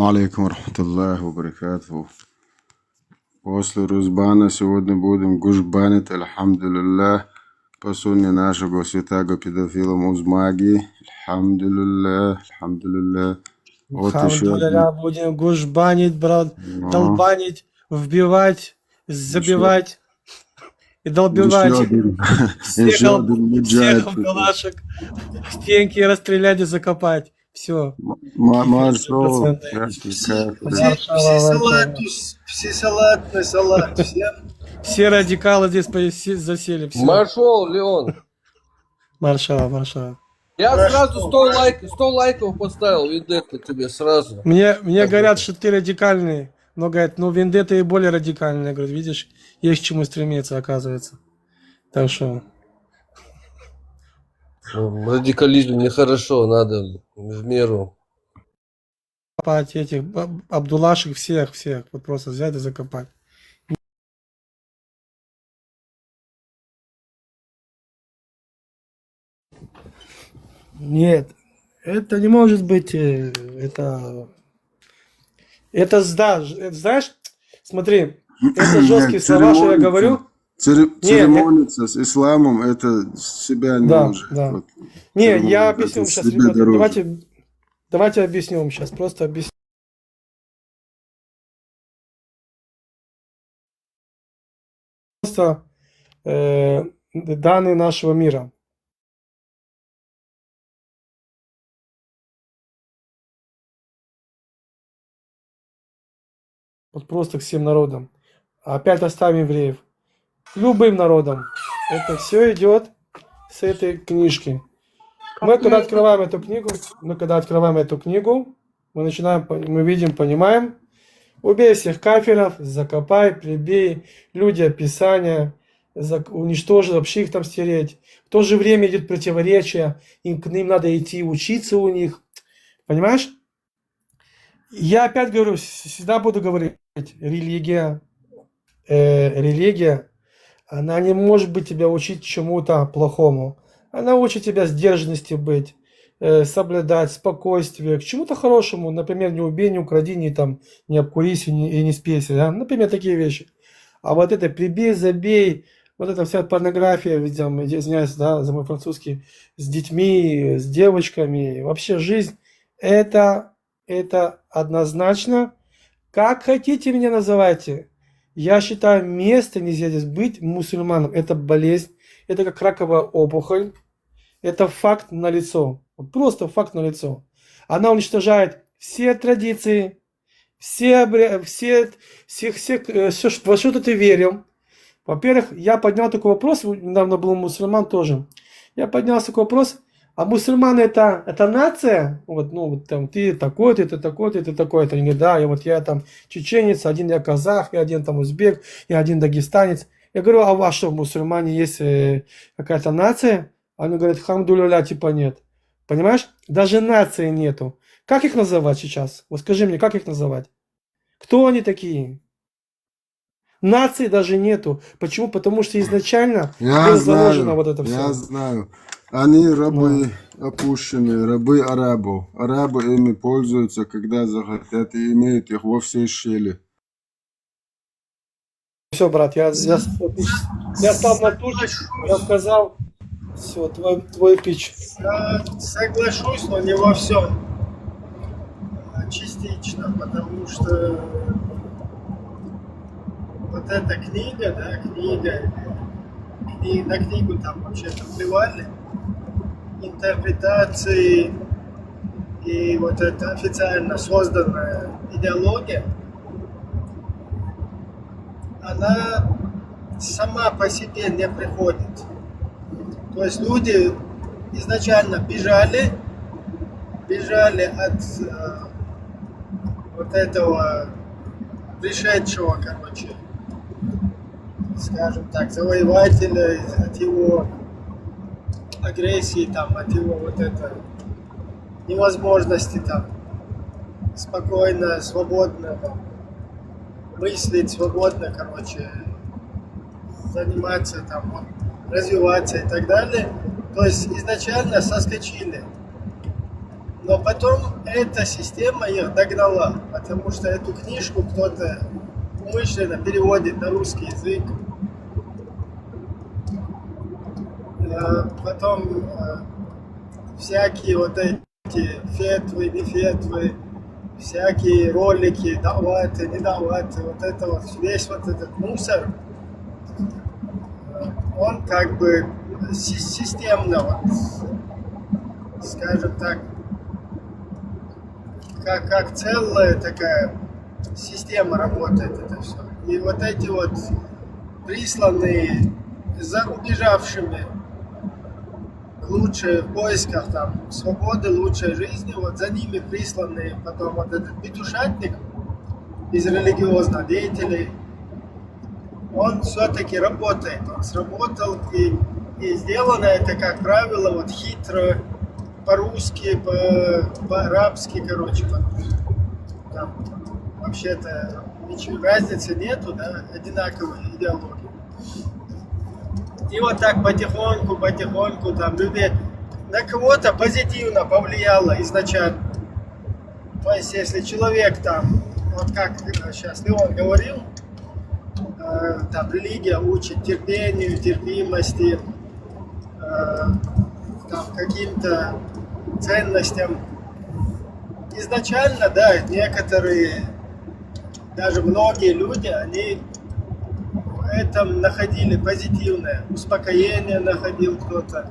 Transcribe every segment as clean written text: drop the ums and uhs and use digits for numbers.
Алейкум рахматуллахи ва баракатуху. После Рузбана сегодня будем гушбанить, альхамдулиллах, по сунне нашего святаго педофила Музмаги. Альхамдулиллах, альхамдулиллах. Вот еще Алхамдулилля, один. будем гушбанить, брат, Ну, долбанить, вбивать, еще, забивать и еще долбивать один. всех, Еще один всех муджахид. алкалашек, в пеньки расстрелять и закопать. Все. Маршал, 100%. кафир. Все салатный салат, всем. Все радикалы здесь засели. Все. Маршал, Леон. Маршала. Я Хорошо. сразу 100 лайков поставил, Вендетта тебе сразу. Мне говорят, что ты радикальный. Но говорят, ну Вендетта и более радикальный. Говорят, видишь, есть к чему стремиться, оказывается. Так что... Радикализм нехорошо, надо в меру. Закопать этих Абдуллашек всех. Вот просто взять и закопать. Нет, это не может быть, это знаешь, смотри, это жесткие слова, что я говорю. Церемониться с исламом, это себя не Да, может. да. Вот. Не, я Это объясню вам сейчас, себе ребята, дороже. давайте объясню вам сейчас, просто объясню. Просто данные нашего мира. Вот просто к всем народам. Опять оставим евреев. К любым народам. Это все идет с этой книжки. Мы когда открываем эту книгу, мы видим, понимаем. Убей всех кафиров, закопай, плебей, люди описания, уничтожи, вообще их там стереть. В то же время идет противоречие, к ним надо идти учиться у них. Понимаешь? Я опять говорю, всегда буду говорить, религия, она не может быть тебя учить чему-то плохому. Она учит тебя сдержанности быть, соблюдать, спокойствие, к чему-то хорошему. Например, не убей, не укради, не обкурись и не спейся. Да? Например, такие вещи. А вот это прибей, забей, вот эта вся порнография, извиняюсь, да, за мой французский, с детьми, с девочками, вообще жизнь, это однозначно, как хотите меня называйте. Я считаю, место нельзя здесь быть мусульманом. Это болезнь, это как раковая опухоль. Это факт налицо. Просто факт налицо. Она уничтожает все традиции, все, во что ты верил. Во-первых, я поднял такой вопрос, недавно был мусульман тоже. Я поднял такой вопрос, а мусульманы это нация? Там ты такой-то, ты такой-то, ты такой-то. Они говорят, да, я там чеченец, один я казах, и один там узбек, и один дагестанец. Я говорю, а у вас что, мусульмане есть какая-то нация? Они говорят, хамдулилля, типа нет. Понимаешь? Даже нации нету. Как их называть сейчас? Вот скажи мне, как их называть? Кто они такие? Нации даже нету. Почему? Потому что изначально было заложено вот это все. Я знаю. Они рабы опущенные, рабы арабов. Арабы ими пользуются, когда захотят, и имеют их во всей щели. Все, брат, я стал на тучу, рассказал. Все, твой пич. Соглашусь, но не во всем. Частично, потому что вот эта книга, да, на книгу там вообще-то плевали, интерпретации и вот эта официально созданная идеология, она сама по себе не приходит. То есть люди изначально бежали от вот этого пришедшего, скажем так, завоевателя, от его агрессии, от его вот это невозможности спокойно, свободно мыслить, свободно, заниматься развиваться и так далее. То есть изначально соскочили Но потом эта система их догнала, потому что эту книжку кто-то умышленно переводит на русский язык. Потом всякие вот эти фетвы, не фетвы, всякие ролики, даваты, не даваты, вот это вот, весь вот этот мусор, он как бы системно, вот, скажем так, как целая такая система работает это все. И вот эти вот присланные за убежавшими лучшие в поисках там свободы, лучшей жизни, вот за ними присланные потом вот этот петушатник из религиозных деятелей, он все-таки работает, он сработал, и сделано это, как правило, вот хитро, по-русски, по-арабски, короче, там вообще-то ничего, разницы нету, да, одинаковые идеологии. И вот так потихоньку там люди на кого-то позитивно повлияло изначально. То есть если человек там, вот как сейчас Леон говорил, там религия учит терпению, терпимости, там каким-то ценностям. Изначально, да, некоторые, даже многие люди, они в этом находили позитивное успокоение, находил кто-то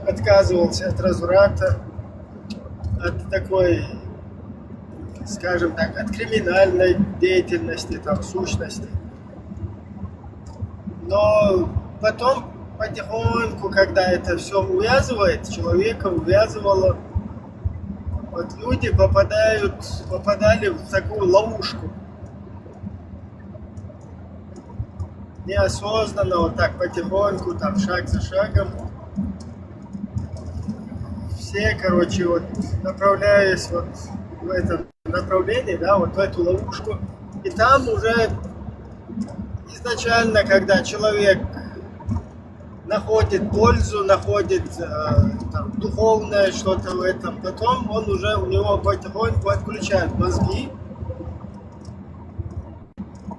отказывался от разврата, от такой, скажем так, от криминальной деятельности, там, сущности. Но потом потихоньку, когда это все увязывает, человека увязывало, вот люди попадали в такую ловушку. Неосознанно, вот так потихоньку, там, шаг за шагом. Все, короче, вот направляясь вот в этом направлении, да, вот в эту ловушку. И там уже изначально, когда человек находит пользу, находит там, духовное что-то в этом, потом он уже, у него потихоньку отключает мозги,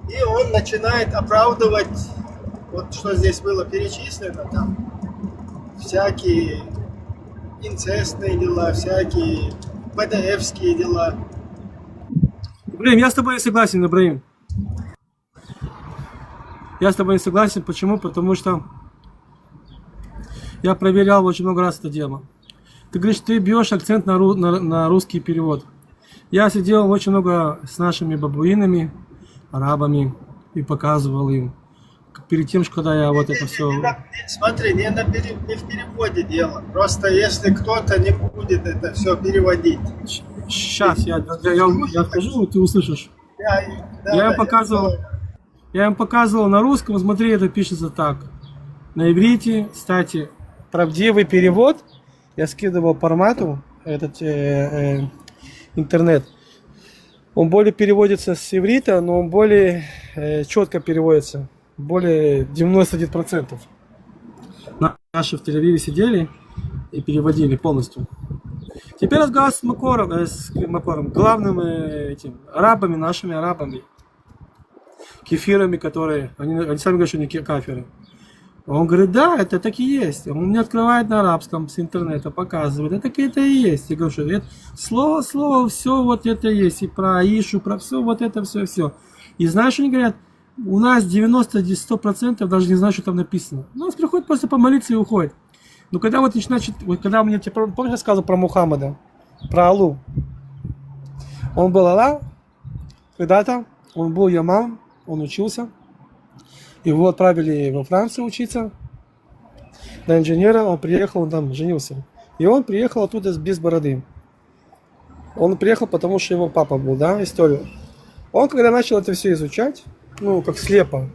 и он начинает оправдывать, вот что здесь было перечислено, там, всякие инцестные дела, всякие БДФские дела. Ибраим, я с тобой не согласен, Ибраим. Я с тобой не согласен. Почему? Потому что я проверял очень много раз это дело. Ты говоришь, ты бьешь акцент на русский перевод. Я сидел очень много с нашими бабуинами, арабами, и показывал им. Перед тем, когда я вот это все... Смотри, не в переводе дело. Просто если кто-то не будет это все переводить. Сейчас я скажу, и ты услышишь. Я им показывал на русском, смотри, это пишется так. На иврите, кстати, правдивый перевод. Я скидывал по формату этот интернет. Он более переводится с иврита, но он более четко переводится. Более 91%. Наши в Тель-Авиве сидели и переводили полностью. Теперь разговор с Макором, главным этим арабами, нашими арабами, кефирами, которые, они сами говорят, что не кафиры. Он говорит, да, это так и есть. Он мне открывает на арабском с интернета, показывает, это и есть. Я говорю, что это слово, все вот это есть. И про Аишу, про все, вот это все. И знаешь, что они говорят? У нас 90-100% даже не знают, что там написано. У нас приходит просто помолиться и уходит. Но когда вот начинает, когда мне, помнишь, я сказал про Мухаммада, про Аллу. Он был Аллах, когда-то, он был ямам, он учился. Его отправили во Францию учиться на инженера, он приехал, он там женился. И он приехал оттуда без бороды. Он приехал, потому что его папа был, да, историю. Он, когда начал это все изучать, ну, как слепо,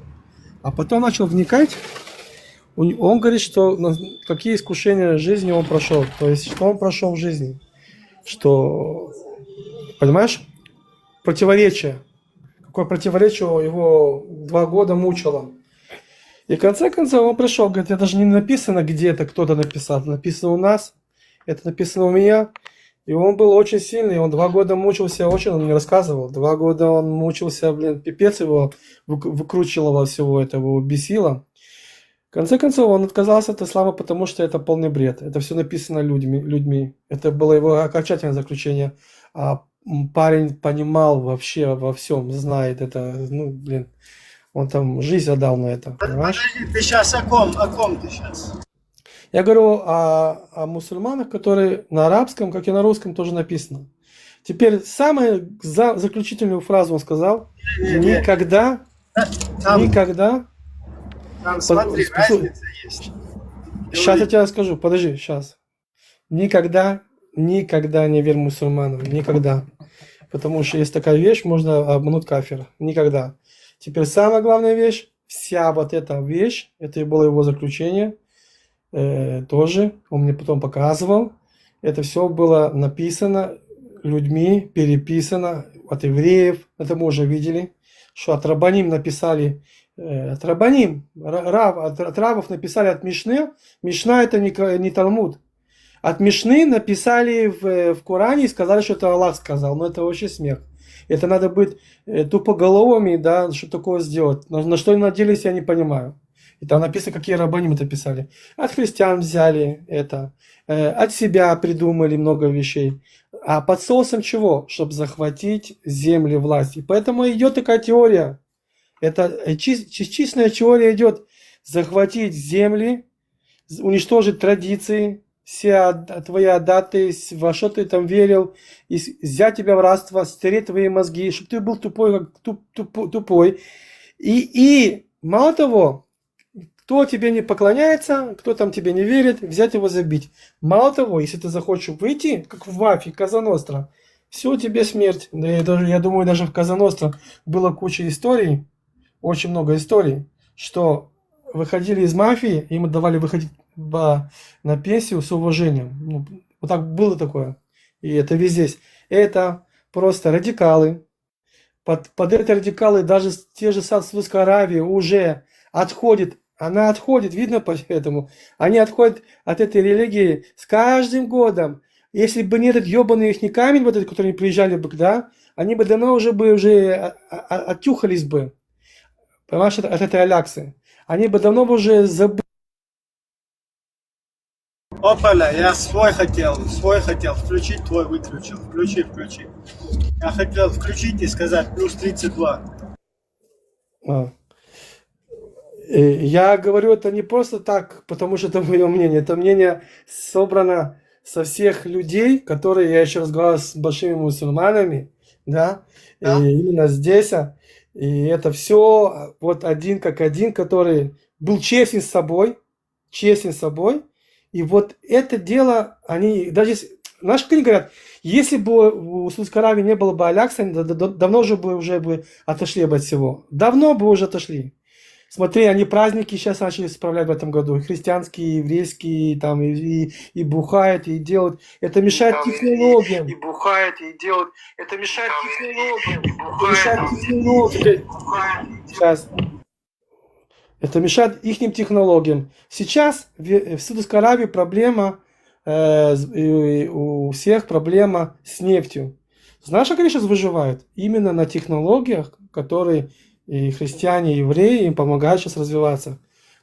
а потом начал вникать, он говорит, что какие искушения жизни он прошел. То есть, что он прошел в жизни. Что, понимаешь, противоречие. Какое противоречие его 2 года мучило. И в конце концов он пришел, говорит, это же не написано где-то, кто-то написал. Это написано у нас, это написано у меня. И он был очень сильный, он 2 года мучился, очень он мне рассказывал, 2 года он мучился, блин, пипец его выкручивало всего этого, его бесило. В конце концов, он отказался от ислама, потому что это полный бред. Это все написано людьми. Это было его окончательное заключение. А парень понимал вообще во всем, знает это, ну, блин, он там жизнь отдал на это, понимаешь? Подожди, ты сейчас о ком? О ком ты сейчас? Я говорю о мусульманах, которые на арабском, как и на русском, тоже написано. Теперь самую заключительную фразу он сказал. Не-не-не. Никогда, Там, никогда. там смотри, Послушай, разница есть. сейчас я тебе расскажу, подожди, сейчас. Никогда не верь мусульманам, никогда. Потому что есть такая вещь, можно обмануть кафира. Никогда. Теперь самая главная вещь, вся вот эта вещь, это и было его заключение, тоже, он мне потом показывал, это все было написано людьми, переписано от евреев, это мы уже видели, что от Рабаним написали, от Рабаним, от Равов написали от Мишны, Мишна это не Талмуд, от Мишны написали в Коране и сказали, что это Аллах сказал, но это вообще смех. Это надо быть тупоголовыми, да, чтобы такое сделать. На что они надеялись, я не понимаю. И там написано, какие рабаним это писали. От христиан взяли это, от себя придумали много вещей. А под соусом чего? Чтобы захватить земли власти. И поэтому идет такая теория. Это чистая теория идет. Захватить земли, уничтожить традиции, все твои адаты, во что ты там верил, и взять тебя в рабство, стереть твои мозги, чтобы ты был тупой, как тупой. И мало того, кто тебе не поклоняется, кто там тебе не верит, взять его забить. Мало того, если ты захочешь выйти, как в мафии, Коза Ностра, все, тебе смерть. Да я думаю, даже в Коза Ностра было куча историй, очень много историй, что выходили из мафии, им давали выходить на пенсию с уважением. Ну, вот так было такое. И это везде. Это просто радикалы. Под эти радикалы даже те же Саудовская Аравия уже отходит. Она отходит, видно по этому. Они отходят от этой религии с каждым годом. Если бы не этот ебаный их камень, вот этот, который они приезжали бы, да, они бы давно уже оттюхались бы. Понимаешь, от этой аляксы. Они бы давно уже забыли. Опаля, я свой хотел. Включить, твой выключил. Включи. Я хотел включить и сказать плюс 32. Я говорю это не просто так, потому что это мое мнение. Это мнение собрано со всех людей, которые, я еще раз говорю, с большими мусульманами, да, и именно здесь. И это все вот один как один, который был честен с собой. И вот это дело, они, даже наши книги говорят, если бы у Саудовской Аравии не было бы Алякса, давно уже бы отошли бы от всего. Давно бы уже отошли. Смотри, они праздники сейчас начали справлять в этом году. И христианские, и еврейские, там, и бухают, и делают. Это мешает технологиям. И бухают, и делают. Это мешает технологиям. Сейчас. Это мешает их технологиям. Сейчас в Саудовской Аравии проблема, у всех проблема с нефтью. Знаешь, как они сейчас выживают? Именно на технологиях, которые и христиане, и евреи им помогают сейчас развиваться.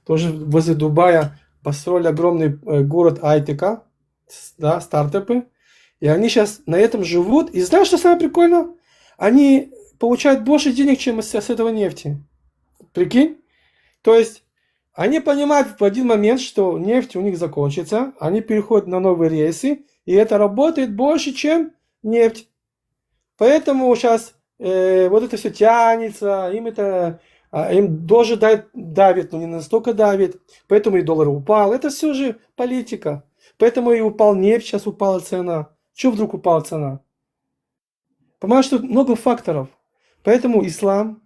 Тоже возле Дубая построили огромный город Айтека, да, стартапы. И они сейчас на этом живут. И знаешь, что самое прикольное? Они получают больше денег, чем с этого нефти. Прикинь? То есть они понимают в один момент, что нефть у них закончится, они переходят на новые рейсы, и это работает больше, чем нефть. Поэтому сейчас вот это все тянется, им тоже давит, но не настолько давит, поэтому и доллар упал. Это все же политика. Поэтому и упал нефть, сейчас упала цена. Чего вдруг упала цена? Понимаешь, что много факторов. Поэтому ислам,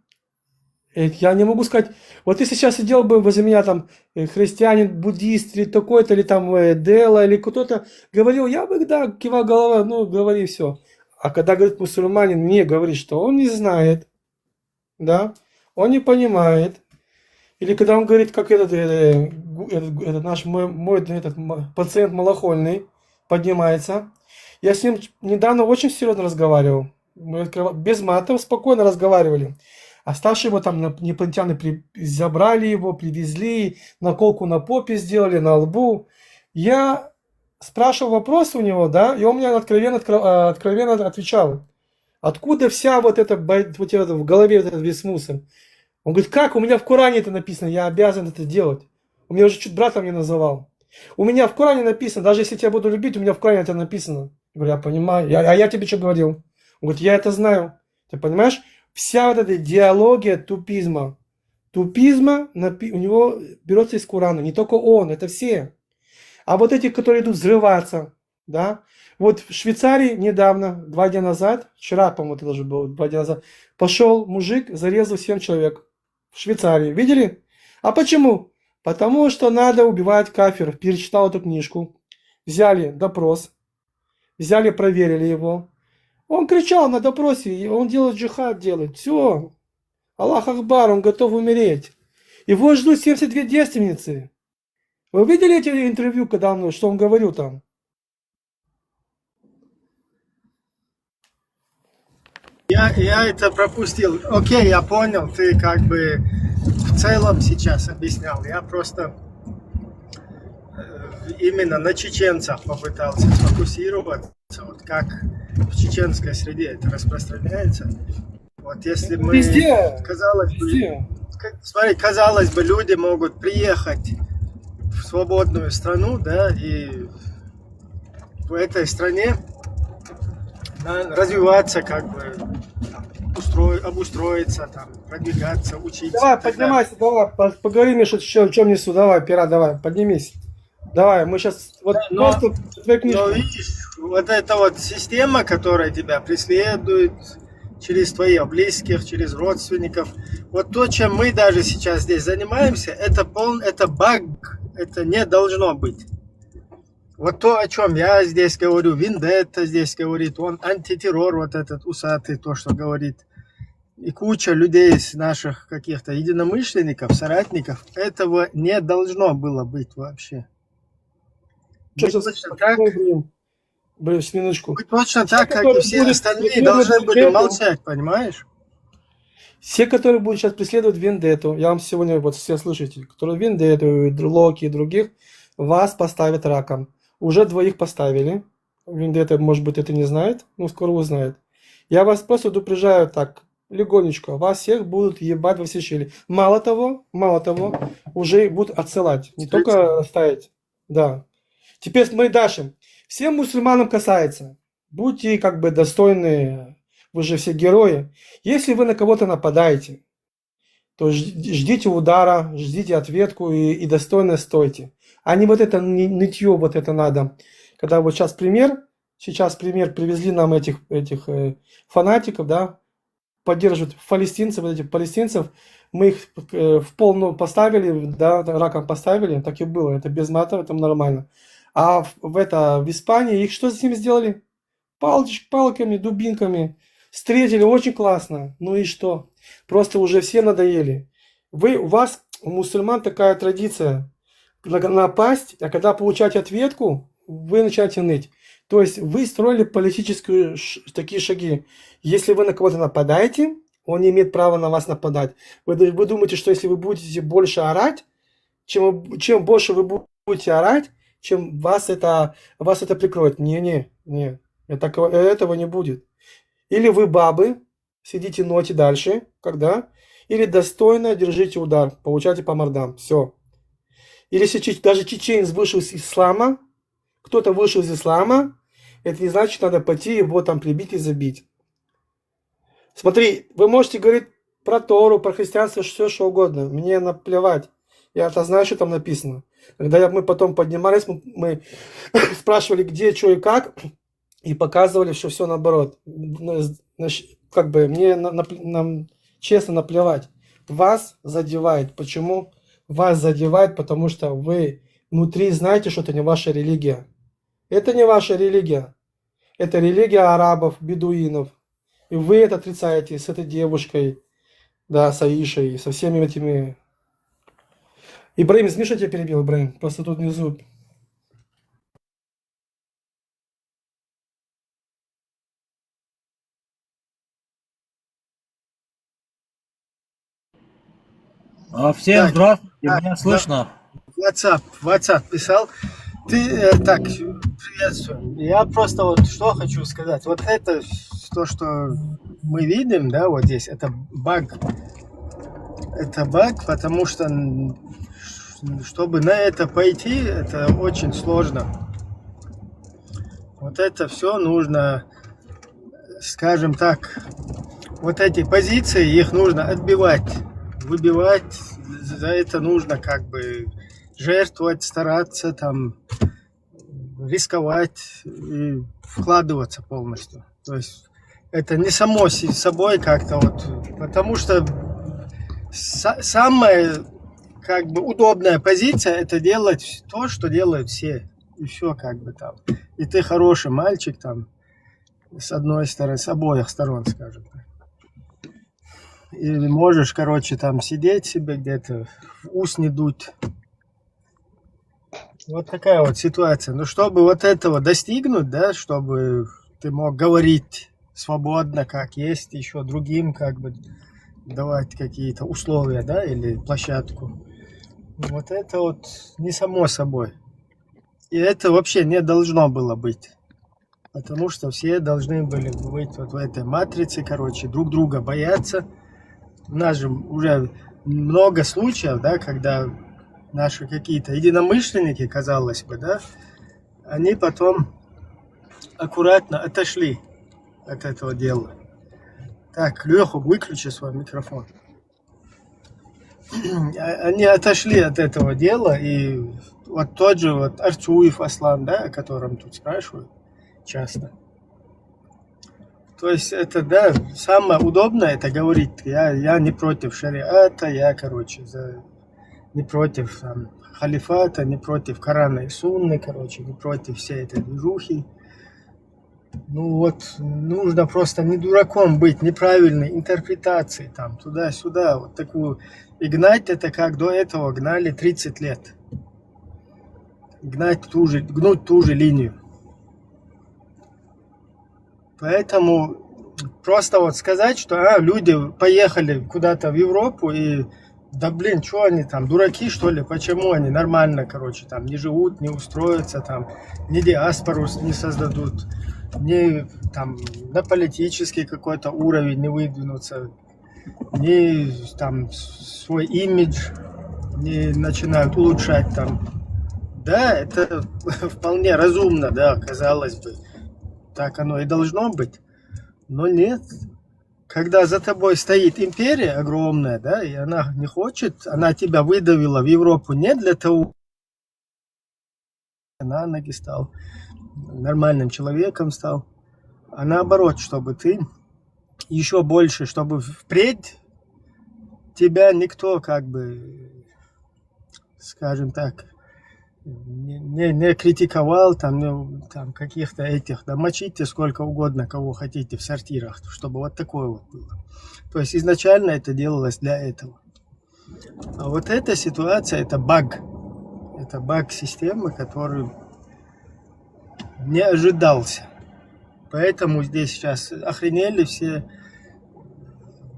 я не могу сказать, вот если сейчас сидел бы возле меня там христианин, буддист или такой-то, или там Дела, или кто-то говорил, я бы, да, кивал головой, ну, говори все. А когда говорит мусульманин, мне говорит, что он не знает, да, он не понимает. Или когда он говорит, как этот наш мой этот пациент малохольный поднимается, Я с ним недавно очень серьезно разговаривал. Мы без матов спокойно разговаривали. Оставшие его там инопланетяне забрали его, привезли, наколку на попе сделали, на лбу. Я спрашивал вопрос у него, да, и он мне откровенно отвечал. Откуда вся вот эта в голове вот этот весь мусор? Он говорит, как? У меня в Коране это написано, я обязан это делать. У меня уже чуть брата мне называл. У меня в Коране написано, даже если я тебя буду любить, у меня в Коране это написано. Я говорю, я понимаю. А я тебе что говорил? Он говорит, я это знаю. Ты понимаешь? Вся вот эта идеология тупизма. Тупизма у него берется из Корана. Не только он, это все. А вот эти, которые идут взрываться, да. Вот в Швейцарии недавно, 2 дня назад, вчера, по-моему, это даже было 2 дня назад, пошел мужик, зарезал 7 человек. В Швейцарии. Видели? А почему? Потому что надо убивать кафиров. Перечитал эту книжку. Взяли допрос. Взяли, проверили его. Он кричал на допросе. И он делает джихад, делает. Все. Аллах Акбар, он готов умереть. Его ждут 72 девственницы. Вы видели эти интервью, когда он, что он говорил там? Я это пропустил. Окей, я понял, ты как бы в целом сейчас объяснял. Я просто именно на чеченцах попытался сфокусироваться, вот как в чеченской среде это распространяется. Вот если мы, Везде. казалось бы, Везде. смотри, казалось бы, люди могут приехать в свободную страну, да, и в этой стране развиваться, как бы обустроиться, там, продвигаться, учиться. Давай, поднимайся, давай, поговори мне, что чем несу, давай, пера, давай, поднимись. Давай, мы сейчас, вот Но- просто твою книжку. Но видишь, вот эта вот система, которая тебя преследует через твоих близких, через родственников, вот то, чем мы даже сейчас здесь занимаемся, это баг, это не должно быть. Вот то, о чем я здесь говорю, Виндетта здесь говорит, он антитеррор, вот этот усатый, то, что говорит. И куча людей из наших каких-то единомышленников, соратников, этого не должно было быть вообще. Что Мы сейчас точно так, Блин, минуточку. мы точно так, как и которые все будут остальные, преследовать должны были Вендетту. молчать, понимаешь? Все, которые будут сейчас преследовать Вендетту, я вам сегодня, вот все слышите, которые Вендетту, Локи и других, вас поставят раком. Уже 2 поставили. Вендетта, может быть, это не знает, но скоро узнает. Я вас просто предупреждаю так, легонечко, вас всех будут ебать во все щели. Мало того, уже будут отсылать, не только ставить. Да. Теперь смотри дальше. Всем мусульманам касается. Будьте как бы достойны, вы же все герои. Если вы на кого-то нападаете, то ждите удара, ждите ответку и достойно стойте. А не вот это нытье, вот это надо. Когда вот сейчас пример привезли нам этих фанатиков, да, поддерживают палестинцев, вот этих палестинцев, мы их в полную поставили, да, раком поставили, так и было, это без мата, это нормально. А в Испании их что с ними сделали? Палками, дубинками. Встретили очень классно. Ну и что? Просто уже все надоели. У вас, у мусульман, такая традиция. Напасть, а когда получаете ответку, вы начинаете ныть. То есть вы строили политические такие шаги. Если вы на кого-то нападаете, он не имеет права на вас нападать. Вы думаете, что если вы будете больше орать, чем больше вы будете орать, чем вас это прикроет. Не. Этого не будет. Или вы бабы, сидите ноте дальше, когда, или достойно держите удар, получайте по мордам. Все. Или если даже чеченец вышел из ислама, кто-то вышел из ислама, это не значит, что надо пойти его там прибить и забить. Смотри, вы можете говорить про Тору, про христианство, все что угодно. Мне наплевать. Я-то знаю, что там написано. Когда мы потом поднимались, мы спрашивали, где, что и как, и показывали, что все наоборот. Как бы мне нам честно наплевать. Вас задевает. Почему? Вас задевает, потому что вы внутри знаете, что это не ваша религия. Это не ваша религия. Это религия арабов, бедуинов. И вы это отрицаете с этой девушкой, да, с Аишей, со всеми этими... Ибраим, извини, что я тебя перебил, Ибраим. Просто тут внизу Всем Так, здравствуйте, так, меня слышно? WhatsApp писал. Ты, так, приветствую. Я просто вот что хочу сказать. Вот это то, что мы видим, да, вот здесь, это баг. Это баг, потому что чтобы на это пойти, это очень сложно. Вот это все нужно, скажем так, вот эти позиции, их нужно отбивать, выбивать. За это нужно как бы жертвовать, стараться там, рисковать и вкладываться полностью. То есть это не само собой как-то вот, потому что самая как бы удобная позиция это делать то, что делают все. И все как бы там. И ты хороший мальчик там с одной стороны, с обоих сторон, скажем так. И можешь, короче, там сидеть себе где-то, в ус не дуть. Вот такая вот ситуация. Но чтобы вот этого достигнуть, да, чтобы ты мог говорить свободно, как есть, еще другим как бы давать какие-то условия, да, или площадку. Вот это вот не само собой. И это вообще не должно было быть. Потому что все должны были быть вот в этой матрице, короче, друг друга бояться. У нас же уже много случаев, да, когда наши какие-то единомышленники, казалось бы, да, они потом аккуратно отошли от этого дела. Так, Леху, выключи свой микрофон. Они отошли от этого дела, и вот тот же вот Арцуев Аслан, да, о котором тут спрашивают часто. То есть это, да, самое удобное это говорить, я не против шариата, я, короче, не против там, халифата, не против Корана и Сунны, короче, не против всей этой движухи. Ну вот, нужно просто не дураком быть, неправильной интерпретации, там, туда-сюда, вот такую. И гнать это, как до этого гнали 30 лет. Гнуть ту же линию. Поэтому просто вот сказать, что люди поехали куда-то в Европу и да блин, что они там, дураки что ли, почему они нормально, короче, там не живут, не устроятся, там, ни диаспору не создадут, ни там на политический какой-то уровень не выдвинутся, ни там свой имидж не начинают улучшать там. Да, это вполне разумно, да, казалось бы, так оно и должно быть, но нет. Когда за тобой стоит империя огромная, да, и она не хочет, она тебя выдавила в Европу не для того, на ноги стал, нормальным человеком стал, а наоборот, чтобы ты еще больше, чтобы впредь тебя никто как бы, скажем так, не критиковал, там каких-то этих, да мочите сколько угодно, кого хотите в сортирах, чтобы вот такое вот было. То есть изначально это делалось для этого. А вот эта ситуация, это баг системы, который не ожидался. Поэтому здесь сейчас охренели все,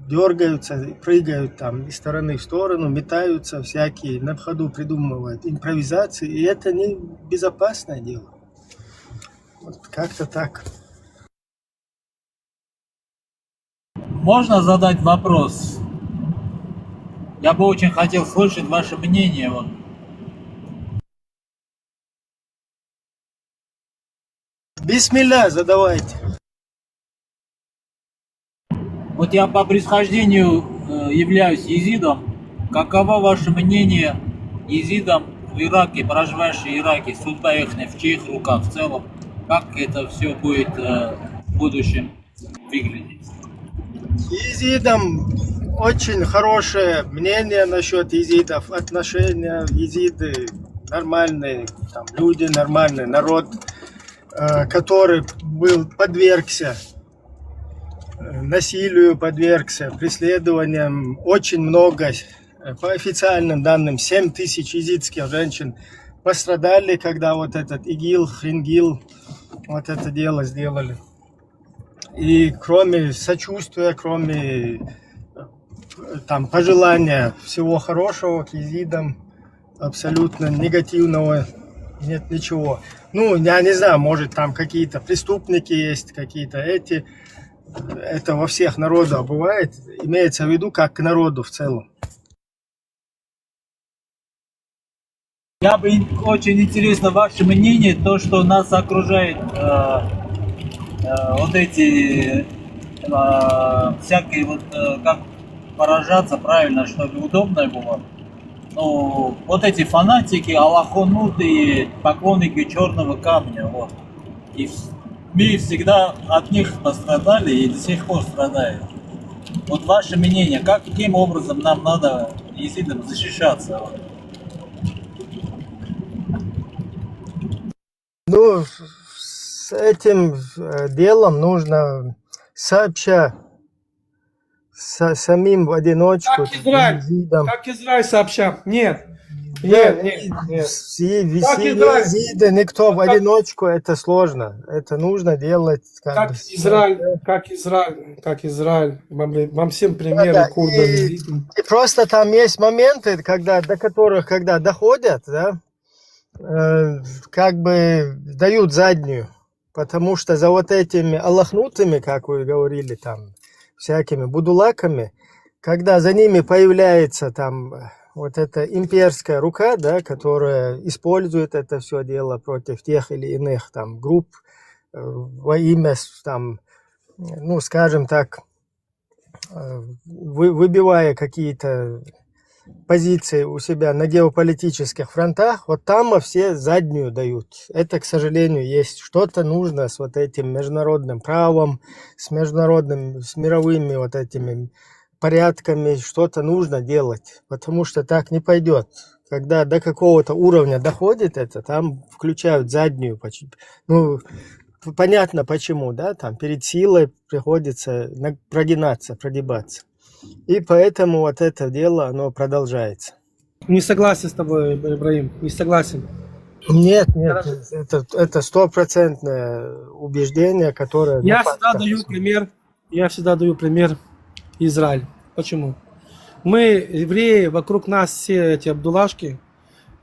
дергаются, прыгают там из стороны в сторону, метаются всякие, на ходу придумывают импровизации, и это не безопасное дело. Вот как-то так. Можно задать вопрос? Я бы очень хотел слышать ваше мнение. Вот. Бисмилля, задавайте. Вот я по происхождению являюсь езидом. Каково ваше мнение езидам в Ираке, проживающие в Ираке, судьба их в чьих руках в целом? Как это все будет в будущем выглядеть? Езидам очень хорошее мнение насчет езидов, отношения, езиды нормальные, там, люди нормальные, народ, который подвергся насилию, подвергся преследованиям. Очень много, по официальным данным, 7 тысяч езидских женщин пострадали, когда вот этот ИГИЛ, Хрингил, вот это дело сделали. И кроме сочувствия, кроме там пожелания всего хорошего к езидам, абсолютно негативного нет ничего. Ну, я не знаю, может там какие-то преступники есть, какие-то эти. Это во всех народах бывает. Имеется в виду как к народу в целом. Я бы очень интересно ваше мнение, то, что нас окружает вот эти всякие вот как выражаться правильно, чтобы удобно было. Ну, вот эти фанатики, аллахонутые, поклонники черного камня, вот. И мы всегда от них пострадали и до сих пор страдаем. Вот ваше мнение, каким образом нам надо езидам защищаться? Вот? Ну, с этим делом нужно сообща самим в одиночку. Как Израиль. Езидам. Как Израиль сообща. Нет. Нет, нет, нет. Все Как Израиль. езиды, никто в Как- одиночку, это сложно. Это нужно делать Как бы, Израиль, как Израиль, как Израиль. Вам всем Да, примеры курдам. и просто там есть моменты, до которых, когда доходят, да, как бы дают заднюю. Потому что за вот этими аллахнутыми, как вы говорили, там, всякими будулаками, когда за ними появляется там вот эта имперская рука, да, которая использует это все дело против тех или иных там групп во имя там, ну, скажем так, выбивая какие-то позиции у себя на геополитических фронтах, вот там все заднюю дают. Это, к сожалению, есть. Что-то нужно с вот этим международным правом, с мировыми вот этими порядками, что-то нужно делать, потому что так не пойдет. Когда до какого-то уровня доходит это, там включают заднюю. Ну, понятно почему, да, там перед силой приходится прогибаться. И поэтому вот это дело, оно продолжается. Не согласен с тобой, Ибраим, не согласен. Нет, это стопроцентное убеждение, которое... Я всегда даю пример Израиль. Почему? Мы, евреи, вокруг нас все эти абдулашки,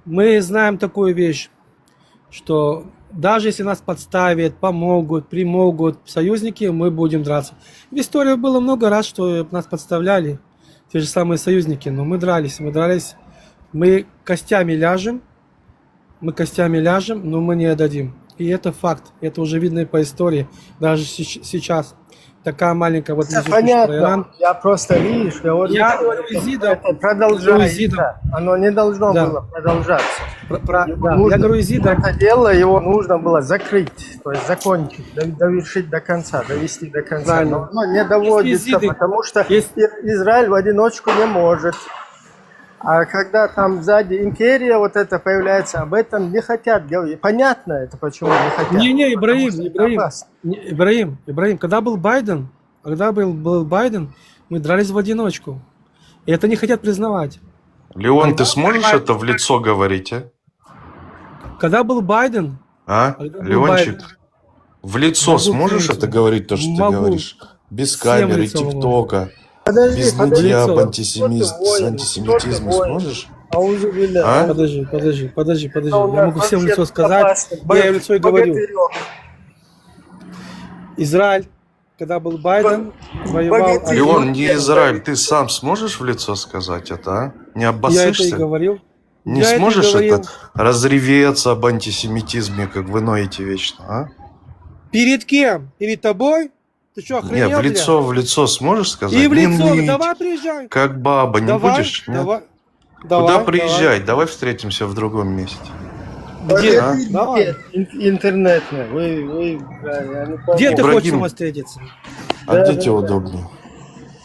мы знаем такую вещь, что даже если нас подставят, помогут, примогут союзники, мы будем драться. В истории было много раз, что нас подставляли, те же самые союзники, но мы дрались, мы костями ляжем, но мы не отдадим. И это факт, это уже видно по истории, даже сейчас. Такая маленькая вот Это понятно, я просто, видишь, Я говорю изидам, это продолжается, оно не должно Да. было продолжаться. Да, я Нужно- говорю изидам, Это дело, его нужно было закрыть, то есть закончить, довершить до конца, довести до конца. Правильно. Но оно не доводится, изиды- потому что есть- Израиль в одиночку не может. А когда там сзади империя вот это появляется, об этом не хотят говорить. Понятно это, почему не хотят. Не, Потому что это опасно. Ибраим, когда был Байден, мы дрались в одиночку. И это не хотят признавать. Леон, ты сможешь это в лицо говорить, а? Когда был Байден, А? Когда был Леончик, Байден. в лицо Могу сможешь в лицо. это говорить, то, что Могу. ты говоришь? Без Всем в камеры, лицо могу. тиктока, Подожди, без подожди. нытья об Кто ты антисемитизме воин? сможешь? Аузу билля. А? Подожди. Я Он могу всем в вообще лицо сказать. опасный. Я им в лицо и говорю. Богатырёк. Израиль, когда был Байден, воевал... Богатырь. Леон, не Израиль, ты сам сможешь в лицо сказать это, а? Не Я это и обоссышься? говорил. Не Я это и сможешь говорил. это разреветься об антисемитизме, как вы ноете вечно, а? Перед кем? Перед тобой? Ты что, Не, охренел, в лицо сможешь сказать? бля? И в Не лицо, ныть, давай приезжай. как баба, не Давай, будешь? Нет? давай. Куда Давай, приезжать? Давай встретимся в другом месте. Где? А? Давай. Интернетный. Я не помню. Где ты Ибрагим. хочешь с ним встретиться? А где тебе удобнее?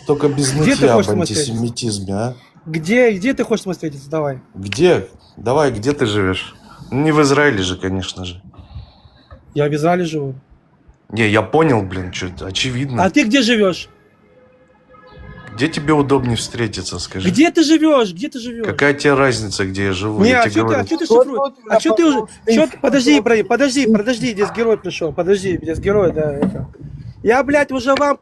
Только без Где ты нытья об хочешь смотреть? антисемитизме, а? Где ты хочешь с ним встретиться? Давай. Где? Давай, где ты живешь? Не в Израиле же, конечно же. Я в Израиле живу. Не, я понял, блин, что очевидно. А ты где живешь? Где тебе удобнее встретиться, скажи? Где ты живешь? Где ты живешь? Какая тебе разница, где я живу? Не, я а тебе говорю. что ты Вот шифруешь? тут А что ты уже... я Подожди, Ибраим, подожди, здесь герой пришел. Подожди, здесь герой, да, это. Я, блядь, уже вам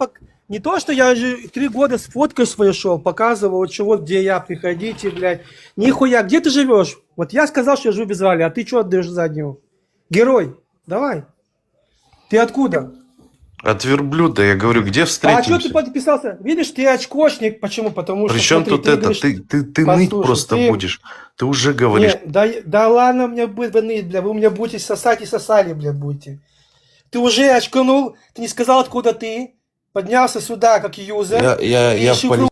Не то, что я же 3 года с фоткой своей шел, показывал, чего, где я, приходите, блядь. Нихуя, где ты живешь? Вот я сказал, что я живу в Израиле, а ты что отдаешь заднюю? Герой, давай. Ты откуда? От верблюда, я говорю, где А что ты встретимся? подписался? Видишь, ты очкошник. Почему? Потому что, Причем смотри, тут ты это, говоришь, ты ныть послушай, просто ты- будешь. Ты уже говоришь. Не, да ладно мне быть ныть, бля, вы у меня будете сосать и сосали, бля, будете. Ты уже очканул, ты не сказал, откуда ты, поднялся сюда, как юзер, Я и шифруешься.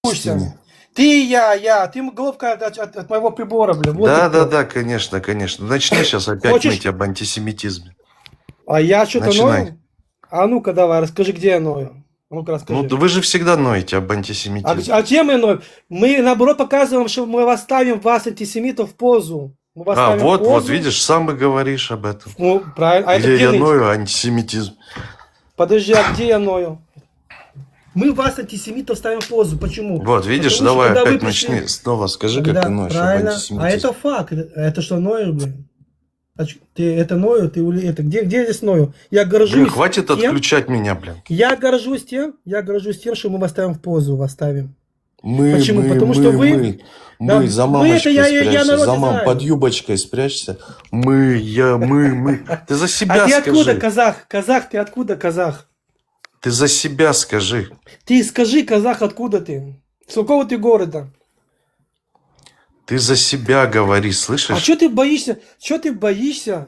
Палестине. Ты и я, ты головка от моего прибора, бля. Вот Да, ты кто. да, конечно, конечно. Начни сейчас опять Хочешь? ныть об антисемитизме. А я что-то Начинай. ною? А ну-ка давай, расскажи, где я ною. А ну-ка расскажи. Ну, вы же всегда ноете об антисемитизме. А чем мы ноем? Мы, наоборот, показываем, что мы восставим вас, антисемитов, в позу. Мы А, восставим вот, позу. вот, видишь, сам и говоришь об этом. Ну, правильно. А это Где где я ныть? ною антисемитизм. Подожди, а где я ною? Мы вас, антисемитов, ставим в позу. Почему? Вот, видишь, Потому что давай когда вы опять пришли- начни. Снова скажи, Когда- как ты ноешь об правильно. антисемитизме. А это факт. Это что, ною, блин? Ты это ною? Ты это где здесь ною? Я горжусь Блин, хватит тем, отключать меня, блин. я горжусь тем, что мы восставим в позу, восставим. Мы, Почему? мы, Потому мы, что вы- мы, Да, мы, за мы мамочкой это я спрячься, народ за мам, Израиля. под юбочкой спрячься. Мы. Ты за себя А ты скажи. откуда, казах? Казах, ты откуда, казах? Ты за себя скажи. Ты скажи, казах, откуда ты? С какого ты города? Ты за себя говори, А слышишь? что ты боишься? Что ты боишься?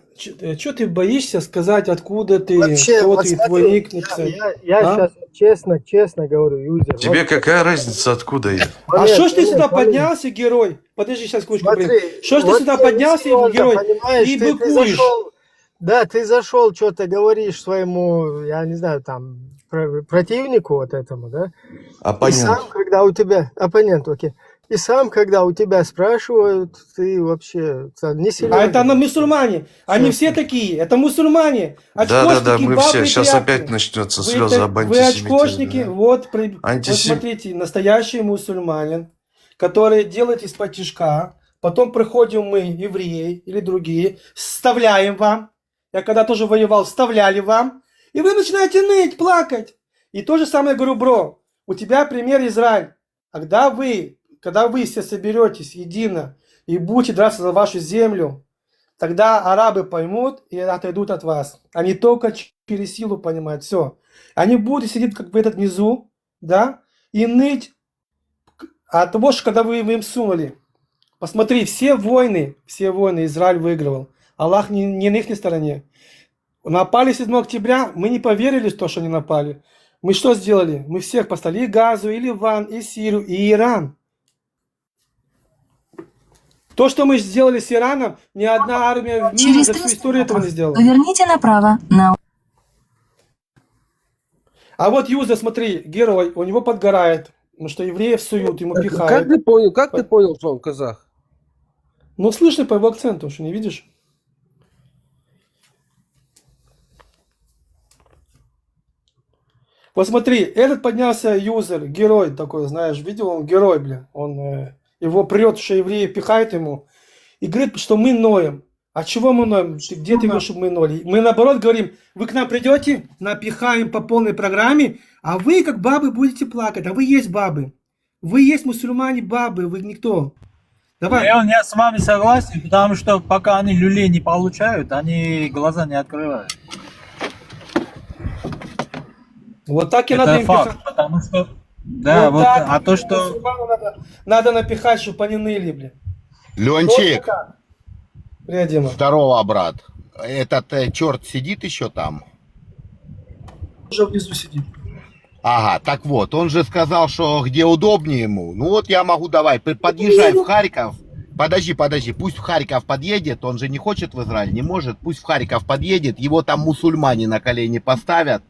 Что ты боишься сказать, откуда ты, Вообще, кто вот ты, смотри, твой ник написать? я А? сейчас честно говорю, юзер. Тебе какая разница, откуда я? А что ж ты сюда момент. поднялся, герой? Подожди, сейчас кучку, блин. Смотри, Что ж ты вот сюда ты поднялся, серьезно, герой, понимаешь, и ты быкуешь? зашел, да, ты зашел, что-то говоришь своему, я не знаю, там, противнику вот этому, да? И сам, Оппонент. когда у тебя, оппонент, окей, и сам, когда у тебя спрашивают, ты вообще не сильно. А это на мусульмане. Они все такие. Это мусульмане. Очкошники, Да, мы бабы все. и Сейчас тряпки. опять начнется Вы слезы это- об Вы антисемитизме. очкошники. да. Вот Антисем- смотрите, настоящий мусульманин, который делает из-под тишка. Потом приходим мы, евреи или другие, вставляем вам. Я когда тоже воевал, вставляли вам. И вы начинаете ныть, плакать. И то же самое говорю, бро. У тебя пример Израиль. Когда вы все соберетесь едино и будете драться за вашу землю, тогда арабы поймут и отойдут от вас. Они только через силу понимают все. Они будут сидеть как бы этот внизу, да, и ныть от того, что когда вы им сунули. Посмотри, все войны Израиль выигрывал. Аллах не на их стороне. Напали 7 октября, мы не поверили в то, что они напали. Мы что сделали? Мы всех послали, и Газу, и Ливан, и Сирию, и Иран. То, что мы сделали с Ираном, ни одна армия в мире Через за всю 300 историю этого не метров сделала. поверните направо на А вот Юза, смотри, герой, у него подгорает, потому что евреев суют, ему Как пихают. ты понял? Как ты понял, что он казах? Ну, слышно по его акценту, что не видишь? Вот смотри, этот поднялся юзер, герой такой, знаешь, видел, он герой, бля. Он его прет, что евреи пихают ему. И говорит, что мы ноем. А чего мы ноем? Где ты видишь, чтобы мы ноли? Мы наоборот говорим, вы к нам придете, напихаем по полной программе, а вы как бабы будете плакать. А вы есть бабы. Вы есть мусульмане бабы, вы никто. Давай. Я с вами согласен, потому что пока они люлей не получают, они глаза не открывают. Вот так и надо Это им факт, пихать. потому что... Да, вот, так, а то, что... мусульманам надо напихать, чтобы они ныли, блин. Ленчик, Привет, Дима. здорово, брат. Этот черт сидит еще там? Уже внизу сидит. Ага, так вот, он же сказал, что где удобнее ему. Ну вот я могу, давай, подъезжай в Харьков. Подожди, пусть в Харьков подъедет, он же не хочет в Израиль, не может. Пусть в Харьков подъедет, его там мусульмане на колени поставят.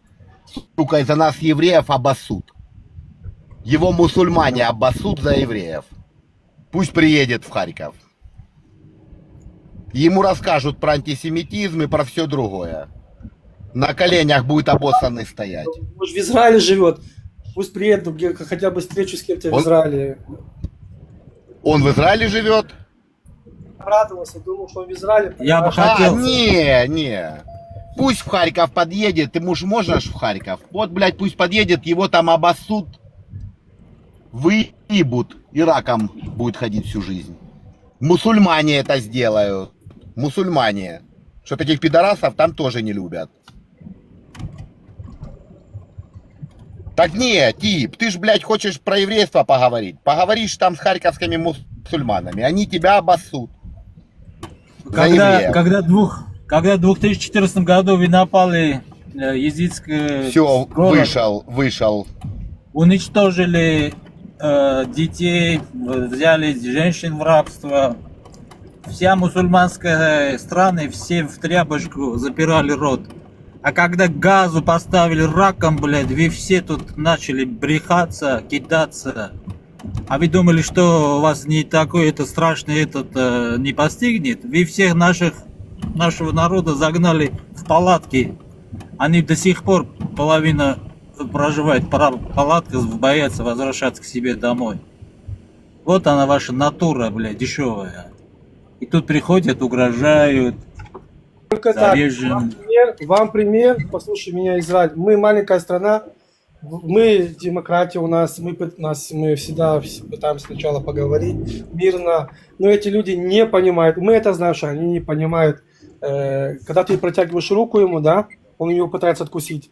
Сука, из-за нас евреев обоссут. Его мусульмане обоссут за евреев. Пусть приедет в Харьков. Ему расскажут про антисемитизм и про все другое. На коленях будет обоссанный стоять. Он же в Израиле живет. Пусть приеду, где хотя бы встречу с кем-то в Он- Израиле. Он в Израиле живет? Обрадовался, думал, что он в Израиле. Я бы понимаешь? хотел- Не. Пусть в Харьков подъедет, ему ж можно ж в Харьков. Вот, блядь, пусть подъедет, его там обоссут, выебут, и раком будет ходить всю жизнь. Мусульмане это сделают. Мусульмане. Что таких пидорасов там тоже не любят. Так не, тип, ты ж, блядь, хочешь про еврейство поговорить. Поговоришь там с харьковскими мусульманами, они тебя обоссут. За евреев. Когда в 2014 году вы напали езидское Все, город, вышел. уничтожили детей, взяли женщин в рабство, вся мусульманская страны все в тряпочку запирали рот. А когда газу поставили раком, блядь, вы все тут начали брехаться, кидаться. А вы думали, что вас не такой это страшный не постигнет? Вы всех нашего народа загнали в палатки. Они до сих пор половина проживает в палатках, боятся возвращаться к себе домой. Вот она ваша натура, блядь, дешевая. И тут приходят, угрожают. Только так. Зарежем. Вам пример, послушай меня, Израиль. Мы маленькая страна, мы демократия у нас, мы всегда пытаемся сначала поговорить мирно, но эти люди не понимают, мы это знаем, что они не понимают, когда ты протягиваешь руку ему, да, он ее пытается откусить.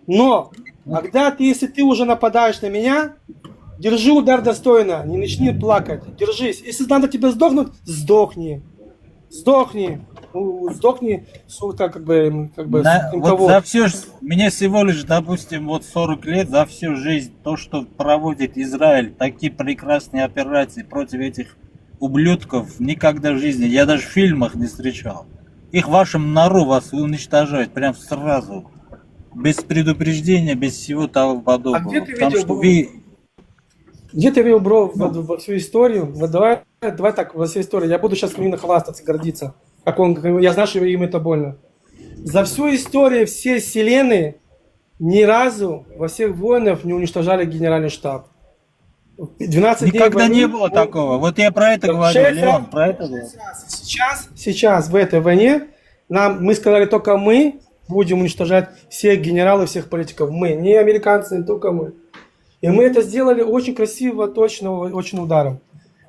Но, если ты уже нападаешь на меня, держи удар достойно, не начни плакать, держись. Если надо тебе сдохнуть, сдохни. Сдохни, сука, вот за все, мне всего лишь, допустим, вот 40 лет, за всю жизнь, то, что проводит Израиль, такие прекрасные операции против этих ублюдков, никогда в жизни, я даже в фильмах не встречал. Их в вашем нору вас уничтожают прям сразу, без предупреждения, без всего того подобного. А где ты Потому видел, что вы... Где ты видел, бро, во всю историю? Вот давай так, во всю историю. Я буду сейчас именно хвастаться, гордиться. Я знаю, что им это больно. За всю историю всей вселенной ни разу во всех войнах не уничтожали генеральный штаб. 12 Никогда дней не было такого. Вот я про это говорю, Леон, про это говорю. Сейчас в этой войне мы сказали, только мы будем уничтожать всех генералов, всех политиков. Мы, не американцы, только мы. И мы это сделали очень красиво, точно, очень ударом.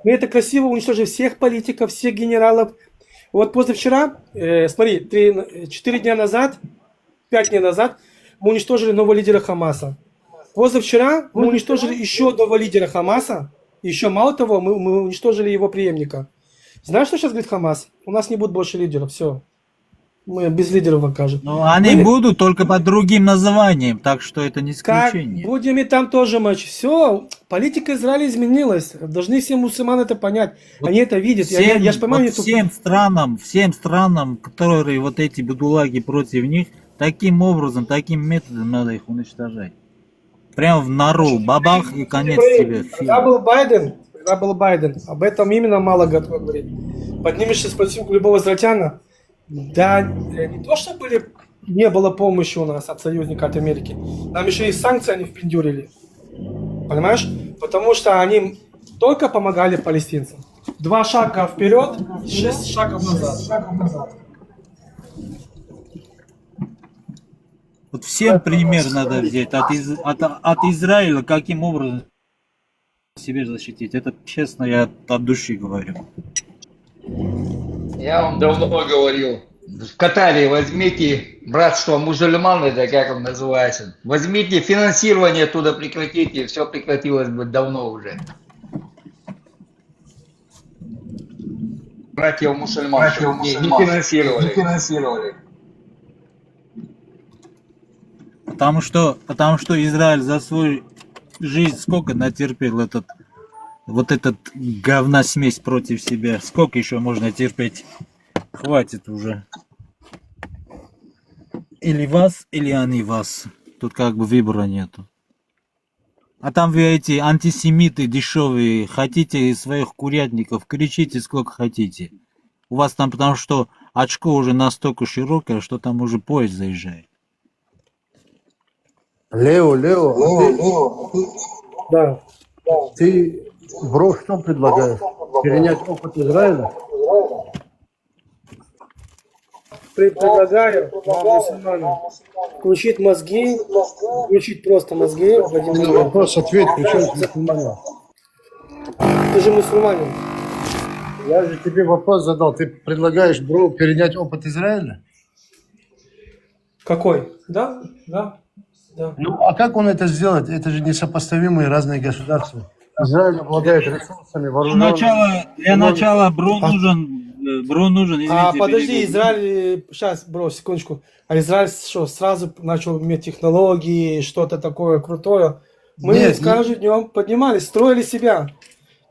Мы это красиво уничтожили всех политиков, всех генералов. Вот позавчера, смотри, 4 дня назад, 5 дней назад мы уничтожили нового лидера Хамаса. Позавчера мы уничтожили еще одного лидера Хамаса. Еще мало того, мы уничтожили его преемника. Знаешь, что сейчас говорит Хамас? У нас не будет больше лидеров, все. Мы без лидеров окажем. Ну, они будут только под другим названием, так что это не исключение. Как будем и там тоже матч. Все, политика Израиля изменилась. Должны все мусульмане это понять. Вот они это видят. Я же понимаю, вот всем странам, которые вот эти бедулаги против них, таким образом, таким методом надо их уничтожать. Прям в нору, бабах и конец тебе. Когда был Байден, об этом именно мало говорит. Поднимешься, спроси у любого израильтяна. Да, не то, что не было помощи у нас от союзника, от Америки. Нам еще и санкции они впендюрили. Понимаешь? Потому что они только помогали палестинцам. 2 шага вперед, 6 шагов назад. Вот всем пример надо взять от Израиля, каким образом себя защитить. Это честно, я от души говорю. Я вам давно говорил, в Катаре возьмите братство мусульман, это как он называется, возьмите финансирование оттуда, прекратите, все прекратилось бы давно уже. Братьев мусульман, не финансировали. Потому что Израиль за свою жизнь сколько натерпел этот говносмесь против себя. Сколько еще можно терпеть? Хватит уже. Или вас, или они вас. Тут как бы выбора нету. А там вы эти антисемиты дешевые, хотите своих курятников, кричите сколько хотите. У вас там потому что очко уже настолько широкое, что там уже поезд заезжает. Лео, Да. ты, бро, что предлагаешь? Перенять опыт Израиля? предлагаю вам, мусульманам, включить мозги, включить просто мозги. Владимир, Вопрос, ответ, причем мусульманин. ты же мусульманин. Я же тебе вопрос задал. Ты предлагаешь, бро, перенять опыт Израиля? Какой? Да, да, да. Ну, а как он это сделает? Это же несопоставимые разные государства. Израиль обладает ресурсами, вооруженными. Для начала Бро нужен, извините. Подожди, перебью. Израиль, сейчас, бро, секундочку. А Израиль что, сразу начал иметь технологии, что-то такое крутое? Мы Нет, с каждым днем поднимались, строили себя.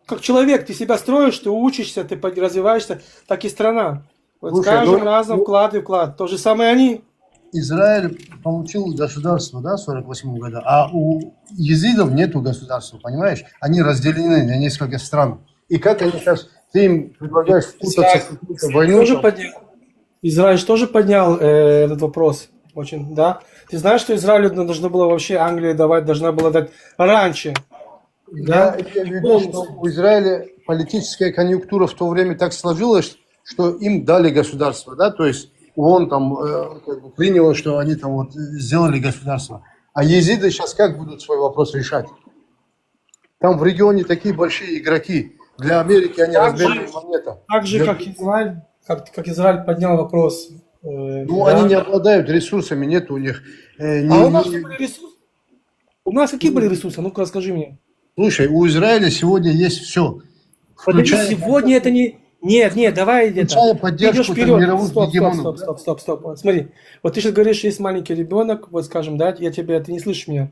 Как человек, ты себя строишь, ты учишься, ты развиваешься, так и страна. Вот Слушай, с каждым ну, разом вклад и вклад. То же самое они. Израиль получил государство, да, в 48 году, а у езидов нету государства, понимаешь? Они разделены на несколько стран. И как они сейчас, ты им предлагаешь впутаться в какую-то войну? Тоже там, поднял. Израиль тоже поднял этот вопрос. Очень, да. Ты знаешь, что Израилю должно было вообще Англия давать, должна была дать раньше. Я Да? имею в виду, что у Израиля политическая конъюнктура в то время так сложилась, что им дали государство, да, то есть ООН там как бы приняло, что они там вот сделали государство. А езиды сейчас как будут свой вопрос решать? Там в регионе такие большие игроки. Для Америки они разбили монета. Так же, как Израиль, как Израиль поднял вопрос. Ну, да. они не обладают ресурсами, нет у них. А у нас были ресурсы? У нас какие были ресурсы? Ну-ка расскажи мне. Слушай, у Израиля сегодня есть все. Подожди, сегодня это не... Нет, давай Включая это. Ты поддержку идешь вперед. мировых Стоп. гегемонов. Смотри, вот ты сейчас говоришь, есть маленький ребенок, вот скажем, да, ты не слышишь меня.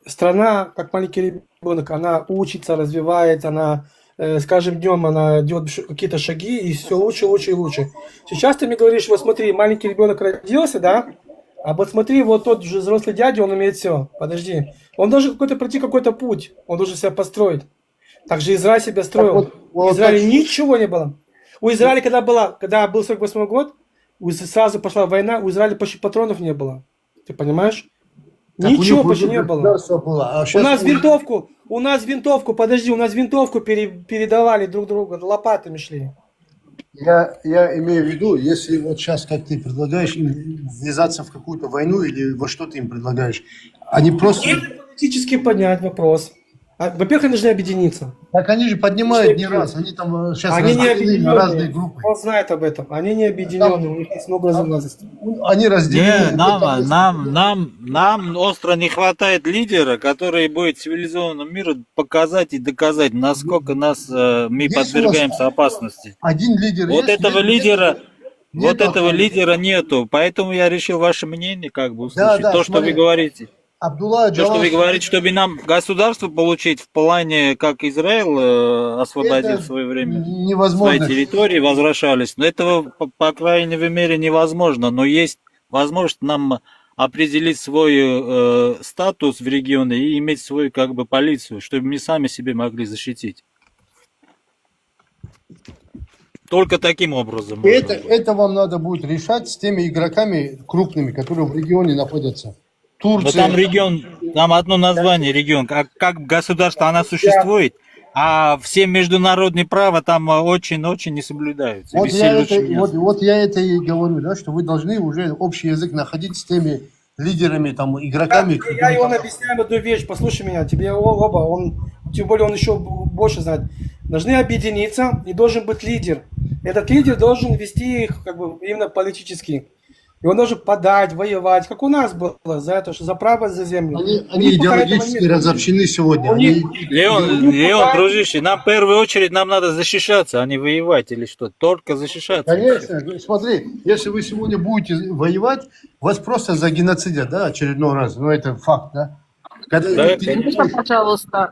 Страна, как маленький ребенок, она учится, развивается, она с каждым днем она делает какие-то шаги, и все лучше и лучше. Сейчас ты мне говоришь, вот смотри, маленький ребенок родился, да, а вот смотри, вот тот же взрослый дядя, он умеет все. Подожди. Он должен пройти какой-то путь, он должен себя построить. Так же Израиль себя строил. У Израиля ничего не было. У Израиля, когда был 48 год, сразу пошла война, у Израиля почти патронов не было. Ты понимаешь? Так Ничего у них почти уже не было. государство было. А У сейчас нас винтовку передавали друг другу, лопатами шли. я имею в виду, если вот сейчас, как ты предлагаешь, им ввязаться в какую-то войну или во что ты им предлагаешь, они просто... Политически поднять вопрос. Во-первых, они должны объединиться. Так они же поднимают не раз, они там сейчас Они не разделены на разные объединенные. группы. Он знает об этом. Они не объединенные, у них есть много разногласий. Они разделены. Нам остро не хватает лидера, который будет цивилизованному миру показать и доказать, насколько мы Есть подвергаемся опасности. Один лидер Вот есть, этого нет- лидера, нет вот этого авторитета. лидера нету, поэтому я решил ваше мнение как бы услышать. Да, То, что смотри. вы говорите. Абдулла То, что вы Джалаш- говорите, чтобы нам государство получить в плане, как Израиль освободил Это в свое время свои невозможно. территории, возвращались. Но этого, по крайней мере, невозможно. Но есть возможность нам определить свой статус в регионе и иметь свою как бы полицию, чтобы мы сами себе могли защитить. Только таким образом. можно будет. Это вам надо будет решать с теми игроками крупными, которые в регионе находятся. Но Турция. там регион, там одно название регион, как государство она существует, а все международные права там очень-очень не соблюдаются. Вот Без я, всей это, лучшей мяса. вот я это и говорю, да, что вы должны уже общий язык находить с теми лидерами, там, игроками. Я которые его там- объясняю одну вещь, послушай меня, тебе оба, тем более он еще больше знает. Должны объединиться, и должен быть лидер. Этот лидер должен вести их как бы именно политически. И он должен подать, воевать, как у нас было, за это, что за право, за землю. Они У них пока этого идеологически нет. разобщены сегодня. У них- Они- Леон, дружище, нам в первую очередь нам надо защищаться, а не воевать или что. Только защищаться. Конечно, смотри, если вы сегодня будете воевать, вас просто за геноцидят, да, очередной раз, ну это факт, да. Когда Да, ты- конечно.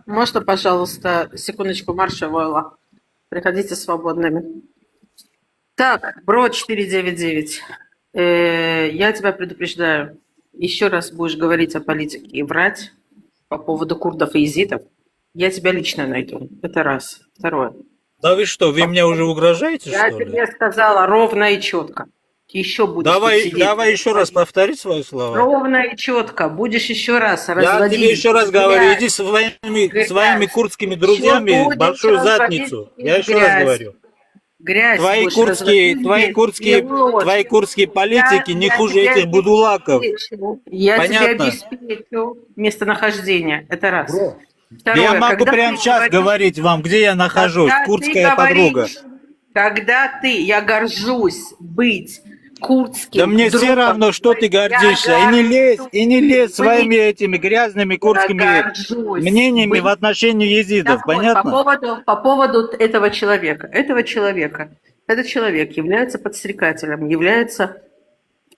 Можно, пожалуйста, секундочку, Марша Войла. Приходите свободными. Так, Бро 499. Я тебя предупреждаю. Еще раз будешь говорить о политике и врать по поводу курдов и езидов, я тебя лично найду. Это раз. Второе. Да вы что, вы мне уже угрожаете, Я что ли? тебе сказала ровно и четко. Еще будешь тут Давай сидеть. еще раз повтори свои слова. Ровно и четко. Будешь еще раз Я разводить. тебе еще раз говорю, грязь. иди своими Грязь. курдскими друзьями Еще в большую будешь задницу. разводить Я еще раз грязь. говорю. Грязь Твои будешь курдские, разводить, и ложь. твои курдские политики не Я хуже тебе этих будулаков. обеспечу. Я тебе Понятно? обеспечу местонахождение. Это раз. Бро, Да я Второе. могу Когда прямо ты сейчас говоришь, говорить вам, где я нахожусь, когда ты курдская подруга. говоришь, когда ты, я горжусь быть курдским Да мне все другом, равно, что ты гордишься. я И не лезь горжусь своими этими грязными курдскими горжусь мнениями быть. в отношении езидов. Так вот, Понятно? по поводу этого человека. Этот человек является подстрекателем, является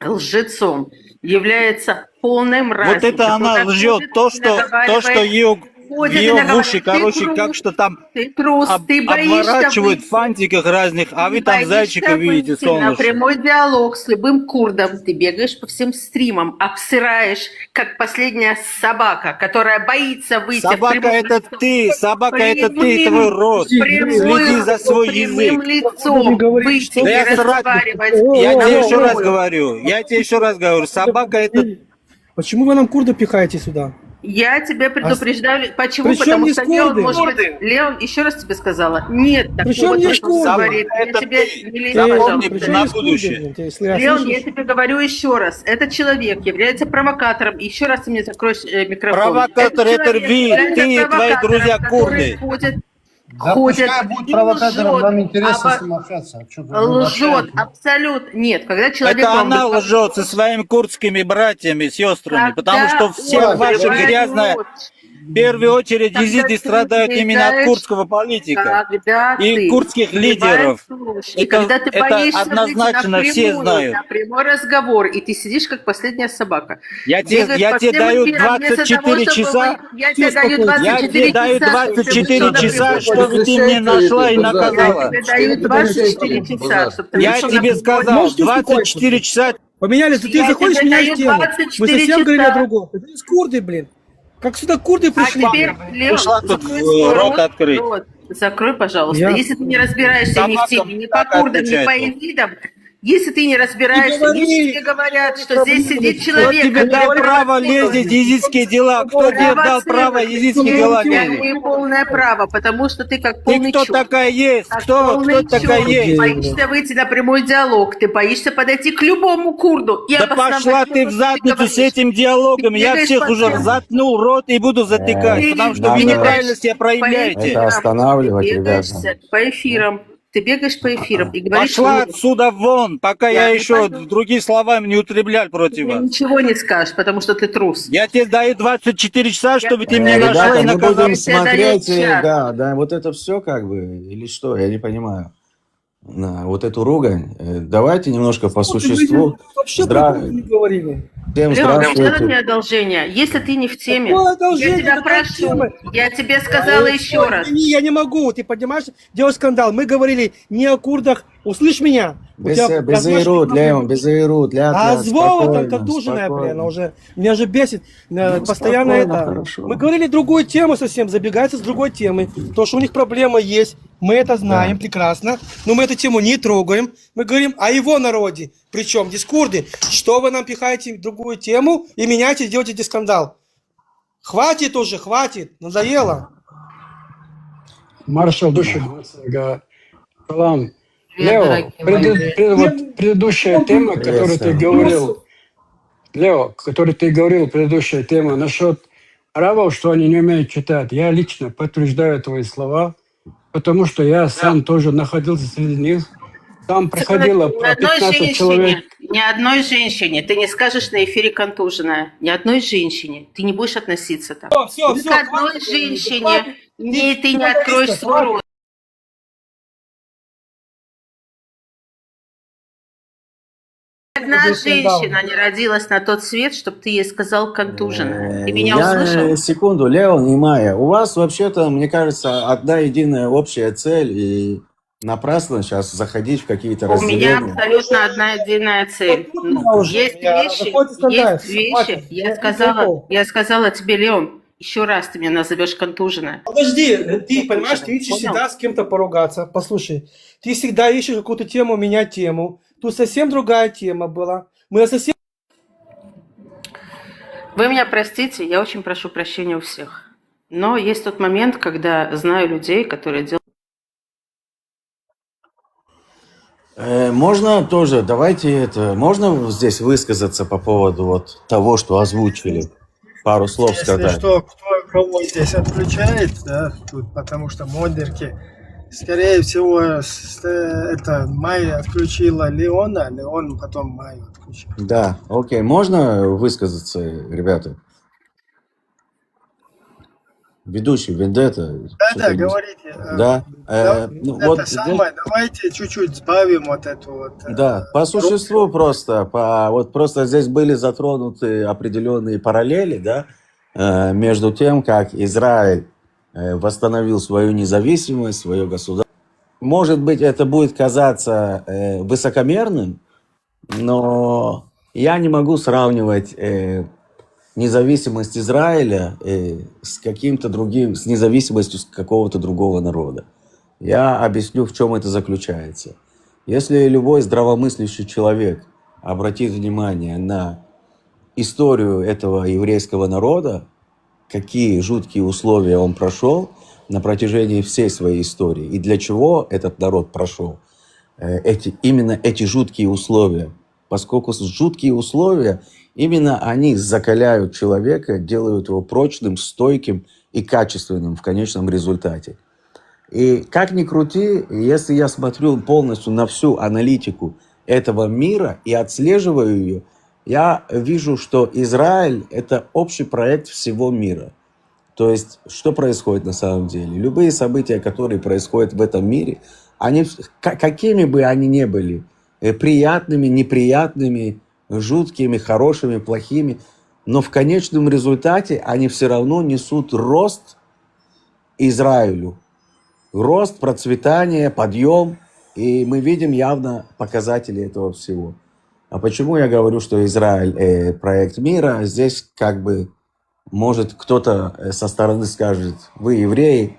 лжецом, является полным Вот мразью. это она лжет. То, что ее в уши, короче, как что там Ты трус, ты боишься обворачивают в выйти. фантиках разных, а вы Ты там боишься зайчика видите, выйти на солнышко. прямой диалог с любым курдом. Ты бегаешь по всем стримам, обсираешь, как последняя собака, которая боится выйти в Собака прямой это лицом. ты, собака это ты, Прямым- твой род. прямой- Следи за свой прямым язык. лицом выйти Да и я срать- разговаривать. Я тебе еще раз Прямую. говорю, собака это... Почему вы нам курда пихаете сюда? Я тебя предупреждаю. Почему? Причем Потому здесь что Леон, курды? может быть, Леон, еще раз тебе сказала, нет Причем такого, здесь что он курды? говорит. Я Это тебе ты. не лезь, Запомни, пожалуйста. Причем на здесь курды, будущее. блин, ты, если я Леон, слышу, я тебе говорю еще раз. Этот человек является провокатором. Еще раз ты мне закроешь микрофон. Провокатор Этот это человек вы, является ты и твои провокатором, друзья который курды. да ходит пускай будет и провокатором, лжет, нам интересно обо- с ним общаться. Чё ты, лжет абсолютно. Нет, когда человек Это вам она говорит, лжет со своими курдскими братьями, сестрами, потому что когда все он ваши говорит, грязные, в первую очередь, когда езиды ты страдают именно от приезжаешь, курдского политика когда и ты курдских лидеров. сливаешь и Это- когда ты это боишься однозначно выйти все знают. на прямой разговор, и ты сидишь как последняя собака. Я тебе Бегаешь по даю всем эфирам вместо 24 того, чтобы часа. я тебе даю 24 Я тебе даю часа, 24 чтобы ты часа, вышел чтобы ты мне нашла и наказала. Я тебе даю 24 часа, чтобы ты Я вышел тебе на сказал, Можете 24 часа. поменялись, ты Я заходишь, тебе меняешь даю тему. 24 Мы совсем говорили часа. о другом. Это из курды, блин. Как сюда курды А пришли? теперь, Леон, Пришла тут закрой свой рот открыть. рот. Закрой, пожалуйста. Я- Если ты не разбираешься ни в Собакам теме, ни по так курдам, ни отвечает по он. езидам, если ты не разбираешься, говори. если тебе говорят, что здесь сидит Кто человек, тебе дал который право лезть в езидские дела? Кто тебе дал право в езидские дела Я лезть? имею полное право, потому что ты как Ты полный кто чёрт. такая есть? Как Кто полный такая чёрт. есть? Ты боишься выйти на прямой диалог, ты боишься подойти к любому курду и Да обосновать пошла то, ты что в задницу говоришь. с этим диалогом. Ты Я бегаешь всех по уже всем. заткнул рот и буду затыкать, Ты потому что вы бегаешь неправильно себя по проявляете. эфирам, останавливать, ты ребята. бегаешься по эфирам, ты бегаешь по эфирам и говоришь, Пошла что отсюда вон, пока Я я не еще пойду. другие словами не употреблял против ты вас. ничего не скажешь, потому что ты трус. Я тебе даю 24 часа, чтобы ты мне Ребята, нашла и Ребята, мы наказала. будем Я тебе даю смотреть, час. да, вот это все как бы, или что, я не понимаю. На вот эту ругань. Давайте немножко по существу. Вообще Здра- про курды не говорили. Всем Леон, сделай мне здравствуйте. одолжение. Если ты не в теме, Какое одолжение? я тебя Какая прошу, тема? я тебе сказала еще раз. Не, я не могу, ты понимаешь, делать скандал. Мы говорили не о курдах. Услышь меня. У Без тебя Ирут, Леон, без Ирут, А звова там контуженная, блин, она уже меня же бесит. Постоянно спокойно, это. хорошо. Мы говорили другую тему совсем, забегается с другой темы. То, что у них проблема есть, мы это знаем прекрасно, но мы эту тему не трогаем. Мы говорим о его народе. Причем здесь курды. Что вы нам пихаете другую тему и меняете, делаете здесь скандал? Хватит уже, хватит, надоело. Маршал Души Салам. Привет, Лео, дорогие мои. предыдущая тема, которую ты говорил, Лео, которую ты говорил, предыдущая тема насчет арабов, что они не умеют читать. Я лично подтверждаю твои слова, потому что я сам тоже находился среди них. Там проходило Ни одной 15 человек. женщине, ни одной женщине ты не скажешь на эфире контуженная. Ни одной женщине ты не будешь относиться так. Все, Ни к одной женщине ты не откроешь свой рот. Одна женщина не родилась на тот свет, чтобы ты ей сказал контуженная. Ты меня услышал? Секунду, Леон и Майя. У вас вообще-то, мне кажется, одна единая общая цель, и напрасно сейчас заходить в какие-то У меня разделения. абсолютно одна единая цель. Есть вещи. Я сказала тебе, Леон, еще раз ты меня назовешь контуженная. Подожди, ты понимаешь, ты ищешь Понял? всегда с кем-то поругаться. Послушай, ты всегда ищешь какую-то тему, менять тему. Тут совсем другая тема была. Мы совсем... Вы меня простите, я очень прошу прощения у всех. Но есть тот момент, когда знаю людей, которые делают... можно тоже, давайте это, можно здесь высказаться по поводу вот того, что озвучили? Пару слов Если сказать. что, кого здесь отключает, да, тут, потому что модерки, скорее всего, это Майя отключила Леона, Леон потом Майю отключил. Да, окей, можно высказаться, ребята? Ведущий, Вендетта. Да, говорите. Да, ну, вот Это здесь, самое, давайте чуть-чуть сбавим вот эту вот... да, по существу просто, вот просто здесь были затронуты определенные параллели, да, между тем, как Израиль восстановил свою независимость, свое государство. Может быть, это будет казаться высокомерным, но я не могу сравнивать независимость Израиля с каким-то другим, с независимостью какого-то другого народа. Я объясню, в чем это заключается. Если любой здравомыслящий человек обратит внимание на историю этого еврейского народа, какие жуткие условия он прошел на протяжении всей своей истории, и для чего этот народ прошел именно эти жуткие условия, поскольку жуткие условия, именно они закаляют человека, делают его прочным, стойким и качественным в конечном результате. И как ни крути, если я смотрю полностью на всю аналитику этого мира и отслеживаю ее, я вижу, что Израиль – это общий проект всего мира. То есть, что происходит на самом деле? Любые события, которые происходят в этом мире, они, какими бы они ни были, приятными, неприятными, жуткими, хорошими, плохими, но в конечном результате они все равно несут рост Израилю. Рост, процветание, подъем. И мы видим явно показатели этого всего. А почему я говорю, что Израиль проект мира? Здесь как бы, может, кто-то со стороны скажет, вы евреи,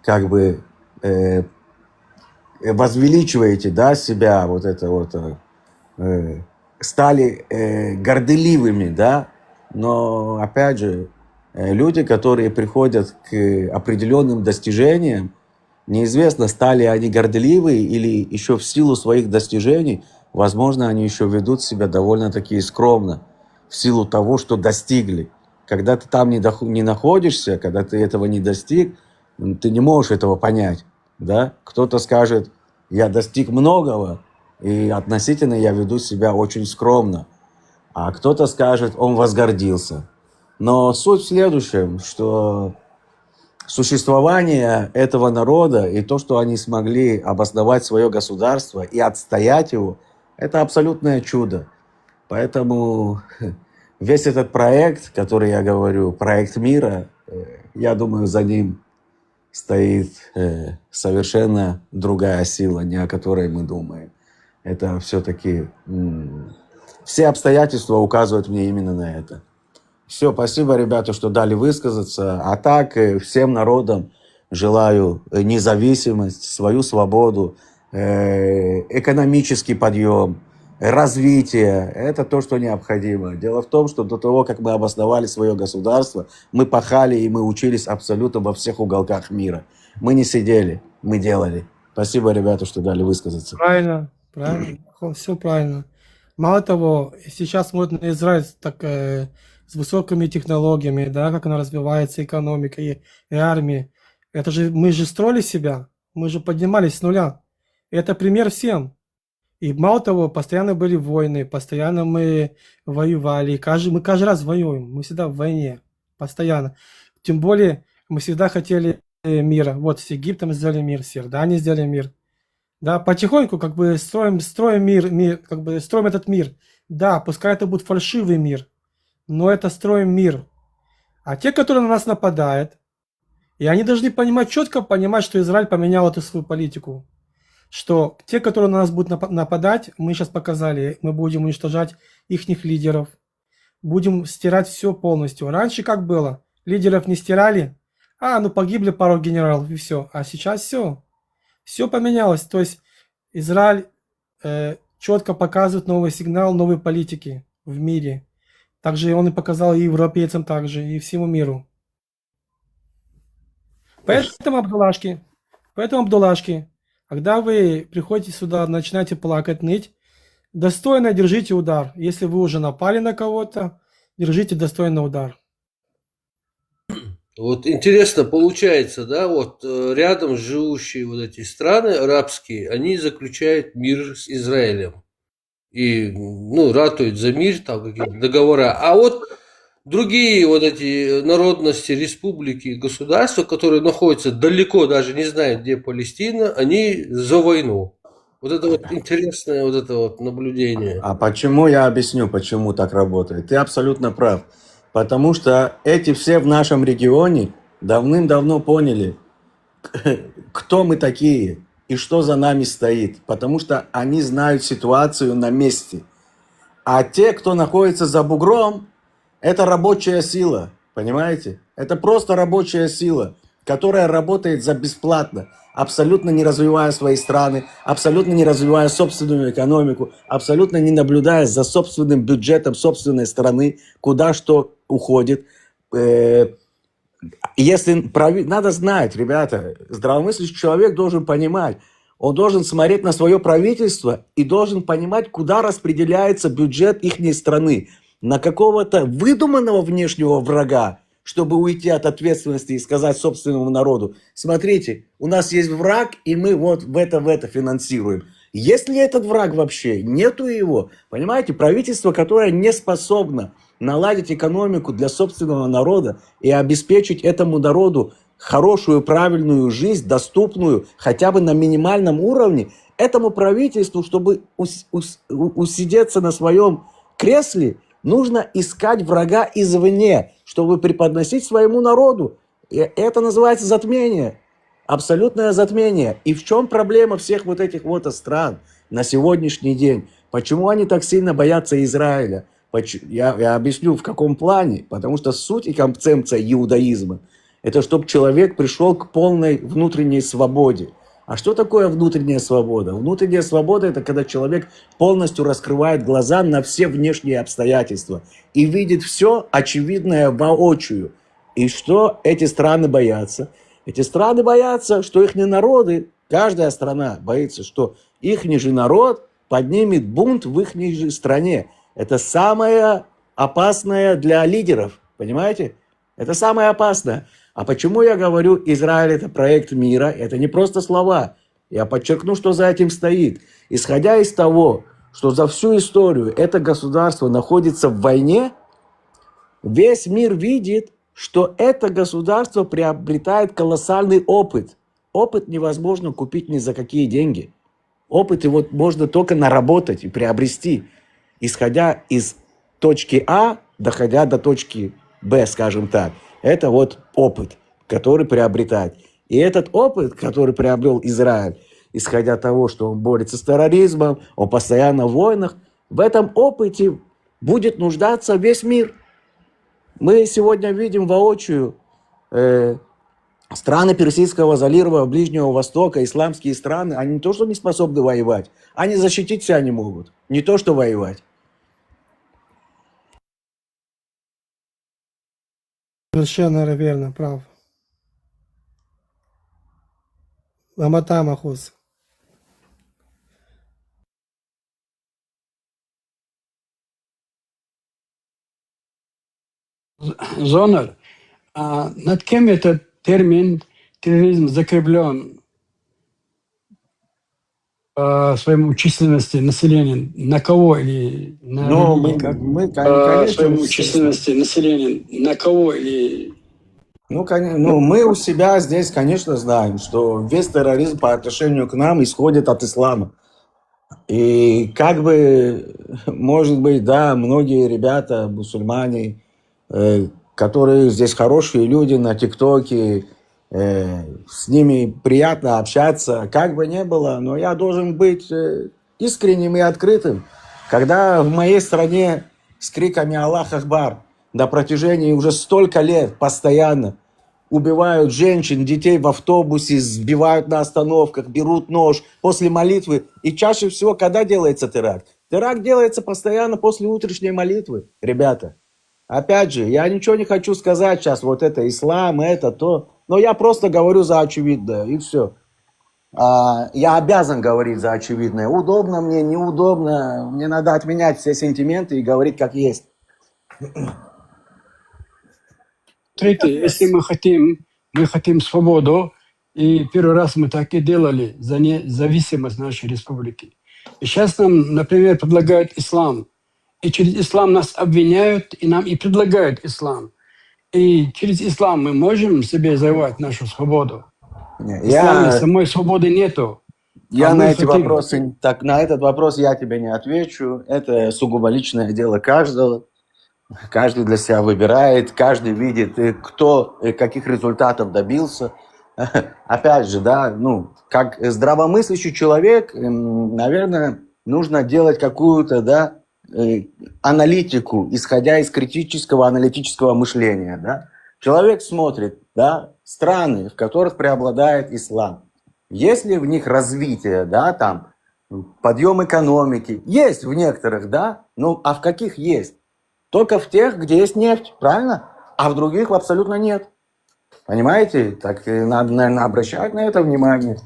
как бы возвеличиваете, да, себя, вот это вот, стали горделивыми, да, но, опять же, люди, которые приходят к определенным достижениям, неизвестно, стали они горделивы или еще в силу своих достижений, возможно, они еще ведут себя довольно-таки скромно, в силу того, что достигли. Когда ты там не находишься, когда ты этого не достиг, ты не можешь этого понять, да? Кто-то скажет, я достиг многого, и относительно я веду себя очень скромно. А кто-то скажет, он возгордился. Но суть в следующем, что существование этого народа и то, что они смогли обосновать свое государство и отстоять его, это абсолютное чудо. Поэтому весь этот проект, который я говорю, проект мира, я думаю, за ним стоит совершенно другая сила, не о которой мы думаем. Это все-таки все обстоятельства указывают мне именно на это. Все, спасибо, ребята, что дали высказаться. А так, всем народам желаю независимость, свою свободу, экономический подъем, развитие. Это то, что необходимо. Дело в том, что до того, как мы обосновали свое государство, мы пахали и мы учились абсолютно во всех уголках мира. Мы не сидели, мы делали. Спасибо, ребята, что дали высказаться. Правильно, правильно, все правильно. Мало того, сейчас смотрят на Израиль так, с высокими технологиями, да, как она развивается, экономика и армия. Это же мы же строили себя, мы же поднимались с нуля. Это пример всем. И мало того, постоянно были войны, постоянно мы воевали. Мы каждый раз воюем, мы всегда в войне, постоянно. Тем более, мы всегда хотели мира. Вот с Египтом сделали мир, с Иорданией сделали мир. Да, потихоньку как бы строим мир, как бы строим этот мир. Да, пускай это будет фальшивый мир, но это строим мир. А те, которые на нас нападают, и они должны понимать, четко понимать, что Израиль поменял эту свою политику. Что те, которые на нас будут нападать, мы сейчас показали, мы будем уничтожать их лидеров. Будем стирать все полностью. Раньше как было? Лидеров не стирали. Ну погибли пару генералов и все. А сейчас все. Все поменялось. То есть Израиль четко показывает новый сигнал, новой политики в мире. Также он и показал и европейцам также, и всему миру. Поэтому Абдуллашки, Когда вы приходите сюда, начинаете плакать, ныть, достойно держите удар. Если вы уже напали на кого-то, держите достойно удар. Вот интересно получается, да, вот рядом живущие вот эти страны арабские, они заключают мир с Израилем. И, ну, ратуют за мир, там какие-то договора. А вот другие вот эти народности, республики, государства, которые находятся далеко, даже не знают, где Палестина, они за войну. Вот это вот интересное вот это вот наблюдение. А почему, я объясню, почему так работает. Ты абсолютно прав. Потому что эти все в нашем регионе давным-давно поняли, кто мы такие и что за нами стоит. Потому что они знают ситуацию на месте. А те, кто находится за бугром, это рабочая сила. Понимаете? Это просто рабочая сила, которая работает за бесплатно, абсолютно не развивая свои страны, абсолютно не развивая собственную экономику, абсолютно не наблюдая за собственным бюджетом собственной страны, куда что уходит. Если надо знать, ребята, здравомыслящий человек должен понимать, он должен смотреть на свое правительство и должен понимать, куда распределяется бюджет их страны. На какого-то выдуманного внешнего врага, чтобы уйти от ответственности и сказать собственному народу: смотрите, у нас есть враг, и мы вот в это финансируем. Есть ли этот враг вообще? Нету его. Понимаете, правительство, которое не способно наладить экономику для собственного народа и обеспечить этому народу хорошую, правильную жизнь, доступную хотя бы на минимальном уровне, этому правительству, чтобы усидеться на своем кресле, нужно искать врага извне, чтобы преподносить своему народу. И это называется затмение. Абсолютное затмение. И в чем проблема всех вот этих вот стран на сегодняшний день? Почему они так сильно боятся Израиля? Я объясню, в каком плане. Потому что суть и концепция иудаизма – это чтобы человек пришел к полной внутренней свободе. А что такое внутренняя свобода? Внутренняя свобода – это когда человек полностью раскрывает глаза на все внешние обстоятельства и видит все очевидное воочию. И что эти страны боятся? Эти страны боятся, что их народы, каждая страна боится, что их же народ поднимет бунт в их же стране. Это самое опасное для лидеров, понимаете? Это самое опасное. А почему я говорю, Израиль – это проект мира? Это не просто слова. Я подчеркну, что за этим стоит. Исходя из того, что за всю историю это государство находится в войне, весь мир видит, что это государство приобретает колоссальный опыт. Опыт невозможно купить ни за какие деньги. Опыт его можно только наработать и приобрести, исходя из точки А, доходя до точки Б, скажем так. Это вот опыт, который приобретает. И этот опыт, который приобрел Израиль, исходя от того, что он борется с терроризмом, он постоянно в войнах, в этом опыте будет нуждаться весь мир. Мы сегодня видим воочию страны Персидского залива, Ближнего Востока, исламские страны, они не то, что не способны воевать, они защитить себя не могут, не то, что воевать. Совершенно верно, прав. Ламата Махус. Зонер, а над кем этот термин терроризм закреплен по своему численности населения? На кого или на Но религии? Как? мы, По конечно, своему численности населения на кого или... мы у себя здесь, конечно, знаем, что весь терроризм по отношению к нам исходит от ислама. И как бы, может быть, да, многие ребята, мусульмане, которые здесь хорошие люди на ТикТоке, с ними приятно общаться, как бы ни было, но я должен быть искренним и открытым. Когда в моей стране с криками «Аллах Акбар» на протяжении уже столько лет постоянно убивают женщин, детей в автобусе, сбивают на остановках, берут нож после молитвы. И чаще всего, когда делается теракт? Теракт делается постоянно после утренней молитвы, ребята. Опять же, я ничего не хочу сказать сейчас, вот это ислам, это то. Но я просто говорю за очевидное, и все. Я обязан говорить за очевидное. Удобно мне, неудобно. Мне надо отменять все сентименты и говорить как есть. Смотрите, если мы хотим свободу, и первый раз мы так и делали за независимость нашей республики. И сейчас нам, например, предлагают ислам. И через ислам нас обвиняют, и нам и предлагают ислам. И через ислам мы можем себе завоевать нашу свободу. В исламе самой свободы нету. Я на эти вопросы, на этот вопрос я тебе не отвечу. Это сугубо личное дело каждого. Каждый для себя выбирает, каждый видит, кто каких результатов добился. Опять же, да, как здравомыслящий человек, наверное, нужно делать какую-то, да, аналитику, исходя из критического аналитического мышления, да. Человек смотрит, да, страны, в которых преобладает ислам. Есть ли в них развитие, да, там, подъем экономики? Есть в некоторых, да, а в каких есть? Только в тех, где есть нефть, правильно? А в других абсолютно нет. Понимаете? Так надо, наверное, обращать на это внимание.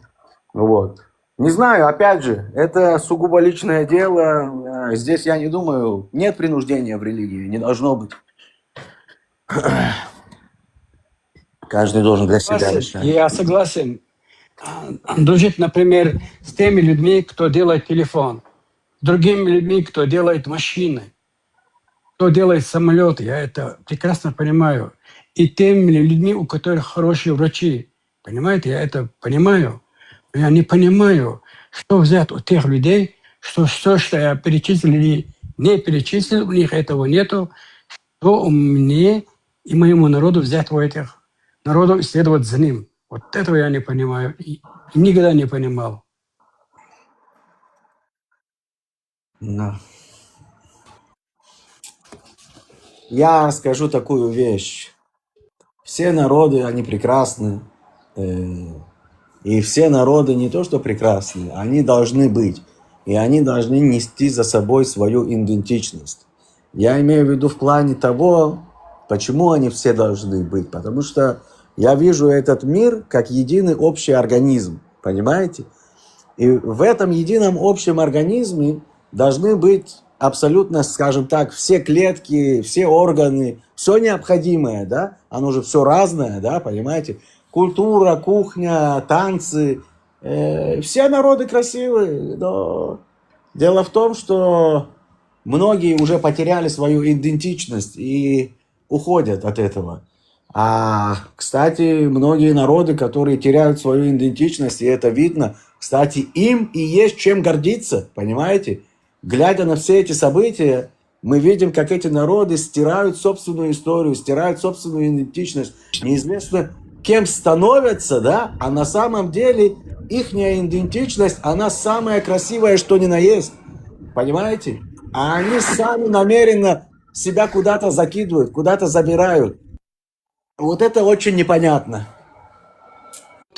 Вот. Не знаю, опять же, это сугубо личное дело. Здесь, я не думаю, нет принуждения в религии, не должно быть. Каждый должен для себя решать. Я согласен. Дружить, например, с теми людьми, кто делает телефон, с другими людьми, кто делает машины, кто делает самолеты, я это прекрасно понимаю. И теми людьми, у которых хорошие врачи. Понимаете, я это понимаю. Но я не понимаю, что взять у тех людей, что все, что я перечислил или не перечислил, у них этого нету, что у мне и моему народу взять у этих народов и следовать за ним. Вот этого я не понимаю. И никогда не понимал. No. Я скажу такую вещь. Все народы, они прекрасны. И все народы не то, что прекрасны, они должны быть. И они должны нести за собой свою идентичность. Я имею в виду в плане того, почему они все должны быть. Потому что я вижу этот мир как единый общий организм. Понимаете? И в этом едином общем организме должны быть абсолютно, скажем так, все клетки, все органы, все необходимое, да? Оно же все разное, да, понимаете? Культура, кухня, танцы. Все народы красивые, но дело в том, что многие уже потеряли свою идентичность и уходят от этого. Кстати, многие народы, которые теряют свою идентичность, и это видно, кстати, им и есть чем гордиться, понимаете? Глядя на все эти события, мы видим, как эти народы стирают собственную историю, стирают собственную идентичность. Неизвестно, кем становятся, да? А на самом деле их идентичность, она самая красивая, что ни на есть. Понимаете? А они сами намеренно себя куда-то закидывают, куда-то забирают. Вот это очень непонятно.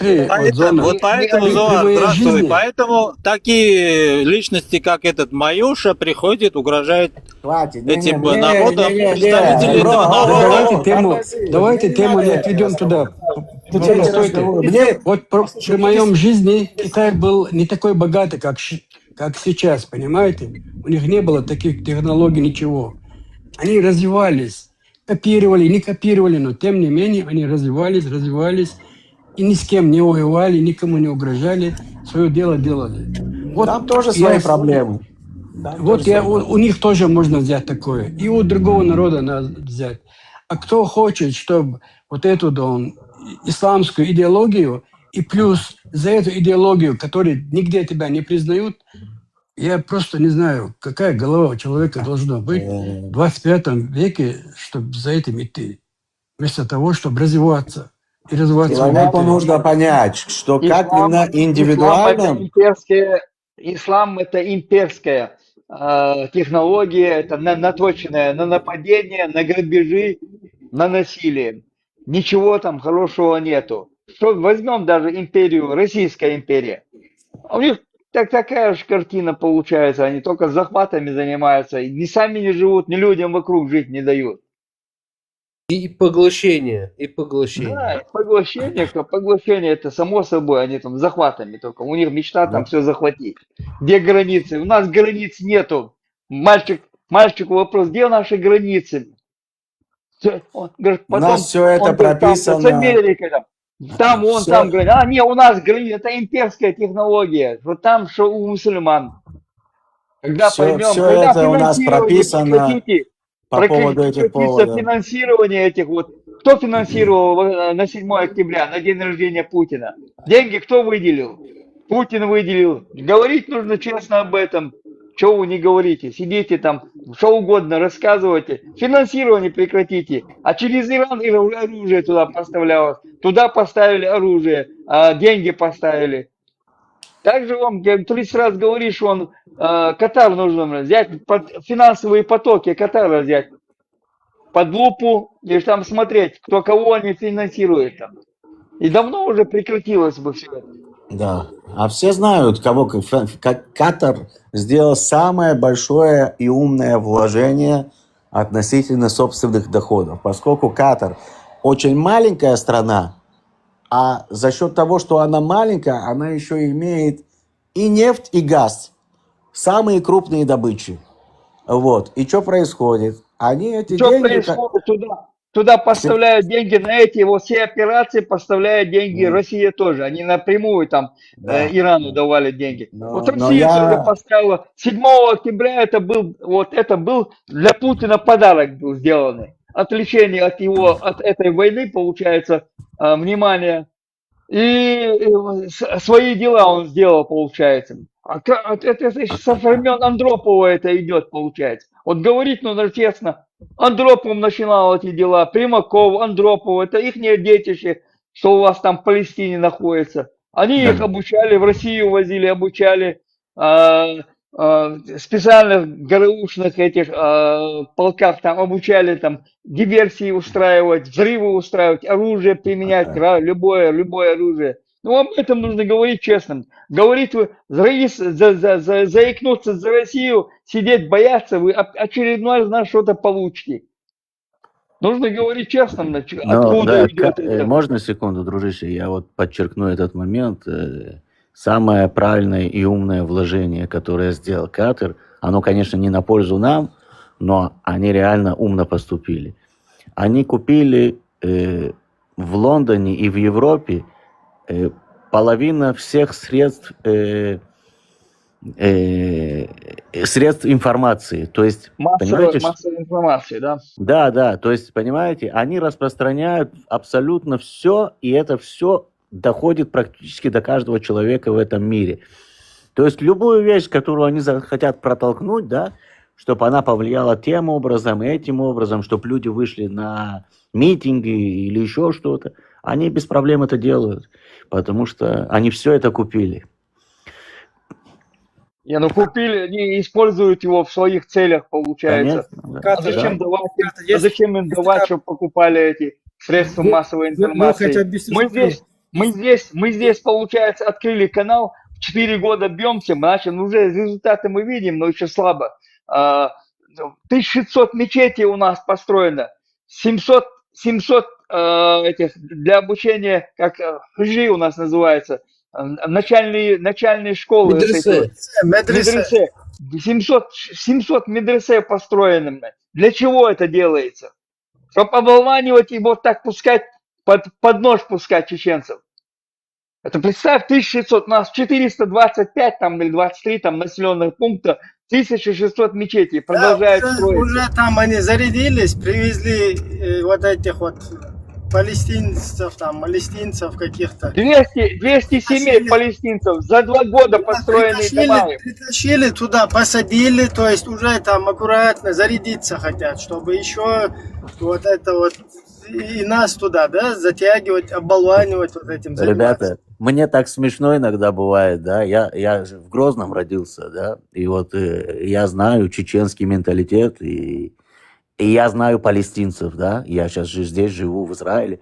Поэтому, Зоар, здравствуй. Поэтому такие личности, как этот Маюша, приходят, угрожают этим народам, представители этого народа. Давайте тему не отведем туда. Стойте. Вот при моем жизни Китай был не такой богатый, как сейчас, понимаете? У них не было таких технологий, ничего. Они развивались, копировали, не копировали, но тем не менее они развивались. И ни с кем не воевали, никому не угрожали, свое дело делали. Вот там тоже свои проблемы. Вот у них тоже можно взять такое. И у другого народа надо взять. А кто хочет, чтобы вот эту исламскую идеологию, и плюс за эту идеологию, которую нигде тебя не признают, я просто не знаю, какая голова у человека должна быть в 25 веке, чтобы за этим идти. Вместо того, чтобы развиваться. Человеку нужно понять, что как именно индивидуально... Ислам это имперская технология, это наточенная на нападение, на грабежи, на насилие. Ничего там хорошего нету. Возьмем даже империю, Российская империя. У них такая же картина получается. Они только захватами занимаются. Ни сами не живут, ни людям вокруг жить не дают. И поглощение, и поглощение. Да, поглощение это само собой, они там захватами только. У них мечта там Да. все захватить. Где границы? У нас границ нету. Мальчику вопрос, где наши границы? Он говорит, У нас потом, все это он говорит, там с прописано. Америкой, там он Все, там говорит, не, у нас границы, это имперская технология, что там, что у мусульман. Когда поймем, все когда это у нас финансирование прописано по поводу этих прекратится поводов. финансирование этих вот, кто финансировал на 7 октября, на день рождения Путина? Деньги кто выделил? Путин выделил. Говорить нужно честно об этом. Чего вы не говорите? Сидите там, что угодно рассказывайте. Финансирование прекратите. А через Иран оружие туда поставлялось. Туда поставили оружие, а деньги поставили. Также вам 30 раз говоришь, Катар нужно взять, финансовые потоки Катара взять под лупу и там смотреть, кто кого они финансируют там. И давно уже прекратилось бы все это. Да. А все знают, как Катар сделал самое большое и умное вложение относительно собственных доходов. Поскольку Катар очень маленькая страна, а за счет того, что она маленькая, она еще имеет и нефть, и газ. Самые крупные добычи. Вот. И что происходит? Они эти Что деньги... происходит туда поставляют деньги на эти вот все операции, поставляют деньги Россия тоже. Они напрямую там Да. Ирану давали деньги. Вот Но Россия тоже я... поставила. 7 октября это был для Путина подарок был сделанный. Отвлечение от этой войны, получается, внимание. И свои дела он сделал, получается. Это со времен Андропова это идет, получается. Вот говорить нужно честно. Андропов начинал эти дела, Примаков, Андропов, это их детище, что у вас там в Палестине находится. Они их обучали, в Россию возили, обучали специальных ГРУшных этих полках, там обучали там диверсии устраивать, взрывы устраивать, оружие применять, любое оружие. Ну, об этом нужно говорить честно. Говорить вы, заикнуться за Россию, сидеть бояться, вы очередной раз что-то получите. Нужно говорить честно, откуда идет это. Можно секунду, дружище? Я вот подчеркну этот момент. Самое правильное и умное вложение, которое сделал Катар, оно, конечно, не на пользу нам, но они реально умно поступили. Они купили в Лондоне и в Европе половина всех средств информации. То есть, массовой информации, да? Да. То есть, понимаете, они распространяют абсолютно все, и это все доходит практически до каждого человека в этом мире. То есть, любую вещь, которую они хотят протолкнуть, да, чтобы она повлияла тем образом, этим образом, чтобы люди вышли на митинги или еще что-то, они без проблем это делают, потому что они все это купили. Купили, они используют его в своих целях, получается. Конечно, а зачем им давать, чтобы покупали эти средства массовой информации? Мы здесь, получается, открыли канал, 4 года бьемся, уже результаты мы видим, но еще слабо. 1600 мечетей у нас построено, 700 этих для обучения, как хжи у нас называется, начальные школы. Медресе. 700 медресе построено. Для чего это делается? Чтобы оболванивать и вот так пускать, под нож пускать чеченцев. Это представь, 1600, у нас 425 там, или 23 там, населенных пункта, 1600 мечетей продолжают строить. Уже там они зарядились, привезли вот этих вот палестинцев каких-то. 200 семей палестинцев за 2 года построенные дома. Притащили туда, посадили, то есть уже там аккуратно зарядиться хотят, чтобы еще вот это вот и нас туда, да, затягивать, оболванивать вот этим заниматься. Ребята, мне так смешно иногда бывает, да, я же в Грозном родился, да, и вот я знаю чеченский менталитет, и я знаю палестинцев, да, я сейчас же здесь живу, в Израиле,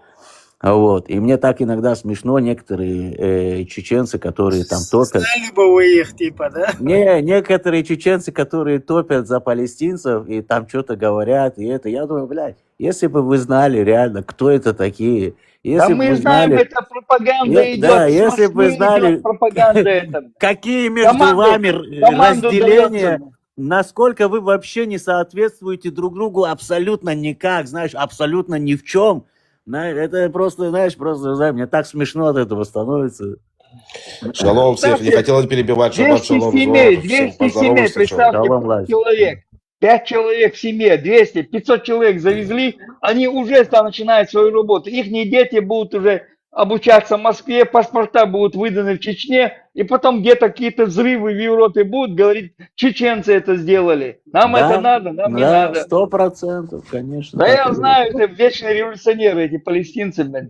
вот, и мне так иногда смешно некоторые чеченцы, которые там топят. Знали бы вы их, типа, да? Некоторые чеченцы, которые топят за палестинцев, и там что-то говорят, и это, я думаю, блядь, Если бы вы знали реально, кто это такие, Да если бы мы вы знаем, знали, это пропаганда да, идет, с если бы вы Москвы идет знали, пропаганда это. какие между Команду, вами команду разделения, дается. насколько вы вообще не соответствуете друг другу абсолютно никак, знаешь, абсолютно ни в чем. Это просто, знаешь, просто, знаешь, мне так смешно от этого становится. Шалом всех. Не Представьте, хотел перебивать. Шаббат 200 шалом, семей, Зор. Всем 200 семей, поздоровайся, шалом. представьте, Шалом, 5 Лазарь. человек. 5 человек в семье, 200, 500 человек завезли, они уже там начинают свою работу. Их дети будут уже обучаться в Москве, паспорта будут выданы в Чечне, и потом где-то какие-то взрывы в Европе будут говорить, чеченцы это сделали. Нам это Да, надо, нам не да, надо. 100%, конечно, Да так и я есть. знаю, это вечные революционеры, эти палестинцы, блин.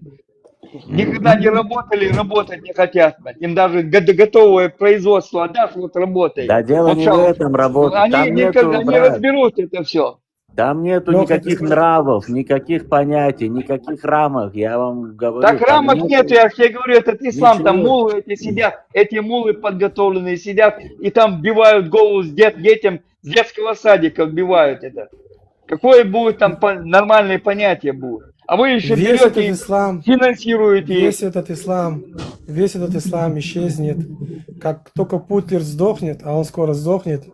Никогда не работали, работать не хотят. Блин. Им даже готовое производство отдашь, вот работай. Да дело Вот не в этом работа, они там никогда нету, не брат, разберут это все. там нету Леха, ты никаких скажи. нравов, никаких понятий, никаких рамок, я вам говорю, Так там рамок нет, нету я тебе говорю, этот ислам, там ничего. мулы эти сидят, эти мулы подготовленные сидят, и там вбивают голову детям с детского садика, вбивают это. Какое будет там нормальное понятие будет? А вы еще Весь этот берете и ислам, финансируете их. весь этот ислам исчезнет. Как только Путлер сдохнет, а он скоро сдохнет,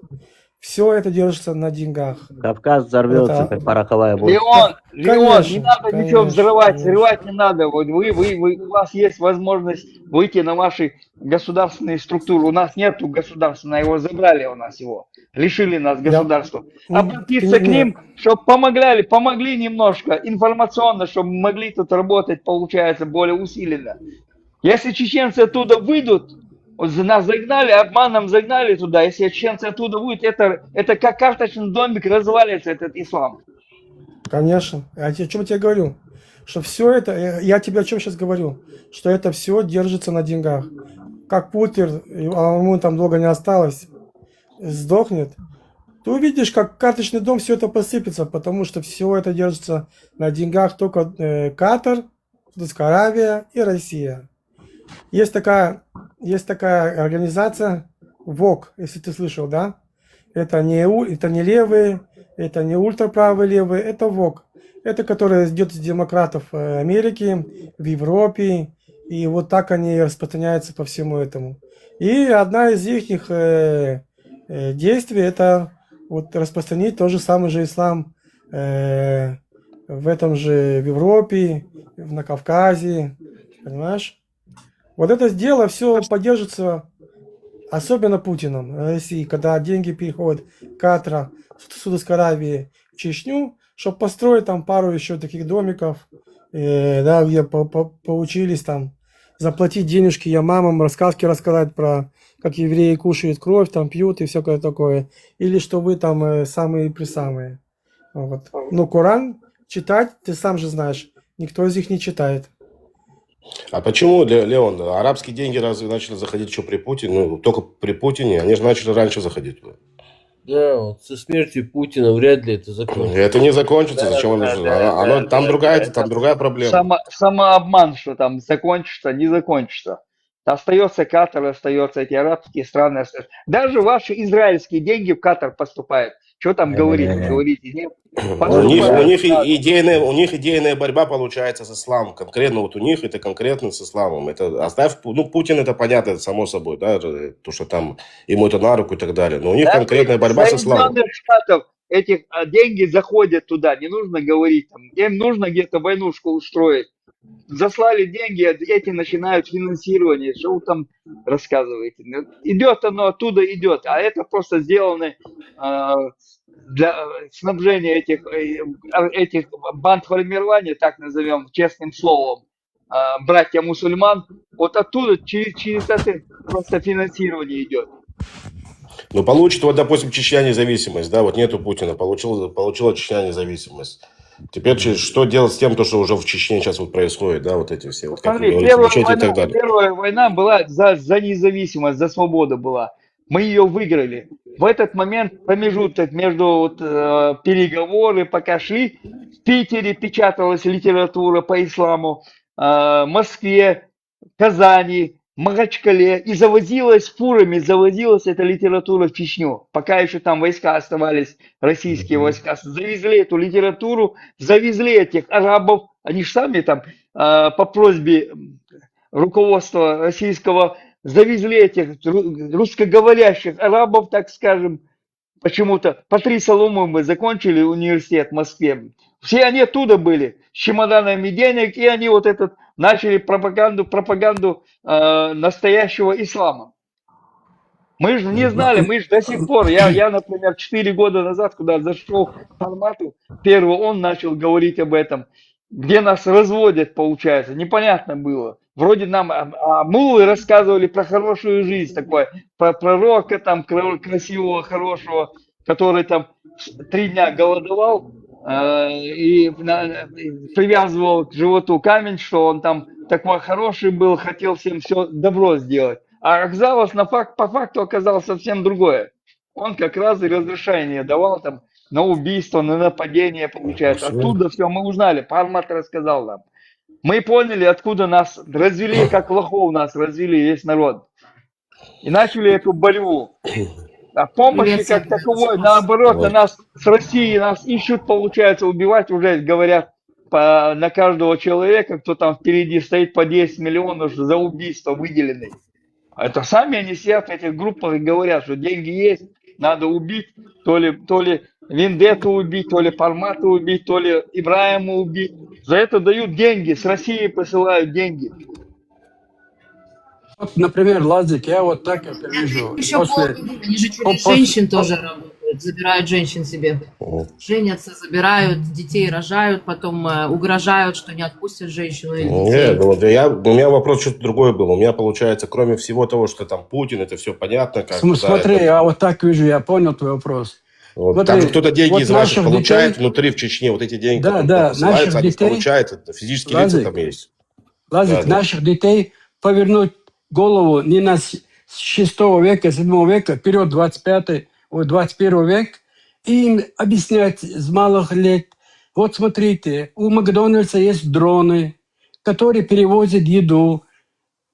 все это держится на деньгах. Кавказ взорвется, Это, как пороховая бочка. Леон, не конечно, надо ничего конечно, взрывать, конечно. взрывать не надо. Вот у вас есть возможность выйти на ваши государственные структуры. У нас нету государственного, его забрали у нас его, лишили нас Я, государства. Обратиться к не, ним, чтобы помогли немножко, информационно, чтобы могли тут работать, получается, более усиленно. Если чеченцы оттуда выйдут, вот нас загнали, обманом загнали туда, если чеченцы оттуда выйдут, это как карточный домик развалится, этот ислам. конечно. А о чем я тебе говорю? Что все это, я тебе о чем сейчас говорю? Что это все держится на деньгах. Как Путлер, а ему там долго не осталось, сдохнет, ты увидишь, как карточный дом все это посыпется, потому что все это держится на деньгах только Катар, Саудовская Аравия и Россия. Есть такая организация ВОК, если ты слышал, да? Это не левые, это не ультраправые левые, это ВОК. Это которая идет из демократов Америки, в Европе, и вот так они распространяются по всему этому. И одна из их действий это вот распространить тот же самый же ислам в этом же в Европе, на Кавказе, понимаешь? Вот это дело все поддержится, особенно Путиным, России, когда деньги переходят Катара, Саудовской Аравии в Чечню, чтобы построить там пару еще таких домиков, да, где поучились там заплатить денежки я мамам, рассказки рассказать про как евреи кушают кровь, там пьют и всякое такое. Или что вы там самые-присамые. Вот. Ну, Коран читать, ты сам же знаешь, никто из них не читает. А почему, Леон, арабские деньги разве начали заходить еще при Путине? Ну, только при Путине. Они же начали раньше заходить. Да, вот со смертью Путина вряд ли это закончится. Это не закончится. Зачем оно нужно? Там другая проблема. Самообман, что там закончится, не закончится. Остается Катар, остается эти арабские страны. Остается. Даже ваши израильские деньги в Катар поступают. Что там говорите? Нет? У них идейная борьба получается с исламом. Конкретно вот у них это конкретно с исламом. Это оставь, ну, Путин это понятно, это само собой, да, то, что там ему это на руку и так далее. Но у них конкретная борьба с исламом. Штатов этих деньги заходят туда, не нужно говорить там. Им нужно где-то войнушку устроить. Заслали деньги, эти начинают финансирование. Что вы там рассказываете? Идет оно, оттуда идет. А это просто сделано для снабжения этих банд формирования, так назовем, честным словом, братья мусульман. Вот оттуда через это просто финансирование идет. Ну, получит, вот, допустим, Чечня независимость, да, вот нету Путина, получила Чечня независимость. Теперь что делать с тем, что уже в Чечне сейчас вот происходит, да, вот эти все, вот, как вы говорите, мечети и так далее. Первая война была за независимость, за свободу была. Мы ее выиграли. В этот момент промежуток между переговоры пока шли, в Питере печаталась литература по исламу, в Москве, Казани, Махачкале, и завозилась фурами, завозилась эта литература в Чечню. Пока еще там войска оставались, российские войска, завезли эту литературу, завезли этих арабов, они же сами там по просьбе руководства российского завезли этих русскоговорящих арабов, так скажем, почему-то. По 3 Соломы мы закончили университет в Москве. Все они оттуда были, с чемоданами денег, и они вот этот начали пропаганду настоящего ислама. Мы же не знали, мы же до сих пор, я, например, 4 года назад, когда зашел к формату, первый он начал говорить об этом, где нас разводят, получается, непонятно было. Вроде нам муллы рассказывали про хорошую жизнь, такое, про пророка там красивого, хорошего, который там 3 дня голодовал и привязывал к животу камень, что он там такой хороший был, хотел всем все добро сделать. А оказалось, по факту оказалось совсем другое. Он как раз и разрешение давал там на убийство, на нападение, получается. Оттуда все мы узнали, Пармат рассказал нам. Мы поняли, откуда нас развели, как лохов нас развели весь народ. И начали эту борьбу. А помощи как таковой, наоборот, на нас с России нас ищут, получается, убивать уже, говорят, на каждого человека, кто там впереди стоит, по 10 миллионов за убийство выделены. А это сами они сидят в этих группах и говорят, что деньги есть, надо убить, то ли Вендетту убить, то ли Пармата убить, то ли Ибраима убить. За это дают деньги, с России посылают деньги. Вот, например, Лазик, я вот так это вижу. Еще После, они же через женщин тоже работают, забирают женщин себе. Женятся, забирают, детей рожают, потом угрожают, что не отпустят женщину или детей. Нет, у меня вопрос что-то другое был. У меня получается, кроме всего того, что там Путин, это все понятно. Как, Смотри, это... я вот так вижу, я понял твой вопрос. Вот, Смотри, там же кто-то деньги вот из наших получает детей, внутри в Чечне, вот эти деньги, да, посылаются, они детей, получают, это физические Лазик, лица там есть. Лазик, наших детей повернуть голову не с 6 века, 7 века, вперед 21 век, и им объяснять с малых лет. Вот смотрите, у Макдональдса есть дроны, которые перевозят еду.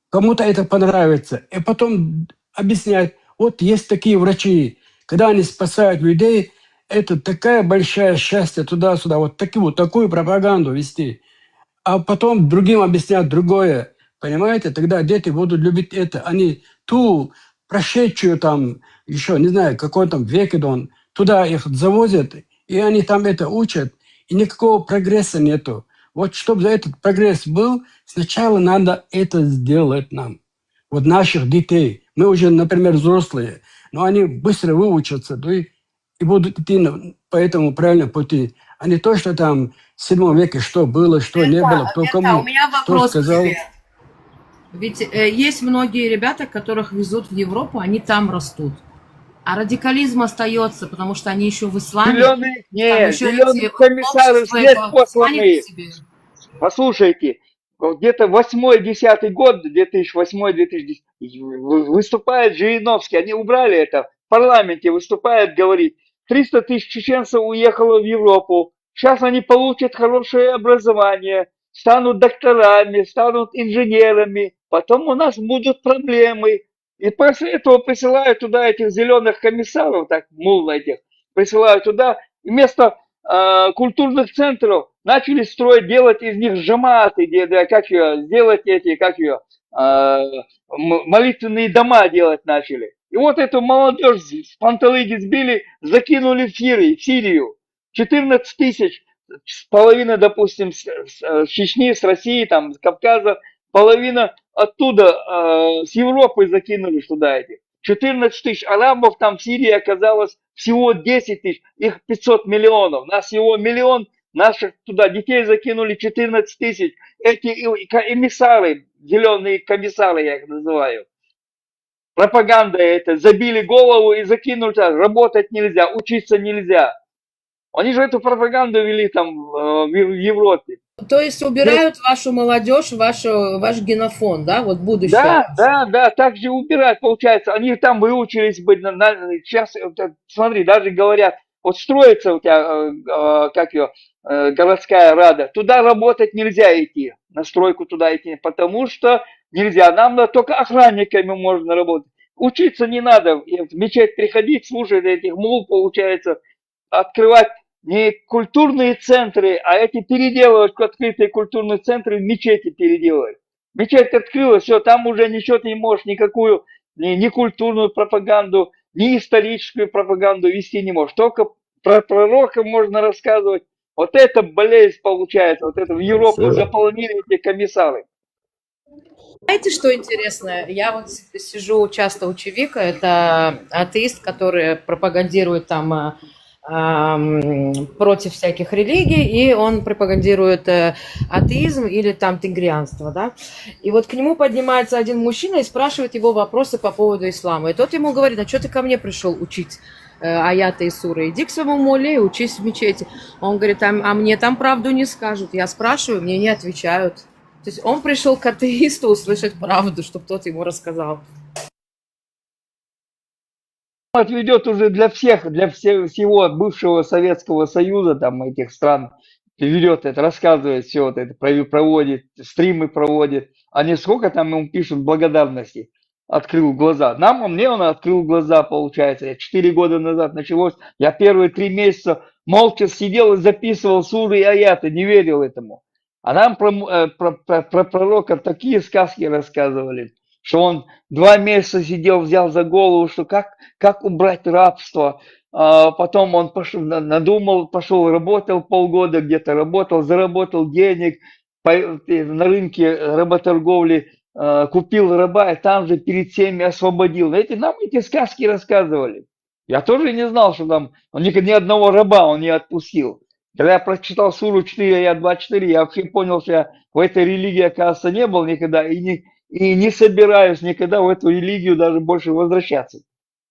Кому-то это понравится. И потом объяснять, вот есть такие врачи, когда они спасают людей, это такая большая счастье туда-сюда, вот такую пропаганду вести. А потом другим объяснять другое. Понимаете? Тогда дети будут любить это. Они ту прошедшую там, еще не знаю, какой там век он, туда их завозят, и они там это учат, и никакого прогресса нету. Вот чтобы за этот прогресс был, сначала надо это сделать нам. Вот наших детей. Мы уже, например, взрослые, но они быстро выучатся, да, и будут идти по этому правильному пути. А не то, что там в 7 веке что было, что не было, кто кому у меня что вопрос к сказал. тебе. Ведь есть многие ребята, которых везут в Европу, они там растут. А радикализм остается, потому что они еще в исламе. Зеленые комиссары здесь посланы. Послушайте, где-то 8-10 год, 2008-2010, выступает Жириновский, они убрали это, в парламенте выступает, говорит, 300 тысяч чеченцев уехало в Европу, сейчас они получат хорошее образование, станут докторами, станут инженерами, потом у нас будут проблемы. И после этого присылают туда этих зеленых комиссаров, так, мул этих, присылают туда, и вместо культурных центров начали строить, делать из них джаматы, сделать эти, молитвенные дома делать начали. И вот эту молодежь с панталыги сбили, закинули в Сирию. 14 тысяч, половина, допустим, с Чечни, с России, там, с Кавказа, половина оттуда, с Европы закинули туда эти. 14 тысяч арабов, там в Сирии оказалось всего 10 тысяч, их 500 миллионов, нас всего миллион, наших туда детей закинули 14 тысяч. Эти эмиссары, зеленые комиссары, я их называю, пропаганда это, забили голову и закинули, работать нельзя, учиться нельзя. Они же эту пропаганду вели там в Европе. То есть убирают вашу молодежь, ваш генофонд, да, вот будущее? Да, так же убирают, получается. Они там выучились быть, сейчас, смотри, даже говорят, вот строится у тебя, городская рада, туда работать нельзя идти, на стройку туда идти, потому что нельзя. Нам только охранниками можно работать. Учиться не надо, в мечеть приходить, слушать этих мул, получается, открывать не культурные центры, а эти переделывать открытые культурные центры в мечети переделывать. Мечеть открылась, все, там уже ничего ты не можешь, никакую ни культурную пропаганду, ни историческую пропаганду вести не можешь. Только про пророка можно рассказывать. Вот это болезнь получается, вот это в Европу заполнили эти комиссары. Знаете, что интересно? Я вот сижу часто у Чевика, это атеист, который пропагандирует там против всяких религий, и он пропагандирует атеизм или там тенгрианство, да. И вот к нему поднимается один мужчина и спрашивает его вопросы по поводу ислама. И тот ему говорит: а что ты ко мне пришел учить аяты и суры? Иди к своему моле и учись в мечети. Он говорит: а мне там правду не скажут. Я спрашиваю, мне не отвечают. То есть он пришел к атеисту услышать правду, чтобы тот ему рассказал. Отведет уже для всего бывшего Советского Союза, там, этих стран, ведет это, рассказывает все вот это, проводит, стримы проводит. Они сколько там ему пишут благодарности. Открыл глаза. Мне он открыл глаза, получается. 4 года назад началось. Я первые 3 месяца молча сидел и записывал суры и аяты, не верил этому. А нам про пророка такие сказки рассказывали, что он 2 месяца сидел, взял за голову, что как убрать рабство. Потом он надумал, пошел, работал полгода, где-то работал, заработал денег на рынке работорговли, купил раба, и там же перед всеми освободил. Нам эти сказки рассказывали. Я тоже не знал, что там ни одного раба он не отпустил. Когда я прочитал суру 4, аят 24, я вообще понял, что я в этой религии, оказывается, не был никогда и не собираюсь никогда в эту религию даже больше возвращаться.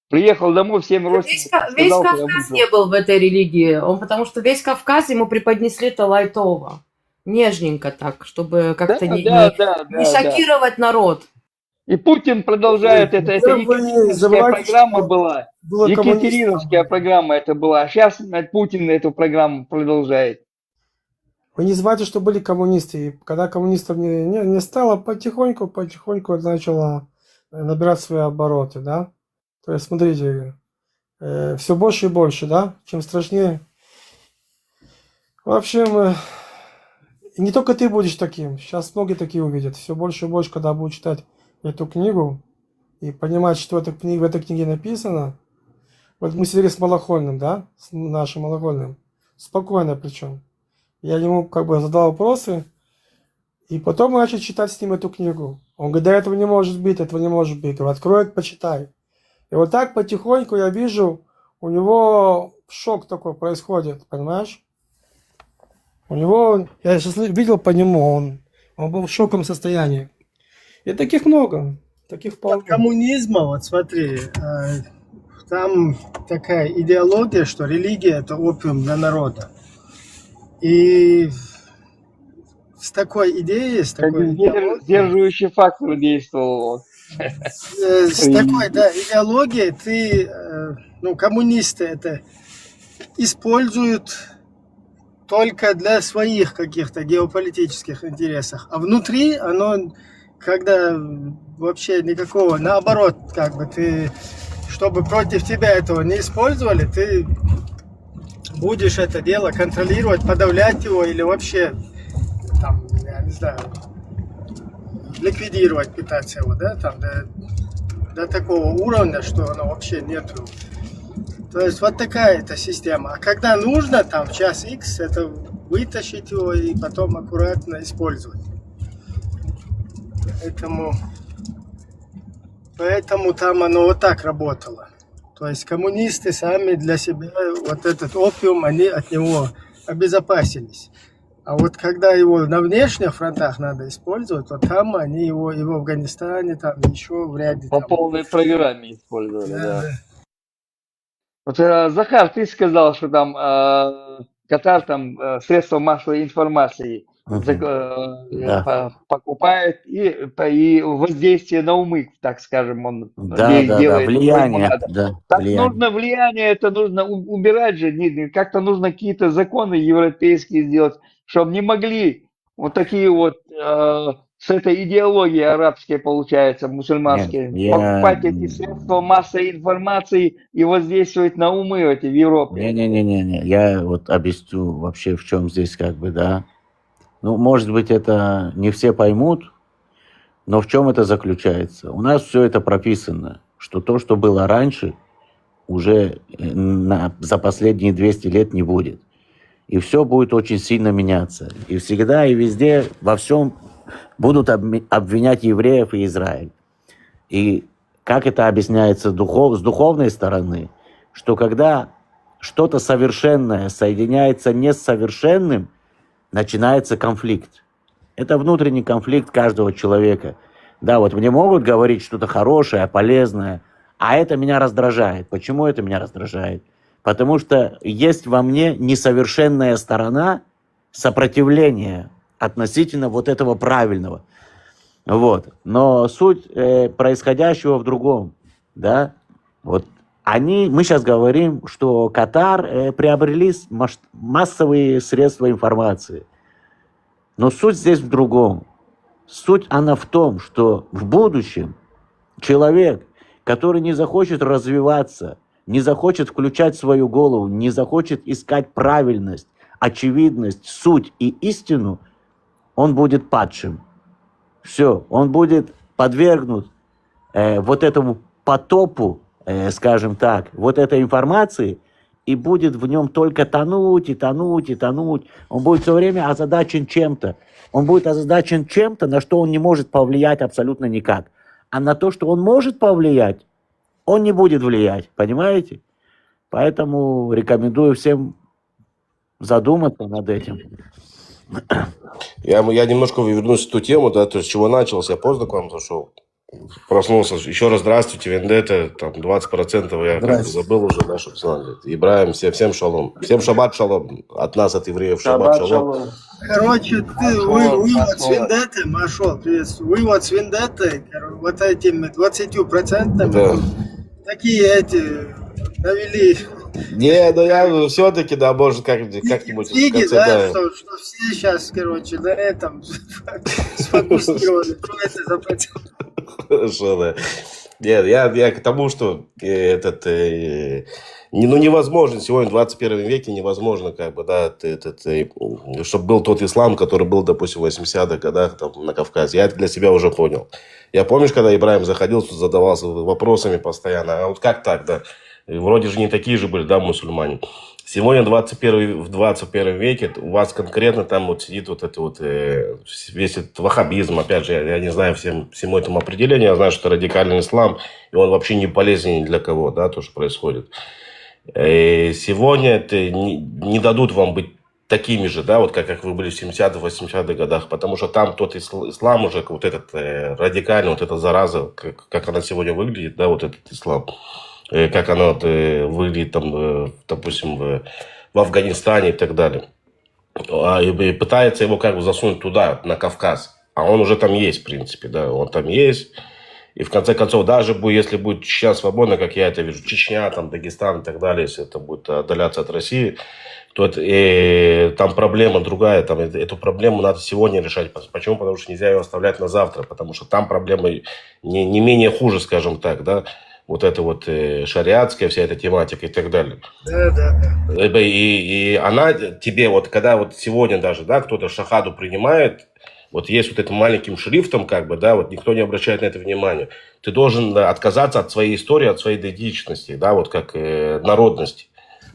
Приехал домой, всем родственникам Весь сказал, что я Кавказ вышел. не был в этой религии, потому что весь Кавказ ему преподнесли-то лайтово, нежненько так, чтобы как-то не шокировать народ. И Путин продолжает это екатериновская программа была. Екатериновская программа это была. А сейчас Путин эту программу продолжает. Вы не забывайте, что были коммунисты. И когда коммунистов не стало, потихоньку начало набирать свои обороты, да. То есть, смотрите, все больше и больше, да, чем страшнее. В общем, не только ты будешь таким. Сейчас многие такие увидят. Все больше и больше, когда будут читать эту книгу и понимать, что в этой книге написано. Вот мы сидели с Малахольным, да, с нашим Малахольным. Спокойно причем. Я ему задал вопросы, и потом начал читать с ним эту книгу. Он говорит: да этого не может быть, этого не может быть. Говорю: открой, почитай. И вот так потихоньку я вижу, у него шок такой происходит, понимаешь? У него, я сейчас видел по нему, он был в шоковом состоянии. И таких много, таких полно. От коммунизма, вот смотри, там такая идеология, что религия – это опиум для народа. И с такой идеей, с такой сдерживающий фактор действовал. С такой, идеологией коммунисты это используют только для своих каких-то геополитических интересов. А внутри оно, когда вообще никакого, наоборот, ты, чтобы против тебя этого не использовали, ты будешь это дело контролировать, подавлять его или вообще, я не знаю, ликвидировать, пытаться его, до такого уровня, что оно вообще нету. То есть вот такая эта система. А когда нужно, в час X, это вытащить его и потом аккуратно использовать. Поэтому там оно вот так работало. То есть коммунисты сами для себя вот этот опиум, они от него обезопасились. А вот когда его на внешних фронтах надо использовать, вот там они его и в Афганистане, еще в ряде. По полной программе использовали, да. Вот, Захар, ты сказал, что там Катар, средства массовой информации. Мгм. Да, покупает, и воздействие на умы, так скажем, он да, да, да, делает, что ему влияние, надо. да, Так влияние. нужно влияние, это нужно убирать же, как-то нужно какие-то законы европейские сделать, чтобы не могли вот такие вот с этой идеологией арабской, получается, Нет, мусульманской, покупать эти средства массовой информации и воздействовать на умы эти в Европе. не, я вот объясню вообще, в чем здесь как бы, да. Ну, может быть, это не все поймут, но в чем это заключается? У нас все это прописано, что то, что было раньше, уже за последние 200 лет не будет. И все будет очень сильно меняться. И всегда и везде во всем будут обвинять евреев и Израиль. И как это объясняется с духовной стороны, что когда что-то совершенное соединяется не с совершенным, начинается конфликт. Это внутренний конфликт каждого человека. Да, вот мне могут говорить что-то хорошее, полезное, а это меня раздражает. Почему это меня раздражает? Потому что есть во мне несовершенная сторона сопротивления относительно вот этого правильного. Вот. Но суть происходящего в другом. Да? Вот мы сейчас говорим, что Катар приобрели массовые средства информации. Но суть здесь в другом. Суть она в том, что в будущем человек, который не захочет развиваться, не захочет включать свою голову, не захочет искать правильность, очевидность, суть и истину, он будет падшим. Все, он будет подвергнут вот этому потопу, скажем так, вот этой информации, и будет в нем только тонуть и тонуть и тонуть. Он будет все время озадачен чем-то. Он будет озадачен чем-то, на что он не может повлиять абсолютно никак. А на то, что он может повлиять, он не будет влиять, понимаете? Поэтому рекомендую всем задуматься над этим. Я немножко вернусь в ту тему, да, то есть с чего начался. Я поздно к вам зашел. Проснулся. Еще раз здравствуйте, Вендетта. Там 20% я как бы забыл уже, да, чтобы знали. Ибраим, всем шалом. Всем шаббат шалом. От нас, от евреев, шаббат шалом. Короче, вывод с Вендетты, Машол, приветствую. Вывод с Вендетты, вот этими 20% Да. такие эти навели Не, ну я все-таки, да, может, как-нибудь в книги, конце, да, да. что все сейчас, короче, на этом сфокусированы. Что это за процент? Хорошо, да. Нет, я к тому, что невозможно сегодня в 21 веке невозможно, как бы, да, чтобы был тот ислам, который был, допустим, в 80-х годах там, на Кавказе. Я это для себя уже понял. Я помнишь, когда Ибраим заходил, задавался вопросами постоянно, а вот как так, да? Вроде же не такие же были, да, мусульмане. Сегодня в 21 веке у вас конкретно там вот сидит вот это вот весь этот ваххабизм. Опять же, я не знаю всему этому определению. Я знаю, что это радикальный ислам, и он вообще не полезен ни для кого, да, то, что происходит. И сегодня это не дадут вам быть такими же, да, вот как вы были в 70-х, 80-х годах, потому что там тот ислам уже, вот этот радикальный, вот эта зараза, как она сегодня выглядит, да, вот этот ислам. Как оно выглядит, там, допустим, в Афганистане и так далее. И пытается его как бы засунуть туда, на Кавказ. А он уже там есть, в принципе, да, он там есть. И в конце концов, даже если будет Чечня свободна, как я это вижу, Чечня, там, Дагестан и так далее, если это будет отдаляться от России, то там проблема другая. Там, эту проблему надо сегодня решать. Почему? Потому что нельзя ее оставлять на завтра. Потому что там проблема не менее хуже, скажем так, да. Вот это вот шариатская вся эта тематика и так далее. Да. И она тебе вот, когда вот сегодня даже, да, кто-то шахаду принимает, вот есть вот этим маленьким шрифтом, как бы, да, вот никто не обращает на это внимания. Ты должен отказаться от своей истории, от своей идентичности, да, вот как народности.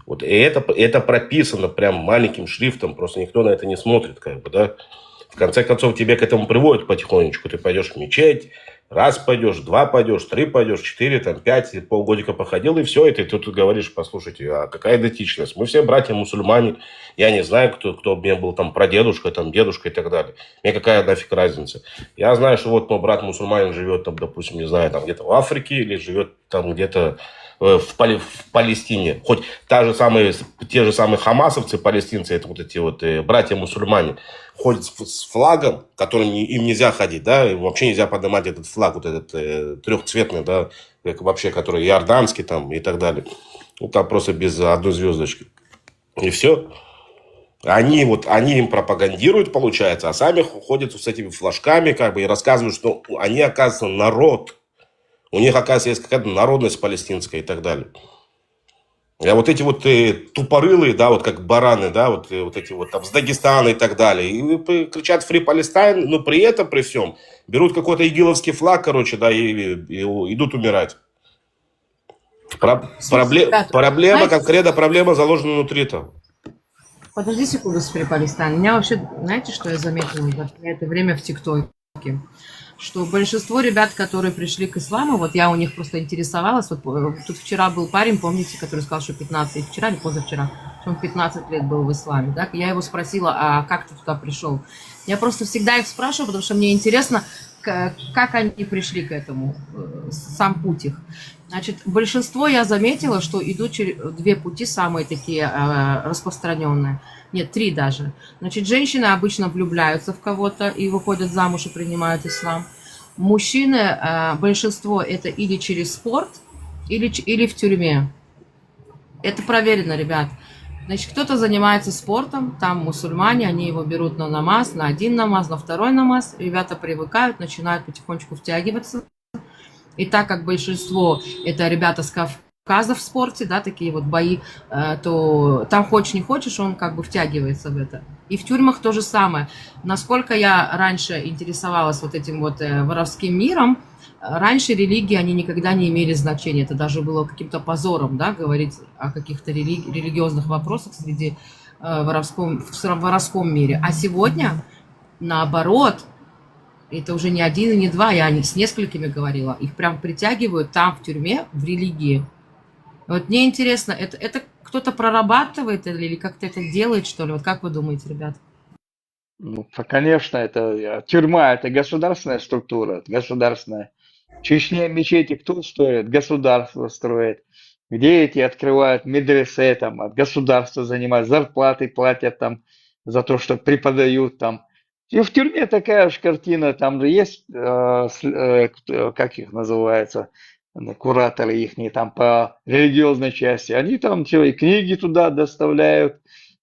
Вот, и это прописано прям маленьким шрифтом, просто никто на это не смотрит, как бы, да. В конце концов, тебе к этому приводят потихонечку. Ты пойдешь в мечеть, раз пойдешь, два пойдешь, 3 пойдешь, 4, там, 5, полгодика походил, и все. И ты тут говоришь, послушайте, а какая идентичность? Мы все братья-мусульмане. Я не знаю, кто мне был там прадедушка, там, дедушка и так далее. Мне какая нафиг разница? Я знаю, что вот мой брат-мусульманин живет там, допустим, не знаю, там где-то в Африке, или живет там где-то в Палестине. Хоть те же самые хамасовцы, палестинцы, это вот эти вот братья-мусульмане, ходят с флагом, которым им нельзя ходить, да, и вообще нельзя поднимать этот флаг, вот этот трехцветный, да, вообще, который иорданский там и так далее. Ну, там просто без одной звездочки. И все. Они им пропагандируют, получается, а сами ходят с этими флажками, как бы, и рассказывают, что они, оказывается, народ. У них, оказывается, есть какая-то народность палестинская и так далее. А вот эти вот тупорылые, да, вот как бараны, да, вот эти вот там с Дагестана и так далее, и кричат «Free Palestine», но при этом, при всем, берут какой-то игиловский флаг, короче, да, и идут умирать. Проблема, конкретно проблема заложена внутри там. Подожди секунду, Free Palestine. У меня вообще, знаете, что я заметила за это время в ТикТоке? Что большинство ребят, которые пришли к исламу, вот я у них просто интересовалась, вот тут вчера был парень, помните, который сказал, что 15, вчера или позавчера, что он 15 лет был в исламе, да? Я его спросила, а как ты туда пришел? Я просто всегда их спрашиваю, потому что мне интересно, как они пришли к этому, сам путь их. Значит, большинство я заметила, что идут через 2 пути самые такие распространенные. Нет, 3 даже. Значит, женщины обычно влюбляются в кого-то и выходят замуж и принимают ислам. Мужчины, большинство, это или через спорт, или в тюрьме. Это проверено, ребят. Значит, кто-то занимается спортом, там мусульмане, они его берут на намаз, на один намаз, на второй намаз. Ребята привыкают, начинают потихонечку втягиваться. И так как большинство это ребята с Кавказа в спорте, да, такие вот бои, то там хочешь не хочешь, он как бы втягивается в это. И в тюрьмах то же самое. Насколько я раньше интересовалась вот этим вот воровским миром, раньше религии, они никогда не имели значения. Это даже было каким-то позором, да, говорить о каких-то религиозных вопросах в воровском мире. А сегодня, наоборот, это уже не один и не 2, я с несколькими говорила. Их прям притягивают там, в тюрьме, в религии. Вот мне интересно, это кто-то прорабатывает или как-то это делает, что ли? Вот как вы думаете, ребят? Ну, конечно, это тюрьма, это государственная структура, государственная. В Чечне мечети кто строит? Государство строит. Где эти открывают медресе, там, от государства занимают, зарплаты платят там за то, что преподают там. И в тюрьме такая же картина, там же есть, как их называется, кураторы их там по религиозной части. Они там и книги туда доставляют,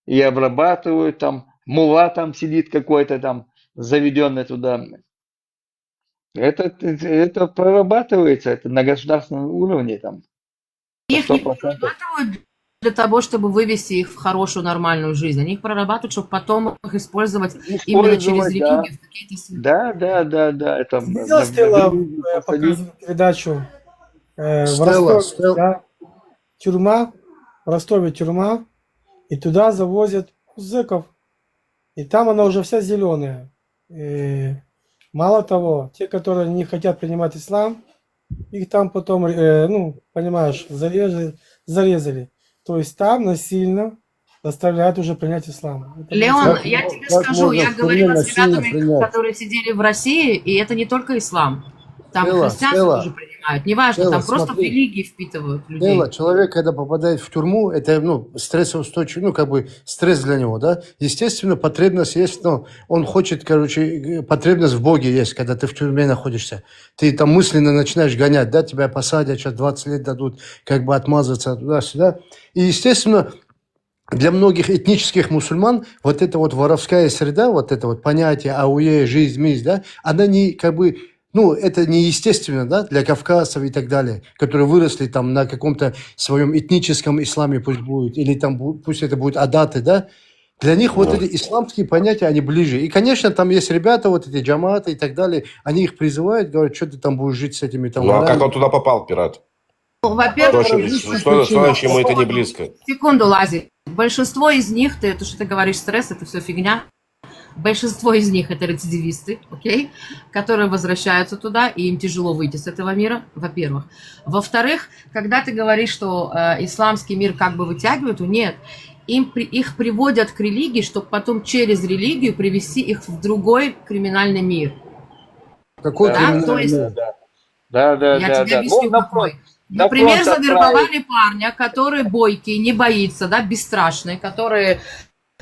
и обрабатывают там. Мулла там сидит какой-то там, заведенный туда. Это прорабатывается, это на государственном уровне там. Их не прорабатывают для того, чтобы вывести их в хорошую, нормальную жизнь. Они их прорабатывают, чтобы потом их использовать именно через религию. Да. Это видела, Стелла показывает передачу в Ростове, да? Тюрьма, в Ростове тюрьма, и туда завозят зэков. И там она уже вся зеленая. И мало того, те, которые не хотят принимать ислам, их там потом, понимаешь, зарезали. То есть там насильно заставляют уже принять ислам. Леон, я тебе скажу, я говорила с ребятами, которые сидели в России, и это не только ислам. Там христианство тоже принимают. Неважно, там просто в религии впитывают людей. Человек, когда попадает в тюрьму, это стрессоустойчивый, стресс для него, да. Естественно, потребность есть, но он хочет, потребность в Боге есть, когда ты в тюрьме находишься. Ты там мысленно начинаешь гонять, да, тебя посадят, сейчас 20 лет дадут, отмазаться туда-сюда. И, естественно, для многих этнических мусульман вот эта вот воровская среда, вот это вот понятие ауе, жизнь, месть, да, она не это неестественно, да, для кавказцев и так далее, которые выросли там на каком-то своем этническом исламе пусть будет, или там пусть это будет адаты, да. Для них вот эти исламские понятия, они ближе. И, конечно, там есть ребята, вот эти джаматы и так далее, они их призывают, говорят, что ты там будешь жить с этими там... Ну, а как он туда попал, пират? Во-первых, что значит ему это не близко? Секунду, Лазик. Большинство из них, то, что ты говоришь, стресс, это все фигня. Большинство из них это рецидивисты, окей, которые возвращаются туда, и им тяжело выйти с этого мира, во-первых. Во-вторых, когда ты говоришь, что исламский мир как бы вытягивают, нет, их приводят к религии, чтобы потом через религию привести их в другой криминальный мир. Какой да? криминальный То есть, мир? Да, да, Я да, тебе да. объясню, Ну, какой. на Например, фронт отправить. завербовали парня, который бойкий, не боится, да, бесстрашный, который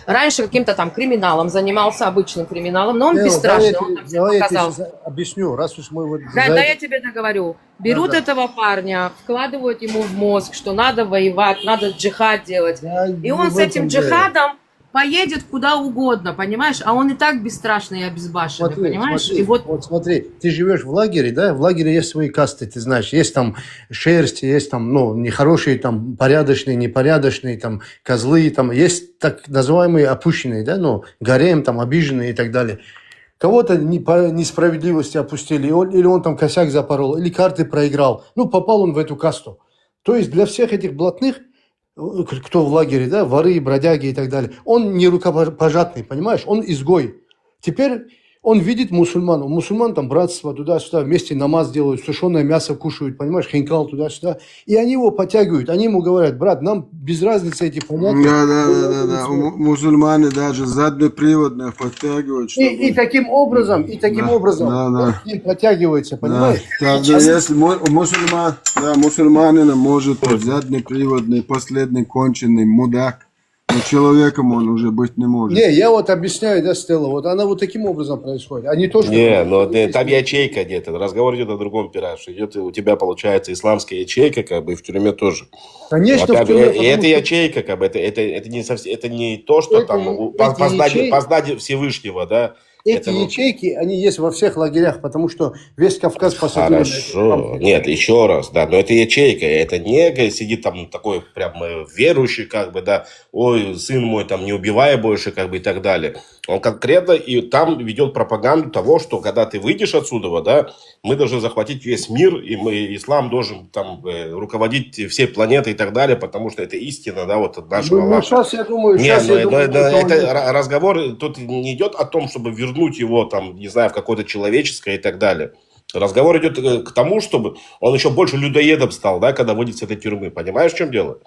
раньше каким-то там криминалом занимался, обычным криминалом, но он бесстрашный, он там всем давай я показал. тебе сейчас объясню, раз уж мы вот... Да, я тебе договорю. Берут Да. этого парня, вкладывают ему в мозг, что надо воевать, надо джихад делать. И он с этим джихадом поедет куда угодно, понимаешь? А он и так бесстрашный и обезбашенный, понимаешь? Смотри, И вот смотри, ты живешь в лагере, да? В лагере есть свои касты, ты знаешь. Есть там шерсть, есть там, ну, нехорошие, там, порядочные, непорядочные, там, козлы, там, есть так называемые опущенные, да, ну, гарем, там, обиженные и так далее. Кого-то по несправедливости опустили, или он там косяк запорол, или карты проиграл. Ну, попал он в эту касту. То есть для всех этих блатных, кто в лагере, да, воры, бродяги и так далее, он не рукопожатный, понимаешь, он изгой. Теперь он видит мусульман, у мусульман там братство, туда-сюда, вместе намаз делают, сушеное мясо кушают, понимаешь, хинкал туда-сюда, и они его подтягивают, они ему говорят: брат, нам без разницы эти понятия. Да. Мусульмане даже заднеприводных подтягивают. И таким образом, он к ним подтягивается, понимаешь? Да, если мусульманина может быть заднеприводный, последний конченый мудак, но человеком он уже быть не может. Не, я вот объясняю, да, Стелла, вот она вот таким образом происходит, а не то, что... Не, но там ячейка где-то, разговор идет о другом, Пираж. Идет, у тебя получается исламская ячейка, как бы, и в тюрьме тоже. Конечно, в тюрьме, и это что... ячейка, как бы, это не совсем, это не то, что там познать Всевышнего, да. Эти ячейки, они есть во всех лагерях, потому что весь Кавказ посадили. Хорошо. Нет, еще раз, да, но это ячейка, это не сидит там такой прям верующий, как бы, да, ой, сын мой, там, не убивай больше, как бы, и так далее. Он конкретно и там ведет пропаганду того, что когда ты выйдешь отсюда, да, мы должны захватить весь мир, и ислам должен там руководить всей планетой и так далее, потому что это истина, да, вот от нашего Аллаха. Сейчас я думаю, это разговор тут не идет о том, чтобы вернуть его там, не знаю, в какое-то человеческое и так далее. Разговор идет к тому, чтобы он еще больше людоедом стал, да, когда выйдет с этой тюрьмы. Понимаешь, в чем дело?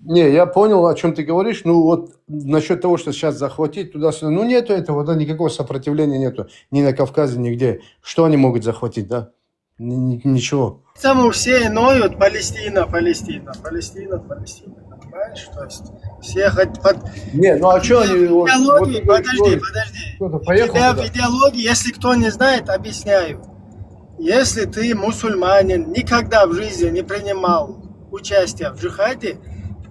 Не, я понял, о чем ты говоришь. Ну, вот насчет того, что сейчас захватить туда-сюда, ну, нету этого, да, никакого сопротивления нету. Ни на Кавказе, нигде. Что они могут захватить, да? Ничего. Самому все ноют: Палестина. Понимаешь? То есть все хотят... Не, ну а что они... Идеологии, подожди. Кто-то поехал Тебя туда? в идеологии, если кто не знает, объясняю. Если ты мусульманин, никогда в жизни не принимал участие в джихаде,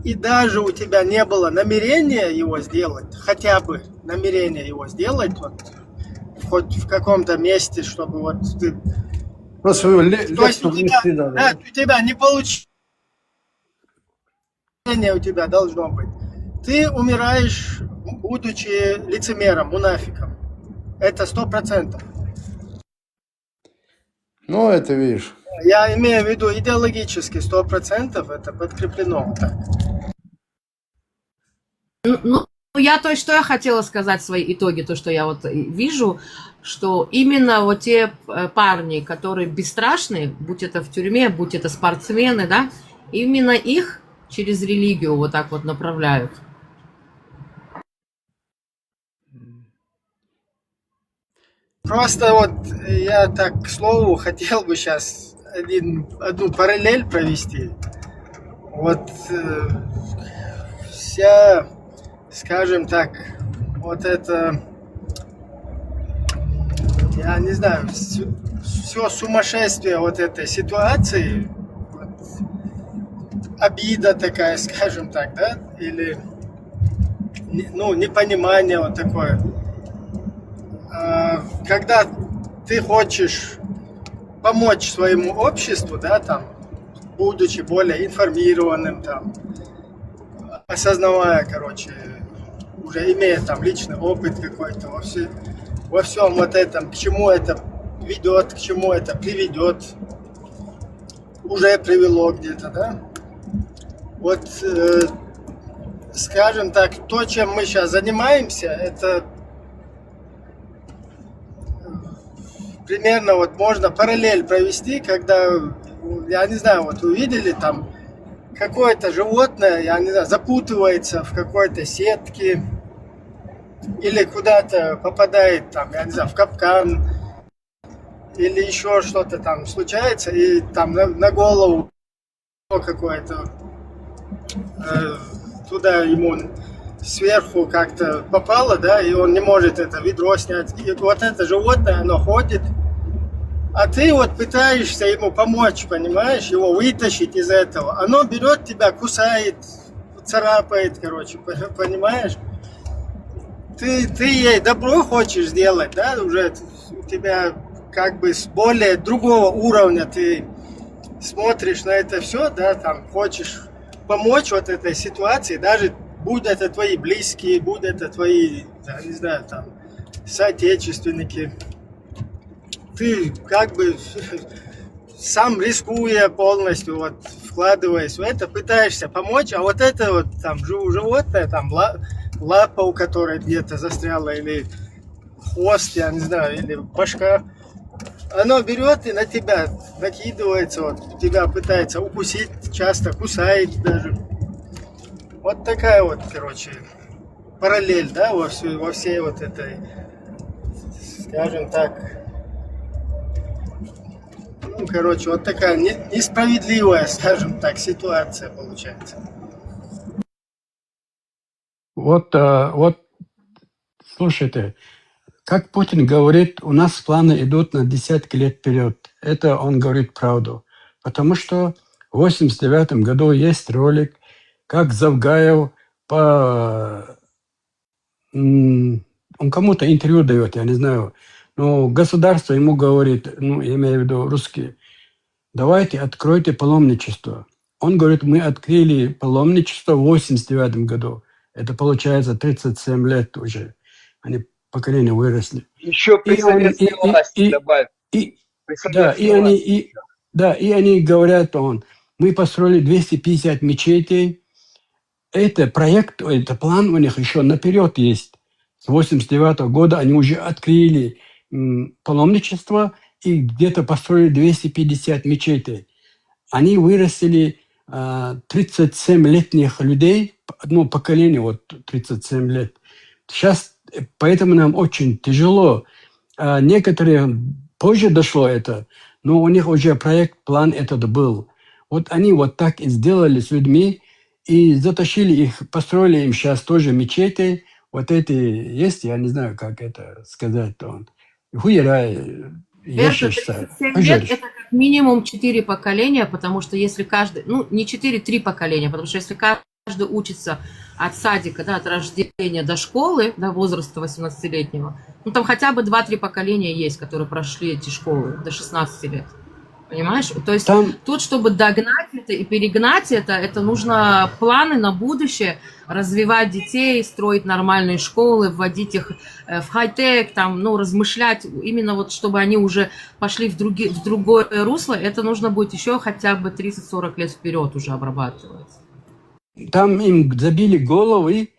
и даже у тебя не было намерения его сделать, хотя бы намерения его сделать, вот, хоть в каком-то месте, чтобы вот ты... Ну, свою То есть у тебя не получилось, у тебя должно быть. Ты умираешь, будучи лицемером, мунафиком. Это 100%. Ну, это видишь. Я имею в виду идеологически 100%, это подкреплено. Так. Ну, я, то есть, что я хотела сказать, свои итоги, то, что я вот вижу, что именно вот те парни, которые бесстрашные, будь это в тюрьме, будь это спортсмены, да, именно их через религию вот так вот направляют. Просто вот я так, к слову, хотел бы сейчас одну параллель провести. Вот вся, скажем так, вот это, я не знаю, все сумасшествие вот этой ситуации, вот, обида такая, скажем так, да, или, ну, непонимание вот такое. Когда ты хочешь помочь своему обществу, да, там, будучи более информированным, там, осознавая, короче, уже имея там личный опыт какой-то во всем вот этом, к чему это ведет, к чему это приведет, уже привело где-то, да. Вот, скажем так, то, чем мы сейчас занимаемся, это примерно вот можно параллель провести, когда, я не знаю, вот увидели там какое-то животное, я не знаю, запутывается в какой-то сетке или куда-то попадает там, я не знаю, в капкан. или еще что-то там случается, и там на голову какое-то туда ему сверху как-то попало, да, и он не может это ведро снять. И вот это животное, оно ходит, а ты вот пытаешься ему помочь, понимаешь, его вытащить из этого. Оно берет тебя, кусает, царапает, короче, понимаешь? Ты ей добро хочешь сделать, да, уже у тебя как бы с более другого уровня ты смотришь на это все, да, там хочешь помочь вот этой ситуации, даже будь это твои близкие, будь это твои, да, не знаю, там, соотечественники, ты как бы сам рискуя полностью, вот, вкладываясь в это, пытаешься помочь, а вот это вот там животное, там лапа, у которой где-то застряла, или хвост, я не знаю, или башка, оно берет и на тебя накидывается, вот, тебя пытается укусить, часто кусает даже. Вот такая вот, короче, параллель, да, во всей вот этой, скажем так, ну, короче, вот такая несправедливая, скажем так, ситуация получается. Вот, слушайте, как Путин говорит, у нас планы идут на десятки лет вперед. Это он говорит правду. Потому что в 1989 году есть ролик, как Завгаев он кому-то интервью дает, я не знаю, но государство ему говорит, ну, я имею в виду русские, давайте откройте паломничество. Он говорит, мы открыли паломничество в 1989 году. Это получается 37 лет уже. Они поколения выросли. Еще при советской власти добавь. И они говорят, мы построили 250 мечетей. Это проект, это план у них еще наперед есть. С 1989 года они уже открыли паломничество и где-то построили 250 мечетей. Они вырастили 37-летних людей, одно поколение, вот 37 лет. Сейчас поэтому нам очень тяжело. Некоторые позже дошло это, но у них уже проект, план этот был. Вот они вот так и сделали с людьми, и затащили их, построили им сейчас тоже мечети. Вот эти есть, я не знаю, как это сказать-то. Хуера, я Это считаю. 37 лет, это как минимум 4 поколения, потому что если каждый, ну не 4, 3 поколения, потому что если каждый учится от садика, да, от рождения до школы, до возраста 18-летнего, ну там хотя бы 2-3 поколения есть, которые прошли эти школы до 16 лет. Понимаешь? То есть тут, чтобы догнать это и перегнать это нужно планы на будущее, развивать детей, строить нормальные школы, вводить их в хай-тек, там, ну, размышлять, именно вот чтобы они уже пошли в другое русло, это нужно будет еще хотя бы 30-40 лет вперед уже обрабатывать. Там им забили головы,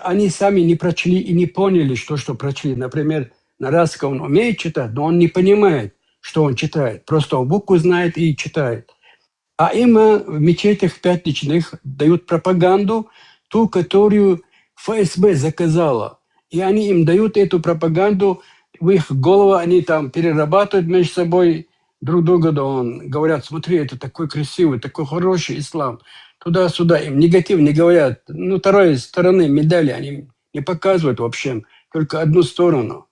они сами не прочли и не поняли, что прочли. Например, Нарадского он умеет читать, но он не понимает, что он читает. Просто он букву знает и читает. А им в мечетях пятничных дают пропаганду, ту, которую ФСБ заказала. И они им дают эту пропаганду, в их голову они там перерабатывают между собой друг друга. Говорят, смотри, это такой красивый, такой хороший ислам. Туда-сюда. Им негатив не говорят. Ну, второй стороны медали они не показывают вообще. Только одну сторону.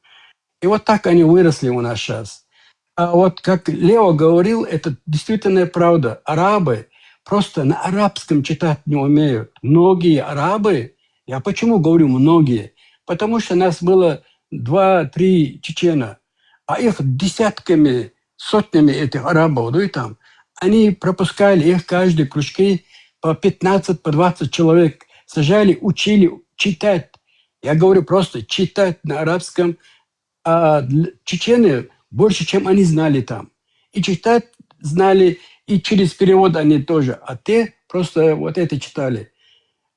И вот так они выросли у нас сейчас. А вот как Лео говорил, это действительно правда. Арабы просто на арабском читать не умеют. Многие арабы, я почему говорю многие? Потому что нас было 2-3 чечена, а их десятками, сотнями этих арабов, да и там, они пропускали их каждые кружки по 15, по 20 человек, сажали, учили читать. Я говорю просто читать на арабском, а чечены больше, чем они знали там. И читать знали, и через перевод они тоже. А те просто вот это читали.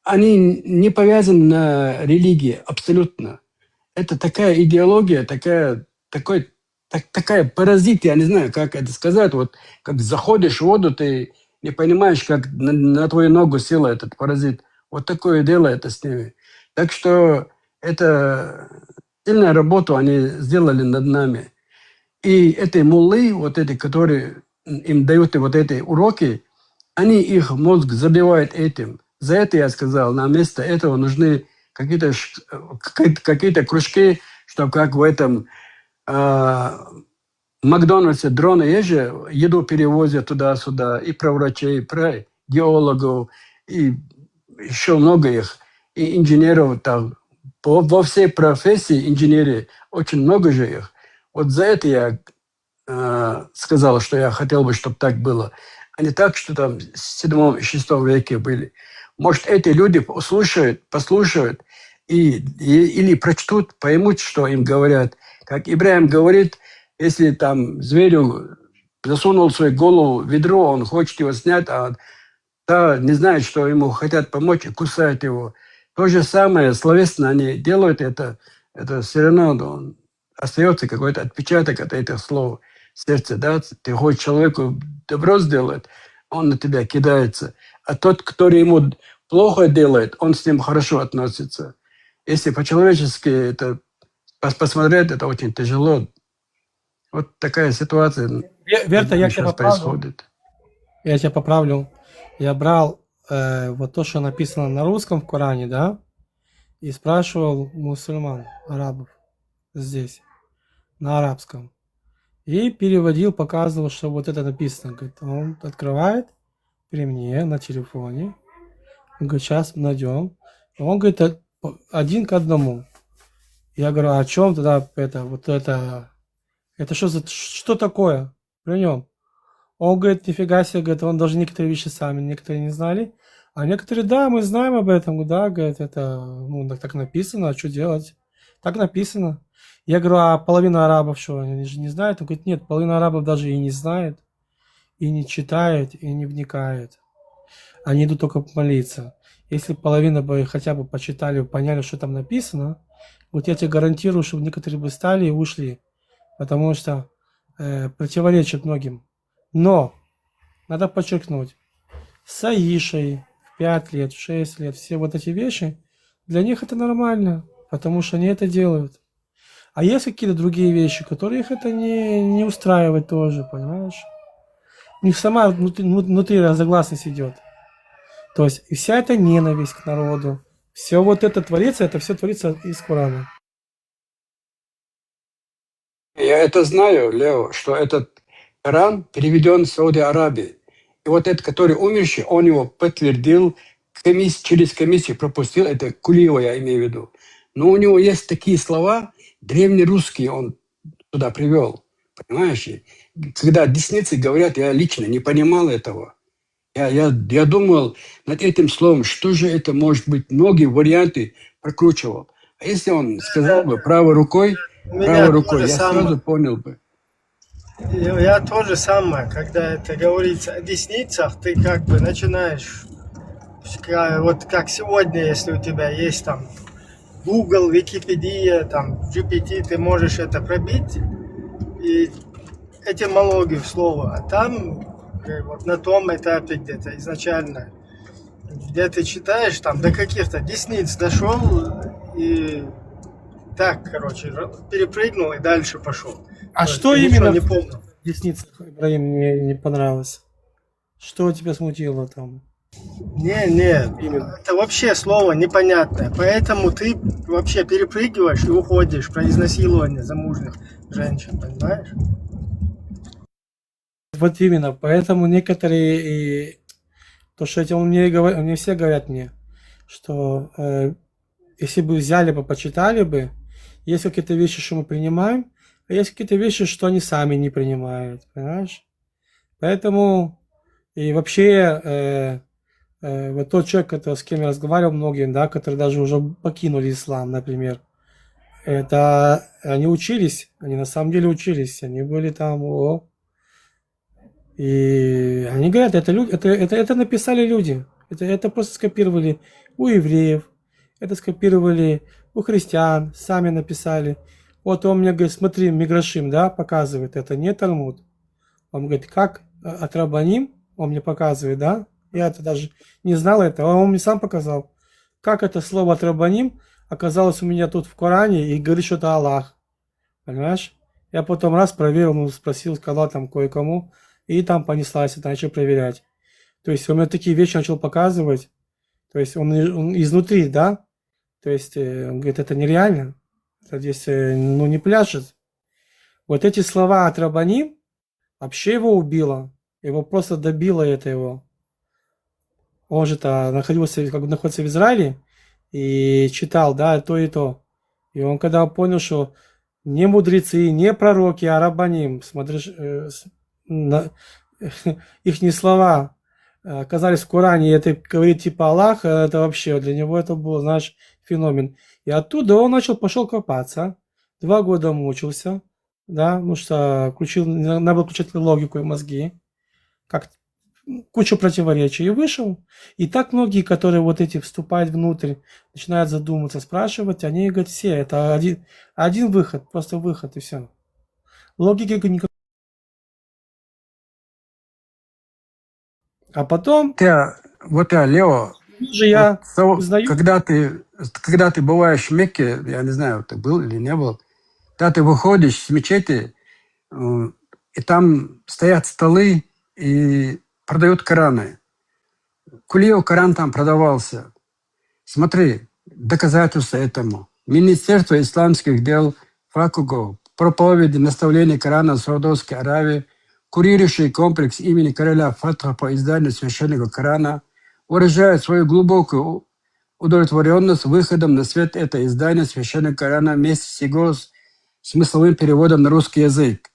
Они не повязаны на религии абсолютно. Это такая идеология, такая паразит, я не знаю, как это сказать. Вот как заходишь в воду, ты не понимаешь, как на твою ногу села этот паразит. Вот такое дело это с ними. Так что это сильную работу они сделали над нами. И эти муллы, вот эти, которые им дают вот эти уроки, они их мозг забивают этим. За это я сказал, на место этого нужны какие-то кружки, чтобы как в этом Макдональдсе дроны есть же, еду перевозят туда-сюда, и про врачей, и про геологов, и еще много их, и инженеров там. Во всей профессии инженерии очень много же их. Вот за это я сказал, что я хотел бы, чтобы так было. А не так, что там в 7-6 веке были. Может, эти люди послушают или прочтут, поймут, что им говорят. Как Ибраим говорит, если там зверю засунул свою голову в ведро, он хочет его снять, а та не знает, что ему хотят помочь, и кусает его. То же самое, словесно они делают это все равно остается какой-то отпечаток от этих слов в сердце. Да? Ты хочешь человеку добро сделать, он на тебя кидается. А тот, который ему плохо делает, он с ним хорошо относится. Если по-человечески это посмотреть, это очень тяжело. Вот такая ситуация Верта, я тебя сейчас поправлю. происходит. Я тебя поправлю. Я брал вот то, что написано на русском в Коране, да, и спрашивал мусульман, арабов здесь, на арабском. И переводил, показывал, что вот это написано. Говорит, он открывает при мне на телефоне. Он говорит, сейчас найдем. Он говорит, один к одному. Я говорю, а о чем тогда это что такое при нем? Он говорит, нифига себе, говорит, он даже некоторые вещи сами, некоторые не знали. А некоторые, да, мы знаем об этом, да, говорит, это, так написано, а что делать? Так написано. Я говорю, а половина арабов что, они же не знают? Он говорит, нет, половина арабов даже и не знает, и не читает, и не вникает. Они идут только молиться. Если половина бы хотя бы почитали, поняли, что там написано, вот я тебе гарантирую, что некоторые бы стали и ушли, потому что противоречит многим. Но, надо подчеркнуть, с Аишей в 5 лет, в 6 лет, все вот эти вещи, для них это нормально, потому что они это делают. А есть какие-то другие вещи, которые их это не устраивает тоже, понимаешь? У них сама внутри разногласность идет. То есть и вся эта ненависть к народу, все вот это творится, это все творится из Корана. Я это знаю, Лео, что этот Коран переведен в Саудовской Аравии. И вот этот, который умерший, он его подтвердил, через комиссию пропустил, это Кулиева, я имею в виду. Но у него есть такие слова, древнерусские он туда привел, понимаешь? Когда десницы говорят, я лично не понимал этого. Я думал над этим словом, что же это может быть, многие варианты прокручивал. А если он сказал бы правой рукой, я сразу понял бы. Я то же самое, когда это говорится о десницах, ты как бы начинаешь, вот как сегодня, если у тебя есть там Google, Википедия, там GPT, ты можешь это пробить и этимологию слова, а там вот на том этапе где-то изначально, где ты читаешь, там до каких-то десниц дошел и так, короче, перепрыгнул и дальше пошел. А что именно в десницах, Ибраим, мне не понравилось? Что тебя смутило там? Это вообще слово непонятное, поэтому ты вообще перепрыгиваешь и уходишь про изнасилование замужних женщин, понимаешь? Вот именно, поэтому некоторые, то, что это мне все говорят мне, что если бы взяли бы, почитали бы, есть какие-то вещи, что мы принимаем, а есть какие-то вещи, что они сами не принимают, понимаешь? Поэтому и вообще вот тот человек, с кем я разговаривал, многие, да, которые даже уже покинули ислам, например, это они учились, они на самом деле учились, они были там, и они говорят, это написали люди, это просто скопировали у евреев, это скопировали у христиан, сами написали. Вот он мне говорит, смотри, Мидрашим, да, показывает, это не Талмуд. Он говорит, как от Рабаним, он мне показывает, да, я это даже не знал этого, а он мне сам показал, как это слово от Рабаним оказалось у меня тут в Коране и говорит, что это Аллах, понимаешь? Я потом раз проверил, ну, спросил, сказал там кое-кому, и там понеслась, это начал проверять. То есть он мне такие вещи начал показывать, то есть он изнутри, да, то есть он говорит, это нереально, это здесь, ну, не пляшет. Вот эти слова от Рабаним вообще его убило, его просто добило это его. Он же-то находился, как бы находится в Израиле и читал, да, то и то. И он когда понял, что не мудрецы, не пророки, а рабаним, смотришь, их слова оказались в Коране, и это говорит типа Аллах, это вообще для него это был, знаешь, феномен. И оттуда он пошел копаться, 2 года мучился, да, потому что надо было включать логику и мозги, как кучу противоречий, и вышел. И так многие, которые вот эти вступают внутрь, начинают задумываться, спрашивать, они говорят, все, это один выход, просто выход, и все. Логики никакой. А потом Лео, же я узнаю. когда ты бываешь в Мекке, я не знаю, ты был или не был, когда ты выходишь с мечети, и там стоят столы и продают Кораны. Кулиев Коран там продавался. Смотри, доказательства этому. Министерство исламских дел ФАКУГО, проповеди, наставления Корана в Саудовской Аравии, курирующий комплекс имени короля Фатха по изданию священного Корана, выражает свою глубокую удовлетворенность выходом на свет это издание священного Корана вместе с его смысловым переводом на русский язык.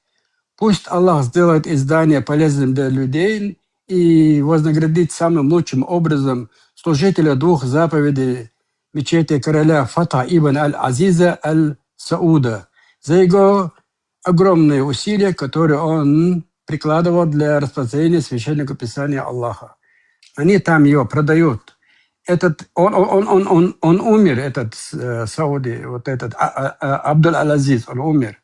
Пусть Аллах сделает издание полезным для людей и вознаградит самым лучшим образом служителя 2 заповедей мечети короля Фатха ибн аль-Азиза аль-Сауда за его огромные усилия, которые он прикладывал для распространения священного писания Аллаха. Они там ее продают. Он умер, этот Сауди, вот этот Абдул-Аль-Азиз, он умер.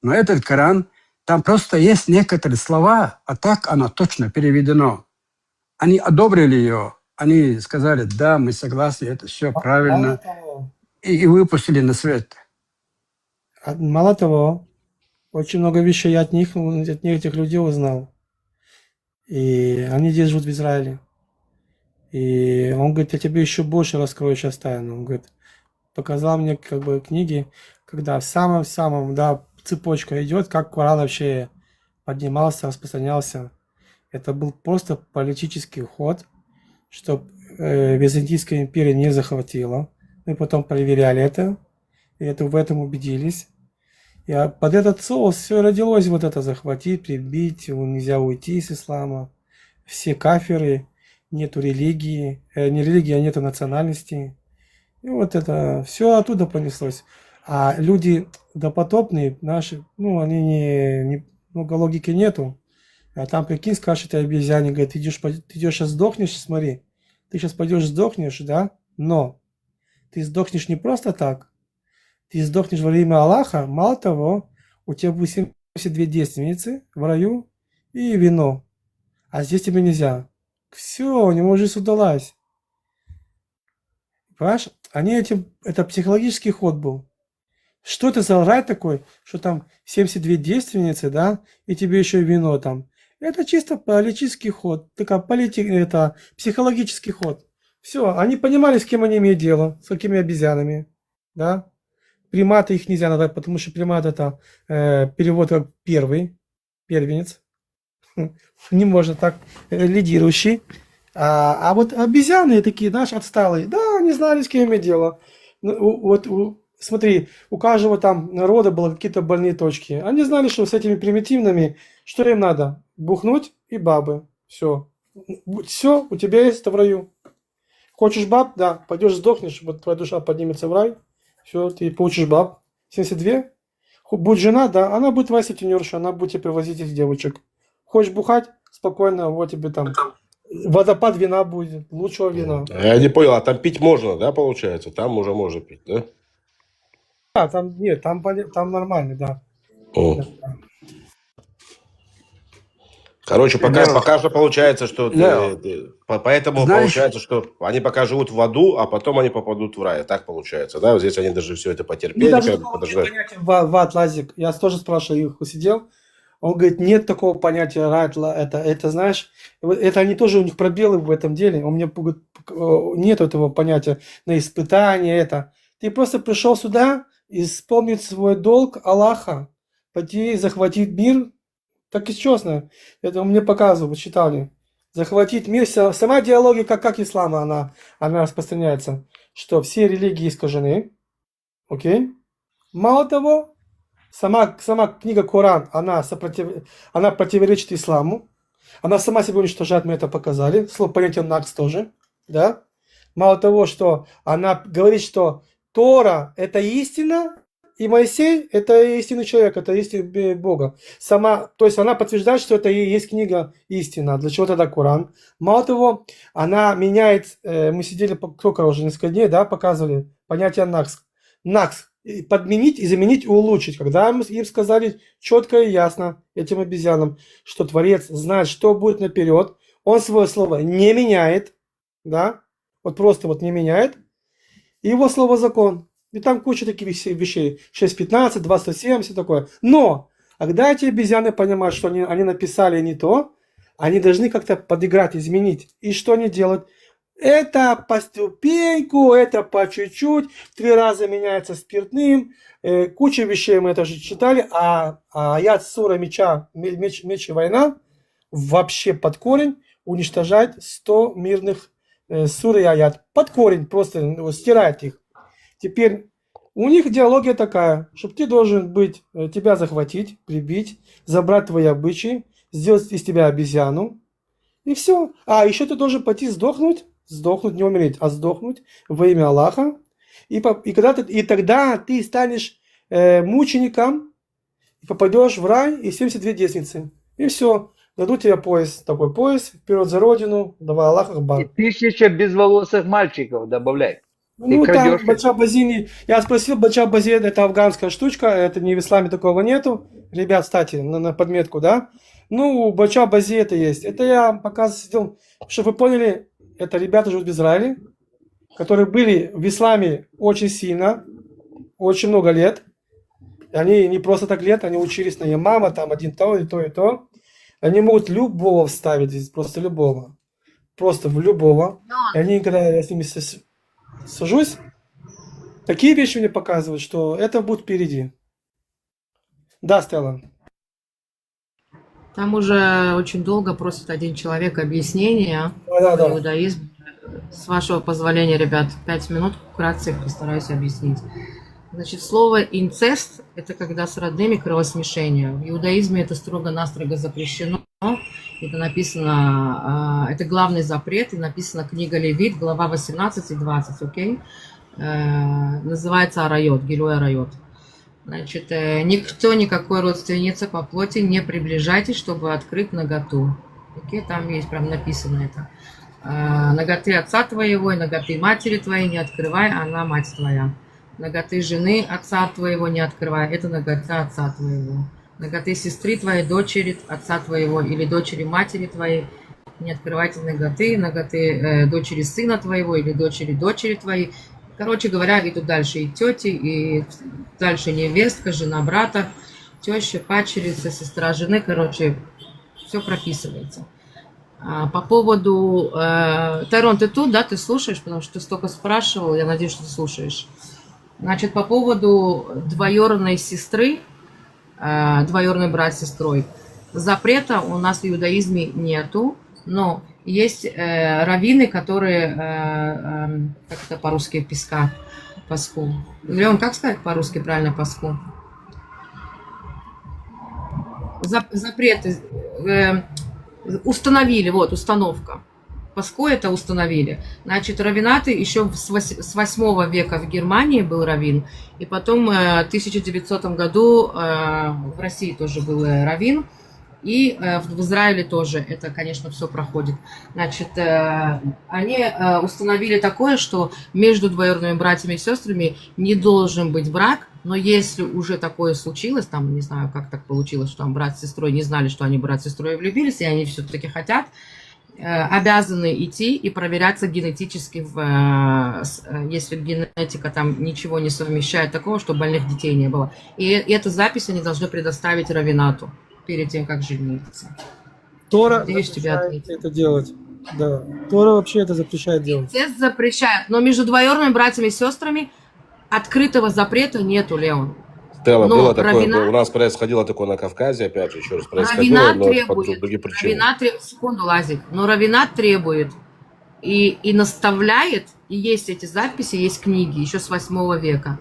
Но этот Коран, там просто есть некоторые слова, а так оно точно переведено. Они одобрили ее, они сказали, да, мы согласны, это все правильно, и выпустили на свет. Мало того, очень много вещей я от них, этих людей узнал. И они здесь живут в Израиле. И он говорит, я тебе еще больше раскрою сейчас тайну. Он говорит, показал мне как бы книги, когда в самом-самом, да, цепочка идет, как Коран вообще поднимался, распространялся. Это был просто политический ход, чтобы Византийская империя не захватила. Мы потом проверяли это, и в этом убедились. И под этот соус все родилось, вот это захватить, прибить, нельзя уйти из ислама. Все кафиры, нету религии, не религии, а нету национальности. И вот это все оттуда понеслось. А люди допотопные наши, ну, они не много логики нету. А там, прикинь, скажешь этой обезьяне, говорит, ты идешь сейчас сдохнешь, смотри. Ты сейчас пойдешь сдохнешь, да? Но ты сдохнешь не просто так. Ты сдохнешь во имя Аллаха. Мало того, у тебя будет 72 девственницы в раю и вино. А здесь тебе нельзя. Все, у него жизнь удалась. Понимаешь? Это психологический ход был. Что это за рай такой, что там 72 девственницы, да, и тебе еще и вино там. Это чисто политический ход, это психологический ход. Все, они понимали, с кем они имеют дело, с какими обезьянами, да. Приматы их нельзя назвать, потому что примат это перевод как первенец. Не можно так, лидирующий. А вот обезьяны такие, знаешь, отсталые, да, не знали, с кем иметь дело. Смотри, у каждого там народа было какие-то больные точки. Они знали, что с этими примитивными, что им надо? Бухнуть и бабы. Все. Все, у тебя есть это в раю. Хочешь баб? Да. Пойдешь сдохнешь, вот твоя душа поднимется в рай. Все, ты получишь баб. 72. Будь жена, да, она будет твоя сутенерша, она будет тебе привозить этих девочек. Хочешь бухать? Спокойно, вот тебе там водопад вина будет, лучшего вина. Я не понял, а там пить можно, да, получается? Там уже можно пить, да? Да, там нет, там нормально, да. О. Короче, пока же получается, что... Лео, Поэтому знаешь, получается, что они пока живут в аду, а потом они попадут в рай. Так получается, да? Вот здесь они даже все это Ну, потерпели, даже как бы такого нет подождать. понятия в ад, Лазик. Я тоже спрашивал их, сидел. Он говорит, нет такого понятия рад, это знаешь, это они тоже, у них пробелы в этом деле. Он мне говорит, нет этого понятия на испытание, это. Ты просто пришел сюда исполнить свой долг Аллаха, пойти захватить мир, так и честно. Это он мне показывал, вы читали. Захватить мир, сама идеология, как ислама, она распространяется, что все религии искажены, окей? Мало того, сама книга Коран, она противоречит исламу. Она сама себя уничтожает, мы это показали. Слово понятие накс тоже. Да? Мало того, что она говорит, что Тора – это истина, и Моисей – это истинный человек, это истина Бога. То есть она подтверждает, что это и есть книга истина. Для чего тогда Коран? Мало того, она меняет, мы сидели, сколько уже, несколько дней, да, показывали понятие накс. Накс. Подменить и заменить, улучшить. Когда мы им сказали четко и ясно, этим обезьянам, что Творец знает, что будет наперед, он свое слово не меняет, да, вот просто вот не меняет, и его слово закон. И там куча таких вещей, 6.15, 2.107, все такое. Но, когда эти обезьяны понимают, что они написали не то, они должны как-то подыграть, изменить. И что они делают? Это по ступеньку, это по чуть-чуть, 3 раза меняется спиртным, куча вещей мы это же читали, а аят сура меч и война вообще под корень уничтожает 100 мирных сур и аят. Под корень просто стирает их. Теперь у них идеология такая, что ты должен быть, тебя захватить, прибить, забрать твои обычаи, сделать из тебя обезьяну, и все. А еще ты должен пойти сдохнуть, не умереть, а сдохнуть во имя Аллаха. И тогда ты станешь мучеником, и попадешь в рай и 72 девственницы. И все. Дадут тебе пояс, такой пояс, вперед за родину, давай Аллах И Акбар. 1000 безволосых мальчиков добавляй. Ты Ну, там крадешь их. Бача-Бази, я спросил, Бача-Бази это афганская штучка, это не в исламе такого нету. Ребят, кстати, на подметку, да? Ну, Бача-Бази это есть. Это я пока сидел, чтобы вы поняли, это ребята живут в Израиле, которые были в исламе очень сильно, очень много лет. И они не просто так лет, они учились на имама, там один то, и то, и то. Они могут любого вставить здесь, просто любого. Просто в любого. И они, когда я с ними сажусь, такие вещи мне показывают, что это будет впереди. Да, Стелла. Там уже очень долго просит один человек объяснения Да. по иудаизму. С вашего позволения, ребят, 5 минут вкратце постараюсь объяснить. Значит, слово инцест – это когда с родными кровосмешение. В иудаизме это строго-настрого запрещено. Это написано, это главный запрет, и написано книга Левит, глава 18 и 20, окей? Называется Арайот, Гилуй Арайот. Значит, никто, никакой родственницы по плоти не приближайтесь, чтобы открыть наготу. Окей? Там есть прям написано это. Наготы отца твоего и наготы матери твоей не открывай, она мать твоя. Наготы жены отца твоего не открывай, это нагота отца твоего. Наготы сестры твоей, дочери отца твоего или дочери матери твоей не открывайте наготы дочери сына твоего или дочери твоей. Короче говоря, идут дальше и тети, и дальше невестка, жена брата, теща, падчерица, сестра жены, короче, все прописывается. По поводу... Тайрон, ты тут, да, ты слушаешь, потому что ты столько спрашивал, я надеюсь, что ты слушаешь. Значит, по поводу двоюродной сестры, двоюродный брат с сестрой, запрета у нас в иудаизме нету, но есть раввины, которые, как это по-русски, паску. Леон, как сказать по-русски правильно паску? Запреты установили, вот, установка. Паску это установили. Значит, раввинаты еще с 8 века в Германии был раввин, и потом в 1900 году в России тоже был раввин, и в Израиле тоже это, конечно, все проходит. Значит, они установили такое, что между двоюродными братьями и сестрами не должен быть брак Но если уже такое случилось, там, не знаю, как так получилось, что там брат с сестрой не знали, что они брат с сестрой влюбились, и они все-таки хотят, обязаны идти и проверяться генетически, если генетика там ничего не совмещает такого, что больных детей не было. И эту запись они должны предоставить раввинату перед тем, как жениться. Тора Надеюсь, тебя запрещает ответили. это делать. Да. Тора вообще это запрещает делать. Инцест запрещает, но между двоюродными братьями и сестрами открытого запрета нету, Леон. Стелла, Но было такое, раввинат- у нас происходило такое на Кавказе, опять же, еще раз происходило, Раввинат но по требует, другим причинам. секунду, Лазик, но раввинат требует и наставляет, и есть эти записи, есть книги еще с 8 века.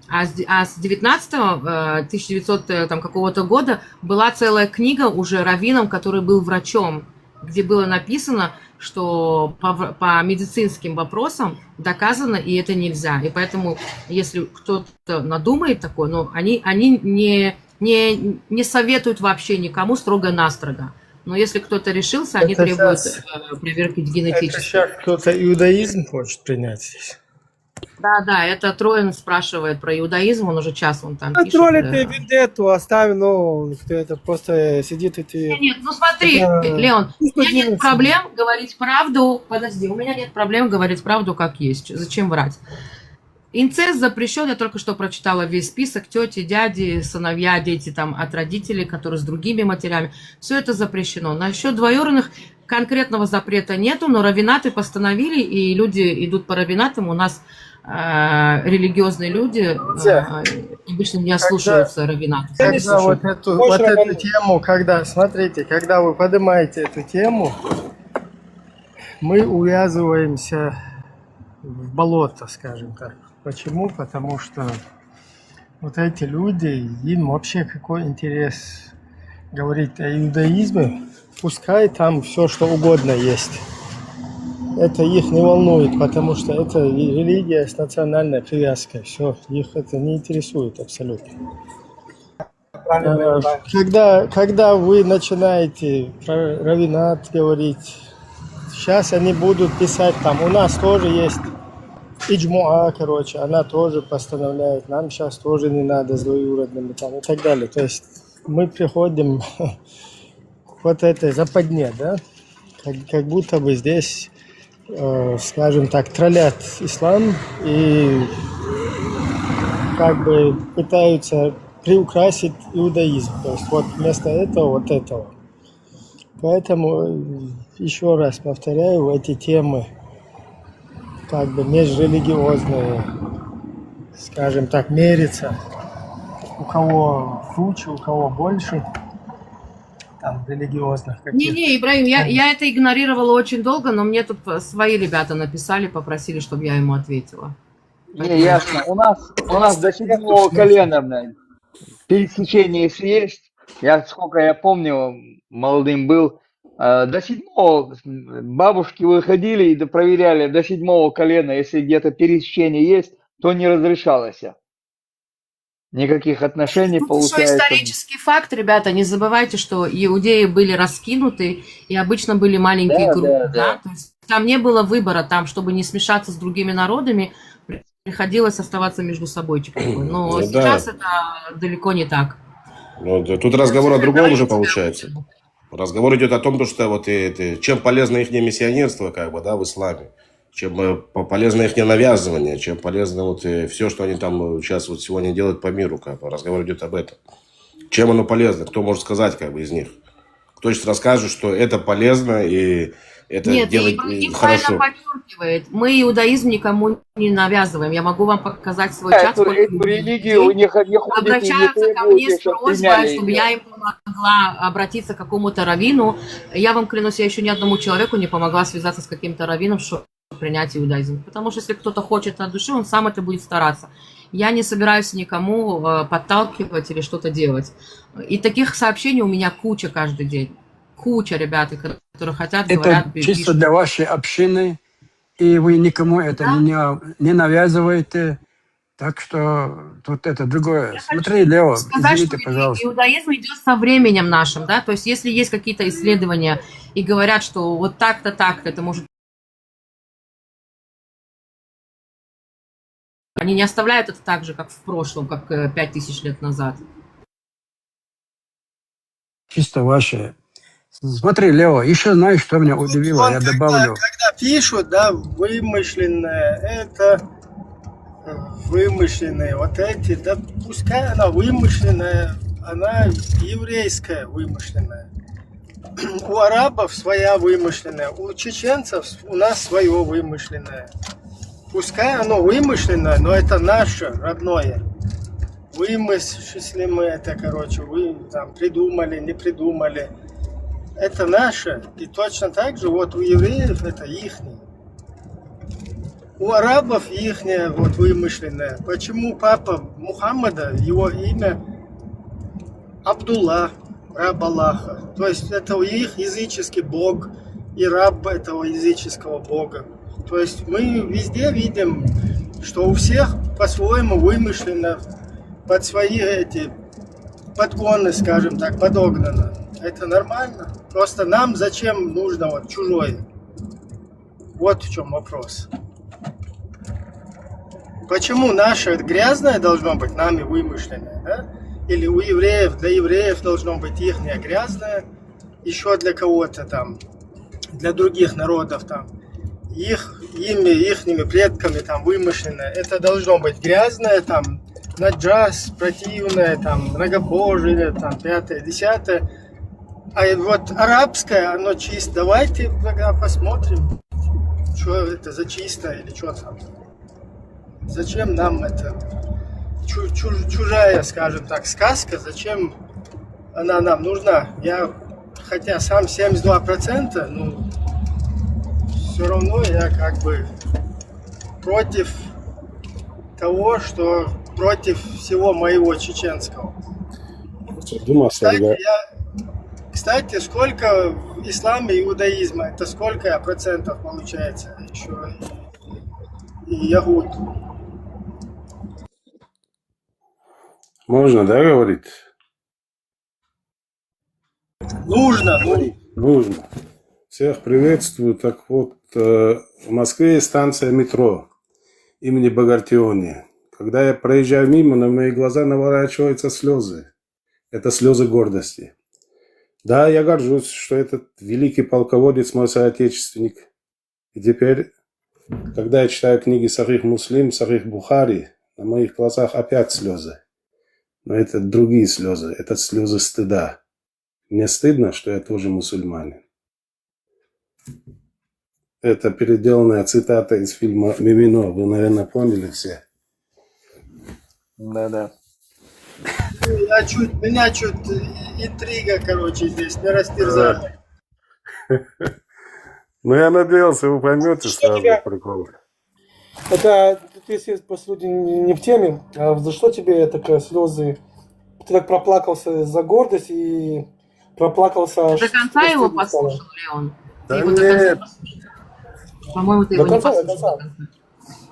А с 19-го, 1900 там, какого-то года была целая книга уже раввином, который был врачом, где было написано, что по медицинским вопросам доказано, и это нельзя. И поэтому, если кто-то надумает такое, но они не советуют вообще никому строго-настрого. Но если кто-то решился, они Это требуют щас- проверки Это генетически. сейчас кто-то иудаизм хочет принять здесь. Да, это Троин спрашивает про иудаизм, он уже час он там пишет. Троллит ты вендетту, оставь, ну, кто это просто сидит и ты... Нет, ну смотри, Это- Леон, у меня нет Поднимется. проблем говорить правду. Подожди, у меня нет проблем говорить правду как есть. Зачем врать? Инцест запрещен, я только что прочитала весь список, тети, дяди, сыновья, дети там от родителей, которые с другими матерями. Все это запрещено. Насчет двоюродных конкретного запрета нету, но раввинаты постановили, и люди идут по раввинатам. У нас религиозные люди обычно не ослушаются раввинатов. Когда вот эту тему, когда вы поднимаете эту тему, мы увязываемся в болото, скажем так. Почему? Потому что вот эти люди, им вообще какой интерес говорить о иудаизме, пускай там все что угодно есть. Это их не волнует, потому что это религия с национальной привязкой. Все, их это не интересует абсолютно. Когда вы начинаете про раввинат говорить, сейчас они будут писать там, у нас тоже есть иджмуа, короче, она тоже постановляет, нам сейчас тоже не надо с двоюродными там и так далее. То есть мы приходим к вот этой западне, да, как будто бы здесь, скажем так, троллят ислам и как бы пытаются приукрасить иудаизм. То есть вот вместо этого вот этого. Поэтому еще раз повторяю, эти темы как бы межрелигиозные, скажем так, мерятся. У кого круче, у кого больше там религиозных каких-то. Не, Ибраим, я это игнорировала очень долго, но мне тут свои ребята написали, попросили, чтобы я ему ответила. Не, ясно. У нас до 7 колена, блядь, пересечение есть. Сколько я помню, молодым был, до 7 бабушки выходили и проверяли до 7 колена, если где-то пересечение есть, то не разрешалось. Никаких отношений, Тут получается. еще исторический факт, ребята, не забывайте, что иудеи были раскинуты, и обычно были маленькие группы, да? То есть там не было выбора, там, чтобы не смешаться с другими народами, приходилось оставаться между собой. Но Ну, сейчас да. это далеко не так. Ну, да, тут разговор о другом уже получается. Разговор идет о том, что вот чем полезно их миссионерство, как бы, да, в исламе, чем полезно их навязывание, чем полезно вот все, что они там сейчас вот сегодня делают по миру, как бы. Разговор идет об этом. Чем оно полезно? Кто может сказать, как бы, из них? Кто сейчас расскажет, что это полезно и это Нет, делать Ибрагим хорошо? правильно подчеркивает. Мы иудаизм никому не навязываем. Я могу вам показать свой чат. Эту религию у них не ходит и не Обращаются ко мне требует, с чтобы просьбой, приняли чтобы ее. я им помогла обратиться к какому-то раввину. Я вам клянусь, я еще ни одному человеку не помогла связаться с каким-то раввином, чтобы принять иудаизм. Потому что если кто-то хочет от души, он сам это будет стараться. Я не собираюсь никому подталкивать или что-то делать. И таких сообщений у меня куча каждый день. Куча ребят, которые хотят, говорят, Это чисто пишут. для вашей общины, и вы никому это не навязываете. Так что тут это другое. Смотри, Лео, Сказать, извините, что пожалуйста. иудаизм идет со временем нашим, да, то есть если есть какие-то исследования и говорят, что вот так-то, это может Они не оставляют это так же, как в прошлом, как 5000 лет назад. Чисто ваше. Смотри, Лео, еще знаешь, что меня удивило, я добавлю. Когда пишут, да, вымышленное, это вымышленные, вот эти, да пускай она вымышленная, она еврейская вымышленная. У арабов своя вымышленная, у чеченцев у нас свое вымышленное. Пускай оно вымышленное, но это наше, родное. Вымыслили мы это, короче, вы там придумали, не придумали. Это наше. И точно так же вот у евреев это ихнее. У арабов ихнее вот вымышленное. Почему папа Мухаммада, его имя Абдулла, раб Аллаха. То есть это их языческий бог и раб этого языческого бога. То есть мы везде видим, что у всех по-своему вымышленно, под свои эти подгоны, скажем так, подогнано. Это нормально. Просто нам зачем нужно вот чужое? Вот в чем вопрос. Почему наше грязное должно быть нами вымышленное, да? Или у евреев, для евреев должно быть ихнее грязное, еще для кого-то там, для других народов там, ихними предками там вымышленное. Это должно быть грязное там, наджас, противное там, многобожие там, 5, 10. А вот арабское, оно чисто. Давайте посмотрим, что это за чистое или что там. Зачем нам это чужая, скажем так, сказка, зачем она нам нужна? Я, хотя сам 72%, ну, все равно я как бы против того, что против всего моего чеченского. Кстати, сколько в исламе иудаизма, это сколько процентов получается еще и ягуд? Можно, да, говорить? Нужно. Нужно. Всех приветствую. Так вот, в Москве есть станция метро имени Багратиони. Когда я проезжаю мимо, на мои глаза наворачиваются слезы. Это слезы гордости. Да, я горжусь, что этот великий полководец мой соотечественник. И теперь, когда я читаю книги Сахих Муслим, Сахих Бухари, на моих глазах опять слезы. Но это другие слезы, это слезы стыда. Мне стыдно, что я тоже мусульманин. Это переделанная цитата из фильма «Мимино». Вы, наверное, поняли все. Да. Меня чуть интрига, короче, здесь не растерзали. Ну, я надеялся, вы поймете сразу прикол. Это, если посуди не в теме, а за что тебе такие слезы? Ты так проплакался за гордость и проплакался... До конца его послушал, Леон? Да его нет. до конца послушал? По-моему, ты его не послушал до конца.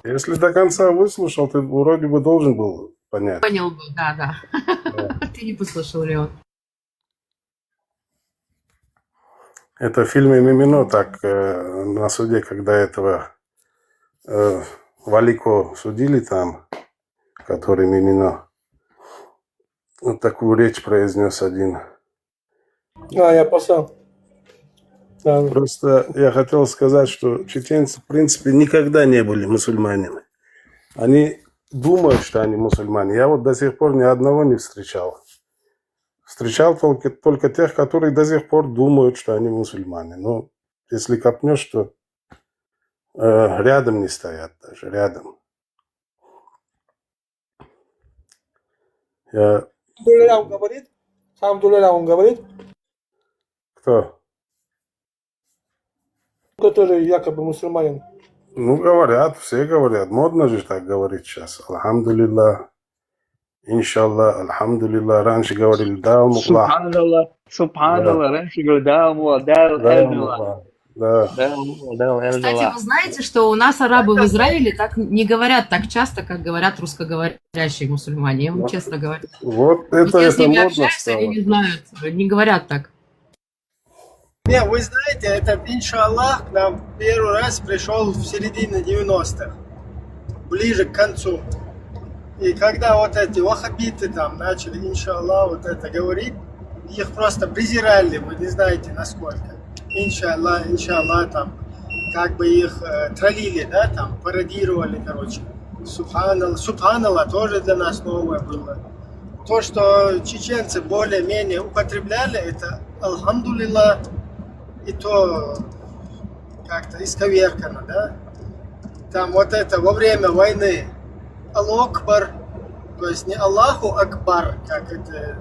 Если до конца выслушал, ты вроде бы должен был понять. Понял бы, да. Ты не послушал, Леон. Это в фильме «Мимино» так на суде, когда этого Валико судили там, который Мимино, вот такую речь произнес один. Я послал. Да. Просто я хотел сказать, что чеченцы, в принципе, никогда не были мусульманами. Они думают, что они мусульмане. Я вот до сих пор ни одного не встречал. Встречал только тех, которые до сих пор думают, что они мусульмане. Но если копнешь, то рядом не стоят даже, рядом. Он говорит? Сам Дуляля он говорит? Кто? Который якобы мусульманин. Ну, говорят, все говорят. Модно же так говорить сейчас. Алхамдулилlah. Иншаллах, альхамдулилlah. Раньше говорили даум Аллах. Субханаллах. Раньше говорили даум Аллах. Да. Кстати, вы знаете, что у нас арабы в Израиле так не говорят так часто, как говорят русскоговорящие мусульмане. Я вам честно говорю. Вот это Я с ними модно общаюсь, стало. они не знают, не говорят так. Не, вы знаете, этот иншаллах к нам первый раз пришел в середине 90-х. ближе к концу. И когда вот эти ваххабиты там начали, иншаллах, вот это говорить, их просто презирали, вы не знаете насколько. Иншаллах, там, как бы их троллили, да, там, пародировали, короче. Субханаллах тоже для нас новое было. То, что чеченцы более-менее употребляли, это алхамдулилlah, и то как-то исковеркано, да. Там вот это во время войны Аллаху Акбар, то есть не Аллаху Акбар, как это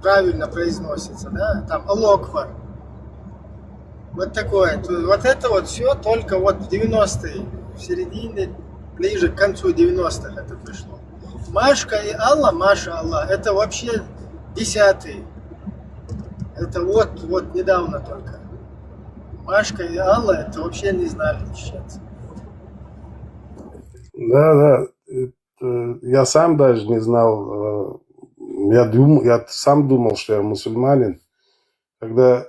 правильно произносится, да, там Аллаху Акбар. Вот такое. Вот это вот все только вот в 90-е, в середине, ближе к концу 90-х это пришло. Машка и Аллах, Маша Аллах, это вообще 10-е. Это вот недавно только. Машка и Аллах, это вообще не знали чеченцы. Да, я сам даже не знал, я сам думал, что я мусульманин. Когда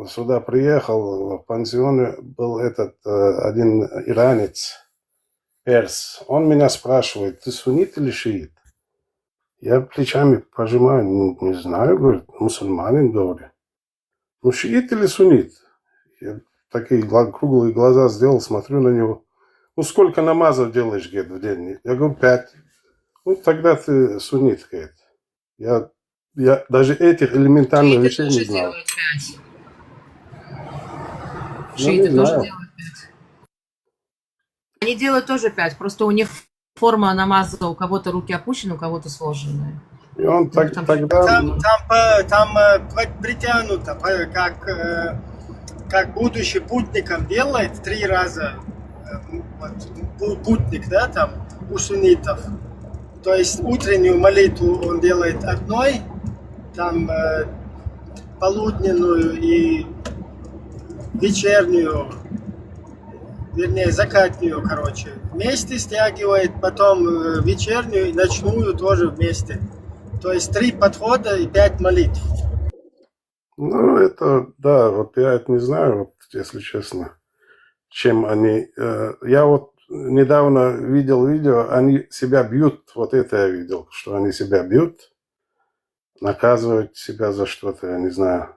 сюда приехал, в пансионе был один иранец, перс. Он меня спрашивает, ты суннит или шиит? Я плечами пожимаю, не знаю, говорит, мусульманин, говорю. Ну, шиит или суннит? Я такие круглые глаза сделал, смотрю на него. Ну, сколько намазов делаешь, говорит, в день? Я говорю, 5. Ну, тогда ты суннит, говорит. Я даже этих элементарных вещей не знал. Шииты тоже делают 5. Они делают тоже 5, просто у них форма намаза, у кого-то руки опущены, у кого-то сложенные. И он тогда... Там притянуто, как будущий путником делает 3 раза путник, да, там, у суннитов. То есть утреннюю молитву он делает одной, там полуденную и вечернюю, вернее, закатную, короче, вместе стягивает, потом вечернюю и ночную тоже вместе. То есть 3 подхода и 5 молитв. Ну, это, да, вот я это не знаю, вот, если честно, чем они... Я вот недавно видел видео, они себя бьют, вот это я видел, что они себя бьют, наказывают себя за что-то, я не знаю.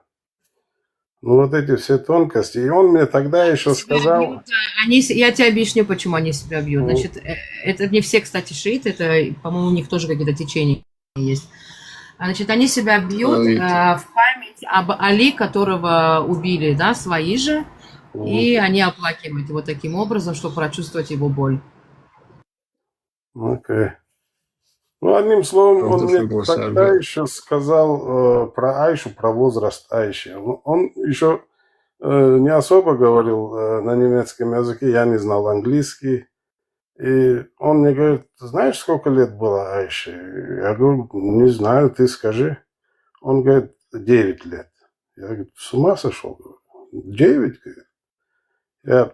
Ну, вот эти все тонкости. И он мне тогда еще сказал... Я тебе объясню, почему они себя бьют. Значит, это не все, кстати, шииты, это, по-моему, у них тоже какие-то течения есть. Значит, они себя бьют в память об Али, которого убили, да, свои же, и они оплакивают его таким образом, чтобы прочувствовать его боль. Окей. Ну, одним словом, он мне тогда еще сказал про Айшу, про возраст Айши. Он еще не особо говорил на немецком языке, я не знал английский. И он мне говорит, знаешь, сколько лет было Айше? Я говорю, не знаю, ты скажи. Он говорит, 9 лет. Я говорю, с ума сошел? 9? Я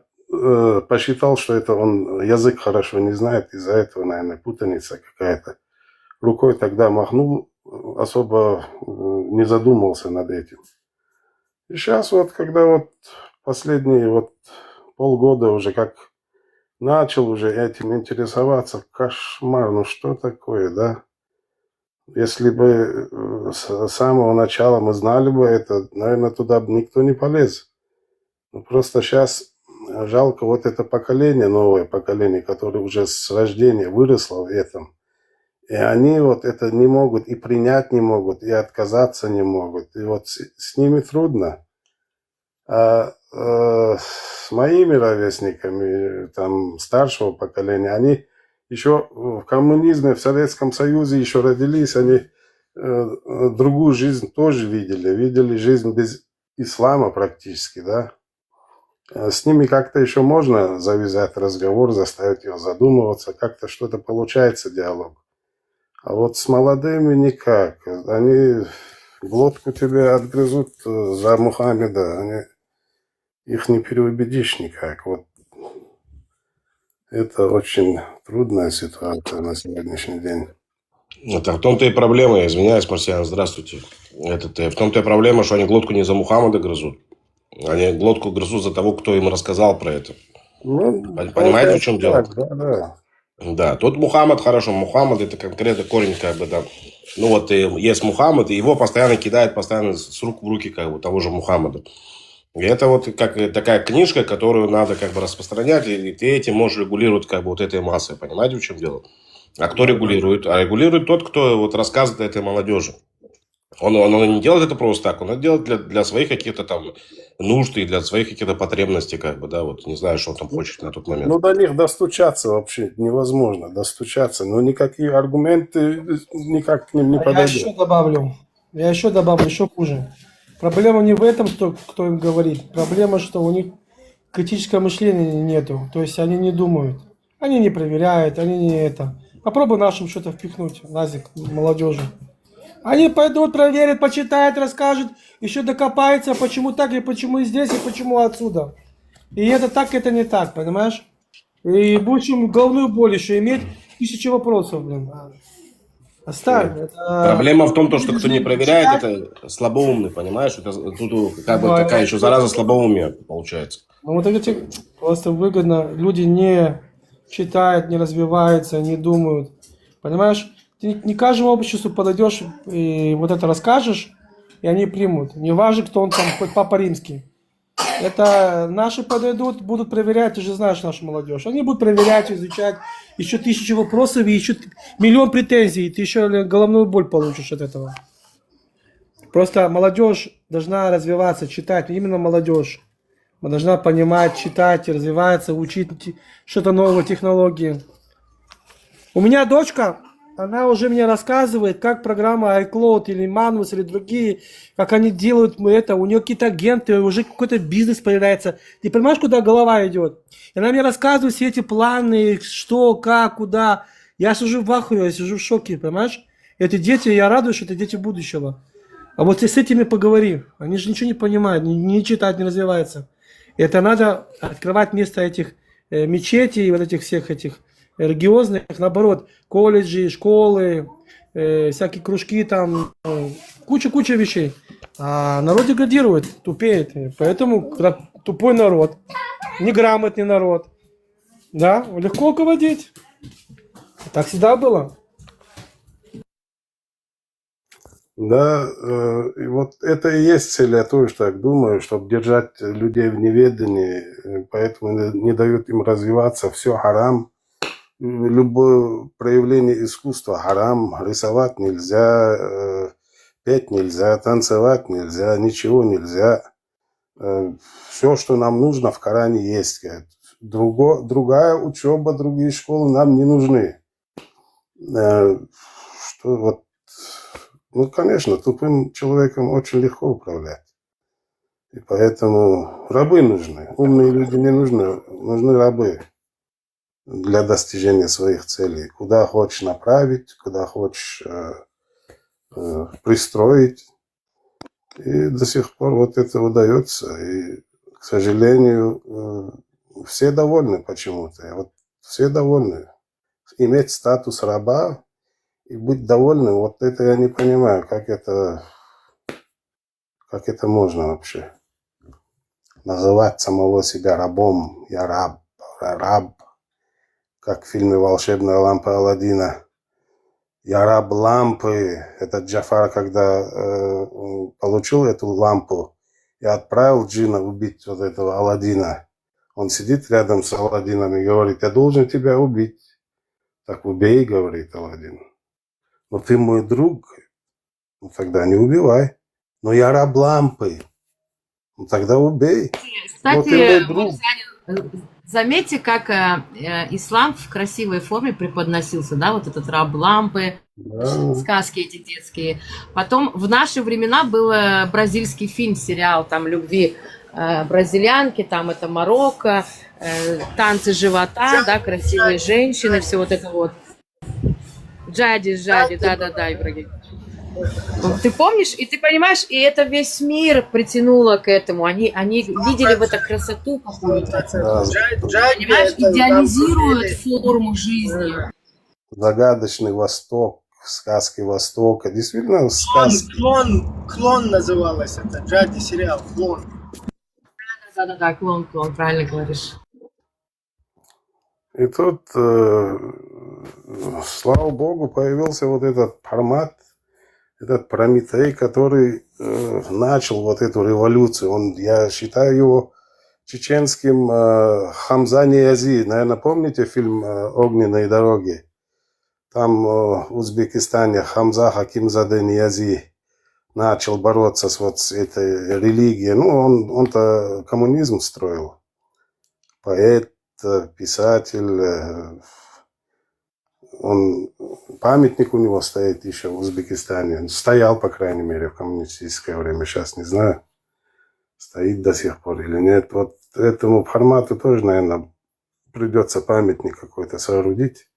посчитал, что это он язык хорошо не знает, из-за этого, наверное, путаница какая-то. Рукой тогда махнул, особо не задумался над этим. И сейчас вот, когда вот последние вот полгода уже как начал уже этим интересоваться, кошмар, ну что такое, да? Если бы с самого начала мы знали бы это, наверное, туда бы никто не полез. Но просто сейчас жалко вот это поколение, новое поколение, которое уже с рождения выросло в этом. И они вот это не могут и принять не могут, и отказаться не могут. И вот с ними трудно. А с моими ровесниками, там, старшего поколения, они еще в коммунизме, в Советском Союзе еще родились, они другую жизнь тоже видели жизнь без ислама практически, да. С ними как-то еще можно завязать разговор, заставить его задумываться, как-то что-то получается, диалог. А вот с молодыми никак. Они глотку тебе отгрызут за Мухаммеда, их не переубедишь никак. Вот. Это очень трудная ситуация на сегодняшний день. Это в том-то и проблема, извиняюсь, Марсиан, здравствуйте. В том-то и проблема, что они глотку не за Мухаммеда грызут. Они глотку грызут за того, кто им рассказал про это. Ну, понимаете, в чем дело? Да. Да, тут Мухаммад хорошо. Мухаммад это конкретно корень, как бы, да. Ну вот есть Мухаммад, и его постоянно кидают, постоянно с рук в руки, как бы, того же Мухаммада. И это вот как такая книжка, которую надо как бы распространять, и ты этим можешь регулировать как бы вот этой массой. Понимаете, в чем дело? А кто регулирует? А регулирует тот, кто вот рассказывает этой молодежи. Он не делает это просто так, он это делает для своих каких-то там нужд и для своих каких-то потребностей, как бы, да, вот не знаю, что он там хочет на тот момент. Ну, до них достучаться вообще невозможно, достучаться. Но никакие аргументы никак к ним не Я подойдут. еще добавлю, еще хуже. Проблема не в этом, кто им говорит. Проблема, что у них критического мышления нету. То есть они не думают. Они не проверяют, они не это. Попробуй нашим что-то впихнуть, Назик, молодежи. Они пойдут, проверят, почитают, расскажут, еще докопаются, почему так, и почему здесь, и почему отсюда. И это так, это не так, понимаешь? И будем головную боль еще иметь, 1000 вопросов, блин. Оставь. Это... Проблема в том, что кто не проверяет, это слабоумный, понимаешь? Это тут как бы такая еще зараза слабоумия получается. Ну вот эти просто выгодно. Люди не читают, не развиваются, не думают. Понимаешь? Ты не каждому обществу подойдешь и вот это расскажешь, и они примут. Не важно, кто он там, хоть Папа Римский. Это наши подойдут, будут проверять, ты же знаешь нашу молодежь. Они будут проверять, изучать, еще 1000 вопросов и еще миллион претензий, и ты еще головную боль получишь от этого. Просто молодежь должна развиваться, читать, именно молодежь. Она должна понимать, читать, развиваться, учить что-то новое, технологии. У меня дочка, она уже мне рассказывает, как программа iCloud или Manus или другие, как они делают это. У нее какие-то агенты, уже какой-то бизнес появляется. Ты понимаешь, куда голова идет? И она мне рассказывает все эти планы, что, как, куда. Я сижу в ахуе, я сижу в шоке, понимаешь? Эти дети, я радуюсь, что это дети будущего. А вот ты с этими поговори. Они же ничего не понимают, не читают, не развиваются. Это надо открывать вместо этих мечетей, вот этих всех этих религиозных, наоборот, колледжи, школы, всякие кружки там, куча вещей. А народ деградирует, тупеет. Поэтому, когда тупой народ, неграмотный народ, да, легко руководить. Так всегда было. Да, и вот это и есть цель, я тоже так думаю, чтобы держать людей в неведении, поэтому не дают им развиваться, все харам. Любое проявление искусства харам, рисовать нельзя, петь нельзя, танцевать нельзя, ничего нельзя. Все, что нам нужно, в Коране есть. Другая учеба, другие школы нам не нужны. Что вот, ну, конечно, тупым человеком очень легко управлять. И поэтому рабы нужны. Умные люди не нужны, нужны рабы для достижения своих целей. Куда хочешь направить, куда хочешь пристроить. И до сих пор вот это удается. И, к сожалению, все довольны почему-то. Вот все довольны. Иметь статус раба и быть довольным, вот это я не понимаю, как это можно вообще. Называть самого себя рабом. Я раб. Как в фильме «Волшебная лампа Аладдина». Я раб лампы. Этот Джафар, когда получил эту лампу и отправил джина убить вот этого Аладдина, он сидит рядом с Аладдином и говорит: я должен тебя убить. Так убей, говорит Аладдин. Но ты мой друг. Ну тогда не убивай. Но я раб лампы. Ну тогда убей. Но ты мой друг. Заметьте, как ислам в красивой форме преподносился, да, вот этот раб лампы, Да. сказки эти детские. Потом в наши времена был бразильский фильм, сериал там любви бразильянки, там это Марокко, танцы живота, да, красивые женщины, все вот это вот. Джади, да, Ибрагим. Ты помнишь, и ты понимаешь, и это весь мир притянуло к этому. Они видели в это красоту какую-то. Понимаешь, идеализируют форму жизни. Загадочный Восток, сказки Востока. Действительно, сказки. Клон называлось это. Джади сериал. Клон. Да, клон, правильно говоришь. И тут, слава богу, появился вот этот формат, этот Прометей, который начал вот эту революцию. Я считаю его чеченским Хамза Ниязи. Наверное, помните фильм «Огненные дороги»? Там в Узбекистане Хамза Хакимзаде Ниязи начал бороться с этой религией. Ну, он-то коммунизм строил. Поэт, писатель. Памятник у него стоит еще в Узбекистане. Он стоял, по крайней мере, в коммунистическое время. Сейчас не знаю, стоит до сих пор или нет. Вот этому формату тоже, наверное, придется памятник какой-то соорудить.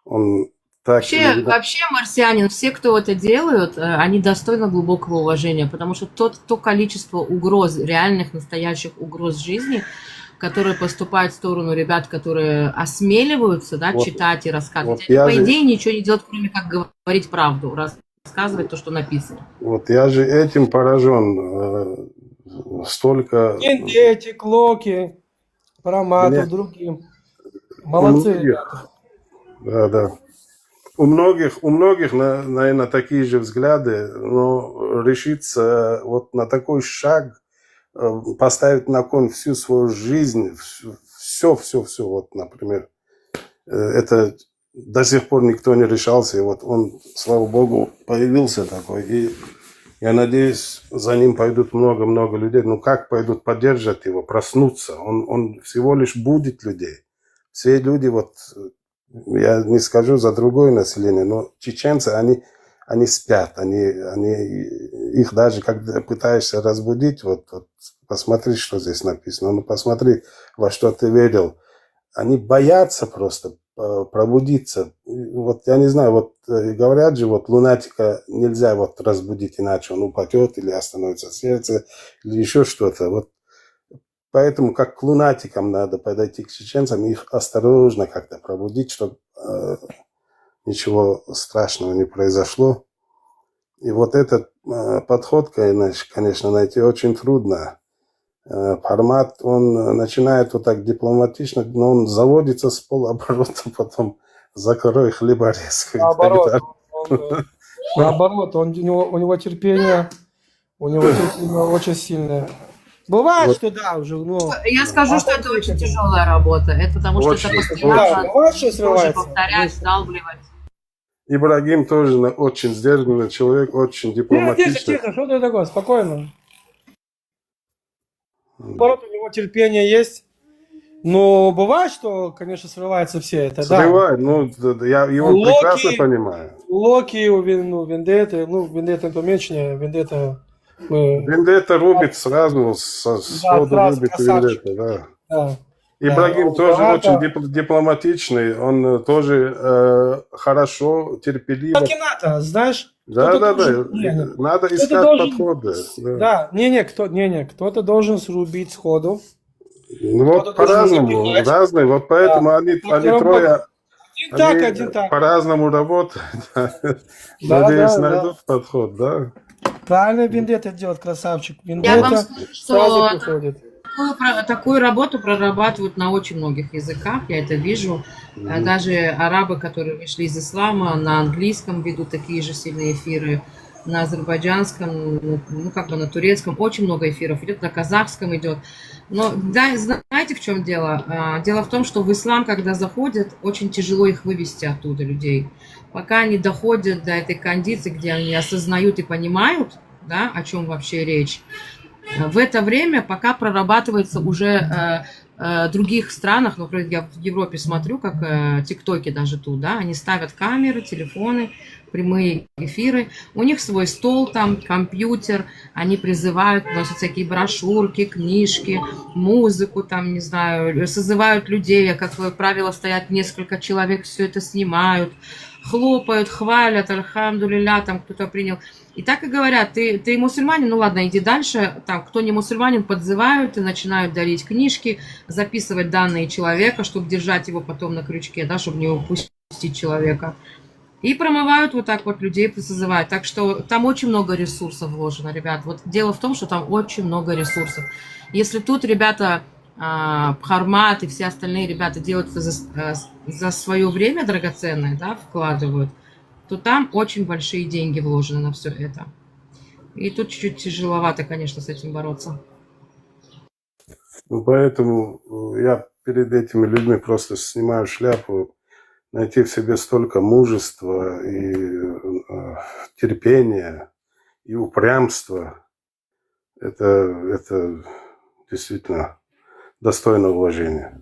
Он так Вообще, марсианин, все, кто это делают, они достойны глубокого уважения, потому что то количество угроз, реальных, настоящих угроз жизни, которые поступают в сторону ребят, которые осмеливаются, да, читать и рассказывать. Они, по идее, ничего не делают, кроме как говорить правду, рассказывать то, что написано. Вот я же этим поражен. Столько... Эти клоки, Параматов, другим. Молодцы. Да. У многих, наверное, такие же взгляды, но решиться вот на такой шаг, поставить на кон всю свою жизнь, все, вот, например, это до сих пор никто не решался, и вот он, слава богу, появился такой, и я надеюсь, за ним пойдут много-много людей. Ну, как пойдут поддержать его, проснуться? Он всего лишь будет людей. Все люди, вот, я не скажу за другое население, но чеченцы, они спят, их даже, когда пытаешься разбудить, вот посмотри, что здесь написано, ну посмотри, во что ты верил. Они боятся просто пробудиться. Вот я не знаю, вот говорят же, вот лунатика нельзя вот разбудить, иначе он упадет или остановится сердце, или еще что-то. Вот поэтому как к лунатикам надо подойти к чеченцам, их осторожно как-то пробудить, чтобы ничего страшного не произошло. И вот этот подход, конечно, найти очень трудно. Формат, он начинает вот так дипломатично, но он заводится с полоборота, потом закрой хлеборезку. Наоборот, у него терпение очень сильное. Бывает, вот. Что да, уже, Я скажу, что это очень тяжелая работа. Это потому что это постоянно тоже повторять, вдалбливать. Ибрагим тоже очень сдержанный человек, очень дипломатичный. Тихо, что ты такое? Спокойно. Наоборот, у него терпение есть. Но бывает, что, конечно, срывается все это. Срывает, да. Я его прекрасно понимаю. Локи, Вендетта, Вендетта это меньше, Вендетта... Вендетта рубит сразу, сходу рубит Вендетта, да. Ибрагим тоже очень дипломатичный, он тоже хорошо, терпеливо. Так и надо, знаешь? Да. Надо искать подходы. Да. Кто-то должен срубить сходу. Вот по-разному, разные, вот поэтому они трое по-разному работают. Надеюсь, найдут подход, да? Правильно Вендетта делает, красавчик. Вендетта сразу приходит. Такую работу прорабатывают на очень многих языках, я это вижу. Даже арабы, которые вышли из ислама, на английском ведут такие же сильные эфиры, на азербайджанском, на турецком, очень много эфиров идет, на казахском идет. Но да, знаете, в чем дело? Дело в том, что в ислам, когда заходят, очень тяжело их вывести оттуда, людей. Пока они доходят до этой кондиции, где они осознают и понимают, да, о чем вообще речь, в это время пока прорабатывается уже в других странах, например, я в Европе смотрю, как тиктоки даже тут, да, они ставят камеры, телефоны, прямые эфиры, у них свой стол там, компьютер, они призывают, носят всякие брошюрки, книжки, музыку там, не знаю, созывают людей, как правило, стоят несколько человек, все это снимают, хлопают, хвалят, альхамдулилля, там кто-то принял. И так и говорят, ты мусульманин, ну ладно, иди дальше. Там, кто не мусульманин, подзывают и начинают дарить книжки, записывать данные человека, чтобы держать его потом на крючке, да, чтобы не упустить человека. И промывают вот так вот людей, созывают. Так что там очень много ресурсов вложено, ребят. Вот дело в том, что там очень много ресурсов. Если тут ребята Бхармат и все остальные ребята делают это за свое время драгоценное, да, вкладывают, то там очень большие деньги вложены на все это. И тут чуть-чуть тяжеловато, конечно, с этим бороться. Ну, поэтому я перед этими людьми просто снимаю шляпу. Найти в себе столько мужества и терпения и упрямства, это действительно достойно уважения.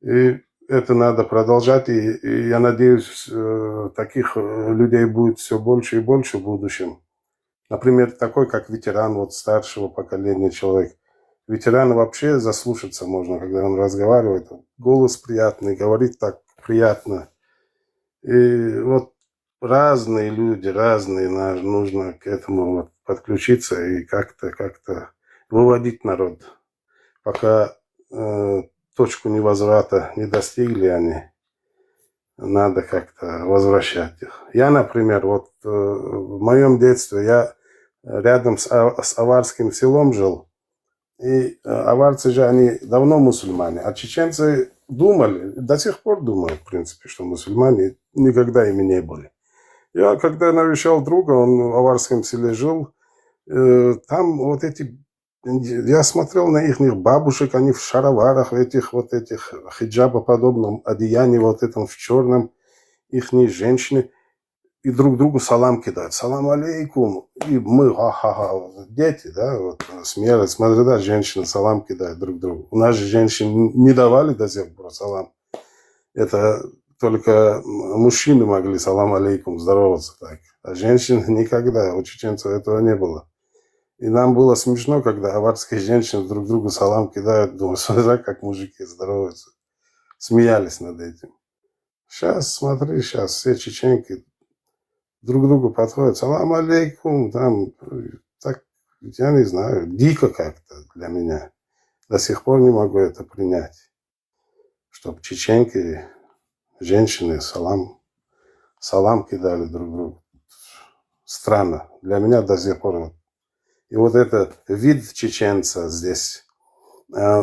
И это надо продолжать, и я надеюсь, таких людей будет все больше и больше в будущем. Например, такой, как ветеран, вот старшего поколения человек. Ветерана вообще заслушаться можно, когда он разговаривает. Голос приятный, говорит так приятно. И вот разные люди, разные, нужно к этому вот подключиться и как-то выводить народ. Пока точку невозврата не достигли они, надо как-то возвращать их. Я, например, вот в моем детстве я рядом с аварским селом жил, и аварцы же, они давно мусульмане, а чеченцы думали, до сих пор думают, в принципе, что мусульмане, никогда ими не были. Я, когда навещал друга, он в аварском селе жил, там вот эти, я смотрел на их бабушек, они в шароварах, этих хиджабоподобном одеянии, вот этом в черном, ихние женщины, и друг другу салам кидают. Салам алейкум. И мы, ха-ха-ха, дети, да, вот, смеялись. Смотри, да, женщины салам кидают друг другу. У нас же женщин не давали до сих пор салам. Это только мужчины могли салам алейкум здороваться так. А женщины никогда. У чеченцев этого не было. И нам было смешно, когда аварские женщины друг другу салам кидают. Думаю, смотри, как мужики здороваются. Смеялись над этим. Сейчас, смотри, сейчас все чеченки друг другу подходят, салам алейкум, там, так, я не знаю, дико как-то для меня. До сих пор не могу это принять, чтобы чеченки, женщины салам кидали друг другу. Странно, для меня до сих пор. И вот этот вид чеченца здесь,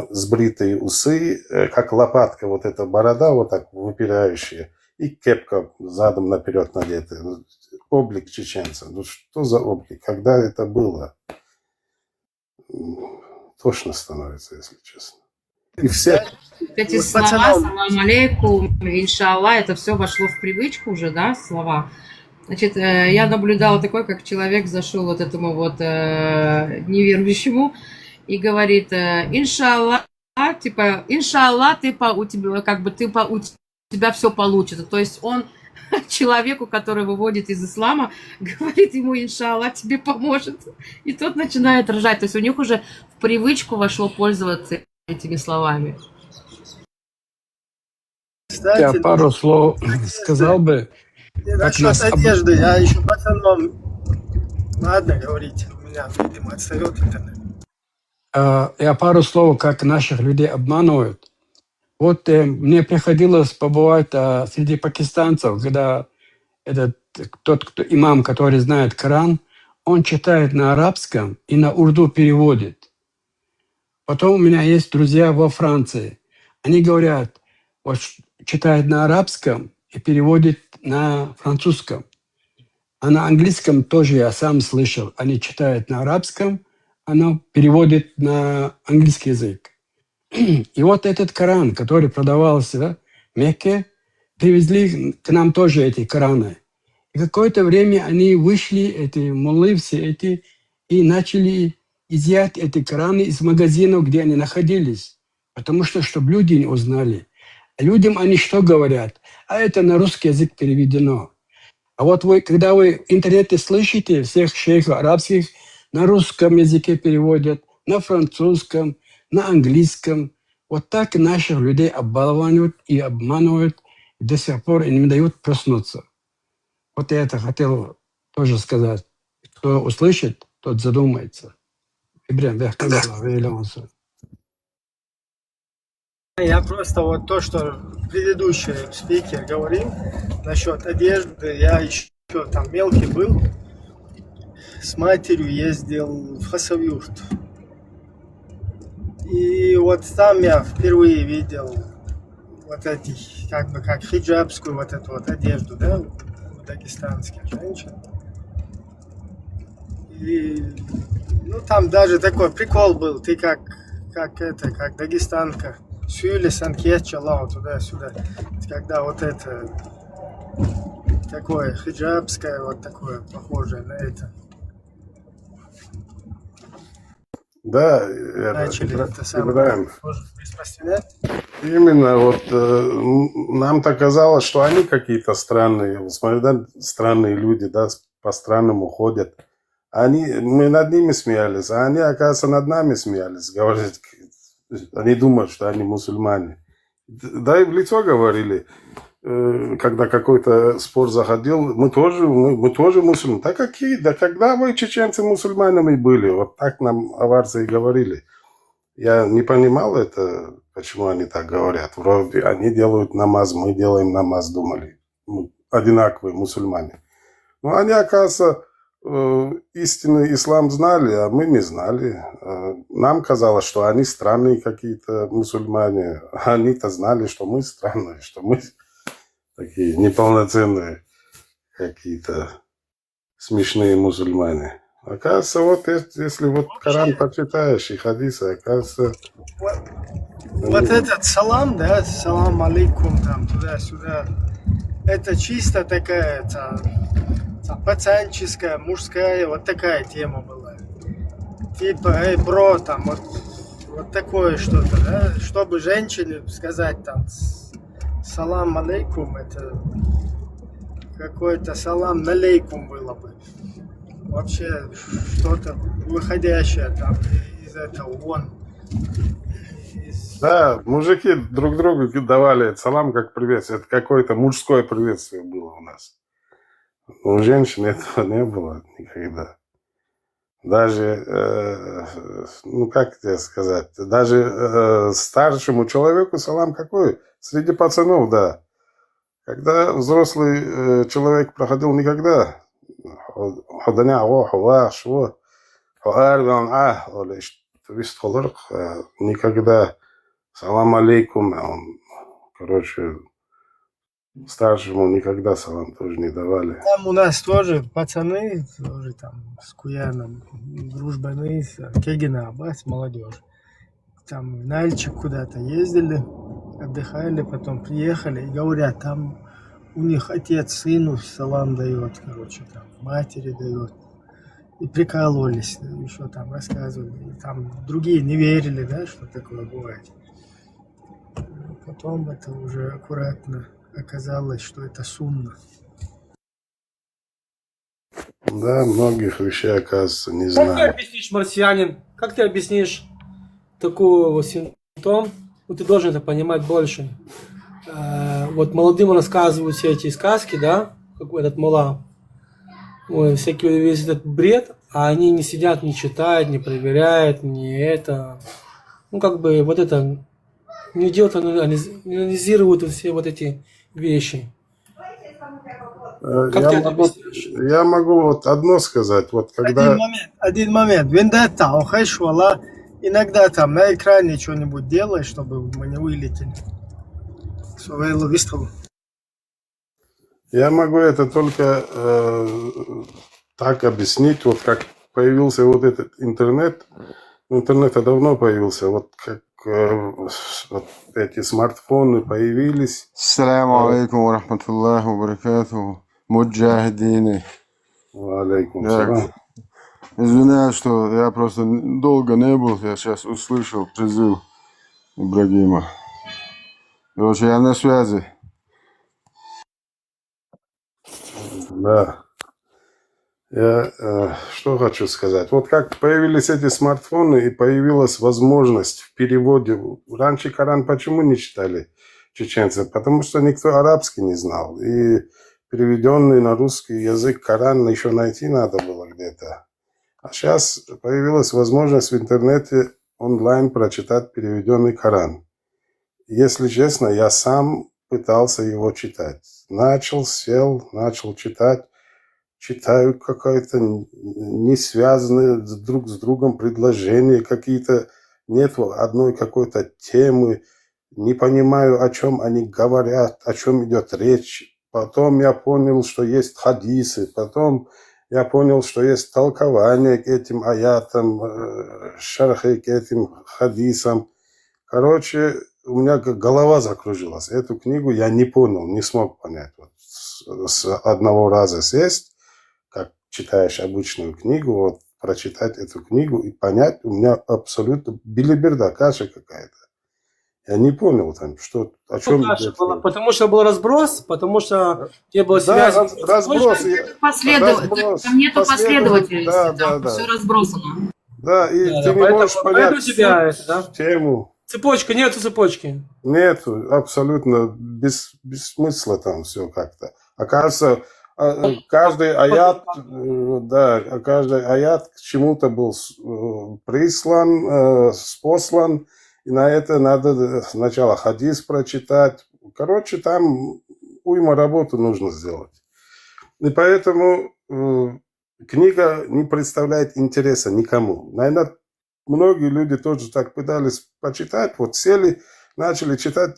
сбритые усы, как лопатка, вот эта борода вот так выпирающая, и кепка задом наперед надетая. Облик чеченца. Ну что за облик? Когда это было? Тошно становится, если честно. И все... Эти слова, салам алейкум, иншалла, это все вошло в привычку уже, да, слова. Значит, я наблюдала такой, как человек зашел вот этому вот неверующему и говорит, иншалла, типа, иншалла, у тебя все получится. То есть он человеку, который выводит из ислама, говорит ему, иншаллах, тебе поможет. И тот начинает ржать. То есть у них уже в привычку вошло пользоваться этими словами. Кстати, Я пару слов сказал бы. Насчет одежды, я еще пацаном... Ладно, говорите, у меня, видимо, отстает интернет. Я пару слов, как наших людей обманывают. Вот мне приходилось побывать среди пакистанцев, когда тот имам, который знает Коран, он читает на арабском и на урду переводит. Потом у меня есть друзья во Франции. Они говорят, вот читает на арабском и переводит на французском. А на английском тоже я сам слышал. Они читают на арабском, она переводит на английский язык. И вот этот Коран, который продавался в Мекке, привезли к нам тоже эти Кораны. И какое-то время они вышли, эти муллы все эти, и начали изъять эти Кораны из магазинов, где они находились. Потому что, чтобы люди не узнали. А людям они что говорят? А это на русский язык переведено. А вот вы, когда вы в интернете слышите, всех шейхов арабских на русском языке переводят, на французском, на английском. Вот так наших людей обманывают и обманывают, и до сих пор им не дают проснуться. Вот я это хотел тоже сказать. Кто услышит, тот задумается. Я просто вот то, что предыдущий спикер говорил насчет одежды, я еще там мелкий был, с матерью ездил в Хасавюрт. И вот там я впервые видел вот эти, как бы, как хиджабскую вот эту вот одежду, да, у дагестанских женщин. И, ну, там даже такой прикол был, ты как дагестанка, сюли санкетчала туда-сюда, когда вот это такое хиджабское, вот такое, похожее на это. Да, это, Начали это самое Ибраим. тоже распространять. Именно вот нам-то казалось, что они какие-то странные, смотри, да, странные люди, да, по-странному ходят. Мы над ними смеялись, а они, оказывается, над нами смеялись. Говорят, они думают, что они мусульмане. Да и в лицо говорили, когда какой-то спор заходил, мы тоже мусульмане. Да какие? Да когда вы, чеченцы, мусульманами были? Вот так нам аварцы и говорили. Я не понимал это, почему они так говорят. Вроде они делают намаз, мы делаем намаз, думали. Одинаковые мусульмане. Но они, оказывается, истинный ислам знали, а мы не знали. Нам казалось, что они странные какие-то мусульмане. А они-то знали, что мы странные, что мы такие неполноценные какие-то смешные мусульмане. Оказывается, вот если вот Коран почитаешь и хадисы, оказывается... Вот этот салам, да, салам алейкум, там, туда-сюда, это чисто такая, пацанческая, мужская, вот такая тема была. Типа, эй, бро, там, вот такое что-то, да, чтобы женщине сказать, там, салам алейкум, это какой-то салам налейкум было бы. Вообще что-то выходящее там из этого вон. Да, мужики друг другу давали салам как приветствие. Это какое-то мужское приветствие было у нас. У женщин этого не было никогда. Даже, ну как тебе сказать, даже старшему человеку салам какой? Среди пацанов, да. Когда взрослый человек проходил никогда, никогда салам алейкум, короче, старшему никогда салам тоже не давали. Там у нас тоже пацаны, тоже там с Куяном, дружбаны, с Кегина Аббас, молодежь. Там в Нальчик куда-то ездили, отдыхали, потом приехали и говорят, там у них отец сыну салам дает, короче, там матери дает. И прикалывались, еще там рассказывали. И там другие не верили, да, что такое бывает. Потом это уже аккуратно оказалось, что это сунна. Да, многих вещей, оказывается, не Как ты знаю. объяснишь, марсианин, как ты объяснишь такую вот симптом? Ну, ты должен это понимать больше. Вот молодым рассказывают все эти сказки, да, как этот мула, всякий весь этот бред, а они не сидят, не читают, не проверяют, не это. Ну, как бы вот это, не делают, анализируют все вот эти вещи. Как ты это объясняешь? Я могу вот одно сказать. Вот когда... Один момент. Вендетта, охайшвала, иногда там на экране что-нибудь делай, чтобы мы не вылетели. Я могу это только так объяснить, вот как появился вот этот интернет. Интернет давно появился, вот как вот эти смартфоны появились. Ассаламу алейкум ва рахматуллахи ва баракатуху. Муджахидины. Ва алейкум салам. Извиняюсь, что я просто долго не был, я сейчас услышал призыв Ибрагима. Короче, я на связи. Да. Я что хочу сказать. Вот как появились эти смартфоны и появилась возможность в переводе. Раньше Коран почему не читали чеченцы? Потому что никто арабский не знал. И переведенный на русский язык Коран еще найти надо было где-то. А сейчас появилась возможность в интернете онлайн прочитать переведенный Коран. Если честно, я сам пытался его читать. Сел, начал читать. Читаю какое-то не связанные друг с другом предложения, какие-то нет одной какой-то темы, не понимаю, о чем они говорят, о чем идет речь. Потом я понял, что есть хадисы, потом я понял, что есть толкование к этим аятам, шархи к этим хадисам. Короче, у меня голова закружилась. Эту книгу я не понял, не смог понять. Вот с одного раза сесть, как читаешь обычную книгу, вот прочитать эту книгу и понять, у меня абсолютно билиберда, каша какая-то. Я не понял там, что, о чем идет. Потому что был разброс, потому что не было Да, связи. разброс. Там нету последовательности, Да, там да, все да. разбросано. Да, и Да, ты не поэтому- можешь поэтому понять тебя суть, это, да? тему. Цепочка, нету цепочки. Нету, абсолютно без смысла там все как-то. Оказывается, каждый аят, да, каждый аят к чему-то был прислан, спослан, и на это надо сначала хадис прочитать. Короче, там уйма работы нужно сделать. И поэтому книга не представляет интереса никому. Наверное, многие люди тоже так пытались почитать, вот сели, начали читать,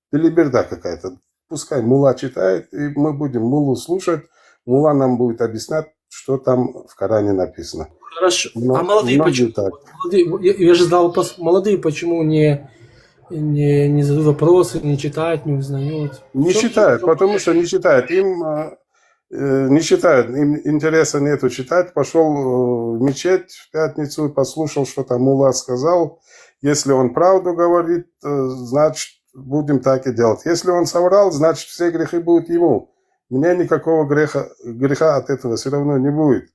белиберда какая-то. Пускай мулла читает, и мы будем муллу слушать, мулла нам будет объяснять, что там в Коране написано. Хорошо. Но А молодые многие почему? так. Молодые, я же задал вопрос, молодые почему не задают вопросы, не читают, не узнают? Не читают, потому что не читают. Им не читают, им интереса нету читать. Пошел в мечеть в пятницу, послушал, что там мулла сказал. Если он правду говорит, значит, будем так и делать. Если он соврал, значит, все грехи будут ему. Мне никакого греха от этого все равно не будет.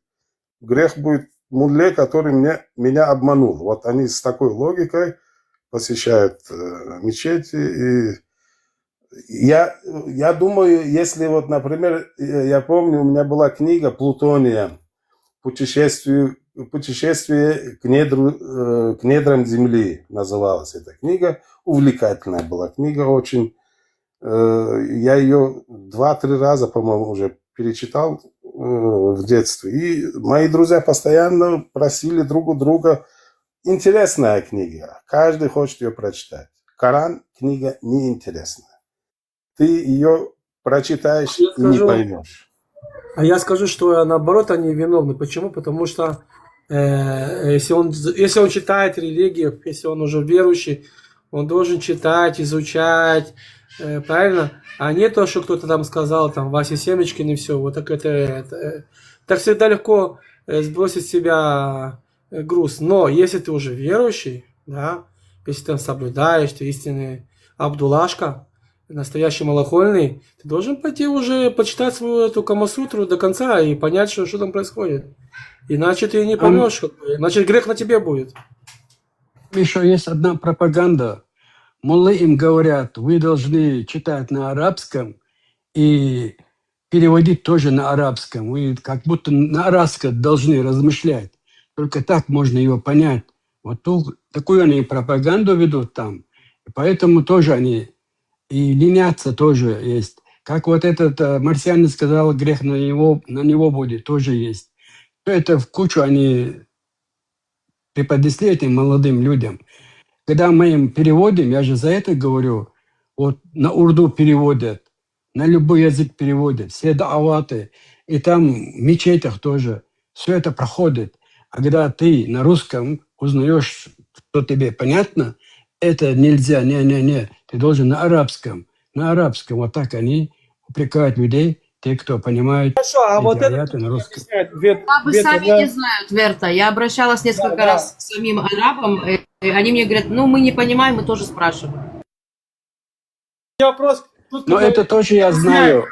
Грех будет мудле, который меня обманул. Вот они с такой логикой посещают мечети. И я думаю, если вот, например, я помню, у меня была книга Плутония «Путешествие к недрам Земли» называлась эта книга. Увлекательная была книга очень. Я ее 2-3 раза, по-моему, уже перечитал в детстве. И мои друзья постоянно просили друг у друга. Интересная книга. Каждый хочет ее прочитать. Коран книга неинтересная. Ты ее прочитаешь и не поймешь. А я скажу, что наоборот они виновны. Почему? Потому что если он читает религию, если он уже верующий, он должен читать, изучать, правильно? А не то, что кто-то там сказал, там, Вася Семечкин и все. Вот так так всегда легко сбросить с себя груз. Но если ты уже верующий, да, если ты соблюдаешь, ты истинный Абдулашка, настоящий малохольный, ты должен пойти уже почитать свою эту Камасутру до конца и понять, что там происходит. Иначе ты не поймешь, иначе грех на тебе будет. Еще есть одна пропаганда. Муллы им говорят, вы должны читать на арабском и переводить тоже на арабском. Вы как будто на арабском должны размышлять. Только так можно его понять. Вот такую они пропаганду ведут там. И поэтому тоже они и ленятся тоже есть. Как вот этот марсианин сказал, грех на него будет, тоже есть. Все это в кучу они преподнесли этим молодым людям. Когда мы им переводим, я же за это говорю, вот на урду переводят, на любой язык переводят, все дааваты, и там в мечетях тоже. Все это проходит. А когда ты на русском узнаешь, что тебе понятно, это нельзя, не. Ты должен на арабском. На арабском. Вот так они упрекают людей, те, кто понимает Хорошо, а вот это на русском. Арабы сами не знают, Верта. Я обращалась несколько раз к самим арабам, и они мне говорят, ну мы не понимаем, мы тоже спрашиваем. Вопрос. Но это тоже я знаю.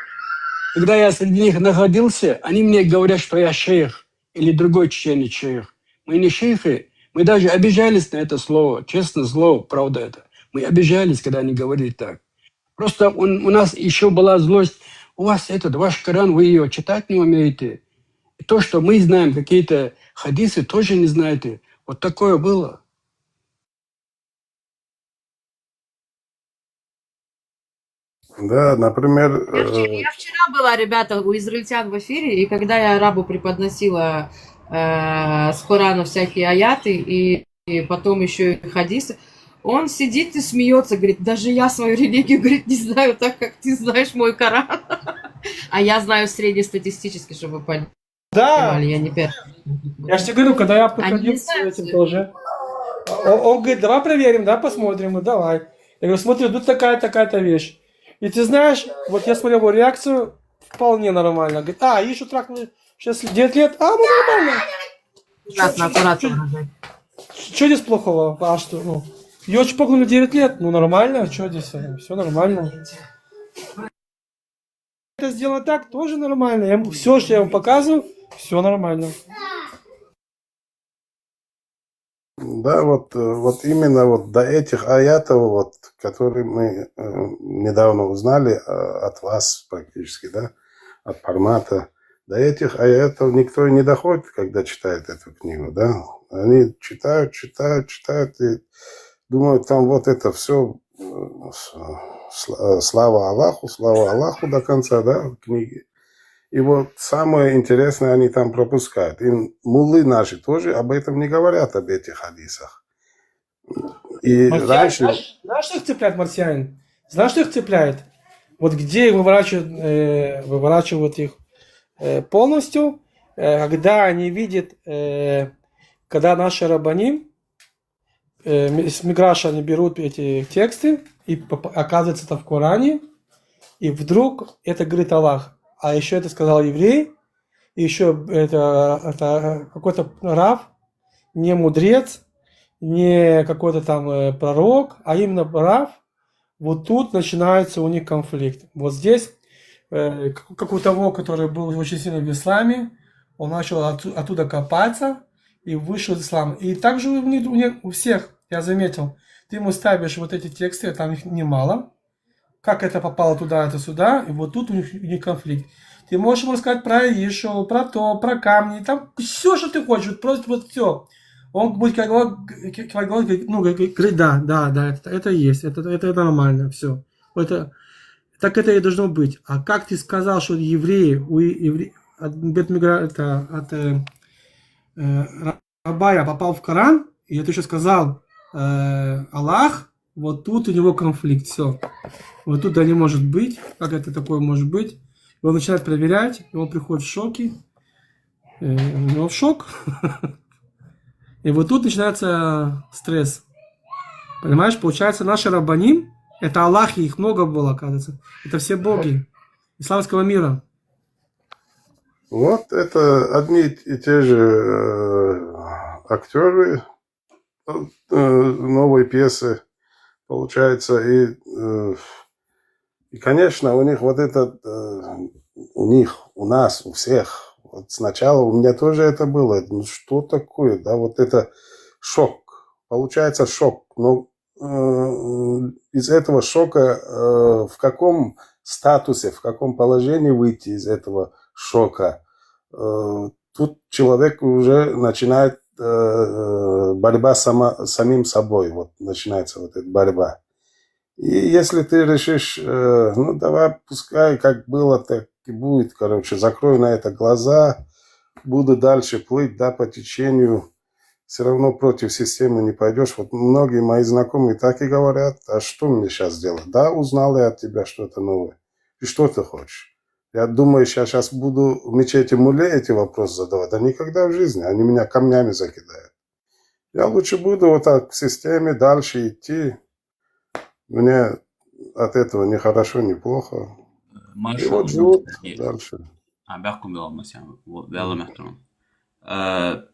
Когда я среди них находился, они мне говорят, что я шейх или другой чеченец шейх. Мы не шейхи. Мы даже обижались на это слово. Честно, слово, правда это. Мы обижались, когда они говорили так. Просто у нас еще была злость. У вас ваш Коран, вы ее читать не умеете. И то, что мы знаем, какие-то хадисы, тоже не знаете. Вот такое было. Да, например... Я вчера была, ребята, у израильтян в эфире, и когда я арабу преподносила с Корана всякие аяты, и и потом еще и хадисы. Он сидит и смеется, говорит, даже я свою религию, говорит, не знаю так, как ты знаешь мой Коран. А я знаю среднестатистически, чтобы вы понимали, Да, я не первый. я же тебе говорю, когда я Они приходил не с знают, этим что тоже, он говорит, давай проверим, да, посмотрим, ну давай. Я говорю, смотри, тут такая-то вещь. И ты знаешь, вот я смотрел его реакцию, вполне нормально. Говорит, ей что трахнули 9 лет? Ну нормально. аккуратно выражать. Что здесь плохого? А что, ну? Ее чпокнули 9 лет, ну нормально, что здесь? Все нормально. Это сделано так, тоже нормально. Все, что я вам показываю, все нормально. Да, вот именно вот до этих аятов, вот, которые мы недавно узнали от вас практически, да, от формата, до этих аятов никто и не доходит, когда читает эту книгу, да. Они читают и думают, там вот это все слава Аллаху до конца, да, книги. И вот самое интересное они там пропускают. И муллы наши тоже об этом не говорят, об этих хадисах. И раньше... Знаешь, что их цепляет, марсианин? Знаешь, что их цепляет? Вот где выворачивают их полностью, когда они видят, когда наши раббаним с Миграша они берут эти тексты, и оказывается это в Коране, и вдруг это говорит Аллах. А еще это сказал еврей, и еще это какой-то рав, не мудрец, не какой-то там пророк, а именно рав. Вот тут начинается у них конфликт. Вот здесь, как у того, который был очень сильно в исламе, он начал оттуда копаться и вышел из ислама. И также у всех, я заметил, ты ему ставишь вот эти тексты, там их немало, как это попало туда, это сюда, и вот тут у них конфликт. Ты можешь ему рассказать про Ишу, про то, про камни, там все, что ты хочешь, вот просто вот все. Он будет говорить, да, это есть, это нормально, все. Так это и должно быть. А как ты сказал, что евреи от Рабая попал в Коран, и это еще сказал Аллах, вот тут у него конфликт, все. Вот тут да не может быть, как это такое может быть. И он начинает проверять, и он приходит в шоке, у него в шок. И вот тут начинается стресс. Понимаешь, получается, наши раббаним, это Аллахи, их много было, оказывается. Это все боги исламского мира. Вот это одни и те же актеры новой пьесы, получается. И, конечно, у них вот это, у нас, у всех, вот сначала у меня тоже это было. Ну что такое, да, вот это шок. Получается шок. Но из этого шока в каком статусе, в каком положении выйти из этого шока? Тут человек уже начинает борьба с самим собой. Вот начинается вот эта борьба. И если ты решишь, ну давай, пускай как было, так и будет, короче, закрой на это глаза, буду дальше плыть, да, по течению, все равно против системы не пойдешь. Вот многие мои знакомые так и говорят, а что мне сейчас делать? Да, узнал я от тебя что-то новое. И что ты хочешь? Я думаю, я сейчас буду в мечети муле эти вопросы задавать, да никогда в жизни, они меня камнями закидают. Я лучше буду вот так в системе дальше идти. Мне от этого ни хорошо, ни плохо. И вот живут дальше.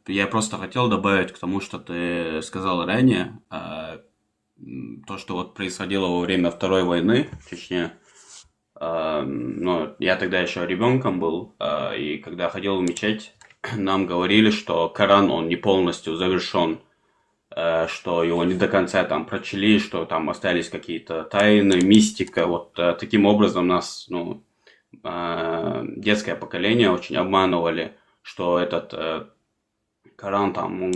Я просто хотел добавить к тому, что ты сказал ранее, то, что вот происходило во время Второй войны в Чечне. Но я тогда еще ребенком был, и когда ходил в мечеть, нам говорили, что Коран, он не полностью завершен, что его не до конца там прочли, что там остались какие-то тайны, мистика. Вот таким образом нас, детское поколение очень обманывали, что этот Коран там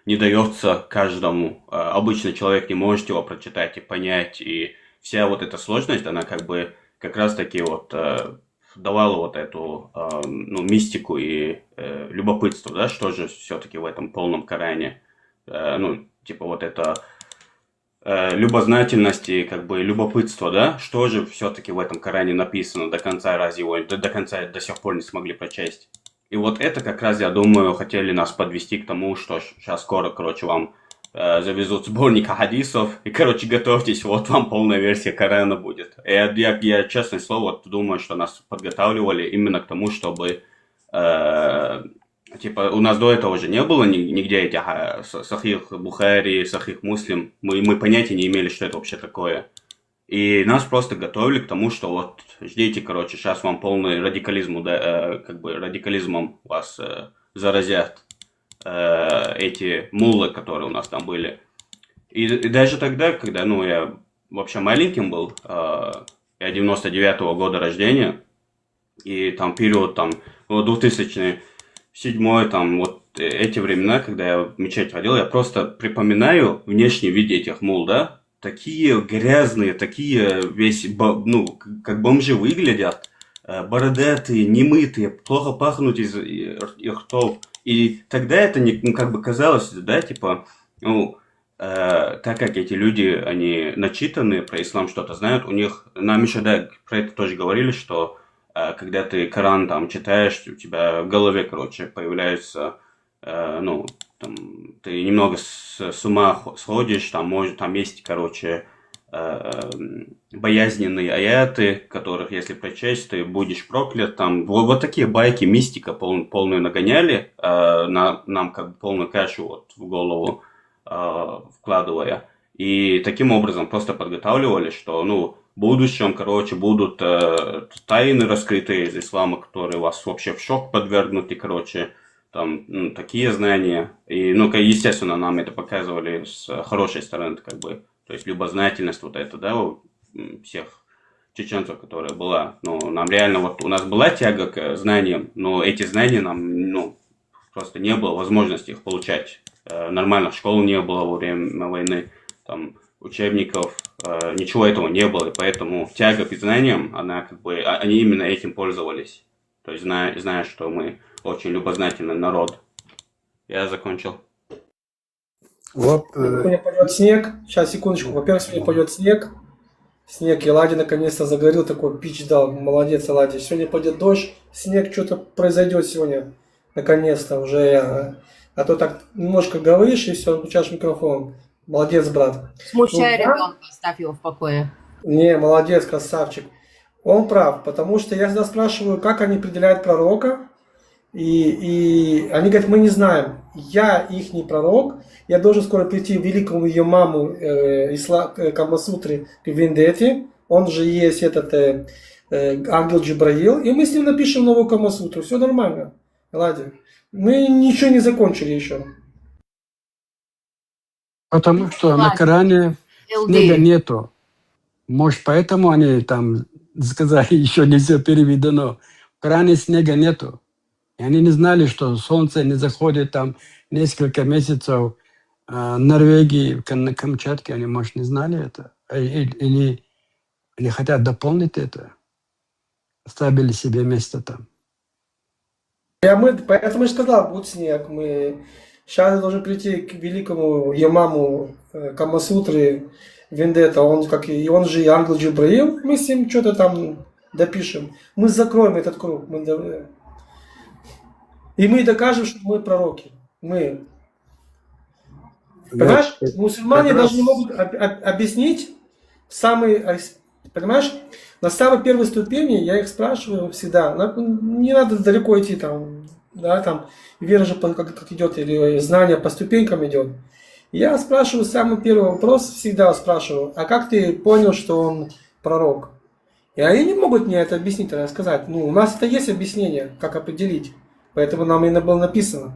не дается каждому. Обычный человек не может его прочитать и понять, и вся вот эта сложность, она как раз таки вот давала вот эту мистику и любопытство, да, что же все-таки в этом полном Коране. ну, типа вот это любознательность и как бы любопытство, да, что же все-таки в этом Коране написано до конца, раз его до конца до сих пор не смогли прочесть. И вот это как раз, я думаю, хотели нас подвести к тому, что сейчас скоро, короче, вам завезут сборник хадисов, и, короче, готовьтесь, вот вам полная версия Корана будет. И я честное слово, вот, думаю, что нас подготавливали именно к тому, чтобы типа, у нас до этого уже не было нигде этих Сахих Бухари, Сахих Муслим. Мы понятия не имели, что это вообще такое. И нас просто готовили к тому, что вот ждите, короче, сейчас вам полный радикализм, да, как бы радикализмом вас заразят эти муллы, которые у нас там были. И даже тогда, когда, ну, я вообще маленьким был, я 99-го года рождения, и там период, там, 2007 там, вот эти времена, когда я в мечеть ходил, я просто припоминаю внешний вид этих мул, да, такие грязные, такие весь, ну, как бомжи выглядят, бородатые, немытые, плохо пахнут из их ртов. И тогда это не, ну, как бы казалось, да, типа, ну, так как эти люди, они начитанные, про ислам что-то знают, у них, нам еще, да, про это тоже говорили, что когда ты Коран там читаешь, у тебя в голове, короче, появляются, ну, там, ты немного с ума сходишь, там, может, там есть, короче, боязненные аяты, которых, если прочесть, ты будешь проклят, там, вот такие байки, мистика полную нагоняли, нам как бы полную кашу вот в голову вкладывая, и таким образом просто подготавливали, что, ну, в будущем, короче, будут тайны раскрытые из ислама, которые вас вообще в шок подвергнут, и, короче, там, ну, такие знания. И, ну, естественно, нам это показывали с хорошей стороны, как бы, то есть любознательность вот эта, да, у всех чеченцев, которая была. Ну, нам реально, вот у нас была тяга к знаниям, но эти знания нам, ну, просто не было возможности их получать. Нормальных школ не было во время войны, там, учебников, ничего этого не было, и поэтому тяга к знаниям, она как бы, они именно этим пользовались. То есть, зная, что мы очень любознательный народ. Я закончил. Вот. Сегодня пойдет снег. Сейчас, секундочку. Во-первых, сегодня пойдет снег. Снег. И Ладя наконец-то заговорил, такой пич дал. Молодец, Ладя. Сегодня пойдет дождь. Снег, что-то произойдет сегодня. Наконец-то уже. А то так немножко говоришь, и все, включаешь микрофон. Молодец, брат. Смущай ребенка, оставь его в покое. Не, молодец, красавчик. Он прав, потому что я всегда спрашиваю, как они определяют пророка, и они говорят, мы не знаем. Я их не пророк, я должен скоро прийти к великому ее маму Камасутры к Вендете, он же есть этот ангел Джибраил, и мы с ним напишем новую Камасутру, все нормально. Ладно, мы ничего не закончили еще. Потому что на Коране снега нету. Может, поэтому они там сказали, еще не все переведено. В Коране снега нету. И они не знали, что солнце не заходит там несколько месяцев. В Норвегии, на Камчатке, они, может, не знали это. Или хотят дополнить это. Оставили себе место там. Поэтому я сказал, будет снег. Мы сейчас должны прийти к великому Ямаму Камасутры Вендета, он же и ангел Джибраил, мы с ним что-то там допишем. Мы закроем этот круг. И мы докажем, что мы пророки. Мы. Понимаешь? Мусульмане даже не могут объяснить понимаешь, на самой первой ступени я их спрашиваю всегда. Не надо далеко идти там, да, там вера же как идет, или знание по ступенькам идет. Я спрашиваю, самый первый вопрос всегда спрашиваю, а как ты понял, что он пророк? И они не могут мне это объяснить, рассказать. Ну, у нас это есть объяснение, как определить. Поэтому нам и было написано.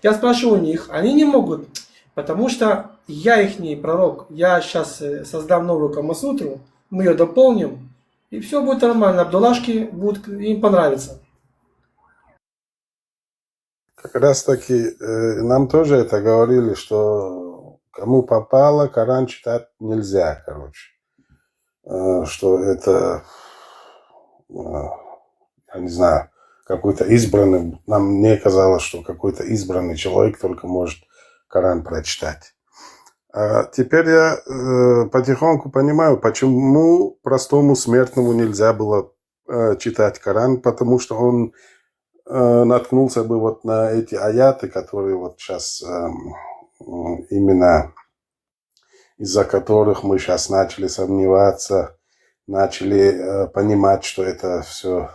Я спрашиваю у них, они не могут, потому что я их не пророк. Я сейчас создам новую Камасутру, мы ее дополним, и все будет нормально. Абдуллашки будут, им понравится. Как раз таки нам тоже это говорили, что кому попало, Коран читать нельзя, короче. Что это, я не знаю, какой-то избранный, мне казалось, что какой-то избранный человек только может Коран прочитать. А теперь я потихоньку понимаю, почему простому смертному нельзя было читать Коран, потому что он наткнулся бы вот на эти аяты, которые вот сейчас именно из-за которых мы сейчас начали сомневаться, начали понимать, что это все,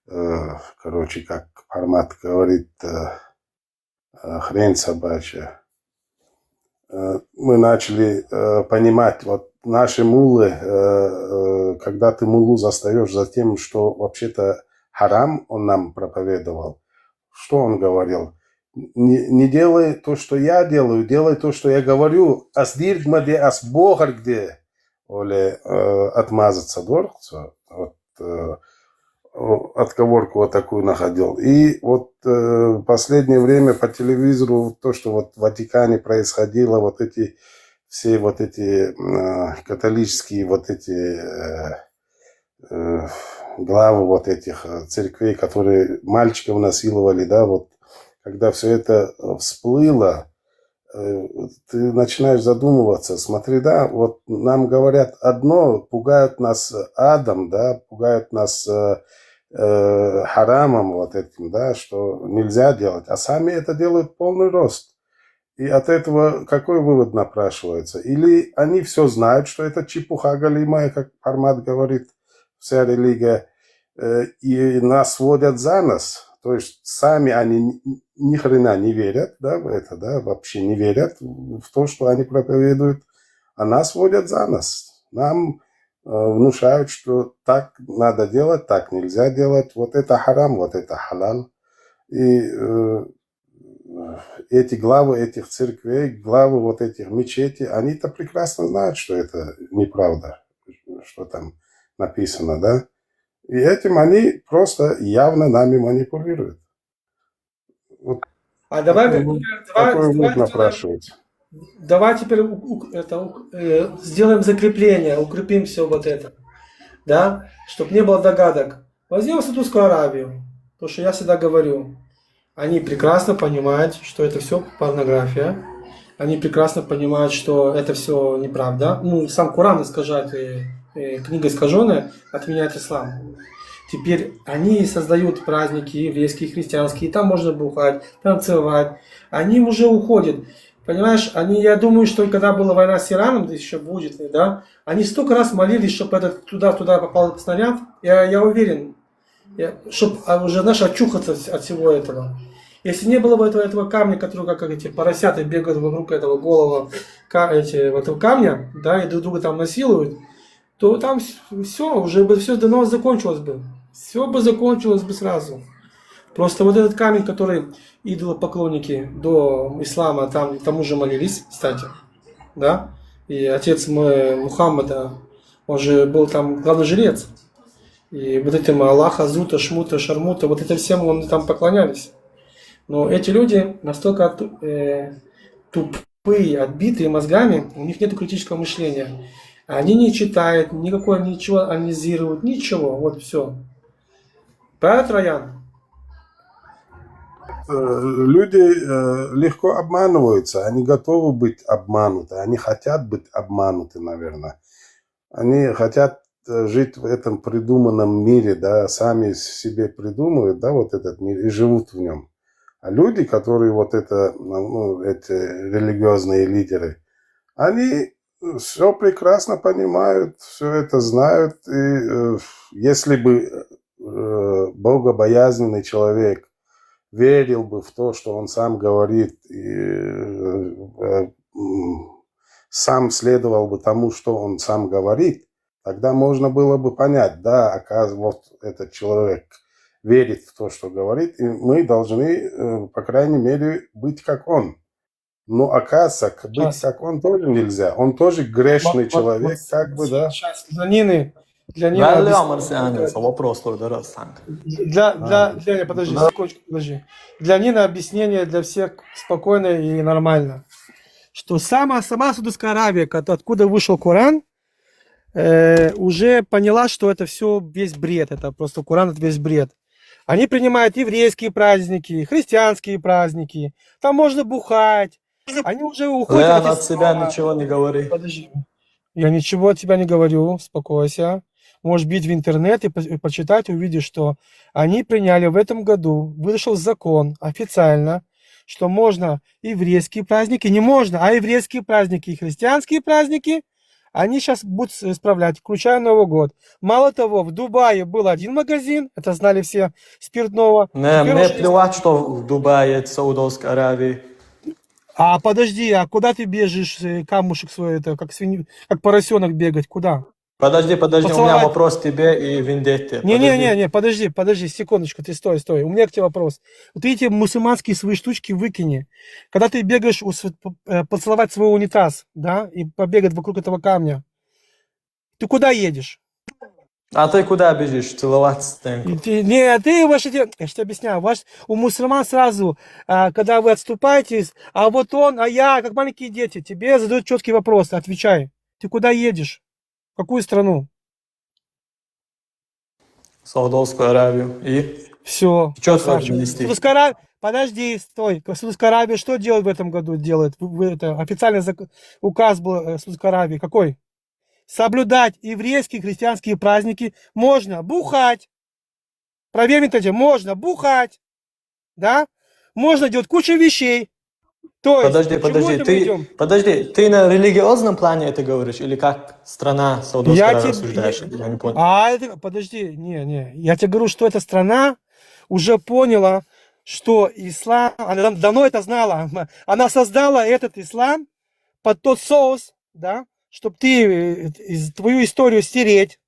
короче, как Формат говорит, хрень собачья. Мы начали понимать, вот наши муллы, когда ты муллу застаешь за тем, что вообще-то харам он нам проповедовал, что он говорил? Не делай то, что я делаю, делай то, что я говорю. Асдир где ас богар где, оле отмазаться дворцу. Вот, отговорку вот такую находил. И вот в последнее время по телевизору то, что вот в Ватикане происходило, вот эти все вот эти католические вот эти главы вот этих церквей, которые мальчиков насиловали, да, вот когда все это всплыло, ты начинаешь задумываться. Смотри, да, вот нам говорят одно, пугают нас адом, да, пугают нас харамом вот этим, да, что нельзя делать, а сами это делают полный рост. И от этого какой вывод напрашивается? Или они все знают, что это чепуха галимая, как Формат говорит, вся религия, и нас сводят за нос. То есть сами они ни хрена не верят, да, в это, да, вообще не верят в то, что они проповедуют, а нас водят за нос. Нам внушают, что так надо делать, так нельзя делать, вот это харам, вот это халал. И эти главы этих церквей, главы вот этих мечетей, они-то прекрасно знают, что это неправда, что там написано, да. И этим они просто явно нами манипулируют. Вот А давай, такой вывод напрашивается. давай теперь сделаем закрепление, укрепим все вот это, да, чтобы не было догадок. Возьмем Саудовскую Аравию, потому что я всегда говорю, они прекрасно понимают, что это все порнография, они прекрасно понимают, что это все неправда. Ну, сам Коран искажает, книга искаженная отменяет ислам. Теперь они создают праздники еврейские, христианские, там можно бухать, танцевать. Они уже уходят. Понимаешь, я думаю, что когда была война с Ираном, еще будет, да, они столько раз молились, чтобы туда попал снаряд. Я уверен, чтобы уже очухаться от всего этого. Если не было бы этого камня, который как эти поросята бегают вокруг этого голого этого камня, да, и друг друга там насилуют, то там все, уже бы все давно закончилось бы. Все бы закончилось бы сразу. Просто вот этот камень, который идолопоклонники до ислама там тому же молились, кстати, да, и отец Мухаммада, он же был там главный жрец, и вот этим Аллаха, Зута, Шмута, Шармута, вот это всем он там поклонялись. Но эти люди настолько тупые, отбитые мозгами, у них нет критического мышления. Они не читают, ничего анализируют, ничего, вот все. Правильно, Троян? Люди легко обманываются, они готовы быть обмануты, они хотят быть обмануты, наверное. Они хотят жить в этом придуманном мире, да, сами себе придумывают, да, вот этот мир и живут в нем. А люди, которые вот это, ну, эти религиозные лидеры, они все прекрасно понимают, все это знают. И если бы богобоязненный человек верил бы в то, что он сам говорит, и сам следовал бы тому, что он сам говорит, тогда можно было бы понять, да, оказывается, вот этот человек верит в то, что говорит, и мы должны, по крайней мере, быть как он. Но оказывается, быть как он тоже нельзя. Он тоже грешный человек, как бы, да. Сейчас для Нины вопрос только раз, Санка. Подожди, секундочку, подожди. Для Нины объяснение для всех спокойно и нормально. Что сама Саудовская Аравия, откуда вышел Коран, уже поняла, что это все весь бред. Это просто Коран, это весь бред. Они принимают еврейские праздники, христианские праздники. Там можно бухать, Они уже уходят Леон, от от себя ислама. ничего не говори. Подожди. Я ничего от тебя не говорю, успокойся. Можешь бить в интернет и почитать, увидишь, что они приняли в этом году, вышел закон официально, что можно еврейские праздники, не можно, а еврейские праздники и христианские праздники, они сейчас будут исправлять, включая Новый год. Мало того, в Дубае был один магазин, это знали все, спиртного. Не, Теперь мне уже есть- плевать, что в Дубае, Саудовской Аравии. А подожди, а куда ты бежишь, камушек свой, это как как поросенок бегать, куда? Подожди, у меня Поцеловать. вопрос к тебе и Вендетте. Не, подожди, секундочку, ты стой. У меня к тебе вопрос. Вот ты эти мусульманские свои штучки выкини. Когда ты бегаешь поцеловать свой унитаз, да, и побегать вокруг этого камня, ты куда едешь? А ты куда бежишь? Целоваться с И ты вообще, я же тебе объясняю, у мусульман сразу, когда вы отступаетесь, а вот он, а я, как маленькие дети, тебе задают четкий вопрос, отвечай. Ты куда едешь? В какую страну? Саудовскую Аравию. И? Все. Что ты хочешь нести? Подожди, стой. Саудовская Аравия что делает в этом году? Это официальный указ был Саудовской Аравии. Какой? Соблюдать еврейские христианские праздники можно. Бухать. Проверь это, можно бухать. Да? Можно делать кучу вещей. То есть, Подожди, ты на религиозном плане это говоришь? Или как страна Саудовская Аравия рассуждаешь? Я не понял. Подожди, я тебе говорю, что эта страна уже поняла, что ислам, она давно это знала, она создала этот ислам под тот соус, да, чтобы твою историю стереть,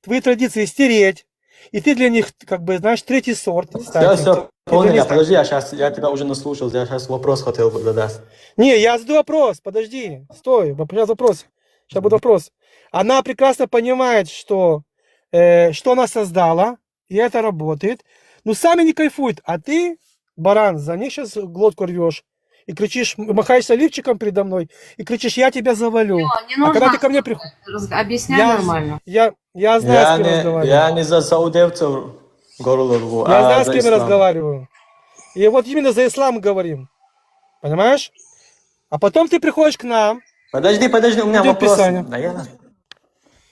твои традиции стереть, и ты для них, как бы, знаешь, третий сорт. Все, понял, подожди, я тебя уже наслушал, я сейчас вопрос хотел бы задать. Не, я задаю вопрос, подожди, стой, сейчас вопрос, сейчас будет вопрос. Она прекрасно понимает, что она создала, и это работает, но сами не кайфуют, а ты, баран, за них сейчас глотку рвешь, и кричишь, махаешься лифчиком передо мной, и кричишь, я тебя завалю. А когда ты ко мне приходишь... Объясняй нормально. Я знаю, с кем разговариваю. Я не за саудевцев горло рву, Я знаю, с за кем я ислам. разговариваю. И вот именно за ислам говорим. Понимаешь? А потом ты приходишь к нам. Подожди, у меня Идет вопрос. Писание.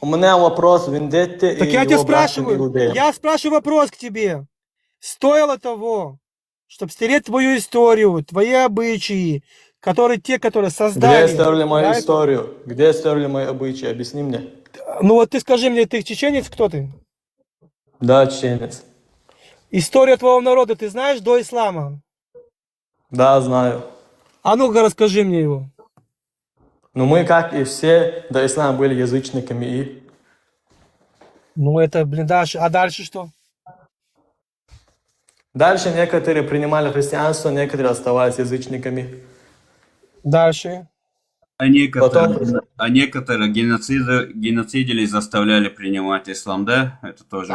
У меня вопрос Вендетте Так и я тебя его братьям спрашиваю. иудеям. Я спрашиваю вопрос к тебе. Стоило того, чтобы стереть твою историю, твои обычаи, которые создали... Где стерли мою да, историю? Где стерли мои обычаи? Объясни мне. Ну вот ты скажи мне, ты чеченец, кто ты? Да, чеченец. Историю твоего народа ты знаешь до ислама? Да, знаю. А ну-ка расскажи мне его. Но мы, как и все, до ислама были язычниками и... Ну это, дальше. А дальше что? Дальше некоторые принимали христианство, некоторые оставались язычниками. Дальше. А некоторые геноцидили заставляли принимать ислам, да? Это тоже...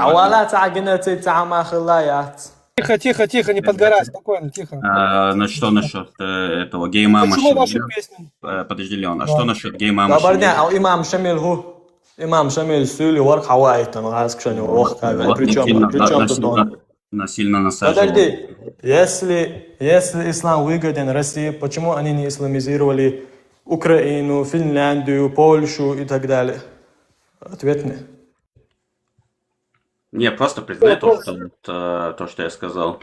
Тихо, не подгорай, спокойно, тихо. Что насчет этого гей-мама? Почему вашу песню? Подожди, Леон, а что насчет гей-мама? Добрый день, а имам Шамиль ху? Имам Шамиль сюли варх хавайта, ну раз к шаню ох, причем тут он? Насильно насаживал. Подожди, если ислам выгоден России, почему они не исламизировали Украину, Финляндию, Польшу и так далее? Ответ мне. Не, просто признай то, что я сказал.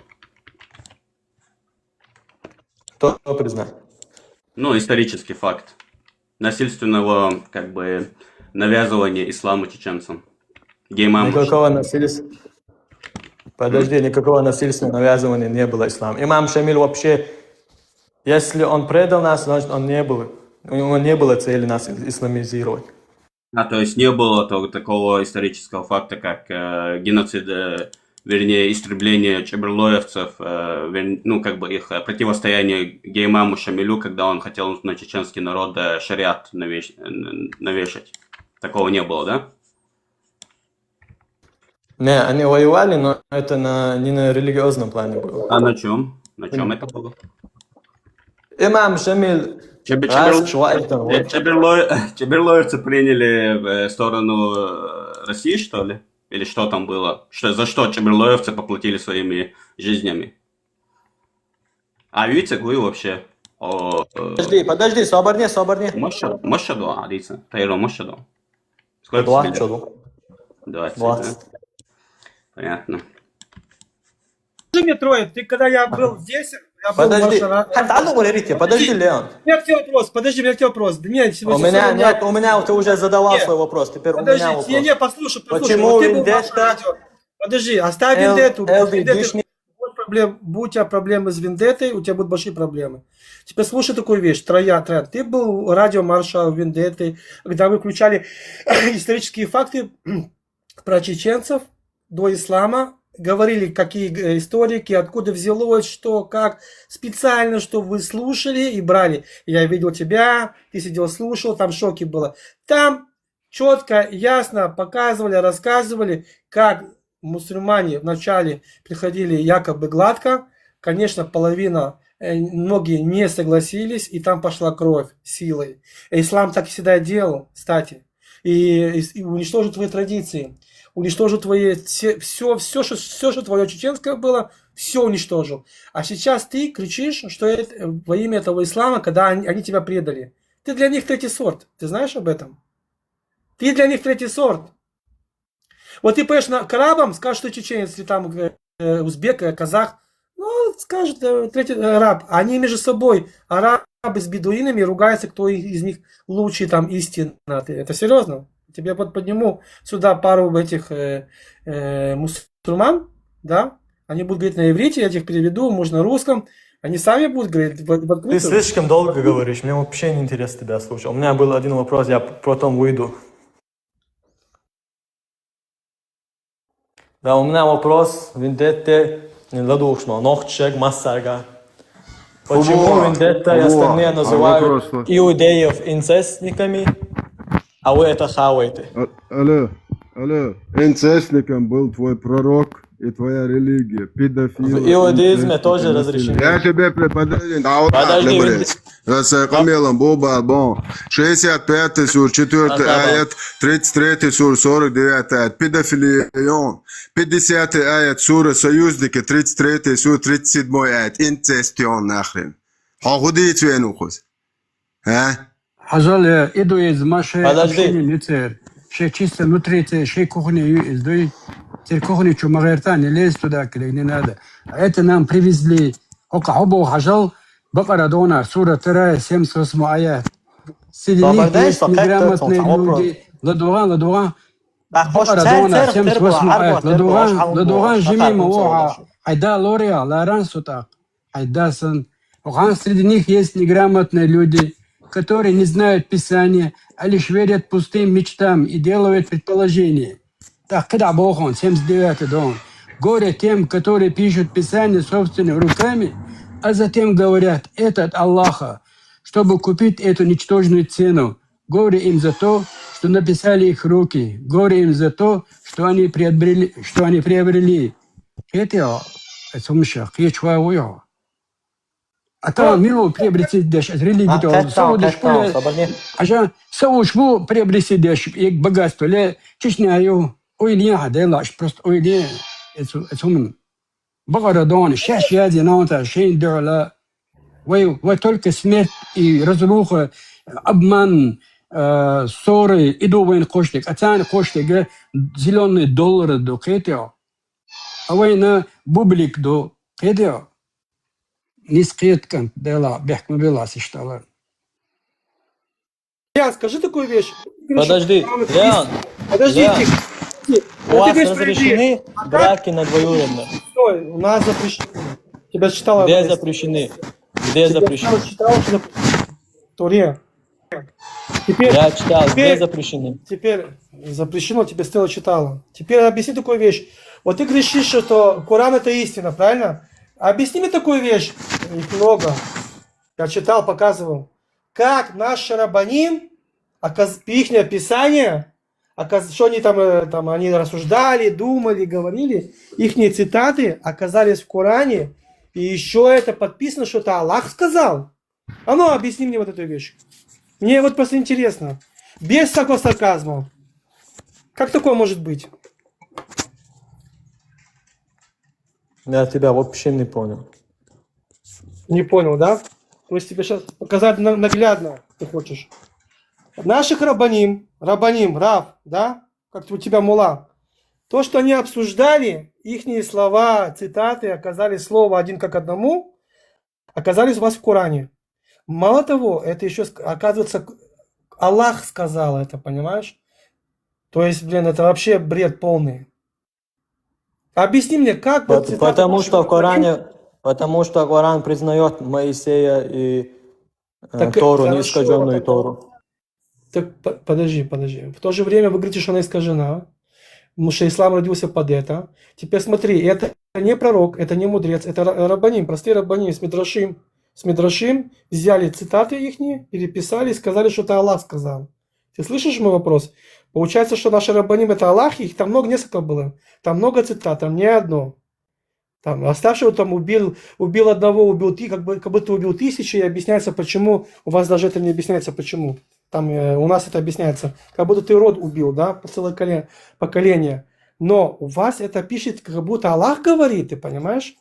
Кто признает? Ну, исторический факт. Насильственного, как бы, навязывания ислама чеченцам. Гей-мама. Никакого насильства. Подожди, никакого насильственного навязывания не было ислама. Имам Шамиль вообще, если он предал нас, значит у него не было цели нас исламизировать. То есть не было такого исторического факта, как геноцид, вернее, истребление чеберлоевцев, ну, как бы их противостояние гей-имаму Шамилю, когда он хотел на чеченский народ шариат навешать. Такого не было, да? Не, они воевали, но это не на религиозном плане было. А на чем? На чем это было? Имам Шамиль... Чеберлоевцы приняли сторону России, что ли? Или что там было? За что чеберлоевцы поплатили своими жизнями? А видите, вы вообще Подожди, соборне. Мощадо, Алиса. Тайро Мощадо. Сколько 20 тебе? чего? 20. 20. Да? Понятно. Скажи мне, Трое, ты когда я был здесь, я был Подожди. в Подожди, Леон. У меня к тебе вопрос, подожди, у меня к тебе вопрос. Да нет, У меня нет, ты уже задавал Нет. свой вопрос, теперь у Подожди, меня вопрос. не, послушай. Почему Вот ты был в Вендетта- Ваше радио. Подожди, оставь Вендетту. Будь у тебя проблемы с Вендеттой, у тебя будут большие проблемы. Теперь слушай такую вещь, Троян. Ты был в радио Марша Вендетты, когда вы включали исторические факты про чеченцев до ислама, говорили, какие историки, откуда взялось, что, как, специально, чтобы вы слушали и брали. Я видел тебя, ты сидел, слушал, там в шоке было. Там четко, ясно показывали, рассказывали, как мусульмане вначале приходили якобы гладко. Конечно, половина, многие не согласились, и там пошла кровь силой. Ислам так всегда делал, кстати. И уничтожил твои традиции. Уничтожил твои все, что твое чеченское было, все уничтожил. А сейчас ты кричишь, что это во имя этого ислама, когда они тебя предали. Ты для них третий сорт. Ты знаешь об этом? Ты для них третий сорт. Вот ты пойдешь к арабам, скажешь, что чеченец, или там узбек, казах, ну, скажет третий араб. Они между собой, арабы с бедуинами, ругаются, кто из них лучший, там, истинно. Это серьезно? Тебе подниму сюда пару этих мусульман, да? Они будут говорить на иврите, я их переведу, может, на русском. Они сами будут говорить в открытую. Ты слишком долго говоришь, мне вообще не интересно тебя слушать. У меня был один вопрос, я потом выйду. Да, у меня вопрос, Вендетте, недодушно, Нохчек, Массарга. Почему Вендетта и остальные называют иудеев инцестниками, а вы это хаваете? Алло. Инцестником был твой пророк и твоя религия. Педофил. В иудаизме тоже разрешено. Я тебе подожди. Подожди. Камилом, Бубал, 65 сур, 4 аят, 33 сур, 49 аят. Педофилион. 50 аят сура Союзники, 33 сур, 37 аят. Инцестион нахрен. Хахуди твенухус. Хажал, иду из Маши, Подожди. общение шей чисто внутри, шей кухни издуй. Теперь кухни, что Магартан, не лезь туда, когда не надо. А это нам привезли. Окахобу хажал, Бакарадона, сура 2, 78 аят. Среди них есть неграмотные люди. Ладуган. Бакарадона, 78 аят. Ладуган, жимим, оха. Айда лория, ларан сутак. Айдасан. Среди них есть неграмотные люди, которые не знают Писания, а лишь верят пустым мечтам и делают предположения. Так, когда Бог, 79-й дом. Горе тем, которые пишут Писание собственными руками, а затем говорят, это от Аллаха, чтобы купить эту ничтожную цену. Горе им за то, что написали их руки. Горе им за то, что они приобрели. Это сумасшедший, я а то мило приобрести дешь, религию то, сауды школе, а же саушбу приобрести дешь, и богатство, ле чечняю, ой не хаделаш, просто ой не, это ум. Багарадон, шеш яди наута, шейн дерла, вы только смерть и разруха, обман, ссоры, иду воин коштик, ацан коштик, зеленые доллары до кетео, а война бублик до кетео. Низкие дела, бехма была сиштала. Леон, скажи такую вещь. Подожди, Леон. Подожди, Леон. тихо. У вас разрешены браки на двоюродных? Стой, у нас запрещено. Тебя читала. Где запрещены? Где запрещены? Туре. Теперь, Я читал, где запрещены? Теперь запрещено, тебе Стелла читала. Теперь объясни такую вещь. Вот ты кричишь, что Коран это истина, правильно? Объясни мне такую вещь. Их много. Я читал, показывал. Как наш рабаним, их писание, что они там они рассуждали, думали, говорили, их цитаты оказались в Коране, и еще это подписано, что это Аллах сказал. А ну, объясни мне вот эту вещь. Мне вот просто интересно. Без всякого сарказма. Как такое может быть? Я тебя вообще не понял. Не понял, да? То есть тебе сейчас показать наглядно, ты хочешь. Наших рабаним, рав, да, как у тебя мула, то, что они обсуждали, ихние слова, цитаты оказались слово один как одному, оказались у вас в Коране. Мало того, это еще, оказывается, Аллах сказал это, понимаешь? То есть, блин, это вообще бред полный. Объясни мне, как... Потому что Коран признает Моисея и Тору, хорошо, неискаженную Тору. Так, подожди. В то же время вы говорите, что она искажена. Потому что ислам родился под это. Теперь смотри, это не пророк, это не мудрец, это рабаним, простые рабаним с Мидрашим взяли цитаты их, переписали и сказали, что это Аллах сказал. Ты слышишь мой вопрос? Получается, что наши рабаним это Аллах, их там несколько было. Там много цитат, там не одно. Там оставшего там убил одного, убил как будто убил 1000, и объясняется, почему. У вас даже это не объясняется, почему. Там у нас это объясняется. Как будто ты род убил, да, по целое поколение. Но у вас это пишет, как будто Аллах говорит, ты понимаешь?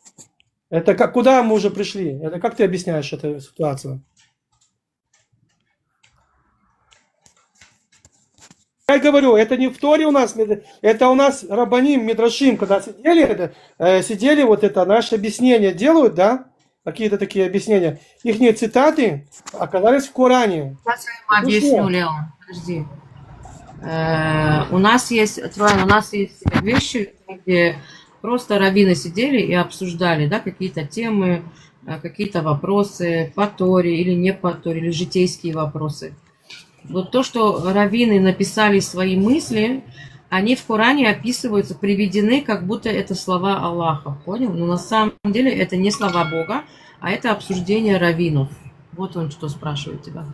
Это как, куда мы уже пришли? Это как ты объясняешь эту ситуацию? Я говорю, это не в Торе у нас, это у нас рабаним, мидрашим, когда сидели вот это, наше объяснение делают, да? Какие-то такие объяснения. Ихние цитаты оказались в Коране. Сейчас я ему объясню, Леон, подожди. У нас есть вещи, где просто раввины сидели и обсуждали, да, какие-то темы, какие-то вопросы по Торе или не по Торе, или житейские вопросы. Вот то, что раввины написали свои мысли, они в Коране описываются, приведены, как будто это слова Аллаха, понял? Но на самом деле это не слова Бога, а это обсуждение раввинов. Вот он что спрашивает тебя.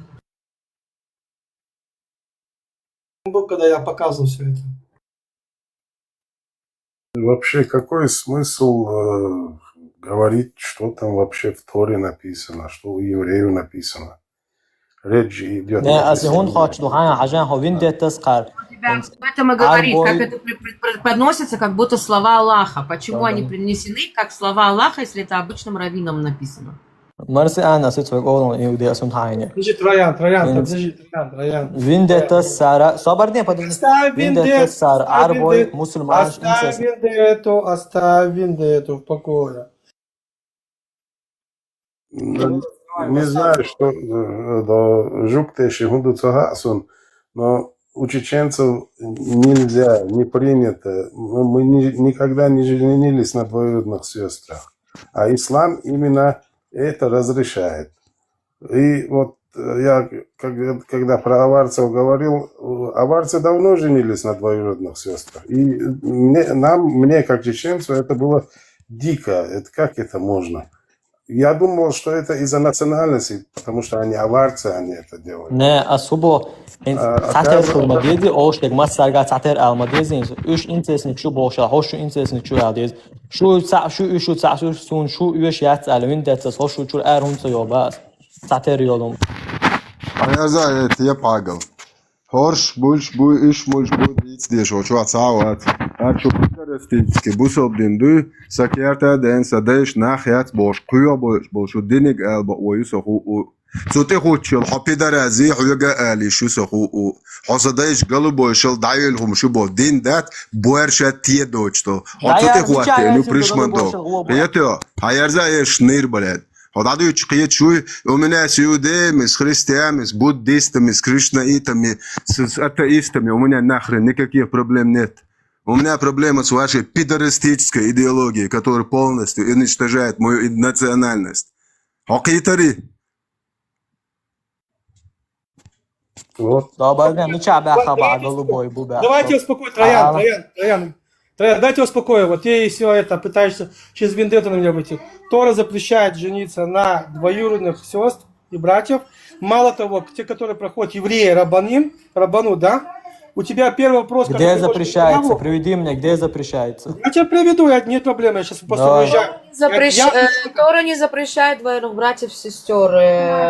Был, когда я показывал все это. Вообще, какой смысл говорить, что там вообще в Торе написано, что у евреев написано? Речь идет... Об этом и говорит, как это преподносится, как будто слова Аллаха. Почему они принесены, как слова Аллаха, если это обычным раввином написано? Подожди, Троян. Оставь вендетту в покое. Не знаю, что до Жуктеши Гундуцагасун, но у чеченцев нельзя, не принято. Мы никогда не женились на двоюродных сестрах. А ислам именно это разрешает. И вот я, когда про аварцев говорил, аварцы давно женились на двоюродных сестрах. И мне как чеченцу, это было дико. Это как это можно? Я думал, что это из-за национальности, потому что они аварцы, они это делают. Ne, asubo tater kulmadiydi, oshtek masarga tater almadiydi. Üç intesini şu boşa, hoşu intesini şu aldiydi. Şu sun şu üyeş yat alvin detsas hoşu şu erhunsa yobas. Tater yolum. Ayarza evet ya pagal. Horš, bulš, bu iş, bulš, bu dic dieš, o čo cavat. Ar čo pikarestiski busobdin du, sakierta den sadeš nachjat boš, kuyo boš, dinig elba oyusa hu. Zote hoçil, hapidarazi, huyaga ali, şu sahu. Hasadaiş galı boşal, dayıl hum şu bo, din dat, boerşat tiye doçto. Hatete huate, nu prishmando. Yatyo, ayarza eş nir balad. هذا يشقيت شوي ومن سيودي مس خريستيان مس بوديست مس كريشنايت مس اتеист ومن нахрен никаких проблем нет. У меня проблема с вашей пидористической идеологией, которая полностью уничтожает мою национальность. Окейтари. Давайте успокоить, Троян. Дайте успокоить. Вот ты все это пытаешься через вендетту на меня выйти. Тора запрещает жениться на двоюродных сестр и братьев. Мало того, те, которые проходят евреи, рабану, да? У тебя первый вопрос... Где запрещается? Приведи мне, где запрещается. Я тебя приведу, нет проблем, я сейчас просто уезжаю. Тора не запрещает двоюродных братьев и сестер.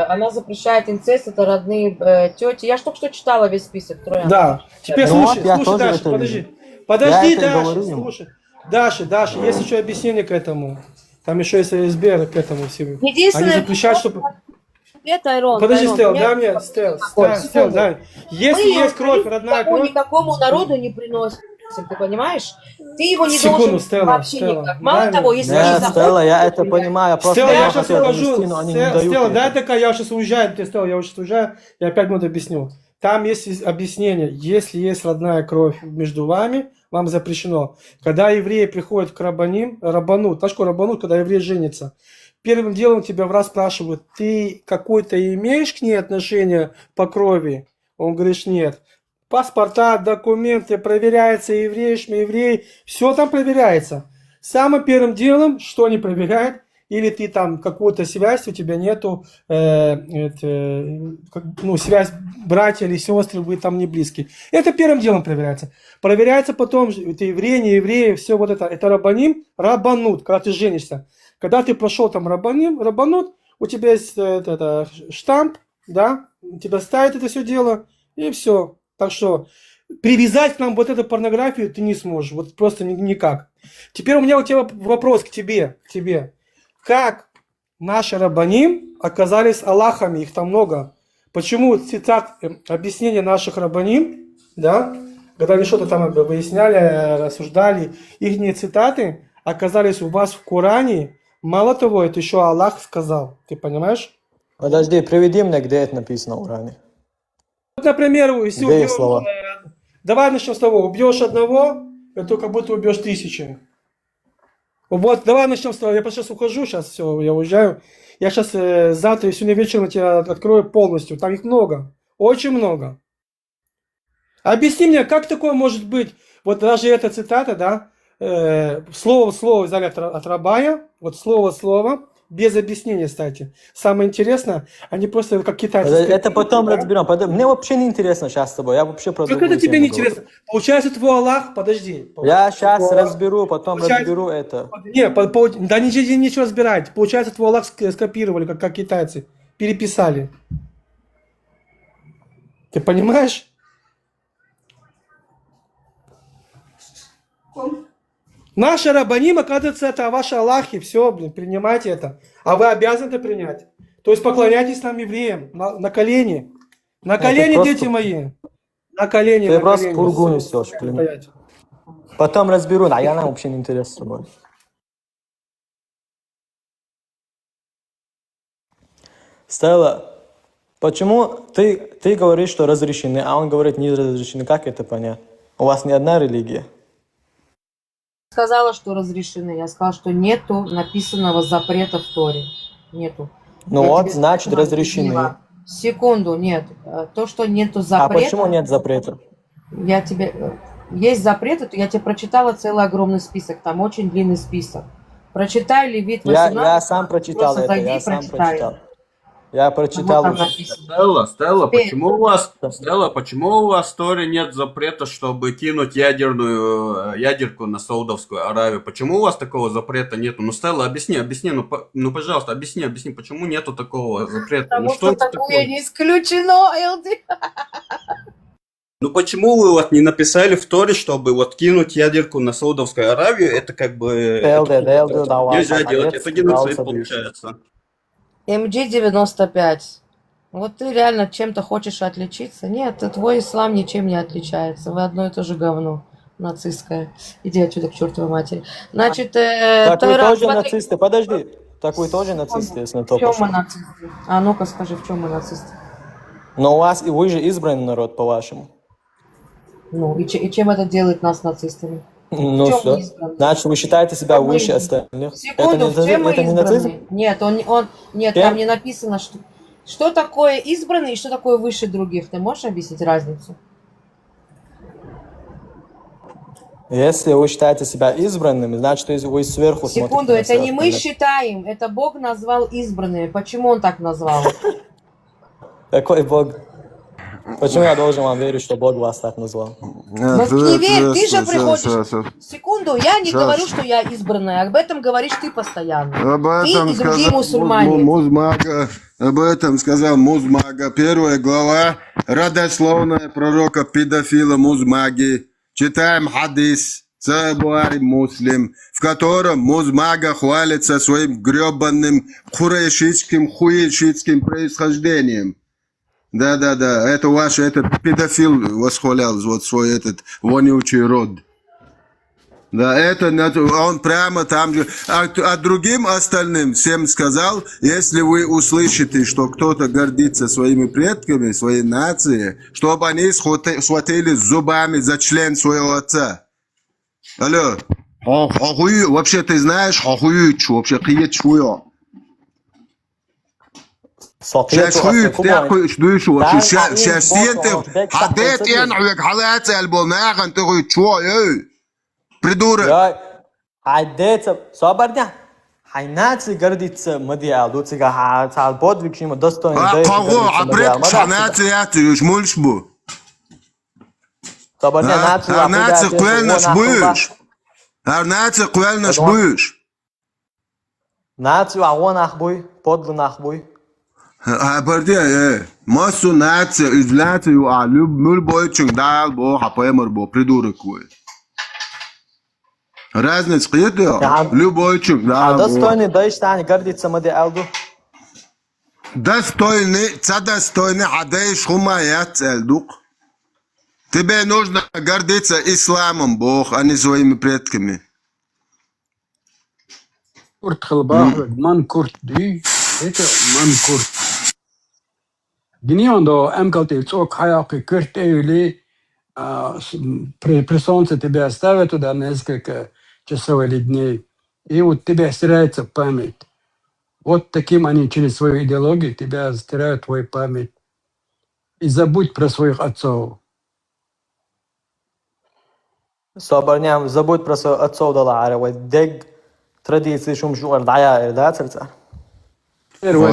Она запрещает инцест, это родные тети. Я ж только что читала весь список, Троян. Да. Теперь слушай, Даша, подожди. Подожди, Даша, слушай. Даша, есть еще объяснение к этому. Там еще есть СБР к этому всему. Они запрещают, чтобы... ответ, Айрон. Подожди, Айрон, Стелла, у меня дай мне, вопрос Стелла, такой, Стелла, секунду. дай. Если Мы есть кровь, евангелизм родная никому, кровь, никакому народу не приносим, ты понимаешь? Ты его не секунду, должен Стелла, вообще Стелла, никак. Мало дай того, мне. если ваши Не, законы... Стелла, я это понимаю, просто Стелла, я я сейчас хотел ухожу. донести, но они не дают Стелла, дай это. такая, я сейчас уезжаю, ты, Стелла, я сейчас уезжаю, я 5 минут объясню. Там есть объяснение, если есть родная кровь между вами, вам запрещено. Когда евреи приходят к рабанут, знаешь, что рабанут, когда еврей женится, первым делом тебя в раз спрашивают, ты какое-то имеешь к ней отношение по крови? Он говорит, нет. Паспорта, документы, проверяется еврей, еврей, все там проверяется. Самым первым делом, что они проверяют, или ты там какую-то связь, у тебя нету, связь братья или сестры, вы там не близкие. Это первым делом проверяется. Проверяется потом, ты еврей, не еврей, все вот это рабаним, рабанут, когда ты женишься. Когда ты прошел там рабанут, у тебя есть штамп, да, тебя ставит это все дело, и все. Так что привязать к нам вот эту порнографию ты не сможешь, вот просто никак. Теперь у тебя вопрос к тебе. Как наши рабаним оказались аллахами, их там много. Почему цитат, объяснения наших рабаним, да, когда они что-то там выясняли, рассуждали, их цитаты оказались у вас в Коране. Мало того, это еще Аллах сказал. Ты понимаешь? Подожди, приведи мне, где это написано в Коране. Вот, например, если Где убьешь, слова? давай начнем с того, убьешь одного, это как будто убьешь 1000. Вот, давай начнем с того, я сейчас ухожу, сейчас все, я уезжаю. Я сейчас завтра, сегодня вечером тебя открою полностью, там их много, очень много. Объясни мне, как такое может быть, вот даже эта цитата, да, слово в слово взяли от Рабая, вот слово в слово, без объяснения, кстати. Самое интересное, они просто как китайцы. Это потом разберем. Мне вообще не интересно сейчас с тобой. Я вообще про Как другую это тебе тему не интересно? Получается, твой Аллах, подожди. Я сейчас Твой- разберу, потом Получается- разберу это. Не, да ничего разбирать. Получается, твой Аллах скопировали, как китайцы. Переписали. Ты понимаешь? Наши рабаним, оказывается, это ваши Аллахи. Все, принимайте это. А вы обязаны это принять. То есть поклоняйтесь нам, евреям, на колени. На колени, просто- дети мои. На колени, Ты на просто колени. пургу Всё, несешь, блин. стоять. Потом разберу, а я нам вообще не интересно с тобой. Стелла, почему ты говоришь, что разрешены, а он говорит не разрешены? Как это понять? У вас не одна религия? Сказала, что разрешены. Я сказала, что нету написанного запрета в Торе. Нету. Ну Я вот, тебе значит, поэтому разрешены. объяснила. Секунду, нет. То, что нету А запрета... почему нет запрета? Я тебе... Есть запреты, то я тебе прочитала целый огромный список. Там очень длинный список. Прочитай Левит 18. Я сам прочитал просто это, зайди я и сам прочитай. прочитал. Я Вот прочитал там уже. написано. Стелла, Теперь- почему у вас в Торе нет запрета, чтобы кинуть ядерку на Саудовскую Аравию? Почему у вас такого запрета нету? Ну, Стелла, объясни, пожалуйста, объясни, почему нету такого запрета? Потому Ну, что это такое такое? не исключено, Элди. Ну, почему вы вот не написали в Торе, чтобы вот кинуть ядерку на Саудовскую Аравию? Это как бы... Элди, давай, нельзя делать, молодец, это геноцид дался получается. MG95. Вот ты реально чем-то хочешь отличиться? Нет, твой ислам ничем не отличается. Вы одно и то же говно нацистское. Иди отсюда к чертовой матери. Значит, Так вы Тойра, тоже смотри, нацисты, подожди. Так вы тоже нацисты, если на то в чем пошло. мы нацисты? А ну-ка скажи, в чем мы нацисты? Но у вас, вы же избранный народ, по-вашему. Ну, и чем это делает нас нацистами? Ну чем все. мы избранные? Значит, вы считаете себя Чем мы выше избранные? остальных. Секунду, в чем мы это не нацизм? избранные? Нет, нет, Чем? там не написано, что такое избранный и что такое выше других. Ты можешь объяснить разницу? Если вы считаете себя избранными, значит, вы сверху смотрите. Секунду, на это всех не мы остальных. считаем, это Бог назвал избранными. Почему он так назвал? Какой Бог? Почему я должен вам верить, что Бог вас так назвал? Ну не верь, ты же приходишь. Сейчас. Секунду, я не Щас. говорю, что я избранная. Об этом говоришь ты постоянно. Об Ты этом и другие сказал мусульмане. Музмага. Об этом сказал Музмага. 1 глава, родословная пророка педофила Музмаги. Читаем хадис. Цебуари муслим, в котором Музмага хвалится своим гребанным хурешитским, хуешитским происхождением. Да, это ваш этот педофил восхвалял вот свой этот вонючий род. Да, это он прямо там же. А другим остальным всем сказал, если вы услышите, что кто-то гордится своими предками, своей нацией, чтобы они схватили зубами за член своего отца. Алло. Вообще ты знаешь, вообще киечуё. Сейчас хуют, дуешь вообще. Сейчас сенты, хадет януек, халат альбомнах, ты хуют, придурок. Айдеца, соборня. Хайнаци гордится мадиал, дуцига цал подвиг ему достойный. Кого? А пред шанаци ятуешь, мульшбу. Соборня нацию. Арнаци квельнаш будешь. Арнаци квельнаш будешь. Нацию агонах буй, подлунах буй. А парди, массу наци излятию, а любой чунгдал бо, хапаемар бо, придурок квой. Разница киету, любой чунгдал бо. Достойный дайштани гордится мадиалду. Достойный, достойный, адейш хумаят элдук. Тебе нужно гордиться исламом, Бог, а не своими предками. Курт халбах, ман курт ди, это ман курт. Гнеондо эмкалти цок хаяки курт эйли, при солнце тебя оставят туда несколько часов или дней, и вот тебя стирается память. Вот таким они через свою идеологию тебя стирают твою память. И забудь про своих отцов. Соборня, забудь про своих отцов дала аревай, дег традиции шум жуар дая, да, церца? Я тебе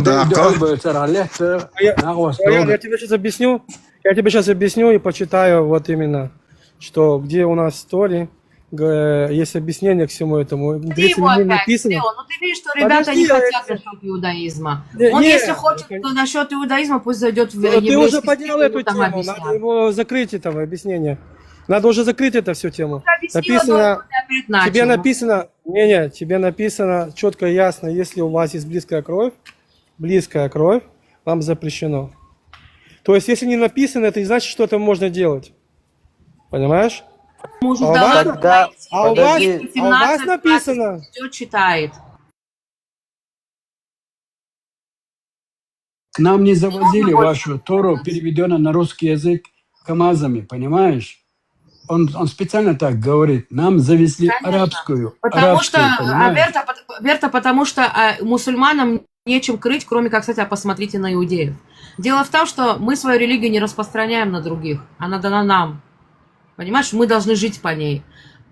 сейчас объясню. Я тебе сейчас объясню и почитаю вот именно, что где у нас в Торе есть объяснение к всему этому. Ты его опять написано. Ну ты видишь, что ребята подожди, не хотят насчет иудаизма. Он если хочет насчет иудаизма, пусть зайдет в еврейский. Ты уже поднял эту тему, надо его закрыть, этого объяснения. Надо уже закрыть эту всю тему. Написано, тебе написано, тебе написано четко и ясно, если у вас есть близкая кровь, вам запрещено. То есть, если не написано, это не значит, что это можно делать. Понимаешь? А у вас написано. Все читает. К нам не завозили вашу Тору, переведенную на русский язык камазами, понимаешь? Он специально так говорит. Нам завезли арабскую. Потому что, Берта, потому что мусульманам нечем крыть, кроме как, кстати, посмотрите на иудеев. Дело в том, что мы свою религию не распространяем на других. Она дана нам. Понимаешь, мы должны жить по ней.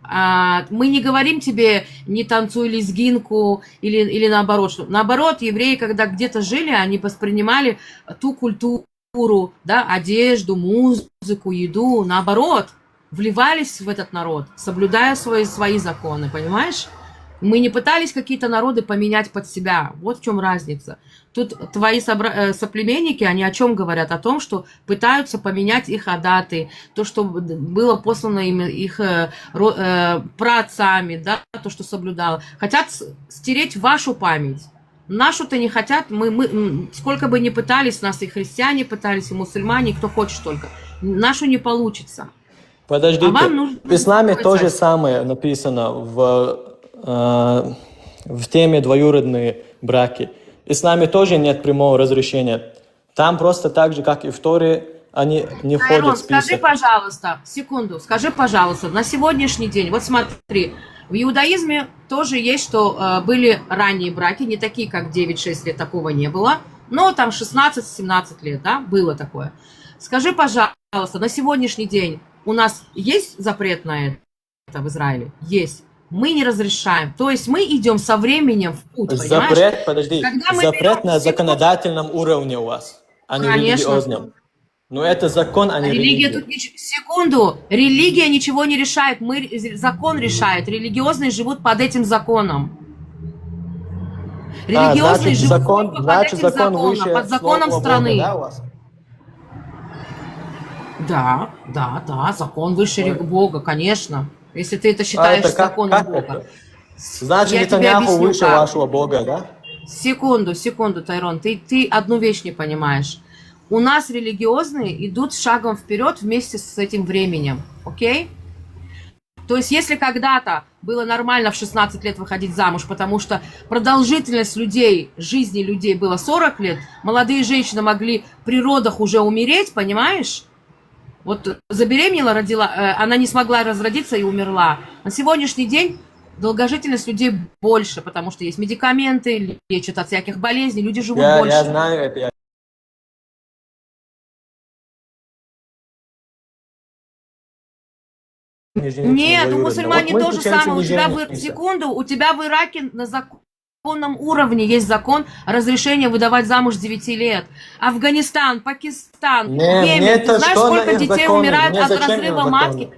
Мы не говорим тебе, не танцуй лезгинку или наоборот. Что, наоборот, евреи, когда где-то жили, они воспринимали ту культуру, да, одежду, музыку, еду, наоборот, вливались в этот народ, соблюдая свои законы, понимаешь? Мы не пытались какие-то народы поменять под себя. Вот в чем разница. Тут твои соплеменники, они о чем говорят? О том, что пытаются поменять их адаты, то, что было послано им их праотцами, да, то, что соблюдало. Хотят стереть вашу память. Нашу-то не хотят. Мы сколько бы ни пытались, нас и христиане пытались, и мусульмане, и кто хочет только. Нашу не получится. Подождите, в исламе то же самое написано в теме двоюродные браки. В исламе тоже нет прямого разрешения. Там просто так же, как и в Торе, они не входят в список. Скажи, пожалуйста, секунду, скажи, пожалуйста, на сегодняшний день, вот смотри, в иудаизме тоже есть, что были ранние браки, не такие, как 9-6 лет, такого не было, но там 16-17 лет, да, было такое. Скажи, пожалуйста, на сегодняшний день у нас есть запрет на это в Израиле? Есть. Мы не разрешаем. То есть мы идем со временем в путь, понимаешь? Запрет, подожди, запрет на законодательном уровне у вас, а не религиозном. Но это закон, а не религия. Тут секунду. Религия ничего не решает. Закон решает. Религиозные живут под этим законом. Религиозные живут под этим законом, под законом страны. Да, у вас? Да, закон выше Бога, конечно. если ты это А считаешь это законом как Бога. это? Значит, Я тебе Нетаньяху объясню, выше как. вашего Бога, да? Секунду, Тайрон, ты одну вещь не понимаешь. У нас религиозные идут шагом вперед вместе с этим временем, окей? То есть, если когда-то было нормально в 16 лет выходить замуж, потому что продолжительность людей, жизни людей было 40 лет, молодые женщины могли при родах уже умереть, понимаешь? Вот забеременела, родила, она не смогла разродиться и умерла. На сегодняшний день долгожительность людей больше, потому что есть медикаменты, лечат от всяких болезней, люди живут Я больше. знаю это. Не жениться Нет, у двоюродно. мусульмане Вот мы то же чеченцы самое. не женимся. Секунду, у тебя в Ираке на законном уровне есть закон разрешения выдавать замуж с 9 лет. Афганистан, Пакистан, Йемен. Мне Ты это знаешь, что сколько их детей законы? умирают Мне от зачем их разрыва законы? матки?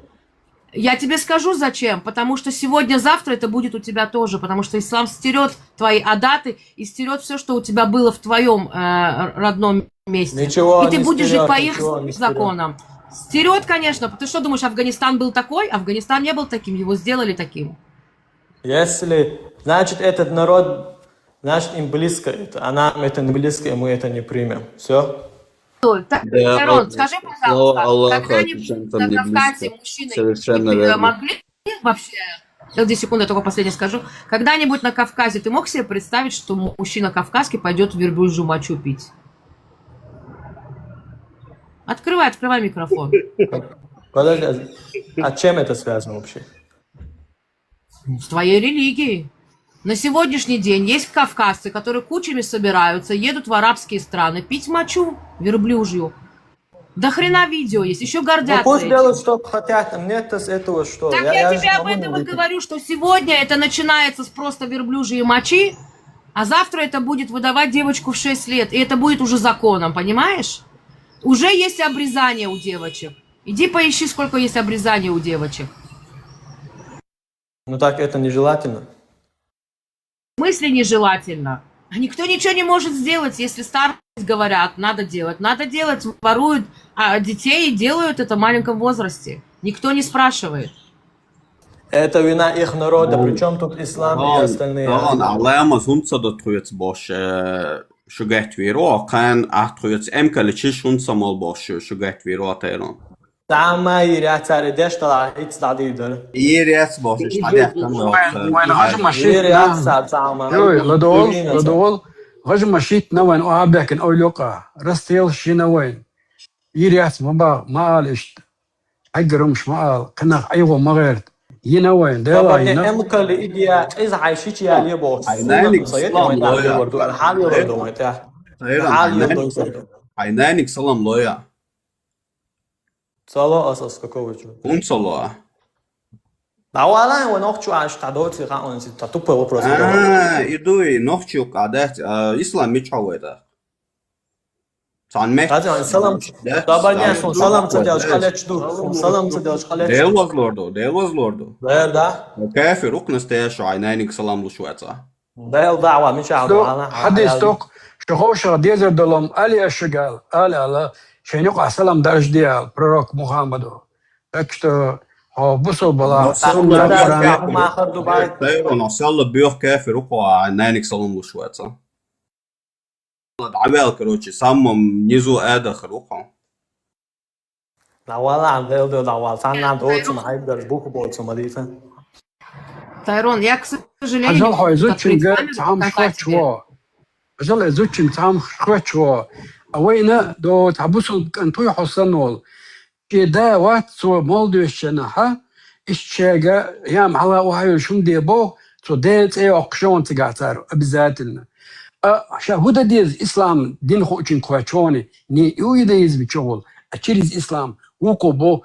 Я тебе скажу зачем. Потому что сегодня-завтра это будет у тебя тоже. Потому что ислам стерет твои адаты и стерет все, что у тебя было в твоем родном месте. Ничего И ты не будешь стерет, жить по их ничего не стерет. законам. Стерет, конечно. Ты что думаешь, Афганистан был такой? Афганистан не был таким, его сделали таким. Если, значит, этот народ, значит, им близко это, а нам это не близко, и мы это не примем. Все? Тарон, скажи, Слово пожалуйста, Аллаха когда-нибудь официантам на не Кавказе близко. мужчины Совершенно верно. могли вообще... Сейчас, 2 секунды, я только последнее скажу. Когда-нибудь на Кавказе ты мог себе представить, что мужчина кавказский пойдет верблюжью мочу пить? Открывай микрофон. Подожди, а чем это связано вообще? С твоей религией. На сегодняшний день есть кавказцы, которые кучами собираются, едут в арабские страны пить мочу верблюжью. До хрена видео есть, еще Ну гордятся пусть этим. делают, что хотят, а мне-то с этого что? Так я же тебе не об могу этом не и выпить. говорю, что сегодня это начинается с просто верблюжьей мочи, а завтра это будет выдавать девочку в 6 лет, и это будет уже законом, понимаешь? Уже есть обрезание у девочек. Иди поищи, сколько есть обрезания у девочек. Ну так это нежелательно. В смысле нежелательно? Никто ничего не может сделать, если старость говорят, надо делать. Надо делать, воруют детей и делают это в маленьком возрасте. Никто не спрашивает. Это вина их народа, причем тут ислам и остальные. Daran علامة hunsa truyets bosh shugat viro kan atruyets emkale chishunsa mal bosh shugat viro teron. تعمى يريعتار ديش طلع يتصدع ديدر Iris bosh ishtadet وين غج مشيت يريعتار تعمى لدول غج مشيت نوين وعبك أو لقى رستيل شينا وين يريعت ما قال إشت حقرمش ما قال كنا أيوة ما غيرت ينا وين طبعا ديلا ينا امكل ايديا اذا عايشيش يا ليه بوس عينانك سلام لويا الحال يردو ما تاع الحال يردو عينانك سلام لويا صلاة اساس كوكوچو كون صلاة اولا ونوخچو اش تدوت قاون سي تطوبه وبروز يدوي نوخچو قادت اسلام ميچويدا Can mek. Salam. Добрый salam цадяж халечду. Salam цадяж халечду. Делвоз лорду. Да. كيف ركن ستيش عينينك سلام لشويتا. دعوة مش عارف. حديث توك شخوش ديزر دلهم علي الشغال على شينيق السلام درج ديال пророк Мухаммаду. Так что بصوا بلا تيرون أصل بيوخ كيف ركوا عينينك سلام لشويتا. عبال كروتشي سامم نيزو آدا خروقا. Тайрон, я, к сожалению, أجل изучим تعم شوى أجل изучим تعم شوى أوينا دو تعبسوا أنتو يحسنول كده وات سو مولدو الشنحة الشيء يام على وهاي شون ديبو سو ديت أي أقشون تقاتر أبزاتنا شهودا ديز إسلام دين خوشين كواتشوني ني يويديز بشغل أشيريز إسلام وكو بو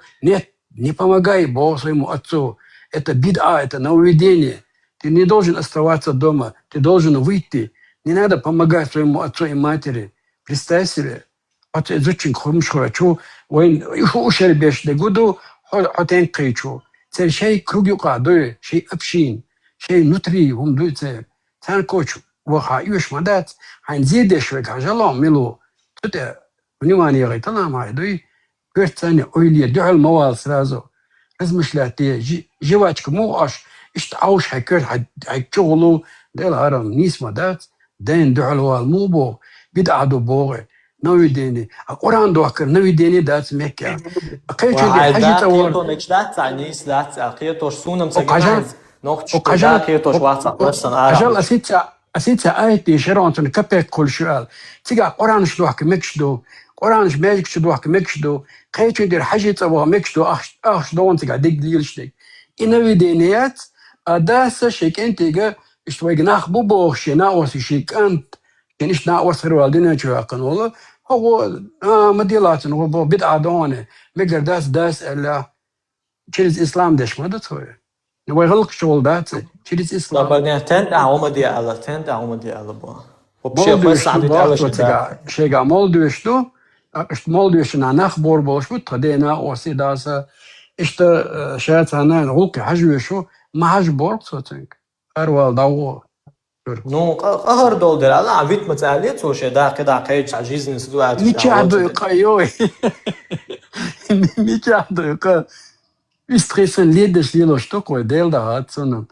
не помогай Богу своему отцу. Это бид'a, это нововведение. Ты не должен оставаться дома, ты должен выйти. Не надо помогать своему отцу и матери. Представь себе. Вот изучим хумшхуачу, وين يشوشر بيش دقودو حتين قيشو. تسير شيء كروب يقعدوه، شيء أبشين، شيء نتري هم دو تسير. تان كوشو. وخا يوش مدات هنزيد شوك هجلون ملو تتا ونواني غي طلع معي دوي قرت ثاني أولي دعو الموال سرازو размышлять, жвачка, аш, اشت عاوش هيشغلوا ده الهرم نسمة ده دين دعوا الموبو بدعدو بوغي نوي ديني القرآن دوكر نوي ديني دات مكة أكيد دي حاجة تور وعيدا مش دات عنيس دات أخيطوش سونم وكجال سجناز نوختش دا أخيطوش واتساب بس وكجال أسيتها آية شرونتون كبك كل شوال تيجا قرآن شدوك مكشدو قرآن ماجك شدوك مكشدو قيت دير حاجة تبغى مكشدو أخش دون تيجا ديك ديلشتك إنوي دينيات أداسة شيك أنتيجا اشتوي جناح بوبو شنا وسيشيك أنت كنيش نا وصل والدنا شو أكن والله هو مديلاتن هو بدعة دونه مقدر داس إلا شريز إسلام دش ما دتوه نبغى يغلق شغل داتس شريز إسلام طبعا تند عوما دي على تند عوما دي على بوا وبشيء مولدو بس عم يتعلش يشتو شيء مولدو يشتو مولدو يشنا نخبر بوش بتخدينا وسيداسة إشتا شات هنا نقولك حجو شو ما حج بورك صوتك أروال داو نو قهر دولدر الله عبيت متعليت وش دا كده قيد عجيز نسدوات ميكي عدو يقايوي ميكي عدو يقا يستريسن ليدش ليلو شتوكو ديل دا هات سنن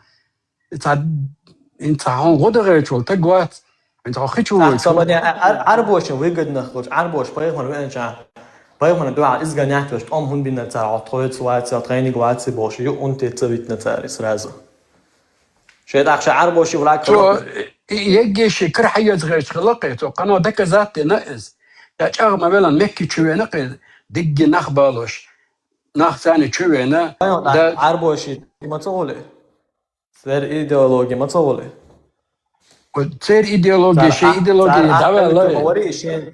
انت هون غدغيت شو تقوات انت خيتشو طبعا عربوش ويجد نخرج عربوش بايغ من وين جا بايغ من دعاء إزغا نعتوش هم بينا تاع عطويت واتسا تغينيق واتسي بوشي يو انت تبيت نتاري سرازو شيء داخش عربوشي ولاك تو يجيش كر حية غير خلقت وقناة دك ذات نقص تاج ما بلا مكي شوي نقص دق نخبالوش نخ ثاني شوي نا عربوشي ما تقولي سير إيديولوجي ما تقولي وتصير إيديولوجيا شيء إيديولوجيا دعوة الله موري شيء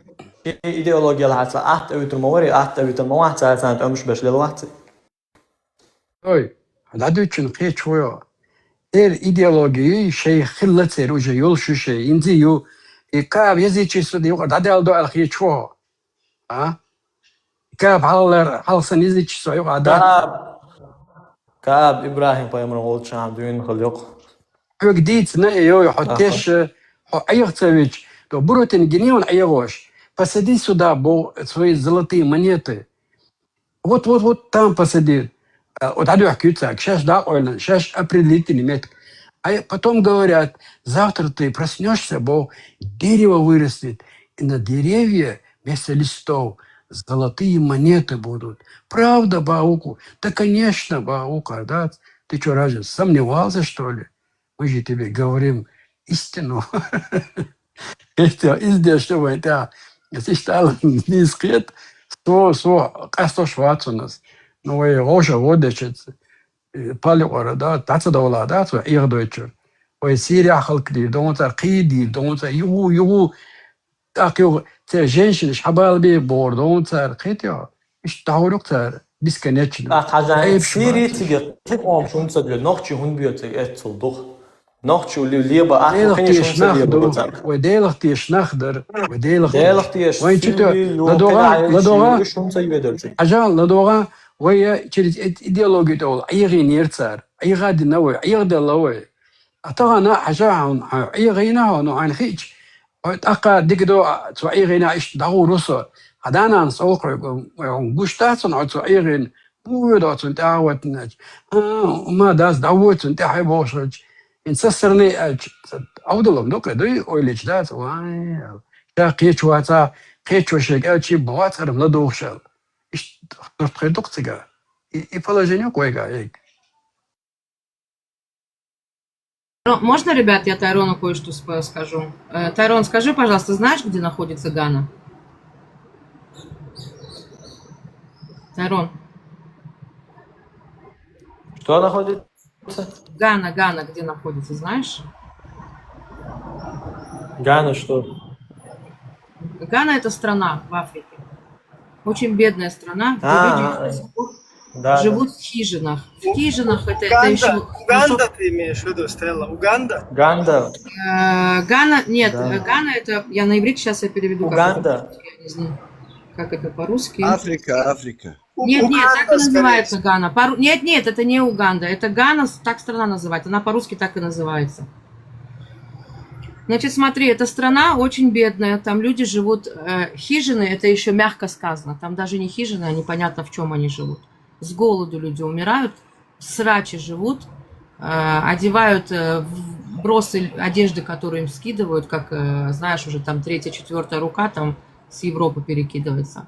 إيديولوجيا لحتى أحد أويت الموري أحد أويت المواحد ساعة أمش باش للوقت أي هذا دوتشن قيت شوية إير إيديولوجي شيء خلة سير وجه يلشو شيء إنزيو إكاب يزيد شيء سودي وقت هذا الدو على خير شوه إكاب حال سن يزيد شيء سودي وقت كاب إبراهيم بايمر غولد شام دوين خليق حو جديد نأيو يحطيش أيغ تسويش تو بروتين جنيون أيغوش посади сюда свои золотые монеты. Вот там посади. Вот они говорят, сейчас да, сейчас определительный метод. А потом говорят, завтра ты проснешься, дерево вырастет, и на деревья вместо листов золотые монеты будут. Правда, Бауку? Да, конечно, Баука, да. Ты что, разве сомневался, что ли? Мы же тебе говорим истину. Это издешево, это... Es ist alles nicht geht, so kannst du schwarz und das. Nur rosa wurde jetzt Palio da, das da wala da, so ihr Deutsche. Weil Syria خلق دي دون ترقيدي دون يو تاكيو تجنشن حبال بي بوردون ترقيت يا مش تعورك تر disconnection. حاجة سيري تيجي تقوم شو نسجل نختي هون بيوتي اتصل نختي اللي ليبا أحد خنيش نسجل وديلختي شنخدر وديلختي وين شتو لدوغا أجال لدوغا ويا شريت إيديولوجي تقول أيغي نيرتسار أيغا دنوي أيغ دلوي أتغنا حجاهم أيغينا عن خيج أقا ديكدو تو أيغينا إيش دعو رسول هدانا نسوق بوشتاسن عد تو أيغين بودات انت عاوتناج ما داس دعوت انت حيبوشج إنسسرني أودلهم دوك دوي أوليج دات واي دا قيتشواتا قيتشوشيك أشي بواتر ملدوخشل إيش تخيدوك تيجا إفلاجينيو كويجا إيك. Можно, ребят, я Тайрону кое-что скажу? Тайрон, скажи, пожалуйста, знаешь, где находится Гана? Тайрон. Что находится? Гана, где находится, знаешь? Гана что? Гана – это страна в Африке. Очень бедная страна, где люди до сих пор живут в хижинах. В хижинах это еще... Уганда ты имеешь в виду, Стелла? Уганда? Ганда. Гана, нет, да. Гана это... Я на иврит сейчас я переведу. Уганда. Я не знаю, как это по-русски. Африка. Нет, Уганда, так и называется Гана. Нет, это не Уганда. Это Гана, так страна называется. Она по-русски так и называется. Значит, смотри, эта страна очень бедная. Там люди живут... хижины, это еще мягко сказано. Там даже не хижины, а непонятно, в чем они живут. С голоду люди умирают, срачи живут, одевают бросы одежды, которые им скидывают, как, знаешь, уже там третья, четвертая рука там с Европы перекидывается.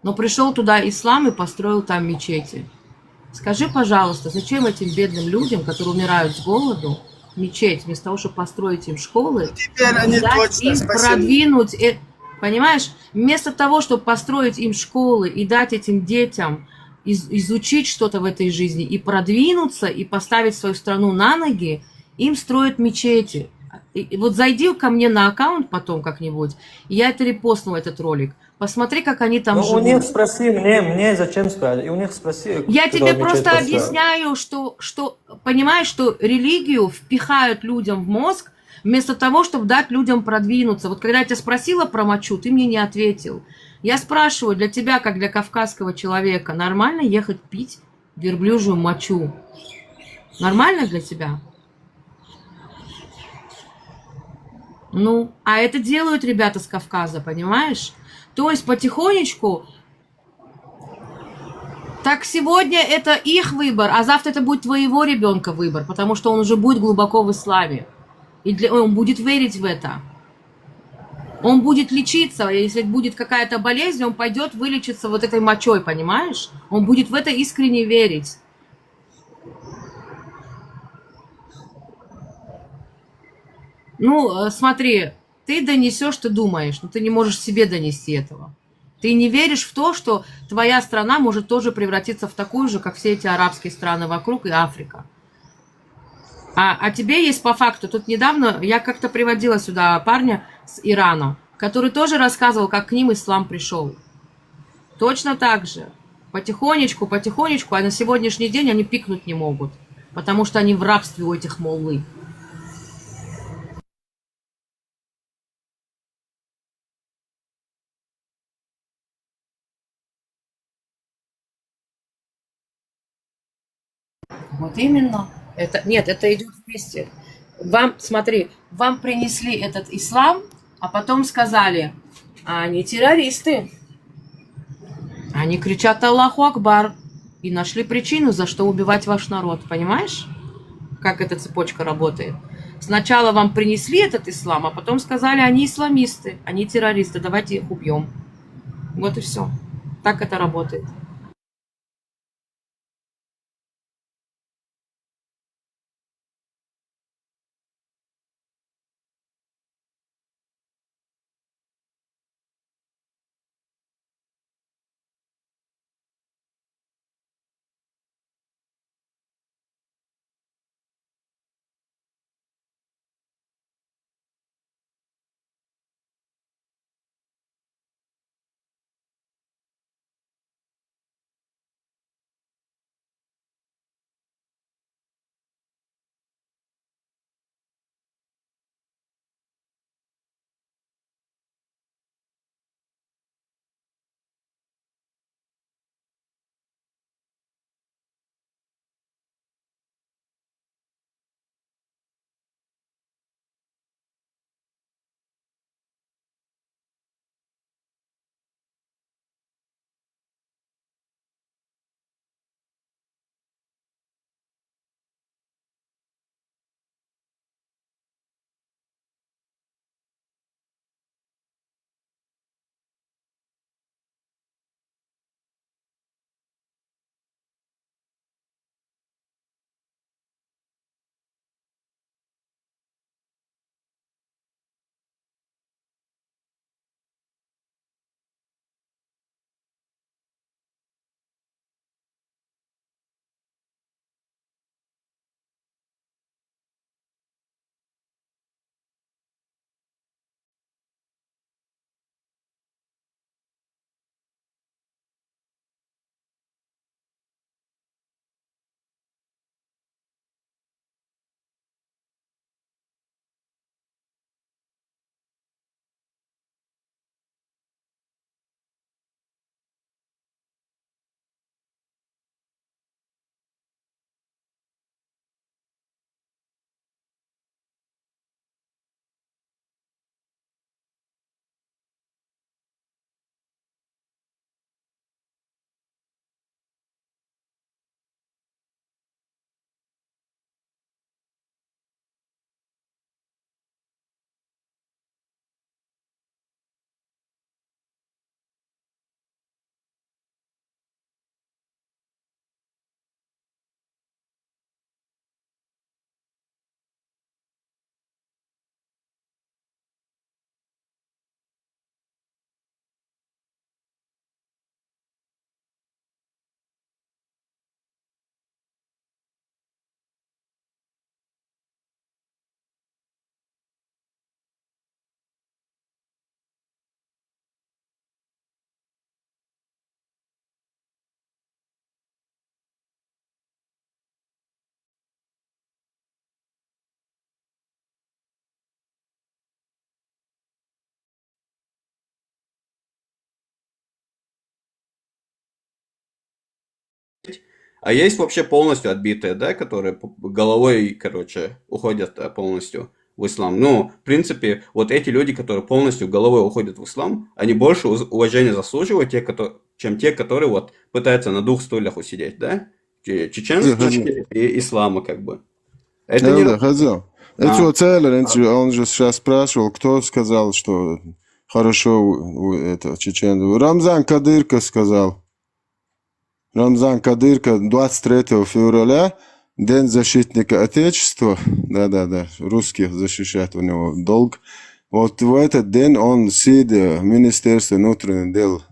Но пришел туда ислам и построил там мечети. Скажи, пожалуйста, зачем этим бедным людям, которые умирают с голоду, мечеть, вместо того, чтобы построить им школы, Теперь они дать точно, им спасибо. продвинуть, понимаешь, вместо того, чтобы построить им школы и дать этим детям изучить что-то в этой жизни и продвинуться, и поставить свою страну на ноги, им строят мечети. И вот зайди ко мне на аккаунт потом как-нибудь, и я это репостнула, этот ролик. Посмотри, как они там Ну, у живут. них спроси, мне зачем сказать? И у них спроси, Я кто тебе мечеть просто построил. объясняю, что, понимаешь, что религию впихают людям в мозг, вместо того, чтобы дать людям продвинуться. Вот когда я тебя спросила про мочу, ты мне не ответил. Я спрашиваю, для тебя, как для кавказского человека, нормально ехать пить верблюжью мочу? Нормально для тебя? Ну, а это делают ребята с Кавказа, понимаешь? То есть потихонечку, так сегодня это их выбор, а завтра это будет твоего ребенка выбор, потому что он уже будет глубоко в исламе. И он будет верить в это. Он будет лечиться, если будет какая-то болезнь, он пойдет вылечиться вот этой мочой, понимаешь? Он будет в это искренне верить. Ну, смотри, ты донесешь, ты думаешь, но ты не можешь себе донести этого. Ты не веришь в то, что твоя страна может тоже превратиться в такую же, как все эти арабские страны вокруг и Африка. А тебе есть по факту. Тут недавно я как-то приводила сюда парня с Ирана, который тоже рассказывал, как к ним ислам пришел. Точно так же. Потихонечку, потихонечку, а на сегодняшний день они пикнуть не могут, потому что они в рабстве у этих моллы. Вот именно. Нет, это идет вместе. Вам, смотри, вам принесли этот ислам, а потом сказали, они террористы. Они кричат Аллаху Акбар и нашли причину, за что убивать ваш народ. Понимаешь, как эта цепочка работает? Сначала вам принесли этот ислам, а потом сказали, они исламисты, они террористы, давайте их убьем. Вот и все. Так это работает. А есть вообще полностью отбитые, да, которые головой, короче, уходят полностью в ислам. Ну, в принципе, вот эти люди, которые полностью головой уходят в ислам, они больше уважения заслуживают, чем те, которые вот пытаются на двух стульях усидеть, да? Чеченские и ислама, как бы. Это не... Да, хотел. Это Целлер, он же сейчас спрашивал, кто сказал, что хорошо это чечен. Рамзан Кадырка сказал. Рамзан Кадырка 23 февраля, День защитника Отечества, да, русских защищать у него долг. Вот в этот день он, сидя в Министерстве внутренних дел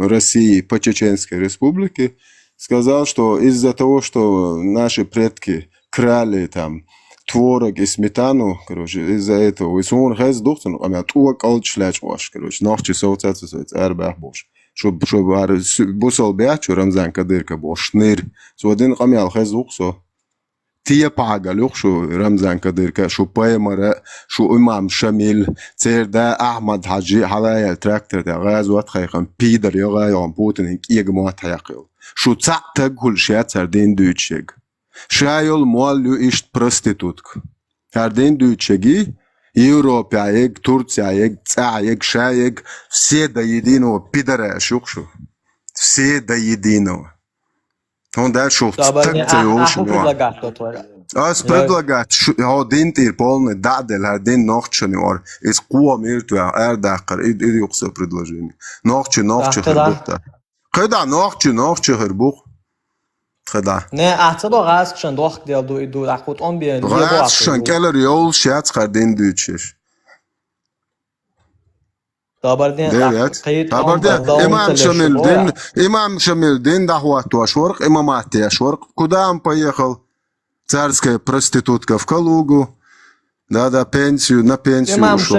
России по Чеченской Республике, сказал, что из-за того, что наши предки крали там творог и сметану, короче, из-за этого, и он has доктор, а меня туак алчляч ваш, короче, ночи соуцаться, арбах бош. Чтобы бусал бячу Рамзан Кадырка бош, шныр. So один камял has уксо. Тие пагалюк, что Рамзан Кадырка, что Паймара, что имам Шамиль, церда Ахмад Хаджи, халая трактор, да газуат хайхан, пидер, йогайон, Путин, игмат хайхил. Что цатаг кул шяцар дин дючег. Шайол муалю ишт проститутк. Хардин дючеги, Европеяек, Турцияек, Цаек, Шаек, все до единого пидора шукшу. Все до единого. Он дальше Аз предлагат один тир полный дадел, один ноччани ор. Из куа миртуя эрдакар, иди юкса предложение. Ноччи хербухта. Когда ноччи хербух. Когда. Не, ахтабо гасшан дох дел ду ахут он бе. Гасшан келер йол шац хардин дучеш. Имам Шамиль дин дахуату ашворк, имамати ашворк. Куда он поехал? Царская проститутка в Калугу. Да, на пенсию ушел.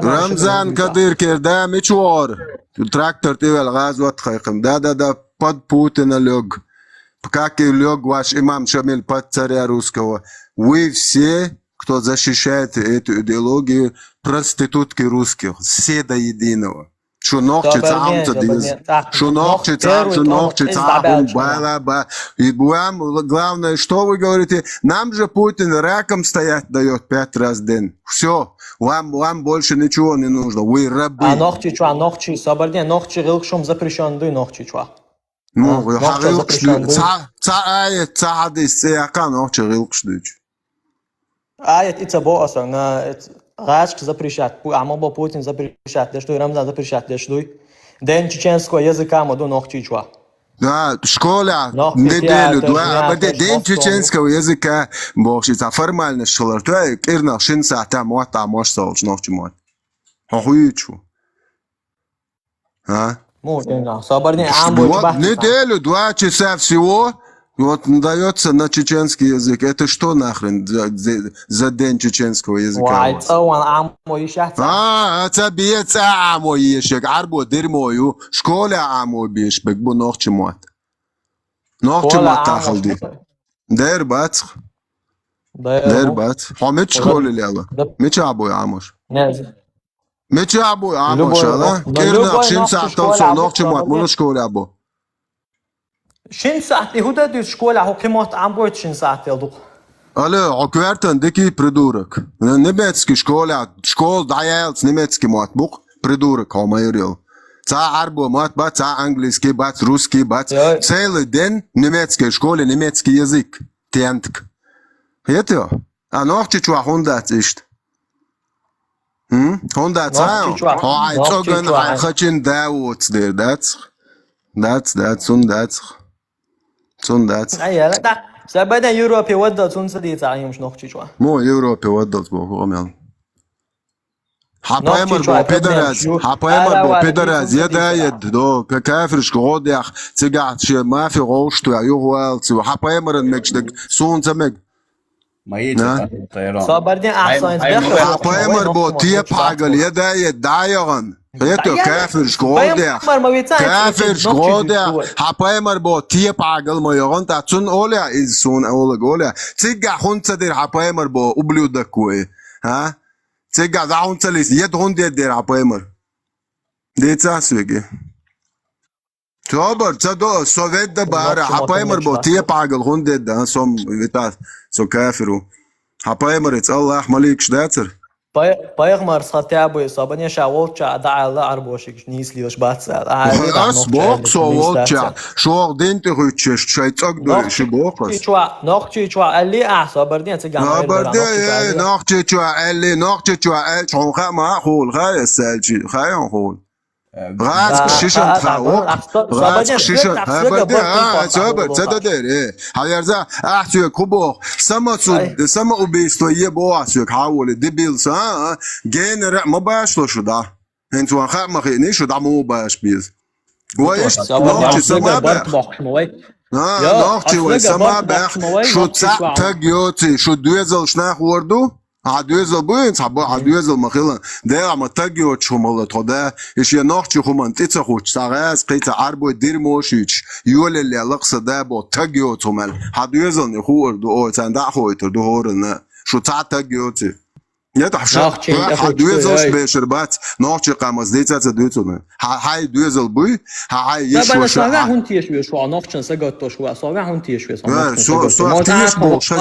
Рамзан Кадыркер, да, мечуар. Трактор тивел газват хайхам. Да, под Путина лег. Как и лег ваш имам Шамиль под царя русского. Вы все, кто защищает эту идеологию, проститутки русских, все до единого. Что ногти цам, и вам, главное, что вы говорите, нам же Путин раком стоять дает 5 раз в день. Все, вам больше ничего не нужно, вы рабы. А ногти, соборне, ногти рилкшом запрещен, ды ногти чуа. Ну, цадис, цеяка ногти рилкшдыч. Аят ица боаса, на Рашк запрещать, Амабо Путин запрещать, да что и Рамзан запрещать, да что и День чеченского языка моду ногти чуа. Да, школа, неделю, два, день чеченского языка, бог, это формально школа, то есть, ирна, шинса, там, вот, там, может, солч, ногти, мот. Охуючу. А? Неделю, 2 часа всего, вот дается на чеченский язык. Это что нахрен за день чеченского языка? Это бьется амо ешек, арбо дерьмою, школа амо бешбек, бу ногчи мот. Ногчи мот тахалди. Дер бацх. Хамет школе ляла. Меч абой амош. Меч абой амош, ала? Кернак шинса толсо ногчи мот, муну школе або. Шин саат иуда дю школа хокимот амбойт шин саат делдук. Але оквертен дики придурок. Немецкий школа, школ даялц немецкий мот бук придурок хамайрил. Ца арбо мот бат, ца английский бат, русский бат. Целый день немецкой школе немецкий язык. Тентк. Это? А ногчи чуа хундат ишт. Хундат ца? Ай, цоган хачин даутс дер датс. That's Sundaц. Ай, да. Забеда Европе воддал сунсади цаим шнохчи чуа. Мо Европе воддал бо гомел. Хапаймер бо педераз, едает до кафриш годях, цигат ше мафи гошту югвал, цу хапаймер мекштек сунцамек. Соборне ахсан хапаймер бо тие пагал едает дайган. Это кафир шкодя. Кафир шкодя. Хапаймер бо тие пагал моёгон тацун оля из сун оля. Цига хунцадер хапаймер бо ублюдок кой. А? Цига заунцалис ед хундер дер хапаймер. Деца свеге. Тобор, це до совет да бара, хапаймер бо тие пагал хунде да сом витас со кафиру. Хапаймер ц Аллах малик шдацер. Пайгмар схатябы сабане шаволча да Алла арбошик нислиш баца. Ас бок соволча. Шо денте ручеш шайцак до шибокас. Нохчи чва алли асабарди циган. Абарди нохчи чва алли нохчи чва ал чонха ма хол خا سالجي خا хол. غاز شیشم خاو غاز شیشم هبده صبر صددره هایرزا احتوی کوبو سما اوبیستو یه بواسو حاول دبیلس جنر ما باش لو شدا انتو خا ما خینی شدا مو باش بیز وایش نوچ سما نوچ و سما بخ شو تاگیوتی شو دوزل شناخ وردو عدوزل بوين صعب عدوزل مخيلا ده عم تجيو تشومله تودا إيش يناقش خمان تيتخوش ساعات قيت عربو دير موشيش يقول اللي لقصة ده بو تجيو تشومل عدوزل نخور دو أو تندع خويت دو هورنا شو تجيو تي يتحش عدوزل بشربات ناقش قامز ديتا تدوتونه هاي دوزل بوي هاي يشوى شو هون تيش شو ناقش سجت شو صار هون تيش شو تيش بوش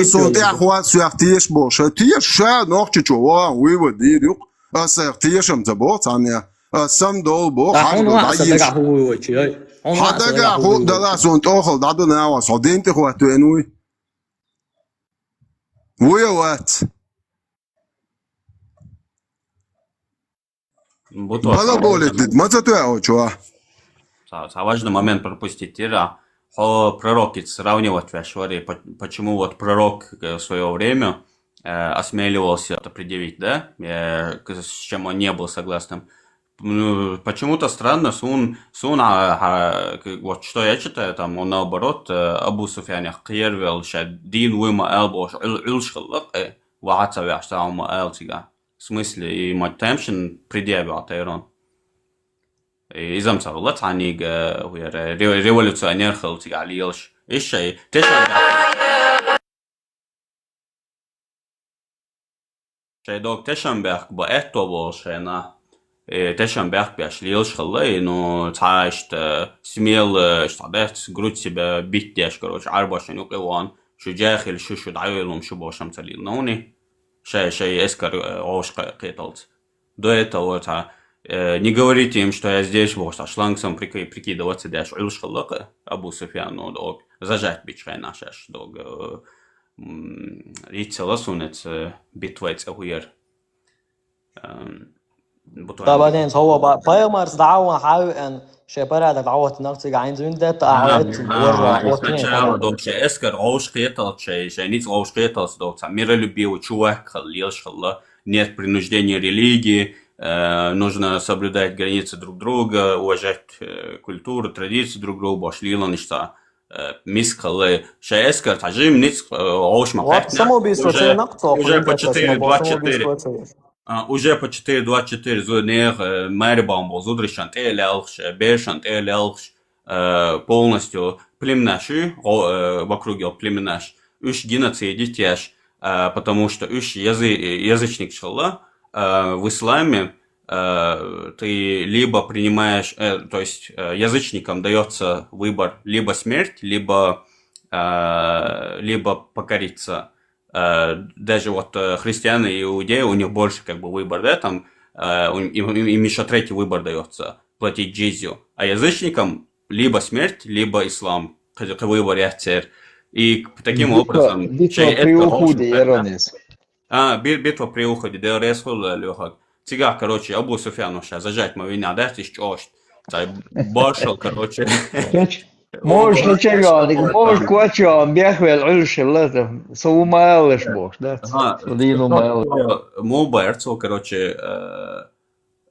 صوت أخوات شو تيش بوش تيش شا ناقش جوا ويو ديريق أسر تيشم تبوت عني سام دول بو حدا هو دلاس وانت أخل دادو ناوس عدين تخوات انوي ويوات Мало болит, маза туя чува. Важный момент пропустить тира. Пророки сравнивать вешвари, почему вот пророк в свое время осмеливался это предъявить, да, с чем он не был согласен. Почему-то странно, вот что я читаю, там он наоборот, Абу Суфьян قيرвел дин уйма элбош илшхаллак, ваатсавяш саума элтига. В смысле, и Матемшин предъявил Тайрон. И замцарла таник революционер халтиг алиелш. Ишей Шейдок Тешенберг ба это волшена. Тешенберг бяш лиелш халлай, но таишт смел штадет грудь себя бить деш, короче, арбашен юкеван. Шуджахил шушу дайвелум шубошам цалил науни. Шей эскар ош қеталц. До этого не говорите им, что я здесь вот шлангсом прикидываться дальше илшхаллака Абу Суфьяну дог зажать бичхай нашаш дог рицела сунец битвайц ахуер. طبعاً هو بايمارس دعوة حاول شبارة دعوة نقطة عين زوجة تعود ورا وطنية. دوك شيء أسكر عوش قيتال شيء نيت عوش قيتال دوك миролюбивый чувак халил шхалла. Нет принуждения религии, нужно соблюдать границы друг друга, уважать культуру, традиции друг друга, башлила ничто. Мискалы шесть эскер тажим нит عوش махатна. Уже по 4-2-4. Уже по 4-2-4 зунер мэрбам был зудрищан элелш, бешан элелш полностью племенаши вокруг племенаш. Уж геноцидитяш, потому что уж язычник шалла в исламе ты либо принимаешь, то есть язычникам дается выбор либо смерть, либо покориться. Даже вот христиане и иудеи, у них больше как бы выбор, да, там им еще третий выбор дается, платить джизью. А язычникам либо смерть, либо ислам, как выбор яцер. И таким образом... Битва при уходе, Иронис. Битва при уходе, да, резхул лёхак. Сега, короче, Абу Суфьяну сейчас зажать мою вина, да, ты чёшь. Башал, короче. Можешь ничего, можешь квачо, бяхвел, ульши, лето, соумаэлыш бог, да? Муберцу, короче,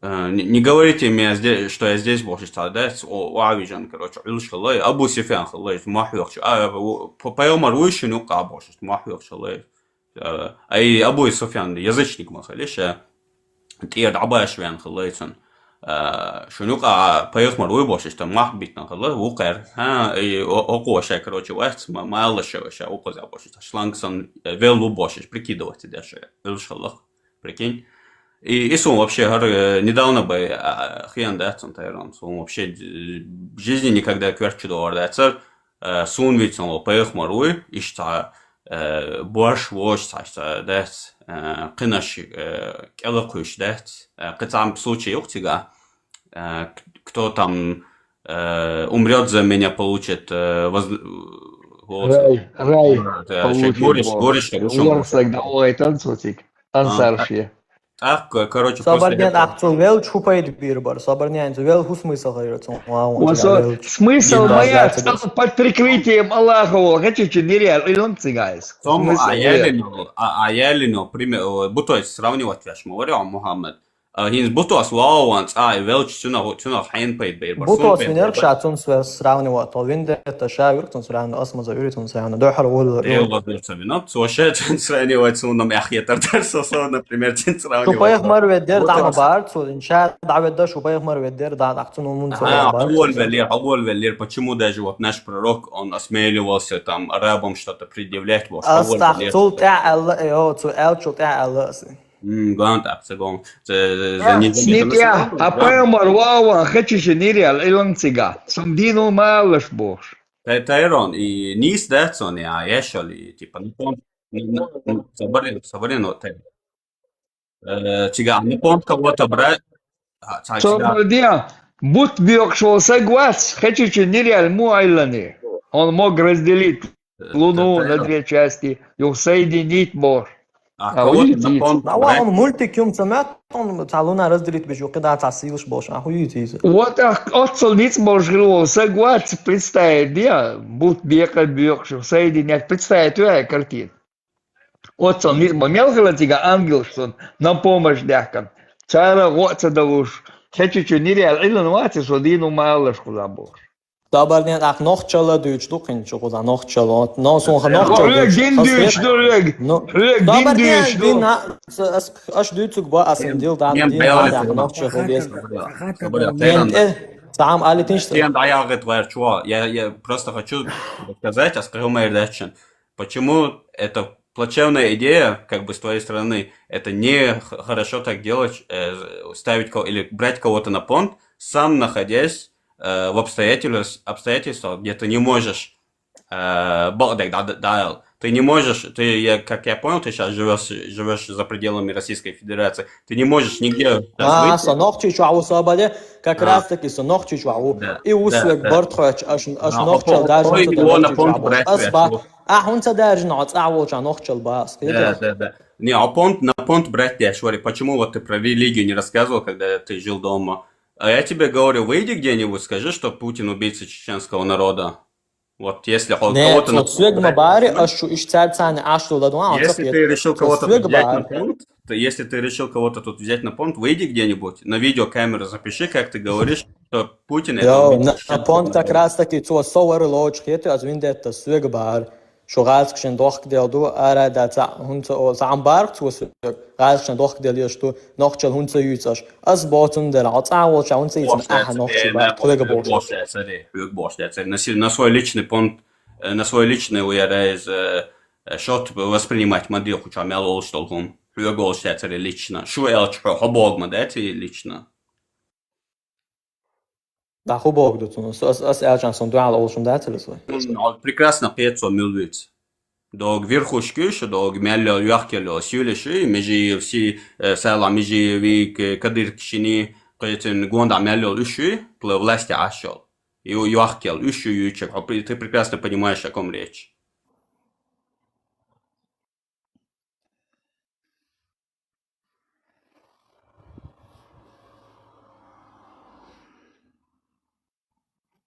не говорите мне, что я здесь бог, да? Уавижан, короче, ульши, лай, Абу Суфьян, лай, махвёхч, поёмар выше, ну, кабош, махвёхч, лай. А и Абу Суфьян, язычник махалиша, тир абашвян, лайцан. شنوقع بيخمر ويبوش اشتا ماح بيتنا خلا وقر ها око شай короче васт мало ша око забош шлангсон вел лубош прикидывать дальше илшаллах прикинь И Исум вообще недавно бы хрен дается, он вообще в жизни никогда кверчу дается. Сун ведь он поех маруй, и что борщ вож, что дать кинаш келокуш дать. Кстати, в случае юхтига, кто там умрет за меня, получит Рай получит горечь, Ворсак давай танцутик. Ансарши. Так, короче, Соборнят акцию вел чупает бирбар, соборнят вел ху смысл говорится. Смысл моя под прикрытием Аллахова, хотите нереально, или он цыгайс. Аялину, пример, бутось сравнивать ваш, говорю, Мухаммед. Hins butos lauans, velč цунах хайнпейт бейр. Butos винеркша цунс сравнивать, то винде это шавер цунс сравнивать, осмаза юри цунс сравнивать, дохар вол. Дело бирцавина, цуаше цунс сравнивать цунам яхьетар дарсосо, например, цунс сравнивать. Шупаях марведер дам бар, цун инша даведда шупаях марведер да акцуну мунцо бар. Авол велер, почему даже вот наш пророк, он осмеливался там арабам что-то предъявлять. Астахцул та'алла, цу элчу та'алла. Главное так, цигон. Снитя, а поймар вау, хотите нереально, или он цыга. Сумдину малыш бож. Тайрон, и низ дается, а ешали, типа, соборин, но ты. Цыга, не помню кого-то брать. Соборин, будь бьёкшего соглас, хотите нереально, муайланы. Он мог разделить Луну на две части и соединить бож. он мультикум цемет, он талуна разделит бежу, когда тасилш бош, а хуютиз. Вот отцел ниц можешь согласиться, представить, да, будь бека бьёкшего соединять, представить твоя картина. Отцел ниц момел тебя ангел, что на помощь дякам. Цара отца давуш. Хотите нереально, или нуати, что дину малышку забуш. Соборнят ах noch чала дүйч дукин чугуда noch чала, но сон noch чала. Рэг дин дүйч дурэг. Рэг дин дүйч дин аш дүйцуг ба асындил да дин noch чала без. Сам алитинш. Я просто хочу сказать, скажу Майрдачен, почему это плачевная идея, как бы с твоей стороны, это не хорошо так делать, ставить или брать кого-то на понт, сам находясь в обстоятельствах, где ты не можешь, ты не можешь, как я понял, ты сейчас живешь за пределами Российской Федерации, ты не можешь нигде Санохчичу собаде, как раз таки санохчичу, и услуг бортхач, аж нохчал даже хунца даже нохчал нохчал бас. Да. Не, на понт брать я говорю, почему вот ты про религию не рассказывал, когда ты жил дома? А я тебе говорю, выйди где-нибудь, скажи, что Путин убийца чеченского народа. Вот если кого-то... Если ты решил кого-то взять на понт, если ты решил кого-то тут взять на понт, выйди где-нибудь, на видеокамеру запиши, как ты говоришь, что Путин это... На понт как раз таки цо совар лоч, хеты азвиндет свегбар. شو غاز كشن دوخ ديال دو أرا دا هون زعمبارك توس غاز كشن دوخ ديال يشتو نخشل هون تيوتش أزباطن دل عطاو شون تيجي نخشل بعد كل бош на свой личный понт, на свой личный уярез шот воспринимать модель куча мелол что он хлебол считается лично шо элчпро хобог модати лично. Да, хубок тут у нас. Элчан сон дуал олшун дателес. Прекрасно пецо милвиц. Дог верхушкиш, дог мелло яхкело сюлеши, межи все села межи ви кадир кшини, кайтен гонда мелло уши, пле власти ашол. И яхкел уши ючек. Ты прекрасно понимаешь, о ком речь.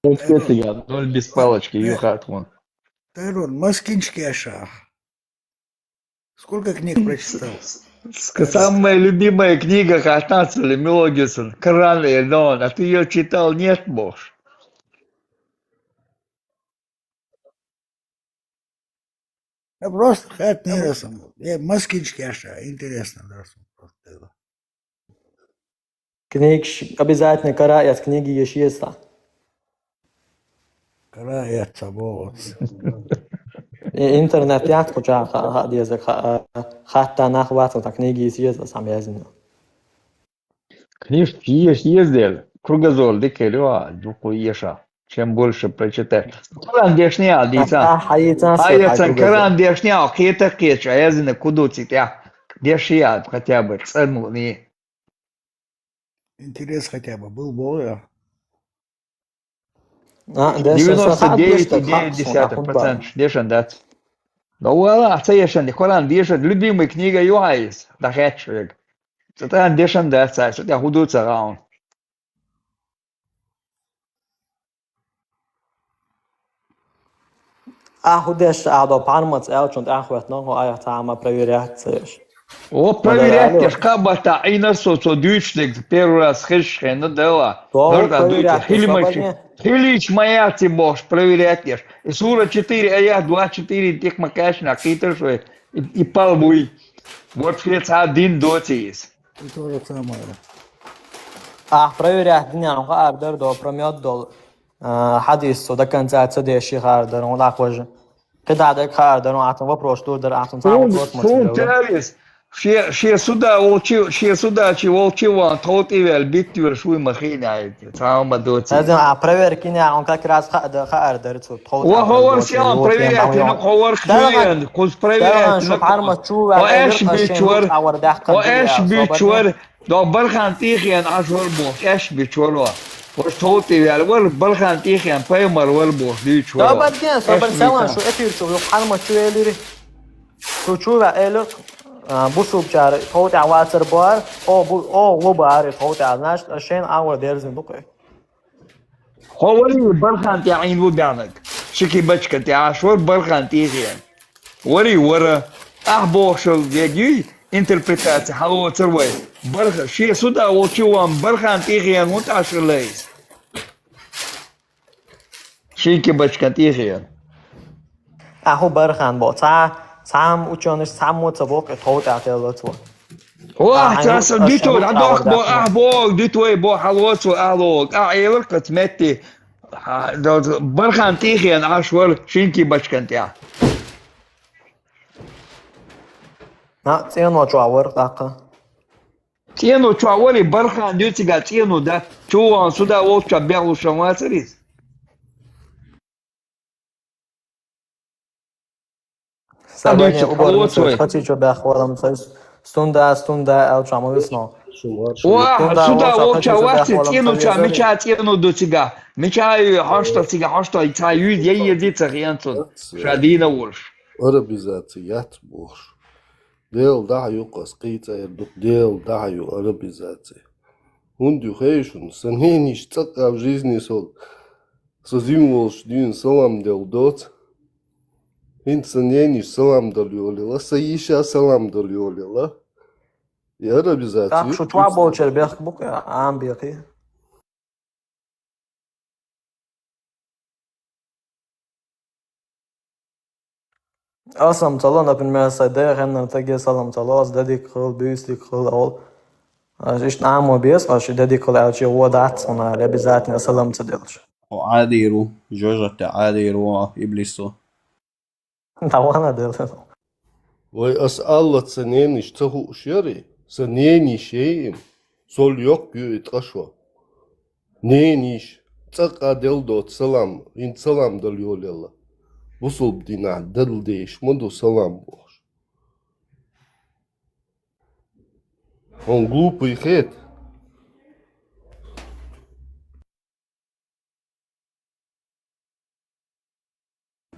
Ноль без палочки, Юхатман. Тайрон, Москинский Ашах. Сколько книг прочитал? Самая любимая книга Хатнацеля Мелогисон, Коран и Дон. А ты ее читал? Нет, бож. Я просто хат не раз. Москинский Ашах. Интересно, да. Книг обязательно караят книги есть. قراءة صبوت интернет ят куча език хатта нахват так книги есть сам язык. Книжки ездил, кругозор дикелю, дуку еша. Чем больше прочитаешь. Коран дешня, дица. Hayatsan Коран дешня, кета кеч, а я знаю, куда тебя дешня хотя бы цену не. Интерес хотя бы был Бога. 99,9% дешен дат. Да уала, цеешен, Коран дешен, любимая книга Юайс, да хэтчвик. Это дешен дат, это я худу цараун. Худеш адо пармац элчунд ахвет ногу аяхтама проверять. О, проверять, шкабата, и на дючник, первый раз хэшхэ, ну да, Хилич моя ты можешь проверять. И сура 4, аят 24, тех макаш на китер, и полбуй. Вот фец один дотис. Это же самое. Проверять дня, абдер до промет дол. حديث وده كان زاد سدي الشيخ هذا ولا خوج كده عندك هذا وعطنا вопрос что در عطنا вопрос смотрел все сюда чи волчива тотивел биттер шуй махина сама доти لازم проверь киня он как раз хар дерцу тот وهو سيان проверять ну ховар хюен кус проверять وايش بيشور دو برخان تيخين اشور بو ايش بيشور وش توتي يعني ور برخان تيخين بايمر ور بو بيشور طب بعدين صبر سلام شو اثير شو حرمه شو يلي شو بقى بوسو بشار توتي عواتر بار او وبار توتي ناش عشان اور بيرزن بقى هوري برخان تيعين ودانك شكي بچك تي اشور برخان تيخين وري ورا احبو شو يجي интерпретация халва цервай барха ши сюда учивам бархан тихиян вот ашрлейс шики бачка тихиян аху бархан бо сам учёныш саму цавок тот ателотво واه تاسل ديتو عندك بو احبو ديتو بو حلوات واهلوك ايلر قسمتي برخان تيخيان اشور شينكي بچكنتيا نا تينو جوار داقه تينو جواري برخان ديتيغا تينو دا چوان سودا وچا بيلو شماسريس سباني اوبر خاطي جو باخورم стунда элчамо весно واه سودا وچا واسي تينو چا ميچا تينو دوتيغا ميچا هاشتا تايو يي تاغيانتون شادينا ورش Арабизацият бош. Дел даю қасқица ердук дел даю арабизация. Унду хейшун санениш цака в жизни сол. Созимволш дюн салам дел дот. Ин санениш салам дал йолила. Саиша салам дал йолила. И арабизация. Так что тва болчер бех бук ам бехи. Асам цало, например, сайде реннер таге салам цало, с дедик хол, бюстик хол, ол. Ишт амо бес, аш дедик хол, алчи водат, он обязательно салам цаделш. عاديرو جوجة عاديرو إبليسو Давана дел. Vay as'allat saneniş tahu şeri. Saneniş şeyim. Sol yok gü itraşva. Neniş. Tsaka del dot salam. In salam dal yolella. Busul dina dal değiş. Mudu salam boş. Он глупый хет.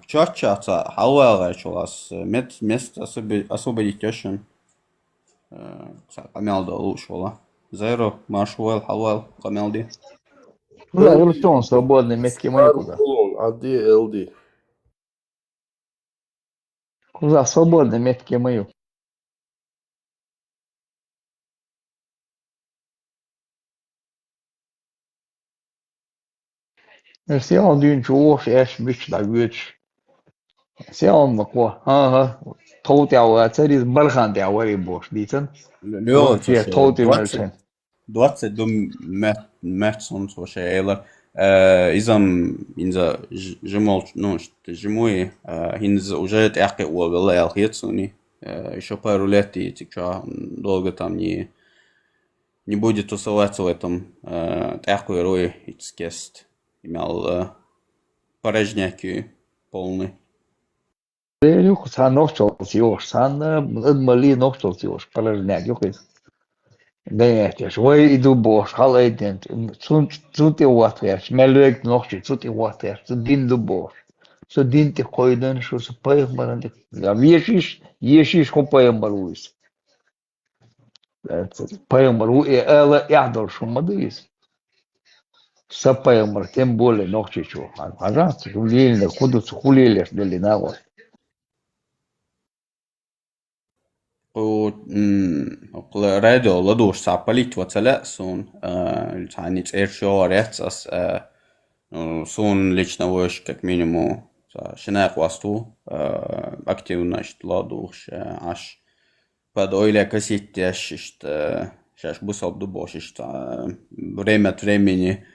Чачаца, хауэлэр чулас, мест освободить тёшен. Камелда лучшего. Зеро, маршуэл, хауэл, камелди. Да, Элтон, свободный, меткий мой куда. Ади элди. Куда свободный, меткий мою. Если он дюн чуош, эш бич да гюч. Если он мако, ага, тоутяу, царис бархан тяу, вари бош, дитен. Лё, тоути мельчен. 22 Мärtson så eller изам инза жемол ну жемуи хинз уже тяхке угла ялхетсуни еще пару лет и тикша долго там не не будет тусоваться в этом такой рой, имел порожняки полный. Yok sen noktalısı yok. Sen ıdmalı noktalısı yok. Paralel yok. Gayet. Şöyle idu boş. Halayden. Tuti water. Melek nokta. Tuti water. Din du boş. Su din te koydun şu su payımlarında. Ya yeşiş ko payımlarıyız. Payımlar ela yahdar şu madıyız. Sa payımlar tem bole nokta şu. Пожалуйста, hulile kudus hulile delina var. راديو لدوش سعباليت وتلأسون يعني تغير شوارع سون лично وش как минимум شناق واسطو активность ладуш аш под ойле косить шаш бусоб дубош время от времени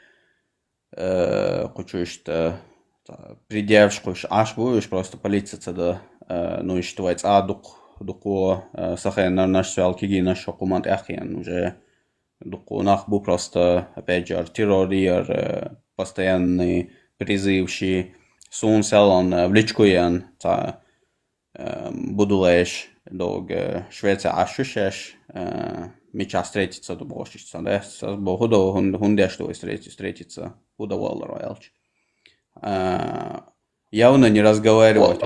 кучуешь придержкуешь аш будешь просто полиция цада ну и что это دقو سخن نرنش سوال كيجي نش حكومات أخيان уже دقو نخبو просто опять же террорир постоянный призывший сун селон влечкуян та будулеш дог Швеция ашушеш меча встретиться до бошечца да с богодо хунде что встретиться удавало роялч явно не разговаривать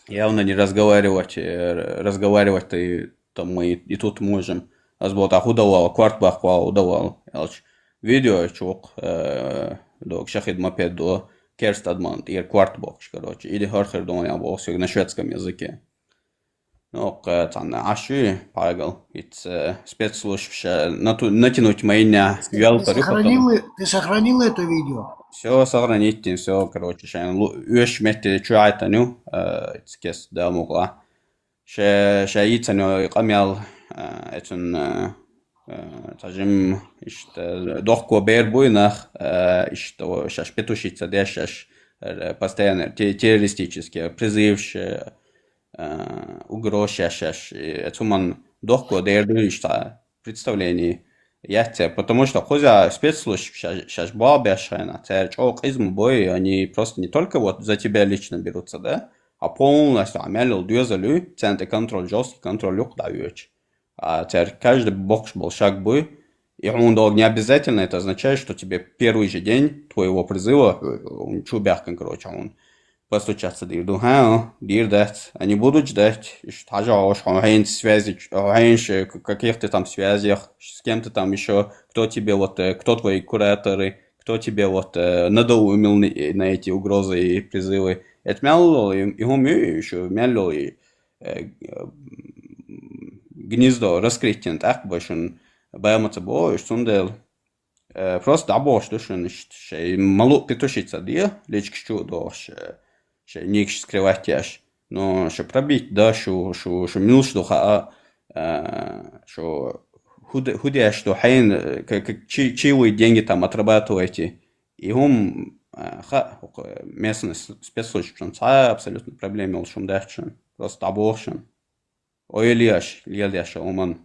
разговаривать и там мы и тут можем. Азбота удавал, квартбах удавал. Видео чук до шахид мопед до керстадмант и квартбах, короче. Или хархер дома я был на шведском языке. Ну, там аши пагал. Это спецслужб натянуть меня вел Ты сохранил это видео? все сохранить, все, короче, уж метли чуайтаню, кес да могла. Шаитаню камел, это тажим, что дохко бербуйнах, что шаш петушица дешаш постоянно террористические призывшие угрожаешь, это man дохко дерду, что представление. Потому что хотя спецслужб сейчас бабешена, они просто не только вот за тебя лично берутся, да, а полностью амелил дюзалю, центр контроль, жесткий контроль люк даешь. А теперь каждый бокс был шаг бой, и он не обязательно это означает, что тебе первый же день твоего призыва, чубяхкан, короче, он постучаться дирду, дирдать, они будут ждать, связи, каких-то там связях, с кем-то там еще, кто тебе вот, кто твои кураторы, кто тебе вот надоумил на эти угрозы и призывы. Это мяло, и еще мяло, и гнездо раскрытие, так больше бояматься было, что он делал. Просто абош, что мало петушиться, да, лечь чудо, никш скрывать яш, но что пробить, да, что мил, что худя, что хайн, как чьи вы деньги там отрабатываете, и он местный спецслужб, что абсолютно проблемил, что он дальше, просто абошен, ой лияш, он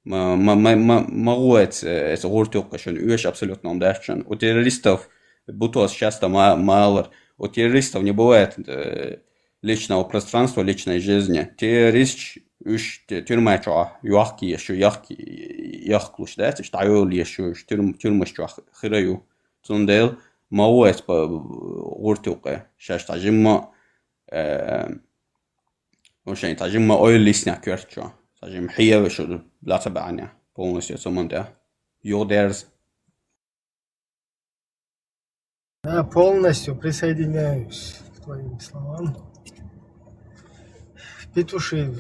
могу это гуртюк, что уж абсолютно он дальше, у террористов бутос часто мало. У террористов не бывает личного пространства, личной жизни. Террорист уж тюрьма чё, юахки еще яхклуш, да, это что еще тюрьма чё хираю. Цундел мауэс по уртюке. Сейчас тажимма وشين تجمع أول لسنا كرتشو تجمع حيا وشو لا تبعني полностью сумманда юдерс. Я полностью присоединяюсь к твоим словам. Петуши,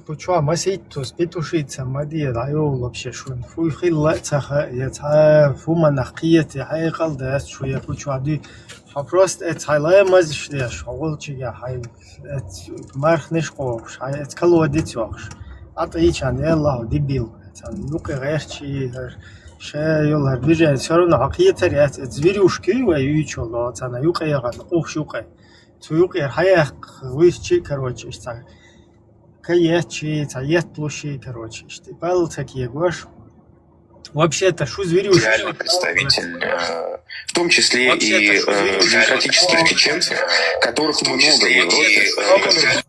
куча маситус, петушица, мадия, даю вообще шун. Фуй хилла цаха, я фума нахкиет, я хай қалдас, шу я куча ди. Просто это хайлая мазиш дия, шагол чига хай, марх нишкош, хай это калуадит вахш. Ата ичан, я Аллах дебил, это нука гайрчи, ше йолар движение, все равно хакиетер, это зверюшки, и ючо, это на юка яган, ох шука. Цуюка хаяк, вышчи, короче, что. Каячи, таят площи, короче, что бал такие гош, Вообще-то, шу зверюшки. Реальный представитель, в том числе и демократических чеченцев, которых много в Европе.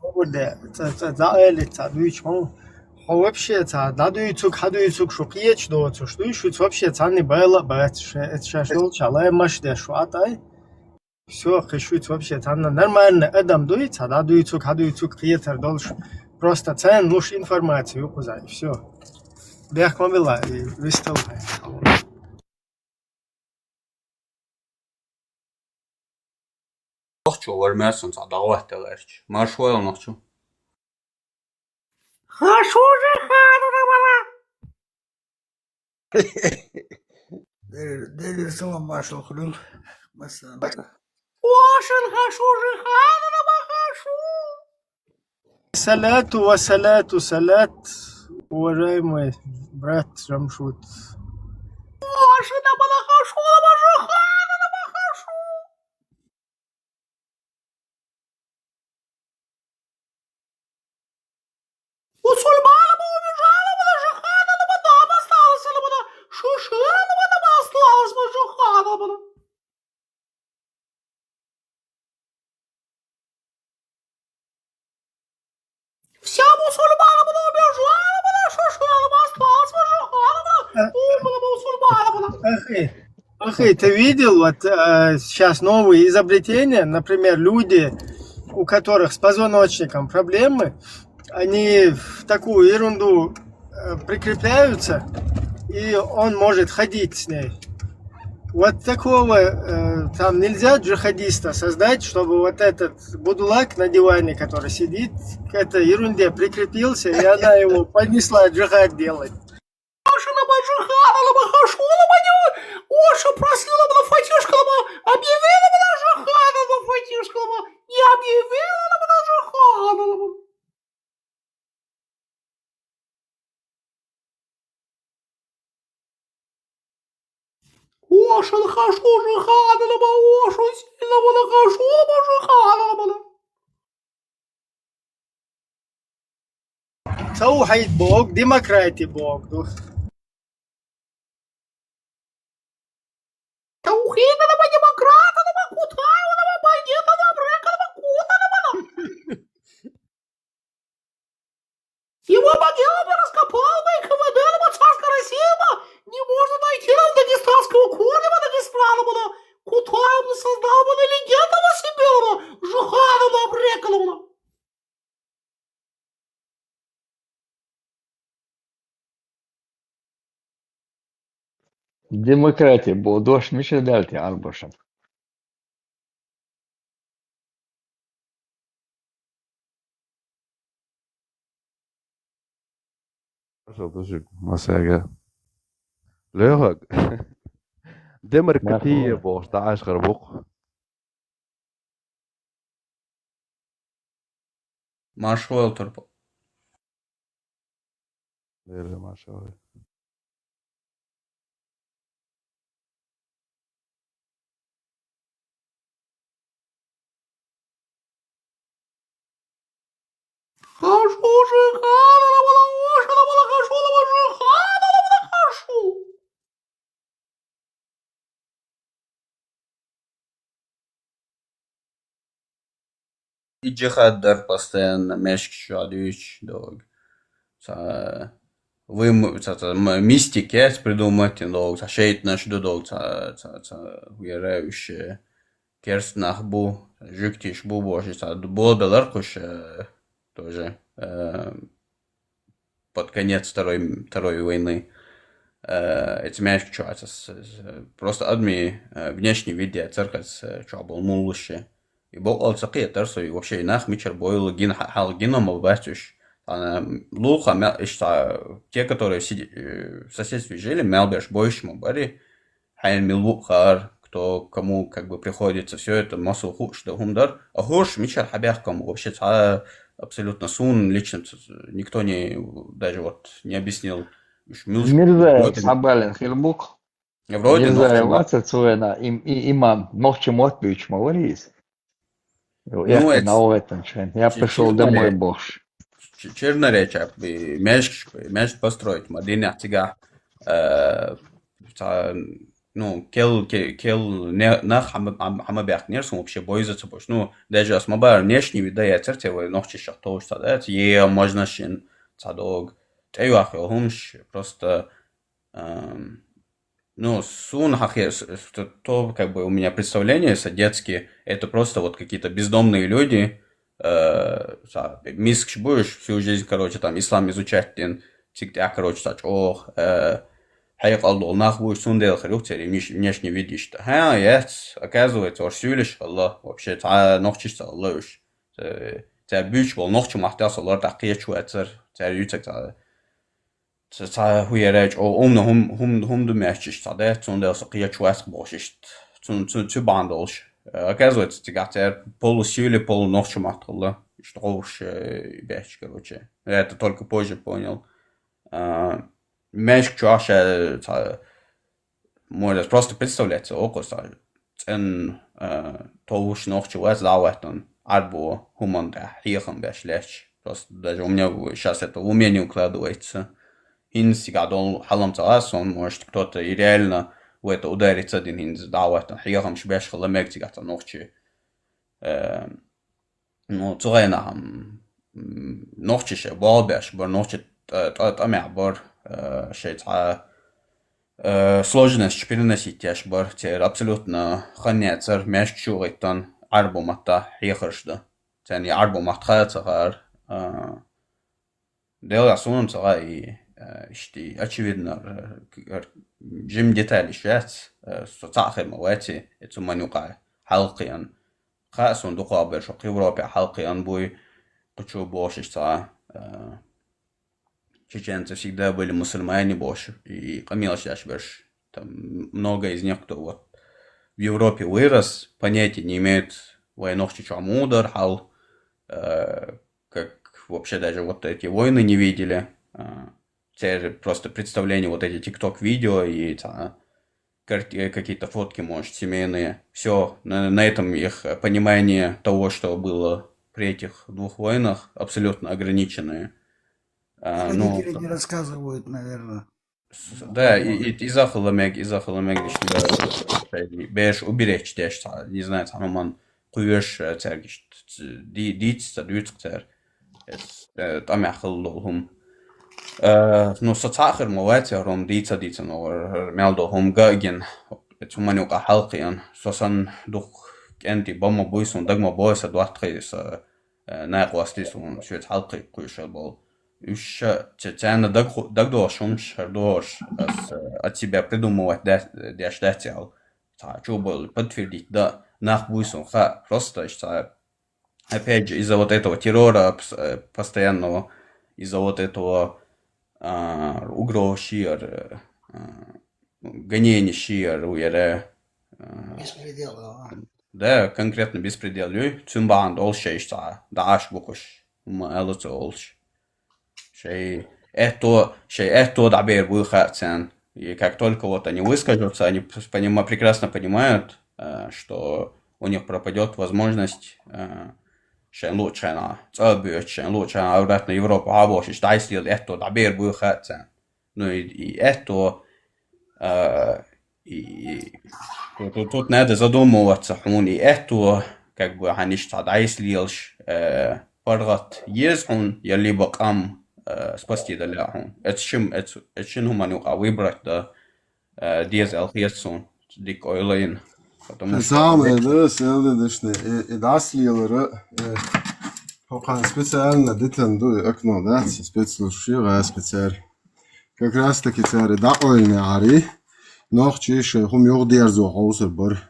Вообще, дадуицук, хадуицук, шукиеч, доцу, что еще вообще цаны было, бэт, шашдол, чалай, машде, шуатай. Все, хочу вообще, цана нормально, эдам дуется, дадуицук, хадуицук, киетер, долш. Просто цен, лучше информацию, указай, все. Бях мобила и выступай. Noqchu var мәсін садағуатты ғарч. Маршуэл noqchu. Хашужи ханана бала. Дели салам машал хрюл. Масан. Ошин хашужи ханана бахашу. Салату ва салату салат, уважаемый брат Жамшут. Ошина бала хашу, бажу ханана бахашу. Мусульмана бы убежала, бала жихана, на бадам осталась, на бада шушира, на бадам осталась, бажу хана, бала. Вся мусульмана была убежала, бала шушира, на бадам осталась, бажу хана, бала. Умна мусульмана, бала. Ахи, ты видел вот сейчас новые изобретения, например, люди, у которых с позвоночником проблемы, они в такую ерунду прикрепляются, и он может ходить с ней. Вот такого там нельзя джихадиста создать, чтобы вот этот будулак на диване, который сидит, к этой ерунде прикрепился, и она его понесла джихад делать. Ашина баджихана, лаба хашула, баню. Оша просила, лаба фатишка, лаба объявила, лаба жихана, лаба фатишка, лаба не объявила, лаба жихана, лаба. Ошин хашу жихана, лаба ошу сильно, лаба хашу, лаба жихана, лаба. Таухайд Бог, демократия Бог. Таухида, лаба демократа, лаба кутаю, лаба бандита, лаба брека, лаба кута, лаба. Его могила бы раскопал бы и КВД, лаба царская Россия, не можно найти нам дагестанского корня, Дагестана, лаба. Кутаю бы создал бы на легенду о себе, лаба. Жухана, лаба брека, лаба. Demokratiya bu do'stmish dalti alboshim. مساء ليه ديمقراطية بوش داعش غربوق Marshwell turpo. ليه ما شاء الله Хашу жихана, лаба оша, лаба хашу, лаба жихана, лаба хашу. И джихаддар постоянно мешки адыч дог. Вы мистики придумать дог, шейт наш дог, уверяющие керстнах бу, жуктиш бу божи, было беларкуш тоже под конец второй войны. Эти мешки чуаются просто адми внешний вид церковь что был мулуще. И был алцакия терсо и вообще инах мичер бойл гин хал гином обвастюш. Она луха те, которые в соседстве жили, мелбеш бойшему бари, хайн милухар, кто кому как бы приходится все это масу хуш да хумдар, а хуш мичер хабяхком вообще абсолютно сун лично никто не даже вот не объяснил. Mirza Sabalen Хилбук. Вроде Mirza Вацацуэна имам Мохчемот Бич Маварис. Я на этом член. Я пришел домой, боже. Черноречия, мяч построить, Мадина Тига, ну, нах хама бяхнерсом вообще боится больше. Ну, даже смоба внешний вида я церкви ночи что что да, можно шин цадог. Тейвахил хумш просто ну, сун то как бы у меня представление детские, это просто вот какие-то бездомные люди, миск будешь всю жизнь, короче, там ислам изучать, короче, ох, хайкалдол нахуй сундел характер внешне видишь. Оказывается, орсюлиш Allah вообще нохчишься Allah уж. Бюч был нохчу махтас Allah такие чуатер, ютек хуярач хум думаешь, да, сундел сакия чуас бошишь. Бандолш. Оказывается, тигатер полусюли полу нохчу махтала. Что уж бяч, короче. Я это только позже понял. Мешк чаще можно просто представлять около то уж ночью вас давать он арбу хуманда хихан бешлеч. Просто даже у меня сейчас это умение укладывается. Инсигадол халам цаас, он может кто-то и реально в это ударится один инс давать он хихан шбеш халамек тигата ночью. Ну цуэна ночью ше балбеш, бар ночью амябар сложность переносить тяж бар тер абсолютно ханецер меш чугайтан арбумата хихршда тени арбумат хацар дела сунун цай ишти очевидно жим детали шат соцахер мавати это манука халқиян хасун дуқабер шо Европе халқиян буй почу бошиш цай чеченцы всегда были мусульмане больше, и камил сейчас больше. Там много из них, кто вот в Европе вырос, понятия не имеют войнах чичамудар, хал, как вообще даже вот эти войны не видели. Теперь просто представление вот эти тикток-видео и какие-то фотки, может, семейные. Все, на этом их понимание того, что было при этих двух войнах, абсолютно ограниченное. Родители не рассказывают, наверное. Да, и захаламег беш уберечь деш, не знаю, там он куешь цергиш, диц, дюцтер, там я халлохум. Ну, соцахер мовете, ром дица, но мелдохум гаген, это манюка халкиан, сосан дух энти бомма буйсон, дагма бойса дуатрис, наэквастис, швец халки куешел был. Уж тяна дагдошум шардош от себя придумывать дяштятел. Что было подтвердить, да, нахбуйсом, просто, опять же, из-за вот этого террора постоянного, из-за вот этого угроз шиар, гонения шиар, Беспредел, да, конкретно беспредел, цумбан долшейш, да, аш букуш, элоцо олш. Шей это дабер выхатцен. И как только вот они выскажутся, они прекрасно понимают, что у них пропадет возможность лучше на лучше обратно Европу, а больше если это дабер выхатцен. Ну и это тут надо задумываться, и это как бы они что если паргат есть он я либо кам спасти даляхун. Это чем humaniuqa выбрать, да, дизель хесун, дик ойлайн. Самое, да, следующее, и даслилары, пока специально детенду окно, да, спецслужбы, специально. Как раз таки цари да ойны ари, нох чише хум югдиарзу хаусер бар.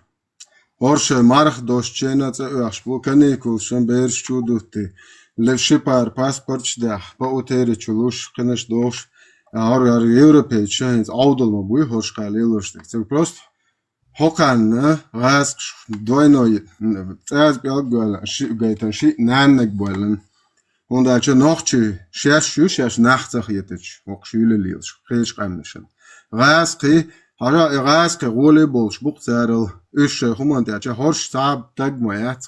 Орше марх дошчена цэшбу каникул шамберш чудути. Левшипар паспорт дах по утери чулуш кнеш дош ар европей чайнс аудолма буй хошкалилош. Это просто хокан гаск двойной цаз белгвал гайтан ши наннак болен. Und als je nog шеш nachtzach jetech ook schule liels kreis qamnischen. Raski raski role bol shbuqtsarel ish humant als horsh tab tag moyat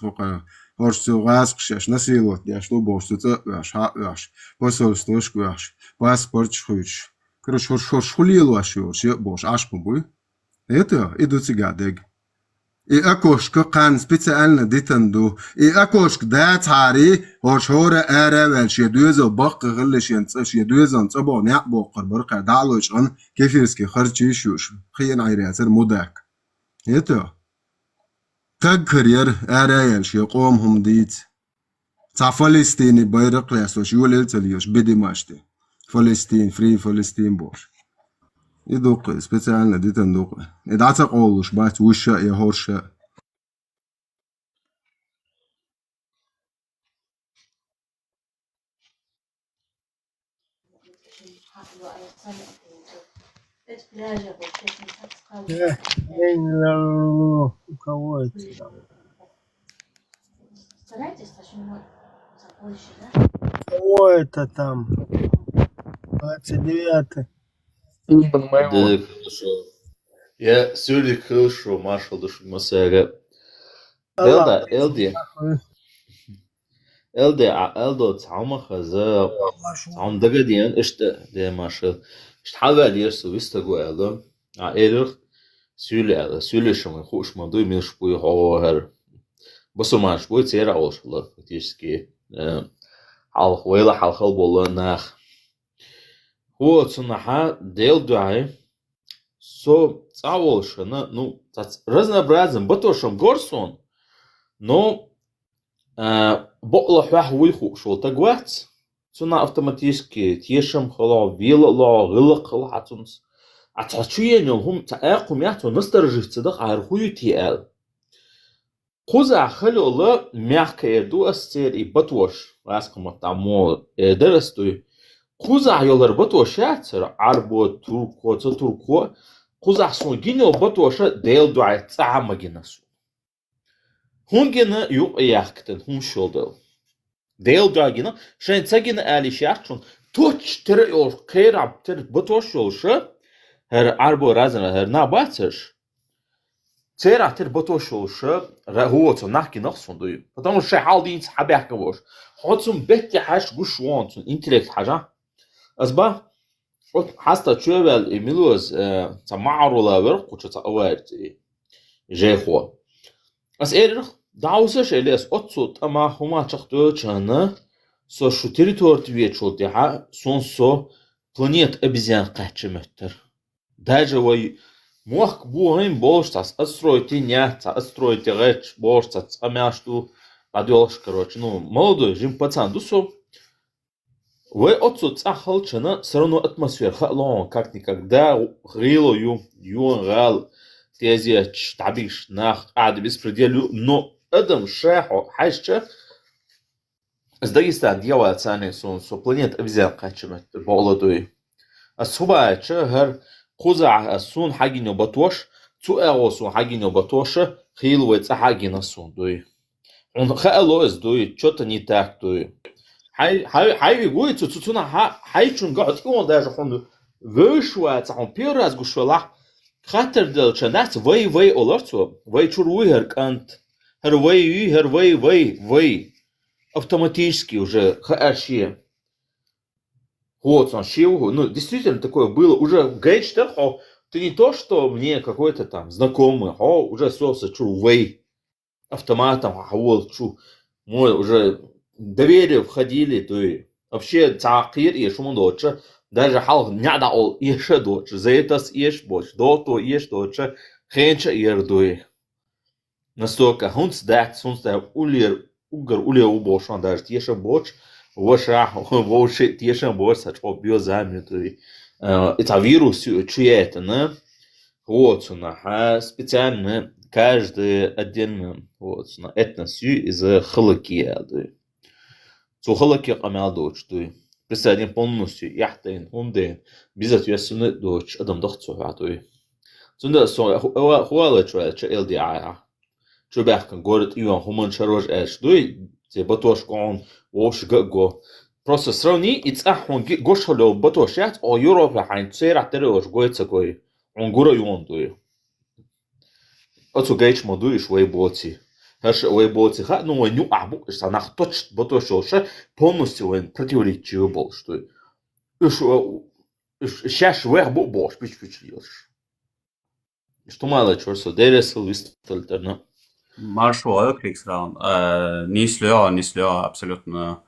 horsh rask шеш насилот я что бошт это аш посол стош кваш паспорт шуч Короче, шхулилу ашиош, бош, ашпу. Это иду цигадег. И акошка кан специально дитанду. И акошка да цари هوره أراوالش يدوزو باق غلش ينصش يدوزن صبا نع باقر برقع دعلوش عن كيفيرسكي خرجي شوش خيان عيرياتر مداك يتا تذكر أراوالش يقومهم ديت تاع فلسطيني بايرق لاسوش يولل تليوش بدي ماشتي فلسطين فري فلسطين بوش يدوق سبيسيالنا ديتن دوق إدعتا قولوش بات وشا يهورشا У кого это там? У кого это там? 29-й. Да, хорошо. Я сегодня хорошо, Маршал, душу Масера. Элде, تعمق هذا تعم دقيقين إشت ده ماشل إشت حاجة ليش سويست جو إلده عائلة سؤال شو من خوش ما دوي من شبوي هو هر بس ما شبوي تيرا أول شغله تيجي حال خويله حال خل بولا نخ هو تصنعها ديل دعاء سو تعول شنا نو разнообразен بتوشم горсон но بقلح واحد ويخو شو تجوات صنع автоматически تيشم خلا ويلا لا غلق خلا عتونس عتشوين هم تأقم يعتو نسترجع تصدق عرخوي تيال خوزع خلو الله ميحك يردو أستير يبطوش واسكم التعمول درستوي خوزع يولر بطوش يعتر عربو تركو خوزع سون جينيو بطوش ديل دعاء تعمى جنسو هونجنا يو يحكتن هم شولدل ديل دعاء شين تجينا آلي شاكشون توش ترى يور كيراب ترى بطوش يولش هر عربو رازنا هر ناباتش ترى ترى بطوش يولش هو تنحكي نقصون دوي потому что حالدين حبيحك وش حطهم بيت حاش قشوان تون انتلكت حاجة أسبا حتى شوال إميلوز تمعرو لا ورق وش تأوارت جيخوا أس إيرخ دعوسش إليس أتصوت أما هما تختو چانا سو شو تريتور تبيت تيها سون سو планет обезьян قاتشمتر даже وي موخ بوهين بوش تاس أسترويتي нять تا أسترويتي غيتش بوش تاس أمяшту подёлш короче ну молодой жим пацан дусо вы отсюда ахалчана все равно атмосфера халон как никогда грило юн гал тезеч табиш нах ад беспределю но адам шахо хайша сдайста дьявол цаны сон со планет обезьян качмет молодой асуба чахар خزع السون حاجين يبطوش تو اغوسون حاجين يبطوش خيل ويتصحاجين السون دوي он خالو از دوي что-то не так دوي هاي يقول تتونا هاي شون قاعد يقول даже он вышла он первый раз гушла خاطر دل чанат вей олорцо вей чуруйер кант хер вей автоматически уже хаши вот он шил ну действительно такое было уже гейчтер ты не то что мне какой-то там знакомый уже соса чурвей автоматом вот чу мой уже доверие входили то и вообще такир и шумон доча даже хал не дал еще доча за это съешь больше до то ешь доча хенча ердуй настолько хунс дат улер угар улер убошан даже ешь больше воша воше ешь больше что биозамни то и это вирус чует на вот на специально каждый отдельно вот на этносию из халакия то халакия камел дочь то представим полностью яхтин хунде без ответственной дочь адам дохцо то тунда со хуала чуэлча элдиа чубахкан город иван хуман шарож эш то те батошкон вош го просто сравни и цахон гошхоло батошят о европа хайн цера терож гоицакой он гура юндуй отсу гейч модуиш вейботи хаш вейботи ха ну ню абу санах точ батошоша полностью он противоречивый был что Сейчас вех бош пич. Что мало чёрсо, дересл вистальтерна. Маршал Криксраун. Не слё, абсолютно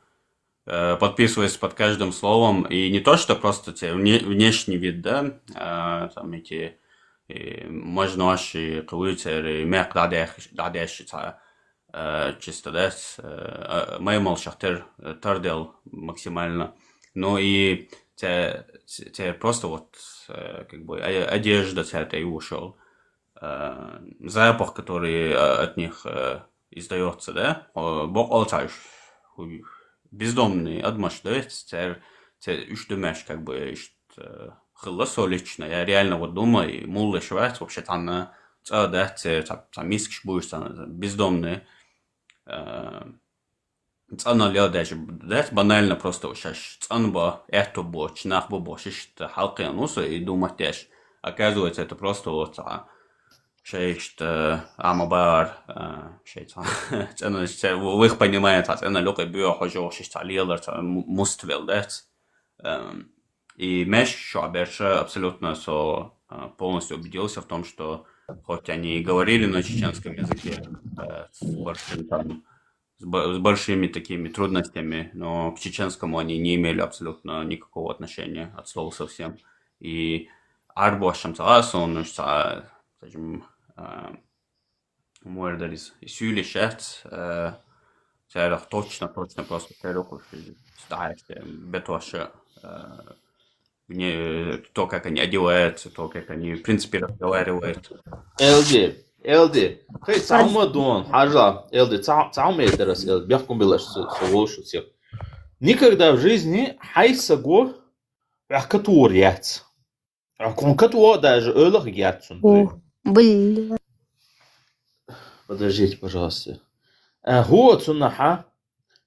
подписываюсь под каждым словом. И не то, что просто внешний вид, да, там эти можноши, кулуцеры, мек дадеш, чисто, да, маймал шахтер тардел максимально. Ну и те просто вот как бы одежда этой ушел. Запах, который от них издается, да, бездомный адмаш, да, үш как бы хылысо лично, я реально вот думаю, муллы швать, вообще там, да, там мискш будешь, бездомный, цана ля даже, да, банально просто сейчас цанба, это бо, чинах бо, шишт халки ануса и думать даже, оказывается, это просто вот شيء عمبار شيء أنا ويخ понимает أنا لقي بيو حاجة شيء تعليل مستقبل ده и меш шаберша абсолютно полностью убедился в том, что хоть они и говорили на чеченском языке с большими такими трудностями, но к чеченскому они не имели абсолютно никакого отношения от слова совсем. И арбошам он, скажем, Муэрдалис и сюлишет, точно просто переруку ставишь, бетоше, то, как они одеваются, то, как они, в принципе, разговаривают. Элди, ты самодон, хажа, Элди, самедерас, Элди, бяхком было, что лучше всех. Никогда в жизни хайсаго катур яц. Катур даже ölых яцун. Блин. Подождите, пожалуйста. هو تصنعها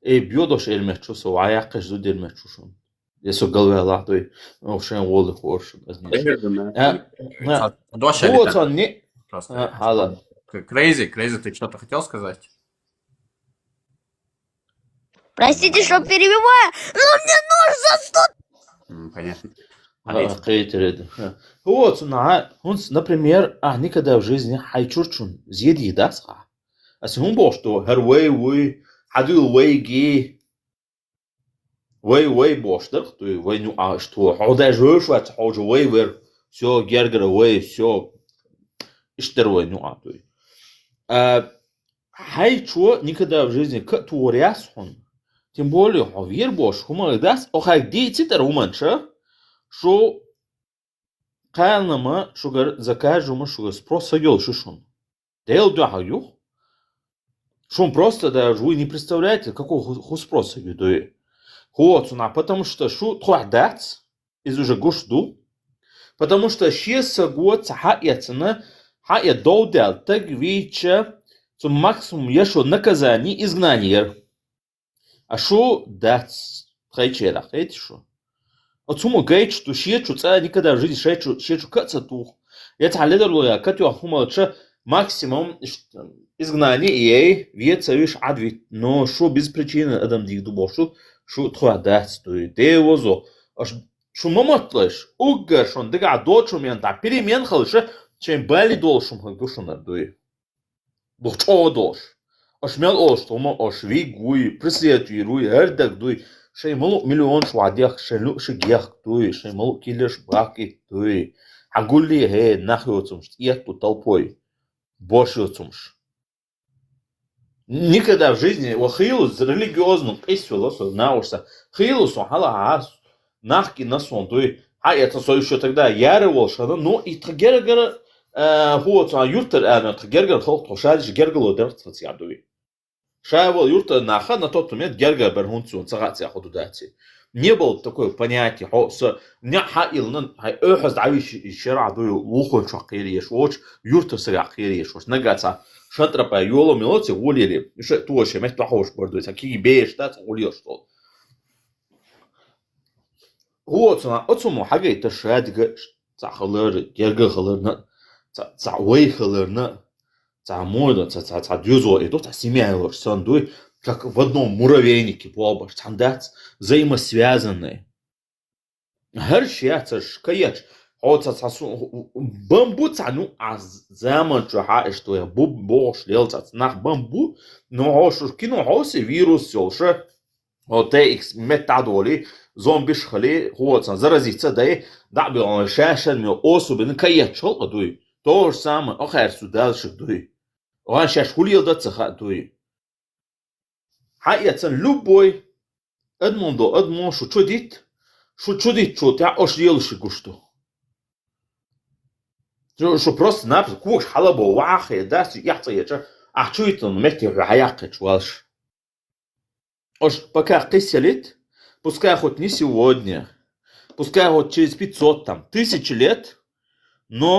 بيوضش المحشوس وعياقش ضد المحشوشون. يسوع قلبه الله توي وشين وولد خورش. هو تصنع. هلا. Crazy, ты что-то хотел сказать? Простите, что перебиваю, но мне нож за 100. Понятно. Вот, например, никогда в жизни хайчурчун з'еди дасха. А сам бог, что herway хадул вейги вей боштер, то есть вей что хода жошват хожу вейвер все гергер вей все иштервей то есть хайчу никогда в жизни катуриас он. Тем более ховер бош хума дас охай дититер уманша. Что кайлнама шугар закажума шугар спрос агел шишон. Дейл духаю. Шум просто даже вы не представляете, какого спроса веду. Хоцуна, потому что шу тхуадат из уже гушду. Потому что шеса год хаятсна хая доудел так веча zum максимум ешо наказание изгнание. А шу дат хайчера, это что? отсуму гейт что шечу ца никогда в жизни шечу каца тух. Я تعلدر يا كاتيو هما تشا максимум изгнание ей веца виш адвит но шо без причины адам диг дубошу шо тхуадат стоит девозо шо маматлаш угар шон дега дочум янта перемен халша чем бали должум хагдушунар дуй бухчо дош ашмел ош тома ашви гуй преследуй эрдаг дуй شيء ملو مليون شو عديك شلو شجيك توي شيء ملو كيلش باقي توي أقول لي هي ناخذ تمش يكتو толпой больше тумш никогда в жизни вахилус религиозно письвелосо наушся хилусо халаас нахки насон توي это все еще тогда ярывал шана но и тагергер هو юртер أنا тагергер خلط وشادش гергело дертвц ядуи Шайвол юрта наха на тот момент герга берхунцу цагат яходу дати. Не было такое понятие, что не хаилнан хай эхаз давиш шира ду лухон шакириеш оч юрта сагириеш оч нагата шатрапа юло милоти улили. Ше туоше мет тахош бордуй таки беш дат улил что. Вот на отсуму хаге это шадга цахалер герга халерна цавей халерна мода, дюзо, и тут семья сандуй, как в одном муравейнике, полбаш, тандат, взаимосвязанные. هر شيء تش كيش هو تساسو بامبو تانو از زمان جها اشتوي بوب بوش ليلت ناخ بامبو نو هوش كينو هوس فيروس يوش هو تي اكس متادولي زومبيش خلي هو زرازيتsa داي دعبي شاشن مي اوسو بن كيش هو دوي دور سام اخر سودال شدوي وان شاش خوليل دتخ دوي حقيقة لوبوي ادمون شو تشديت شو تاع اش يلش гушту شو просто напс куш халабо вахе дас яхтаяча ахчуйтон мети хаяқыч валш ош пока киселит пускай хоть не сегодня пускай хоть через 500 там 1000 лет но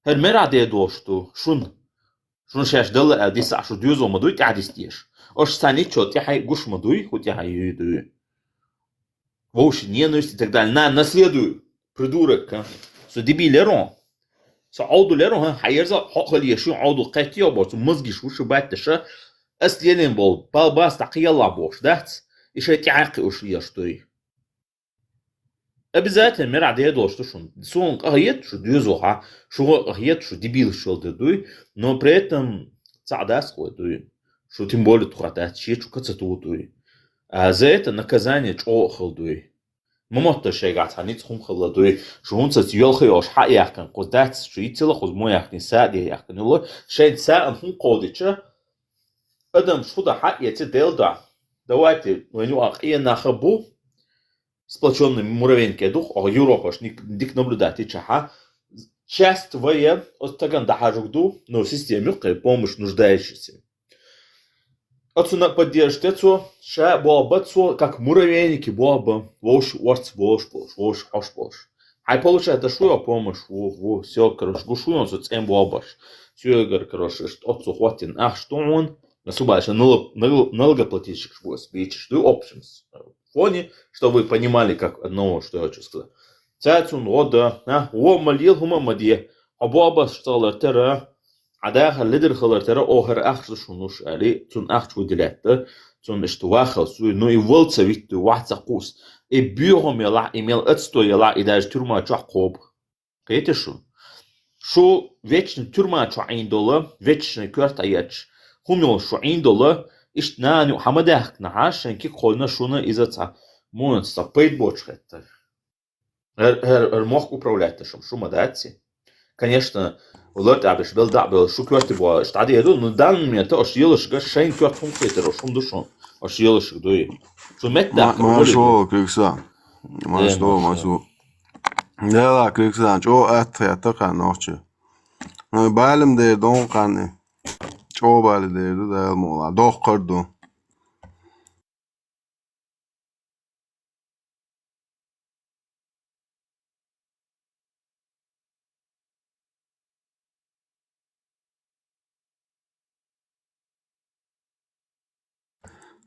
هرمرا دي دوشتو شون شاش دل اديس عشو ديوزو مدوي تعديستيش ош сани чё ти хай гуш мадуй хоть я хай вообще ненависть и так далее. Наследую, придурок. Со дебилерон. Со аудулерон хайерза хохли يشو عودو قتيا باش مزجش وش باتش أصلين بول بالباس تقيلا باش دهت إيش تعاقي وش يشتوي أبزات المرع ده دوشتو شون سون قهيت شو ديوزوها شو قهيت شو دبيل شو دوي но при этом цадас دوي شو тем более тухатат شيء شو كتسو دوي за это наказание чохол دوي ممت شيغات هنيت خم خلا دوي شو هونت يلخي ош حياكن قدات شيتل خذ مو يحكي سادي يحكي لو شيء ساعه هم قوديچه ادم شو ده حقيقه دلدا давайте войну ахия нахабу сплоченный муравейнке дух о Европаш дик наблюдать чаха часть воен остаган дахажугду но системе помощь нуждающимся отсюда поддержка ша бобацо как муравейники боба вош ай получается что помощь во все короче гушуон соцем бобаш все короче отцу хватит ах что он насубаешь налогоплательщик что спичь что options фоне чтобы вы понимали как одно что я хочу сказать цацун ода о малил хума мадье абаба шталар тера عداها الليدر خلر ترى أوهر أخذ شنوش عليه تون أخذ ودلته تون اشتواخل سوي نو يولد سويت واحد سقوس بيوهم يلا إيميل أتستو يلا إذا ترما تعقوب قيت شو ويتشن ترما تعين دولار ويتشن كرت أيش هم شو عين دولار إيش نانو حمده نعاش إنك قلنا شونا إذا تا مون سبيت بوش خطر المخ управлять شو مداتي конечно ولات عبش بل دعبل شو كوارت بوا اشتعدي هدول من دان من تا اشيلش قش شين كوارت فون كيتر شون دوشون اشيلش دوي شو مت دا ما شو كريكسا ما شو لا كريكسا جو ات يا تقع نوتش بالم دير دون قاني جو بال دير ده المولا دوخ قردو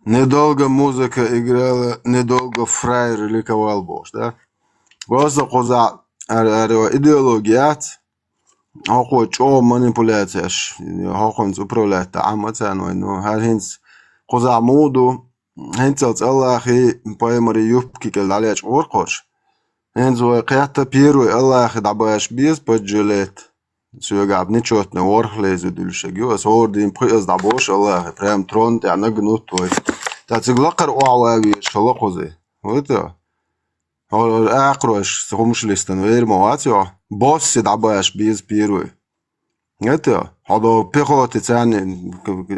Недолго музыка играла, недолго фраер ликовал бош, да? Просто коза идеологият, هاخو چو манипуляцияш, هاخونز управлять تعامتان وإنه هالهنس قزع مودو هنسلت الله خي بايمري يبكي كل عليش أورقش هنز وقيادة بيرو الله خي دعباش بيز بجلت سوغاب نيشوتنا ورخليز ودلشجيو أصور دين بقيز دعبوش الله خي برام ترون تعنا جنوت توي تاتسقلقر أوعواويش خلقوزي ويتا هو أقرش سخمش لستن غير مواتيو بوس دعباش بيز بيرو ويتا هذا بيخوت تاني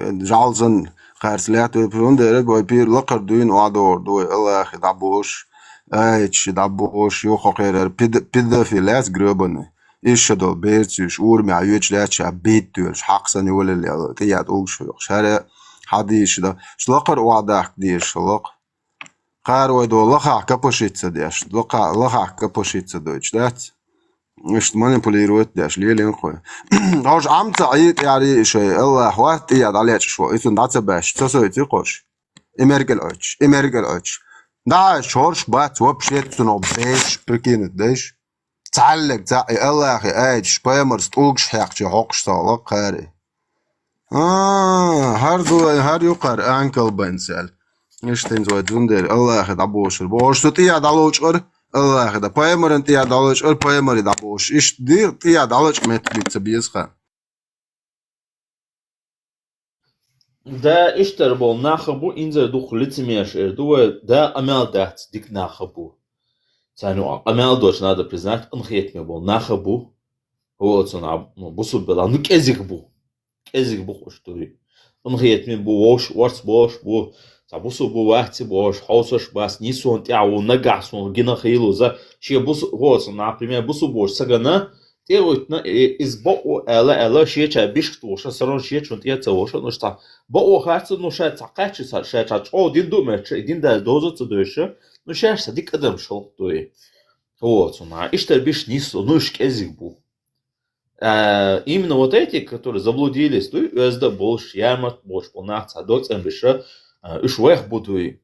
جالزن خارسلات ويبرون ده ربع بير لقر دوين وعدور دوي الله خي دعبوش ايش دعبوش يوخو خير بيدا في لاس جروبن ايش دول بيرتش اور معيوش لاتش بيتش حقسن يقول اللي تياد اوش شارع حديش ده شلقر وعداك ديش شلق قارو دو لخا كابوشيتس ديش لخا كابوشيتس دويتش دات مش مانيبوليروت داش ليه خوي هاش عم تعيط يعني شيء الله حوات ياد عليك شو يسون داتس باش تسويتي قوش امريكال اوتش دا شورش بات وبشيت سنو بيش بركينت ديش تعلق تعي الله اخي ايش بايمرز توقش حقشي حقش صالق خاري هر يقر انكل بنسل ايش تنزوي زندر الله اخي دعبوش البوش تطيع دالوش قر الله ده بايمر انت يا دالش ال بايمر ده بوش ايش دير يا دالش مت بيسخا ده اشتر بول ناخبو انزل دوخ лицемерш دو ده امال دات ديك ناخبو تانو امال دوش надо признать он хет мне был нахабу вот он бусу была ну кезик бу что ли он хет мне бу вош бу бусу бу вахти бош хаусош бас нисун тяу нагасун гина хилу за ще бусу вот например бусу бош сагана те вот из бо эла ще ча биш туша сарон ще чун те цоша ну что бо хатс ну ша цакач ша ча о дин думер дин да дозу цдоша ну ша садик адам шел той вот он ишта биш нису ну шкезик бу именно вот эти которые заблудились той özde больше ямат больше полнаца доцен биша уж вех будуй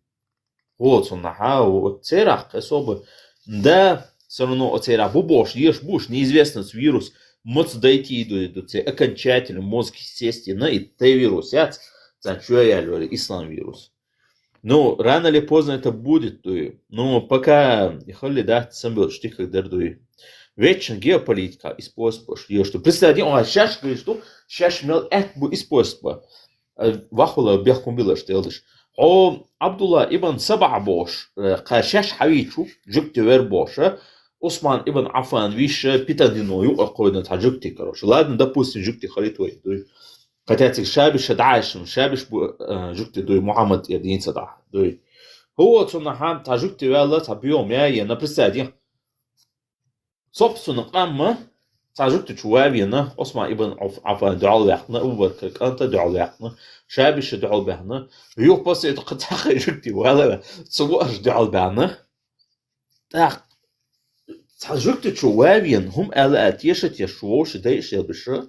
вот он вот церах особо да все равно цера бубош ешь буш неизвестно с вирус может дойти до окончательно мозг естественно и те вирус я говорю ислам вирус ну рано или поздно это будет но пока ехали да сам был штих дердуй вечно геополитика используешь ее что представьте он сейчас говорит что сейчас мел это использовать вахула бяхкум била штелдиш о Абдулла ибн Саба бош қашаш хавичу жукти вер боша Осман ибн Афан виш питандиною қойдан таджукти короче ладно допустим жукти халитвой хотя шабиш даишм шабиш жукти дуй Мухаммад единица да дуй вот он хам таджукти вела табиом я на представьте собственно амма تعجبت شوابينا أسمع ابن عفان دعال بحنا وبركك أنت دعال بحنا شابش دعال بحنا يوم بس يتقطع خيرتي ولا سواش دعال بحنا تعجبت شوابين هم ألا تيشت يشوش دايش يلبشة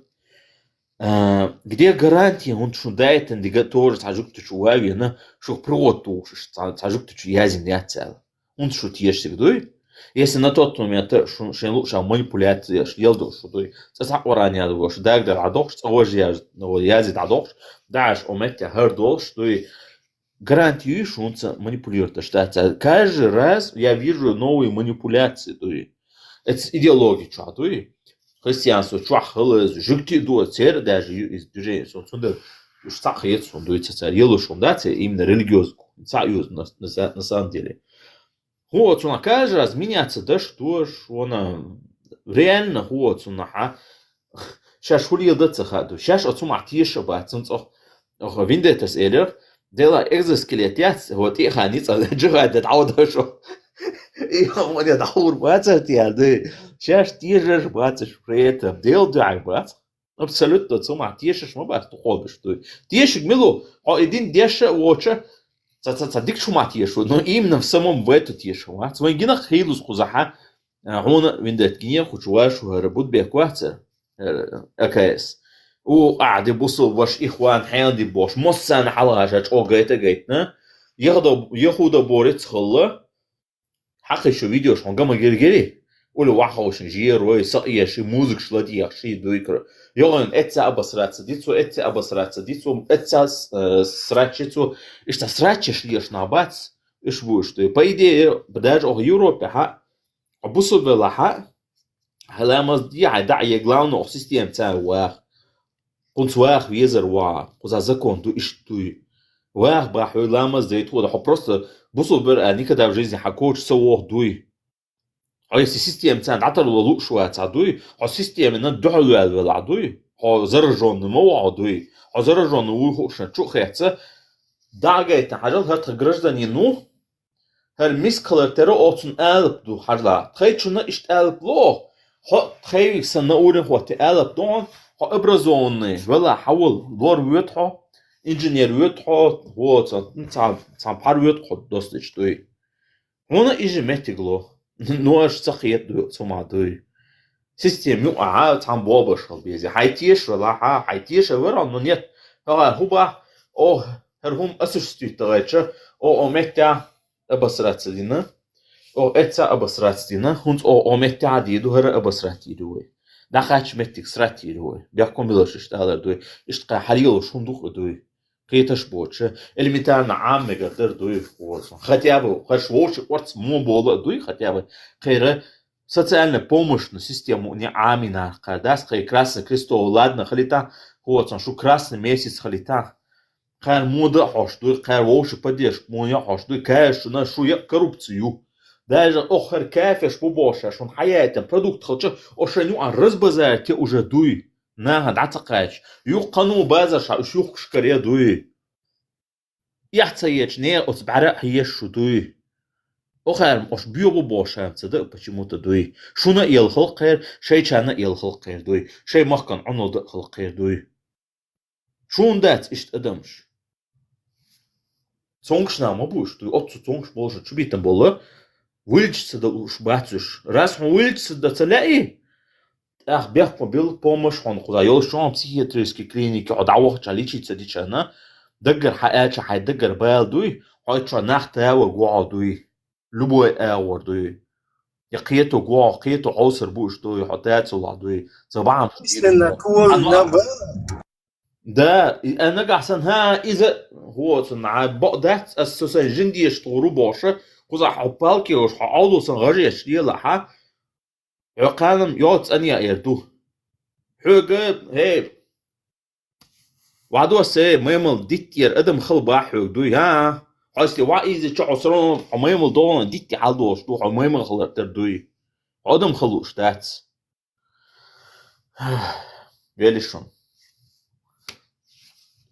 где гарантия он что дает индикатор تعجبت شوابينا شو пруотуш تعجبت язин я цел он что тиеш сигдой если на тот момент что лучше манипуляция елдо что то сасакурания до что дагдер адох что язит адох даш ометя хардол что гарантию что он манипулирует что каждый раз я вижу новые манипуляции то это идеология что то христианство чвахлыз жукти до цер даже из движения что что хает что это елушом да именно религиозно союз на самом деле вот он каждый раз меняется да что ж он реально вот он сейчас шулил да цехаду сейчас отцом атиша бацун цох виндетас элер дела экзоскелет вот и ханица джигает дауда шо и он я даур бацат я да сейчас тижешь бацаш при этом дел дай бац абсолютно отцом атиша шмо бац тухолбиш то тишик милу один деша воча дик шумат ешу, но именно в самом в этот ешу. Свой гина хейлус кузаха, он виндет гине хучуашу работ бекватер АКС. де бусу ваш ихван хэнди бош, моссан халажач о гайтна. Ехуда борец хылла. Хақи шо видеош он гама гергери. Улу вахошин жирой саияши музык шладияши дуйкра. Йоган этца обосраться, дицу этца срачицу, и что срачишь лишь на бац, и швуш ты. По идее, даже в Европе, обусу вела, халама я дае главную систему царь пунцвах везер куза закон ту иш туй. Вах баху лама здесь вот, просто бусу бер никогда в жизни хакоч саух дуй. А если система цен عطلوا لوشوا تعدوي ها سیستم نه دعوة العدوي ها زرجون مو عدوي ها زرجون وحوش شو خيرته دعجة تحجل هات гражданину هر مسكلر ترى أوتن ألب دو حجلا تخيل شو نشت ألب لو ها تخيل سنة أورن هو تألب دون ها إبرزوني ولا حول دور ويتها إنجنير ويتها هو تام بار ويتها دوستش دوي هنا إيجي متجلو نوش صخيت دو سما دوي سيستم يقع تام بوبش بيزي حيتيش ولا حيتيش ورا نيت هو هرهم أسستي تغيرش أو متى أبصرت دينا أو إتسا أبصرت دينا هنت أو متى عديدو هر أبصرت دوي دخلش متى سرت دوي بيحكم بلوش إشتغل دوي إشتغل حريلو شون دوخ دوي قيتش بوتش элементарно عامة قدر دوي вот хотя бы хорошо вот мобола дуй хотя бы خير социальная помощь на систему не амина когда скай красный крестов ладно халита вот шо красный месяц халита خير мода хош дуй خير вош поддержку моя хош дуй кэш на шо я коррупцию даже охер кафеш побоша шон حياتي продукт хочу ошеню разбазарте уже дуй на датакач يقنو بازش شوخ شكريا دوي يحتاج не от بعرق هي شو دوي أخير مش بيوبو بوشام تصدق почему-то دوي شونا يلخل خير شيء كان يلخل خير دوي شيء ما كان عنو دخل خير دوي شون دات إشت أدمش صونغشنا ما بوش دوي أتو صونغش بولش شو بيتن بولا ويلش ده وش باتش راس ويلش ده تلاقي ах бях побил помощь он куда يلشون психиатрические клиники отдавах чаличица дичана دقر حقاچ حيدقر بالدوي هايتشا نختا وقعدوي لبوي اوردوي يقيتو قوا قيتو عوسر بوش دوي حطات ولادوي طبعا ده انا احسن ها اذا هو صنع بقدات اساسا جندي يشطورو بوشه قزا حبالكي وش حاولو سنغريش يلا ها يقالم يوت انيا يردو حوغ هي وعدو سي ميمل ديتير ادم خل باحو دوي ها حاستي وايزي تشعو سرون ميمل دون ديتي عدوش دو ميمل خلتر دوي ادم خلوش دات велишон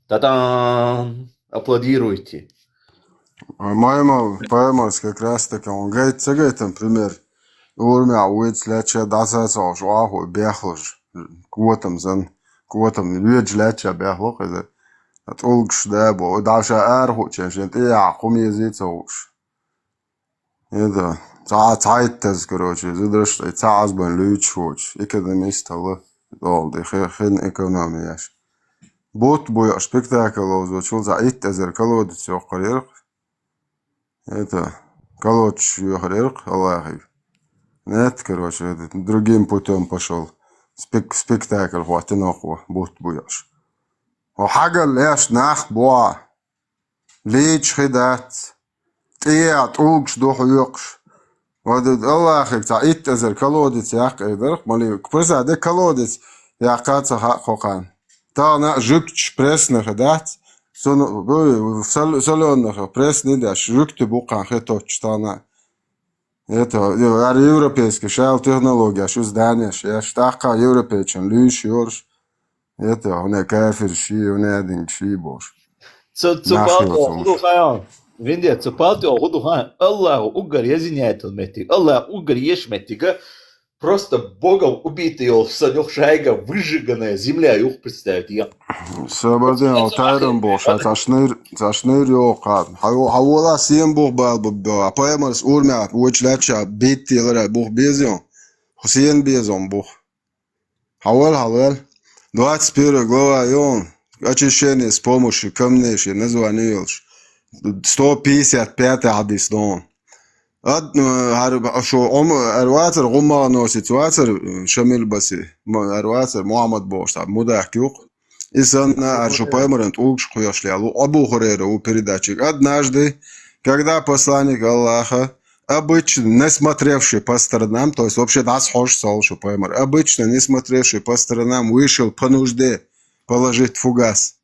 тадан аплодируйте Моему поэмос как раз таки он говорит, например, урмя уйц леча дасаса ошваху бяхлож квотам зан квотам леч леча бяхлох это от олгш дабо даша арху чешет я хумезицош это цайтез короче задраш цаазбан лючоч экономист ала долды хен экономияш бот боя спектакль озочул за иттезер колод сёқарер это колодж юхарер Аллахи нет короче другим путем пошел спектакль хватит нахуй бот бояш وحاجة ليش ناخ بوا ليش خدات تيات اوكش دوح يقش ودد الله اخيك تا اتزر كالودت ياق ايدرق مالي كبرزا دي كالودت ياقات حق خوقان تا نا جوكش برسن خدات سونو بوي سالون نخ برسن داش جوكت بوقان خطوش تا نا это европейский шал технология что здание я штака европейчен лиш ёрш это он кафир ши он один ши бош цупалти оғуду хайон венде цупалти оғуду хайон Аллаху угар язиняет он метик Аллах угар еш метига просто богом убитый его санюх шайга выжиганная земля юх представить я Sabadin o tayran boş taşnır yok abi. Havola sen bu bal apayamız urma uçlaça bitti yıllara bu bezyon. Hüseyin bezyon bu. Haval 21 глава Ион. Очищение с помощью камней, название 155 hadis дон. شو أرواتر غمّا نوسي تواتر شميل بسي أرواتر محمد بوش مداح كيوق إنسان أرشو поймарент угш хуяшлял Абу Хурейра у передатчик однажды, когда посланник Аллаха, обычно не смотревший по сторонам, то есть вообще нас хош солшу поймар, обычно не смотревший по сторонам, вышел по нужде положить фугас.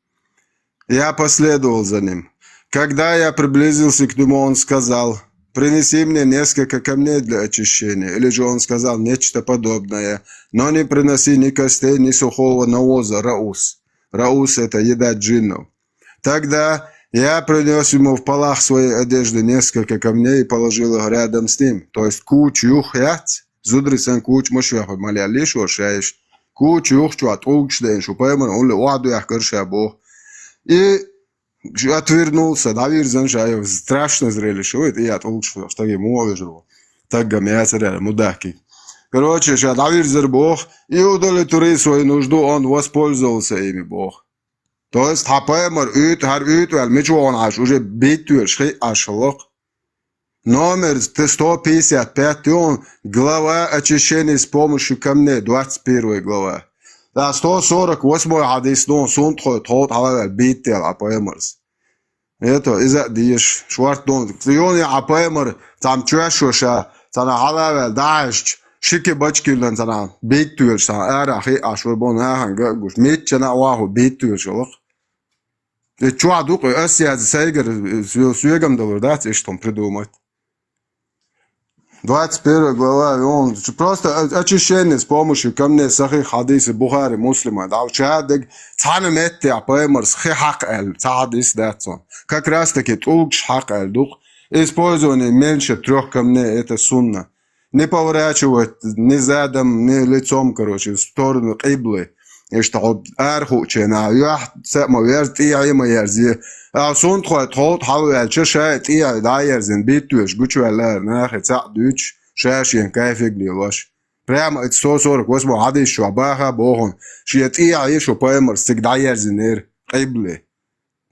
Я последовал за ним. Когда я приблизился к нему, он сказал: принеси мне несколько камней для очищения. Или же он сказал нечто подобное. Но не приноси ни костей, ни сухого навоза, раус. Раус – это еда джиннов. Тогда я принес ему в полах своей одежды несколько камней и положил их рядом с ним. То есть куч юхят, зудрисен куч мошвехот маля лишь ошаешь. Куч юхчу от угштейн, шупайман, он ли уаду яхкарша бог. И отвернулся, наверное, что страшно зрелище, и я толкшу, что ему выжил. Так гамяется реально, мудаки. Короче, что наверное, Бог, и удовлетворил свою нужду, он воспользовался ими, Бог. То есть, хапаймар, мечуан аж, уже битвер, шхи ашлок. Номер 155, глава очищения с помощью камней, 21 глава. Да, 148 حديث نو سونتخو تخوت على البيت تاع بايمرز. Это إذا ديش شوارت دون تيوني عبايمر تام تشوشا تنا على داعش شيكي باتشكيلن تنا بيت تولش تنا أرخي أشوربون هان جوش ميت تنا واهو بيت تولش وق. تشوا دوق أسيا سايجر سويجم دولدات إيش том придумать. 21 глава, он просто очищение с помощью камней сахих хадисы Бухари, муслима. Да, учадок, цаны метти, а поймер, схи хак эль, цадис датсон. Как раз таки тулкш хак эль дух. Использование меньше 3 камней, это сунна. Не поворачивать ни задом, ни лицом, короче, в сторону киблы. И что арху чена, я сама верт и ама ярзи. А сон тхот хавал чашает и да ярзин битвеш гучвалар нахе цадуч шашин кайфик дилош. Прямо это 148 хадис шабаха богон. Шиет и аишо поймер стик да ярзинер киблы.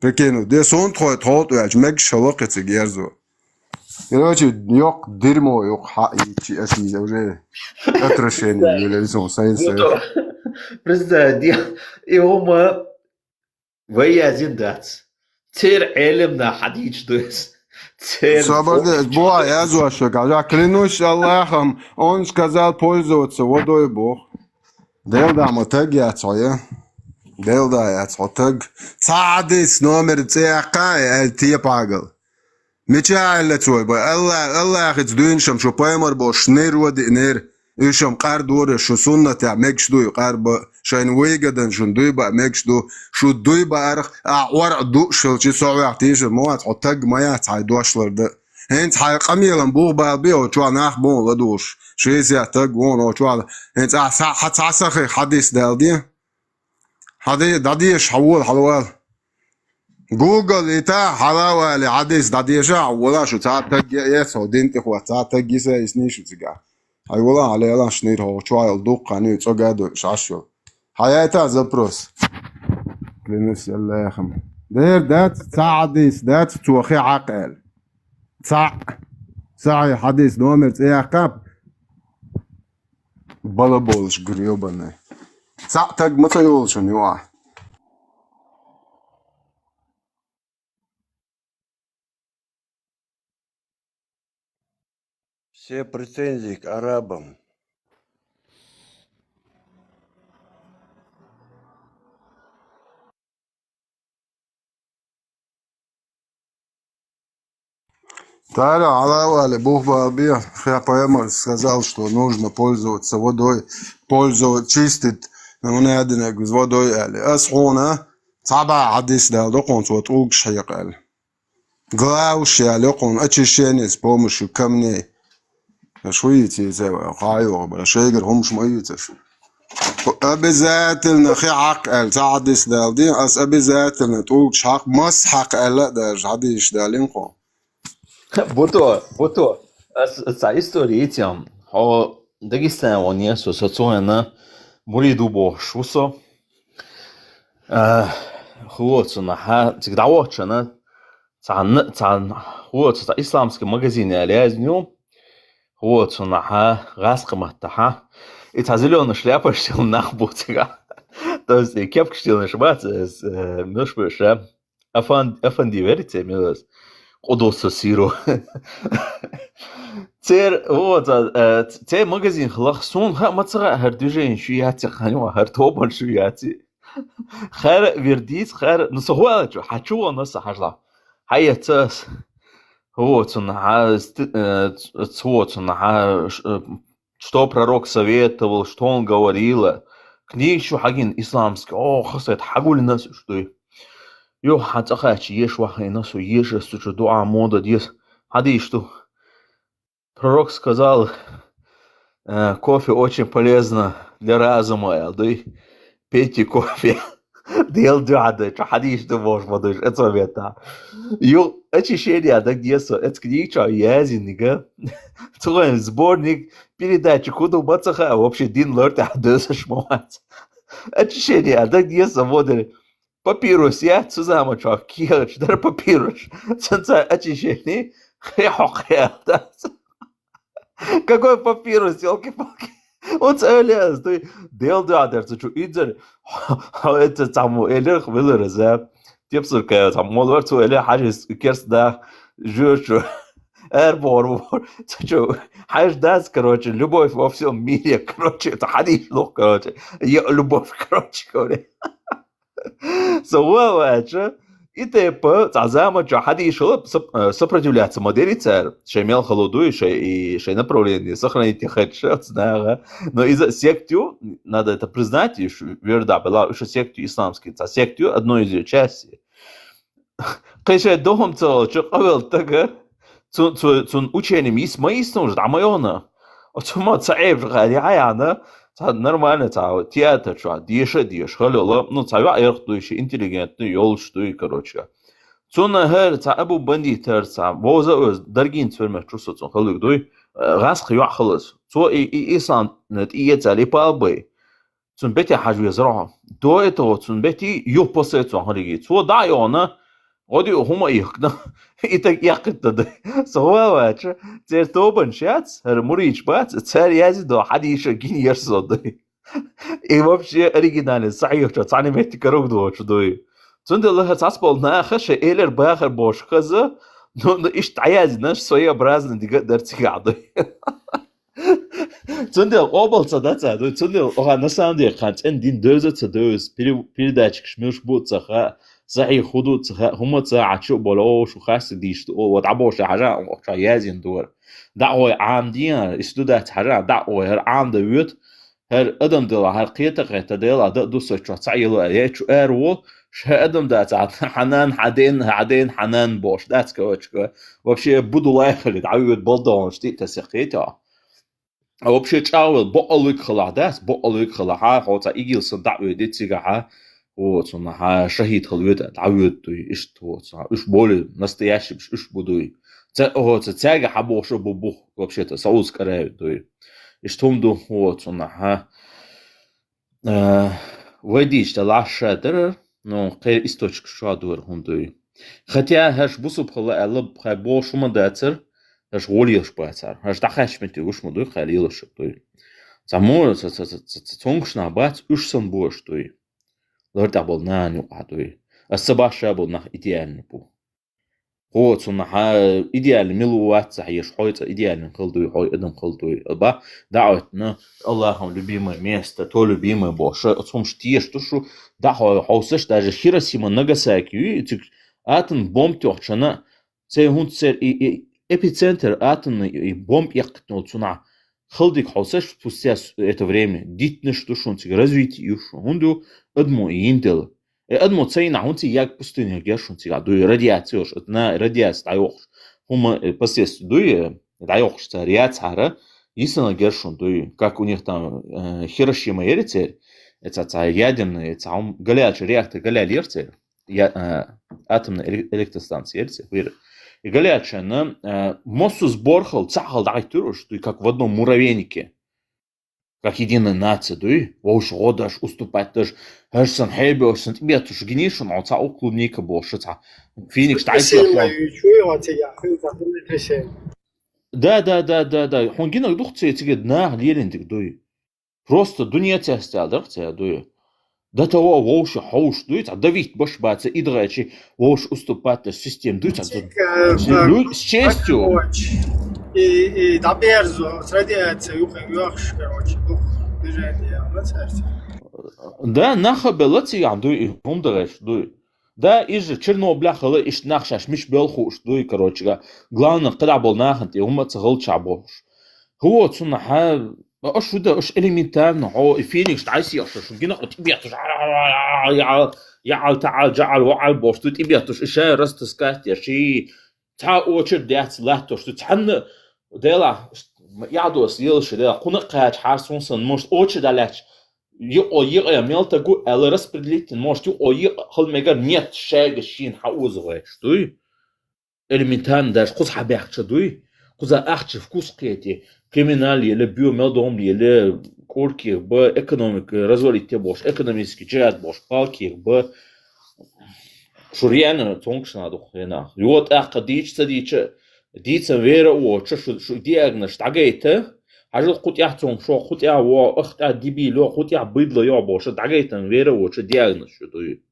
Прикину, де сон тхот вач мег шалоқ цигерзо. Короче, ёк дерьмо, ёк хаичи, это уже отражение, или сон сайнс. Президент, и ома ваязин дац. Тер элемна хадич дос. Свободец, буа, я зуаша, я клянусь Аллахом, он сказал пользоваться водой Бог. Делда мотег я цоя. Делда я цотег. Цадис номер цеха, я тебе пагал. Мечайле цой, Аллах дюншам, что поймар бо шнир води нир. إيشام قاردور شو سنة تاع مكشدو قارب شين ويجدن شو دويبا مكشدو شو دويبا أرخ ورق دو شو شي صعب تيجي المواد حتى ما يعطي دوشلر ده هنت حي قميلا بوغ بالبي أو شو ناخ بون لدوش شيء زي تجون أو شو هنت حتى عسخي حديث دالدي حديث داديش حول حلوال جوجل إتا حلاوة لحديث داديشة ولا شو تعب يسو دينتي هو تعب تجيسه يسنيشو تجاه هاي والله على لا شنير هو شوال دوق عني تقعد شاشو حياته زبروس كلينس يلا يا خم دير دات ساعديس دات توخي عقل ساعي حديث نومر ايه كاب بلا بولش قريبا ساعتك متى يولش نيوا Все претензии к арабам. Таля Алавали, Бог Балбия, Храпаемар сказал, что нужно пользоваться водой, чистить, он один с водой, асхуна, цаба адис да, докон вот угшаял. Глауш, лёкон, очищение с помощью камней. شويتي زي خايو بلا شيغر هم شميتش أبزاتلنا خي عقل تعديس دالدي أس أبزاتلنا تقول شاق مس حق ألا داش عديش دالينكو Бото, ца историјам, о Дагестан оние со соцоена мури дубо шусо. Хуоцу на ха цигдавочана цан хуоцу ца исламски магазине алязню. Хуоцу на ха расқаматтаха. И ца зелёная шляпа штил нахбутига. То есть кепка штил нашбац, нушбыша. Афанди верите, милос. Одоса сиро. Цер вот цей магазин хлахсон ха мацра хар движение шуяти ханва хар тобан шуяти. Хар вердис хар нсохуа чу хачу нас хажла. Хаятас вот он что пророк советовал, что он говорил. Книги еще хагин исламский. О, хасет хагуль нас что. Йо, хацахач еш вахайнасу еш сучу дуа мода дес. Хади что? Пророк сказал, кофе очень полезно для разума, да и пейте кофе. Дел дуада, что хади что можешь подумать, это вета. Йо, очищение, да где со, это книжка языка. Целый сборник передачи, куда бацаха, вообще дин лорд, а десять шмат. Очищение, да где со водили. Папирус, я цузамочок, килоч, даже папирус. Ценца очищение. Какой папирус, елки-палки. Он öyle du del da der zu izer это там элер хвилер за тепсурка там молвар zu эле хажис керс да жучу эрбор чу хаж дас короче любовь во всем мире короче это хадиш лох короче любовь короче говоря so и типа зазама что хадиш сопротивляться модели царь шемел холоду и шей направление сохранить хочу знаю но из секту надо это признать и верда была еще секту исламский а секту одной из ее частей конечно дом то что говорил так цун учением есть мои снужд а моёна отчему цаев реально нормально театр что дишь халило ну цаева эрхтующий интеллигентный ёл что и короче цуна хер абу бандит терца воза даргин цвермах чувство цун халык дой гас хюа халыс цо и ислам нет и ецали палбы цун бети хажу зра до этого цун бети ё после цун хариги цо да ёна оди хума ихна и так яхтады совавач цер тобан шац мурич бац цер язи до хадиша гиньер соды и вообще оригинальный صحيح что цани мети корок до чудой цунда лха цаспол на хаше элер бахар бош хаза но иш таяз наш своеобразный дартигады цунда облца да цунда на самом деле хантен дин доза дос передачик шмеш буцаха صحيح خدود هم عشو بلاش وخاص ديشت و تعبوش حاجة يازين دور دعوة عامدين استودات حاجة دعوة هر عام دوت هر أدم دلا هر قيتة دلا دوس تعيلو يشو أرو ش أدم دات حنان عدين حنان boş that's كوتش вообще буду лайхали дعوة بالدون شتيت تسقيتها вообще чаул болык хладас болык хла хоца игилсон дعوة дитсига вот он шахид халвет дعوة ишт вот уж более настоящий уж будуй вот тяга хабош бубух вообще-то Саудская Аравия то и что вот он водишь лаша дер но кер источник шадур хундуй хотя хаш бусуб хала алб хабош мадацер хаш голиш бацар хаш дахаш мет уж мудуй халилш то само цонгшна бац ушсан бош то лорда был на ню адуй асабаша был на идеальный бу вот он идеальный милуат صحيح حويت идеальный قلدوي حوي ادم قلدوي با دعوتنا اللهم любимое место то любимое бош отсом штиеш то что да хаусаш даже Хиросима Нагасаки атом бомб тёрчана цей хунцер и эпицентр атомный и бомб яктнул цуна خلدك حوسش спустя это время дитне что шунциг развитие юшу хунду адмо индел адмо цейна хунци як пустыня гершунциг аду радиация на радиация тайох хума последствия дуе тайох что радиация истинно гершун дуе как у них там Хиросима ерицер это ядерный это горячий реактор горячий атомная электростанция ерицер и горячая на мосту сборхал цахал дайтур что как в одном муравейнике как единая нация дуй вош одаш уступать даже херсон хейберсон тебе туш гнишун а цау клубника больше ца феникс тайсер да он гина духце эти на лерендик дуй просто дуния тестал да дуй до того вош хауш дуй давить бош баца и драчи вош уступать систем дуй с честью и доберзу с радиацией юхаш короче движение да нахабелати дуй умдараш дуй да из Чернобыля хала иш нахшаш миш белхуш дуй короче главное когда был наханти ума цгыл чабош вот сунна اش ده اش элементарно о феникс тайсер что гина тебе я تعال جعل وعل бош тут тебе то еще раз таскать я ши та очередь дать лато что тан дела я дос елше да кунакач харсонсон может очередь алач я мелта гу эл распределитель может холмегар нет шега шин хаузовый что элементарно даже куз хабяхча дуй куза ахчи вкус кети криминал или биомелдом или корки б экономика развалить те бош экономический чат бош палки б шурьяна тонкшна духена вот ах дич садича дица вера о что диагноз тагейте Ажил хутяхтом, шо хутя во ахта диби ло хутя быдло ёбо, шо дагайтан веро, шо диагноз, шо туй.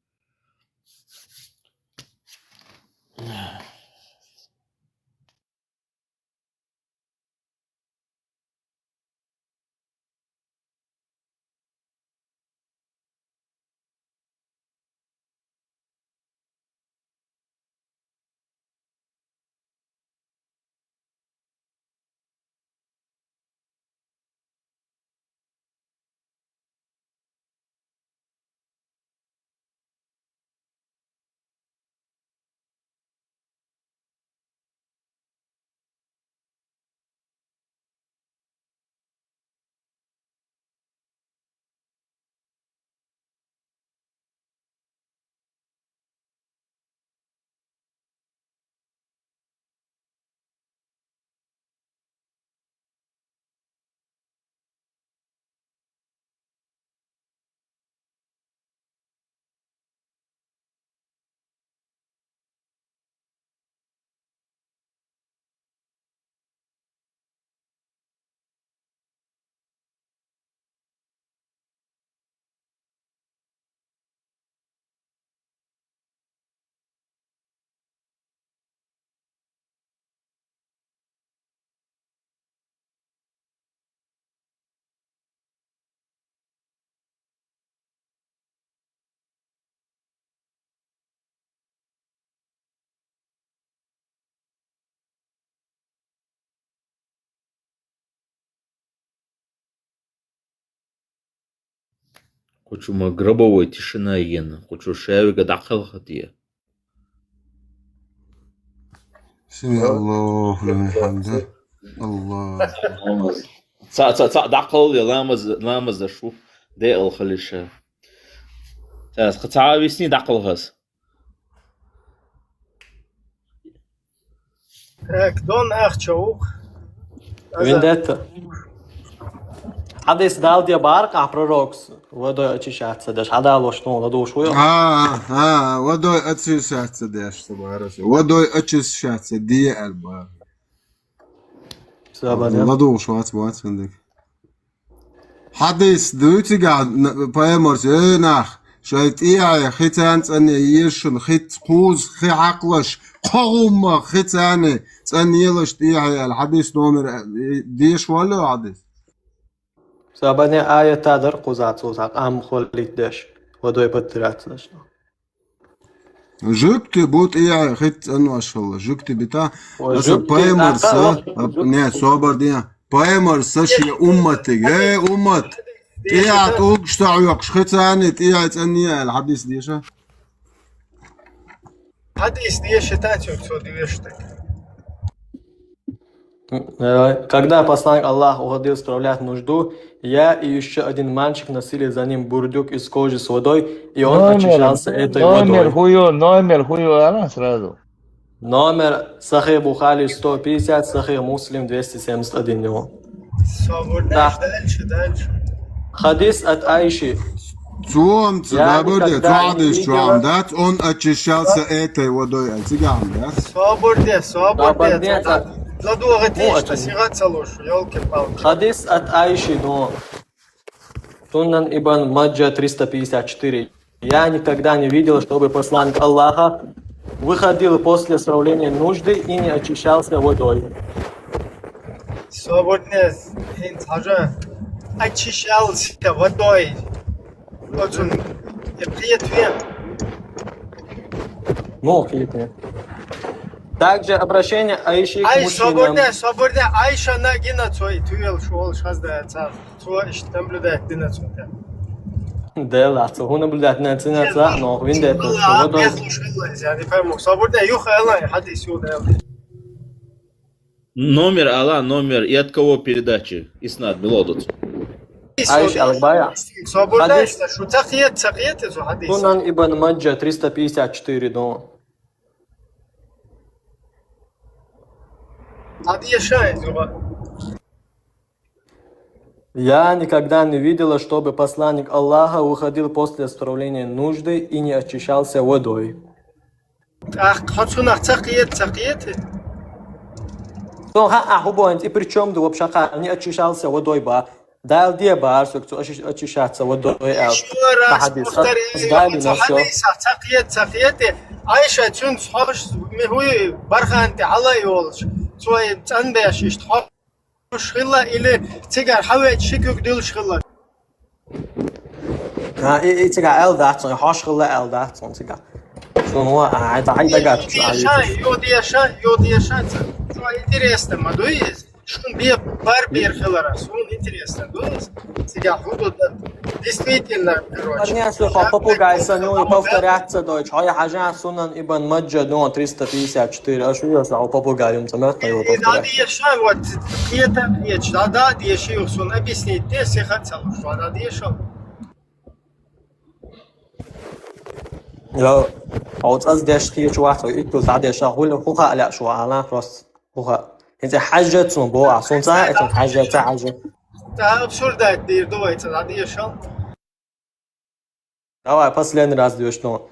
Хочу гробовая тишина ена, хочу шевига дахал хатия. سمع الله لمن حمده الله Ца дахал я ламаз зашу, де ал халиша. Тас хата висни дахал хас. Дон ахчаук. Vendetta. Hadis dal dia barca proroks, водой очищаться, даже хадало что он ладу шуя. водой очищаться, да, что хорошо. Водой очищаться, ди альба. ладу шо ацбац عندك. حديث دوتي قاعد بايمرس ناخ شايت ايه ختان اني يشن خت قوز خي عقلش قوم ختانه تنيلش ايه الحديث نمر ديش ولا حديث Sabane ayetadir quzatsusak am xollikdash водой подтираться. Жукти бут и хит анвашалла. Жукти бита. Паемарса. Не, собор дия. Паемарса ши умматик. уммат. Тиат угштаук шхитани тиат ания الحديث ديشا. حديث ديشا тачок со дивештак. Когда посланник Аллаха уходил справлять нужду, я и еще один мальчик носили за ним бурдюк из кожи с водой, и он очищался этой водой. Номер хую, она сразу. Номер Сахих Бухари 150, Сахих Муслим 271. Дальше. Хадис от Айши. Он очищался этой водой. Хадис от Айши, но Суннан Ибн Маджа 354. Я никогда не видел, чтобы посланник Аллаха выходил после справления нужды и не очищался водой. Очищался водой. Также обращение Айши к мужчинам. Свободно, Айша на геноцой, тюел шел, шаздается, наблюдает геноцой. Да, ладно, он наблюдает на цене, но виндет, что водой. Я не пойму, свободно, юхайла, хади сюда. Номер Алла, номер и от кого передачи? Иснад, Мелодот. Айша Албая. Свободно, что цахиет, это хадис. Сунан Ибн Маджа 354, но. Я никогда не видела, чтобы посланник Аллаха уходил после справления нужды и не очищался водой. И причем до общака не очищался водой ба. Дал где бар, что очищаться водой. Еще раз повторяю, цахиеты, Айша чун схош михуи барханти алай олш, цой цанбеш ишт хош хилла или цигар хавет шикук дил шхилла. تيجا الدات هاشخلا الدات تيجا شنو عاد دقات Йодия что интересно, мадуиз, что бе барбер хилара, что интересно, дуис, сега худу действительно, короче. Парня слыхал попугай саню и повторяться дочь, а я хожа сунан ибн Маджа, ну 354, а что я знал попугаем, заметно его повторять. Да, деша, вот, это вещь, да, деша, их сон объяснить, ты все хотел, что да, деша. لا أو تصدق شيء شو واحد يقول تعدي شغول خوها لا شو على راس خوها أنت حاجة تنبوع صنعة أنت حاجة تعجب Да, обсуждать ты думаете, да, деша. Давай последний раз даешь, но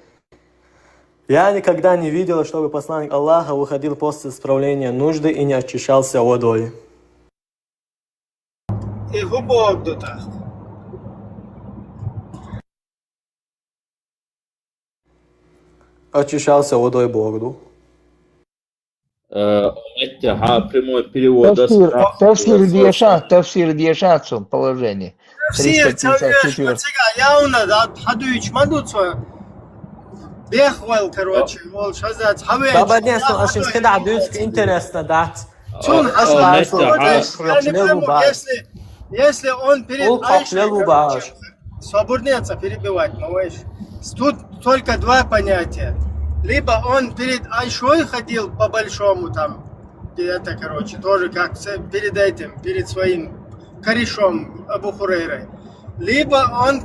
я никогда не видел, чтобы посланник Аллаха выходил после исправления нужды и не очищался водой. И губок до так. Очищался водой Богу. Прямой перевод. Тафсир Диешат положение. Все целые явно, да, хадуич мадуцо. Бехвал, короче, вол шазат, хавеч. Да, бадня, что аж всегда дают интересно дать. Если он перед Айшей, свободнеться перебивать, малыш. Тут только два понятия. Либо он перед Айшой ходил по-большому там, где-то, короче, тоже как перед этим, перед своим корешом Абу Хурейрой. Либо он,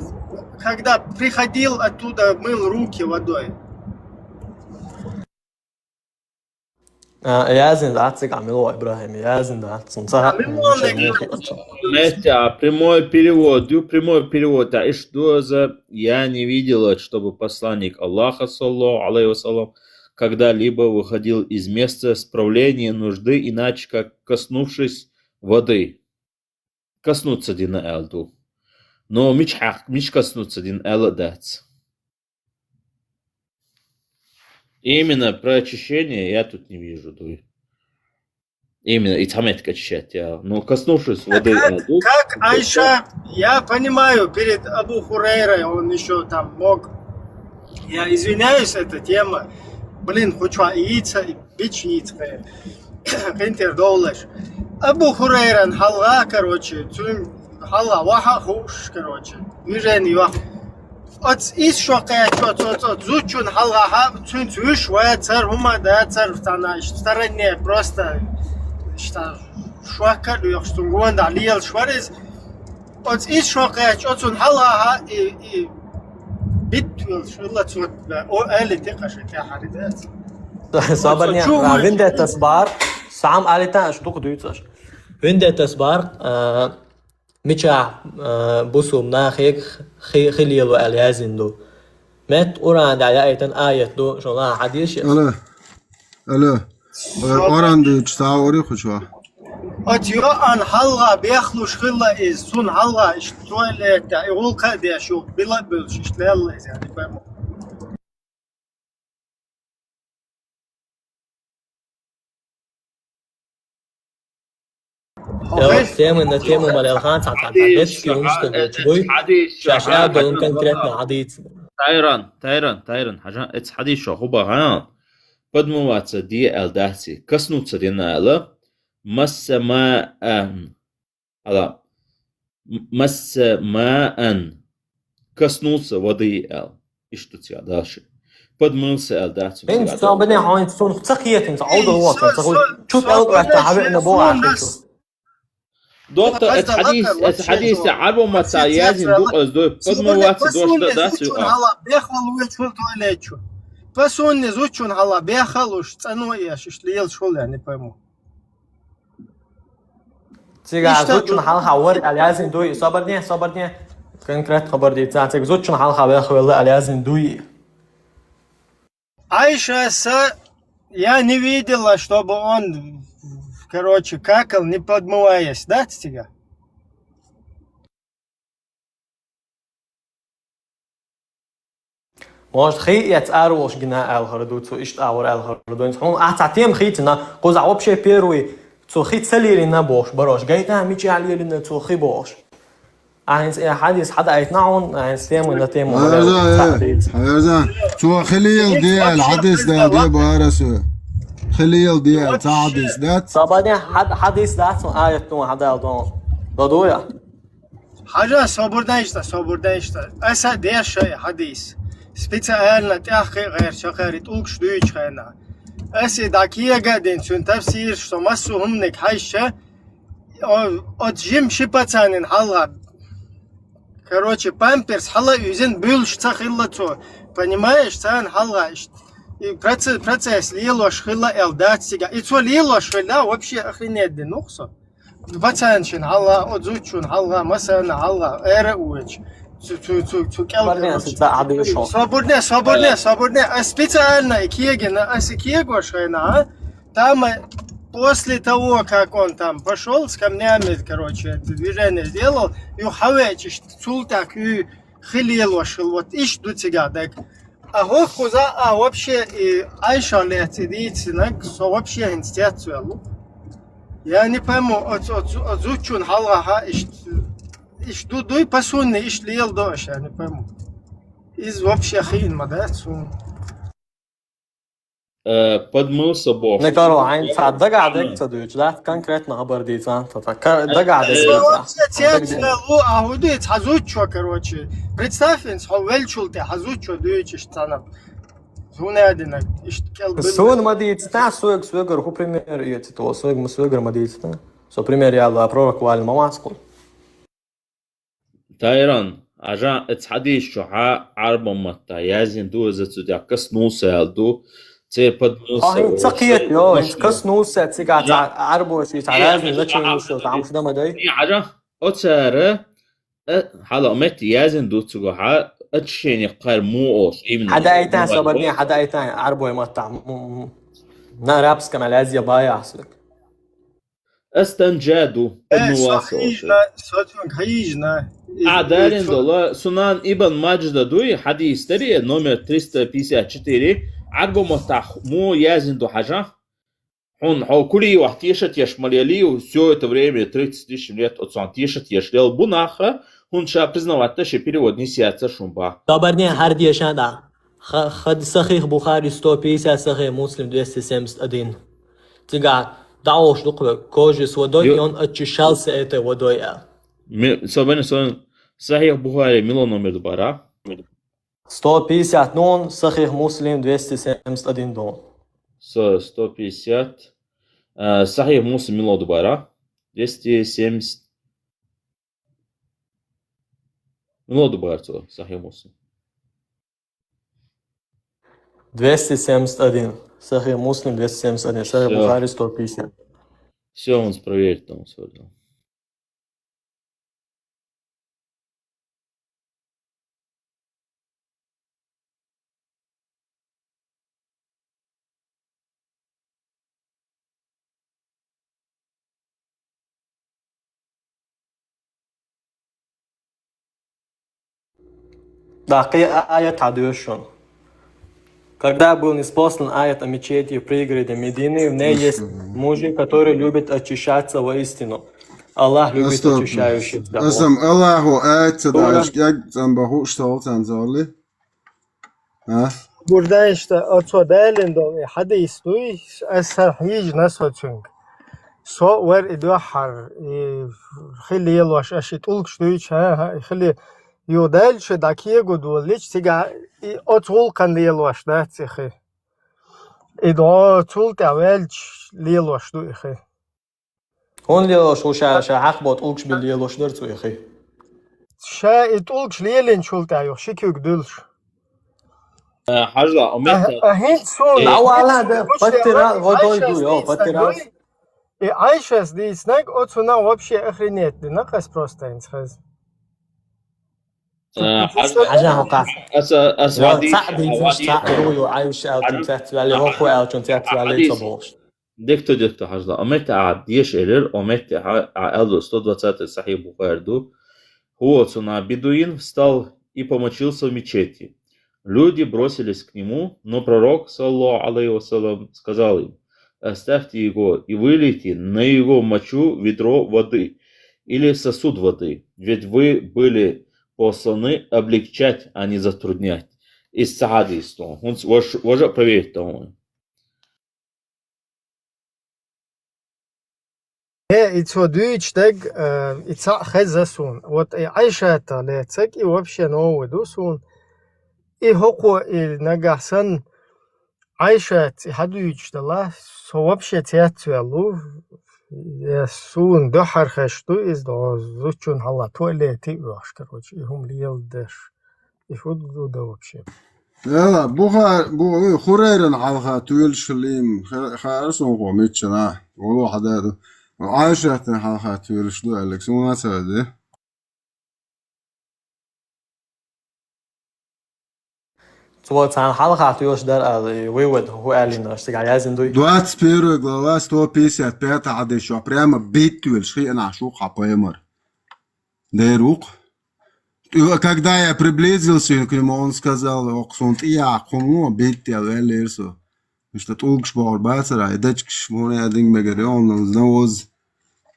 когда приходил оттуда, мыл руки водой. Язин датсик амило Ибрахим, язин датсик. Прямой перевод. А что за... Я не видел, чтобы посланник Аллаха, саллаху алейхи вассалям, когда-либо выходил из места справления нужды, иначе как коснувшись воды. Коснуться дина элду. Но мич коснуться дин эла дац. Именно про очищение я тут не вижу. Именно, и там это очищать. Но коснувшись воды... Как Айша, я понимаю, перед Абу Хурейрой он еще там мог... Я извиняюсь, эта тема. Блин, хочу яйца и бич яйца. Кентер доулеш. Абу Хурейран халга, короче, халга ваха хуш, короче. Движение ваха. От из шока от зучун халга цун цуш ва цар хума да цар в стороне просто что шока лух что гон да лиел шварез от из шока от цун халга и бит шулла цут о али тقش تاع حريدات صابرني wenn der das war سام عليتا شو دويتش wenn der das war ميشا بوسوم ناخيك خليلو اليازندو مت اوران دا ايتن ايت دو شولا حديث الو اوران دو تشاوري خوشوا اتيو ان حلقه بيخلوش خلا از سون حلقه اشتوالت يقول قد شو بلا بلش اشتلال يعني فاهم темы на тему Малялхан Цатадецкий, он что твой шашля был конкретно حديث. Тайран, حاجة it's حديث شو هو بهان подмываться ди элдати коснуться динала массамаан коснулся воды эл и что тебя дальше подмылся элдати. انت صابني هاي تصون تخيت انت عود الوطن تقول شوف اوقات تعبنا بوعه دوتا الحديث عربو متى يازن دوقز دو подмываться до что дальше بيخلو ويشول تواليتشو فسون نزوتشون هلا بيخلوش цану яш шлиел шол я не пойму. تيجا زوتشون حالها ور اليازن دوي صبرني конкретно خبر دي تاعتك زوتشون حالها بياخذ الله اليازن دوي. Айша, я не видела, чтобы он короче, какал, не подмываясь, да, тебя? Может, хиять арош гина элхарду, цу ишт аур элхарду. Он ататем хитна, коза вообще первый, цу хит целили на бош, барош. Гайта мичи алили цу хи бош. Eins حديث حدا يتنعون eins تيمو نتيمو هذا شو خليل ديال حديث ده بارسو خليل ديال حديث ده صابني حديث ده آية تو حدا دون ضدويا حاجة صبردايشتا أسا ديش شيء حديث специально تأخي غير شخير تولكش دويش خينا أسي داكية قادين سون تفسير что массу умник хайша от жим шипацанин حالا короче, памперс, хала юзен бюлш цахиллацо. Понимаешь, цан хала. И процесс лилош хила элдат сега. И цо лилош хила вообще охренеть денухсо. Бацанчин хала, отзучун хала, масана хала, эра уэч. Свободне. А специально киегена, а си киегош хина, там после того, как он там пошел с камнями, короче, это движение сделал, и хавечиш, цултак, и хилилошил, вот ищ до тебя, так. А хохкуза, а вообще, и айша летидицы, со вообще институцию. Я не пойму, отзучун халаха, ищ дуй пасунный, ищ лил дождь, я не пойму. Из вообще хин, мадацу. Подмылся Бог. Не короче, сад догадек цадуч, да, конкретно обордится, догадек. А удит хазучо, короче. Представь, хавельчулте хазучо дуючиш цанап. Зунадина, Сон мадиц, та суэгр, ху пример эти то, суэгр мадиц, та. Со пример я ла пророк валь мамаску. Тайран, ажа эцхадиш шуха арба матта, язин ду зацудя коснулся алду. انت سقيت لا انت كسنوسه تيجا 24 ساعه لازم تعمل كده مداي حاجه اوتساره حالا مت يازن دوتسو ها اتشيني قال مو اوس حدا ايتان صبرني حدا ايتان عربو مطع نا رابس كما لازم بايع اسلك استنجادو النواصل هيجنا عدالين دولا سنان ابن ماجد دوي حديث تري номер 354 عربو مطح مو язин до хажа. Он кури вахтишет яшмалели, все это время 30 тысяч лет от сантишет яшлел бунаха. Он ша признавать, что перевод не сяется шумба. Добрый харди шада. Хад сахих Бухари 150, сахих Муслим 271. Тига даош дукве кожи с водой, и он очищался этой водой. Собственно, сахих Бухари мило номер добара. 150 нон, сахих Муслим 271 дон. 150. Сахих Муслим мило добара. 270. Мило добара, сахих Муслим. 271. Сахих Муслим 271. Сахих Бухари 150. Все, он проверит там все. Да, аят Адюшон. Когда был неспослан аят о мечети в пригороде Медины, в ней есть мужи, которые любят очищаться воистину. Аллах любит очищающихся. Асам Аллаху аят садааш, як замбаху штал танзали. Burada işte отсюда حديث دوي أسهيج نسوتشنك سو ور إدوحر خلي يلوش أشي تقولكش دويش ها خلي يودال شو داكيه قدول ليش تيجا أطول كان ليلوش ده تخي إدوا أطول تعوالش ليلوش دوي خي هون ليلوش وشا حق بتقولكش بالليلوش درتو يا خي شا تقولكش ليلين شول تعيو شكي قدولش حاجة أهين سو لا والله ده فترة غدوي دوي فترة И Айша здесь знак отсюда вообще охренеть, да наказ просто инсхаз. حاجة وقع سعدي مش تعروا وعايش أو تنتهي على روحه أو تنتهي على تبوش ديكتو حاجة أمتى عديش إلر أمتى عالو 120 Сахих Бухарду. Вот он, бедуин встал и помочился в мечети. Люди бросились к нему, но пророк, саллаху алейхи вассалям, сказал им: оставьте его и вылейте на его мочу ведро воды или сосуд воды, ведь вы были посланы облегчать, а не затруднять. Из хадиса. Он уже проверит тому. It's дичтег, it's хезасун. Вот Айша это лецек и вообще новый дусун. И хоко и нагасан Айша хадуич дала, со вообще театуэлу сун дохар хэшту из до зучун хала туалеты уаш, короче, и хум лил дэш. И худ да вообще. يلا بوها خريرن على تويل شليم خارسون قوميتشنا والله حدا عايشة على تويل شلو قالك سو ما سوى Så han halka tu još där вывод хуалина что гаязин дуй. 21 глава 155 عدد прямо битвель ши на шуха поэмар. Дерук. Когда я приблизился к нему, он сказал: "Оксунт я кому битвел элерсо". Что толк шбар бацара, дачкш моне адинг мегере он знауз.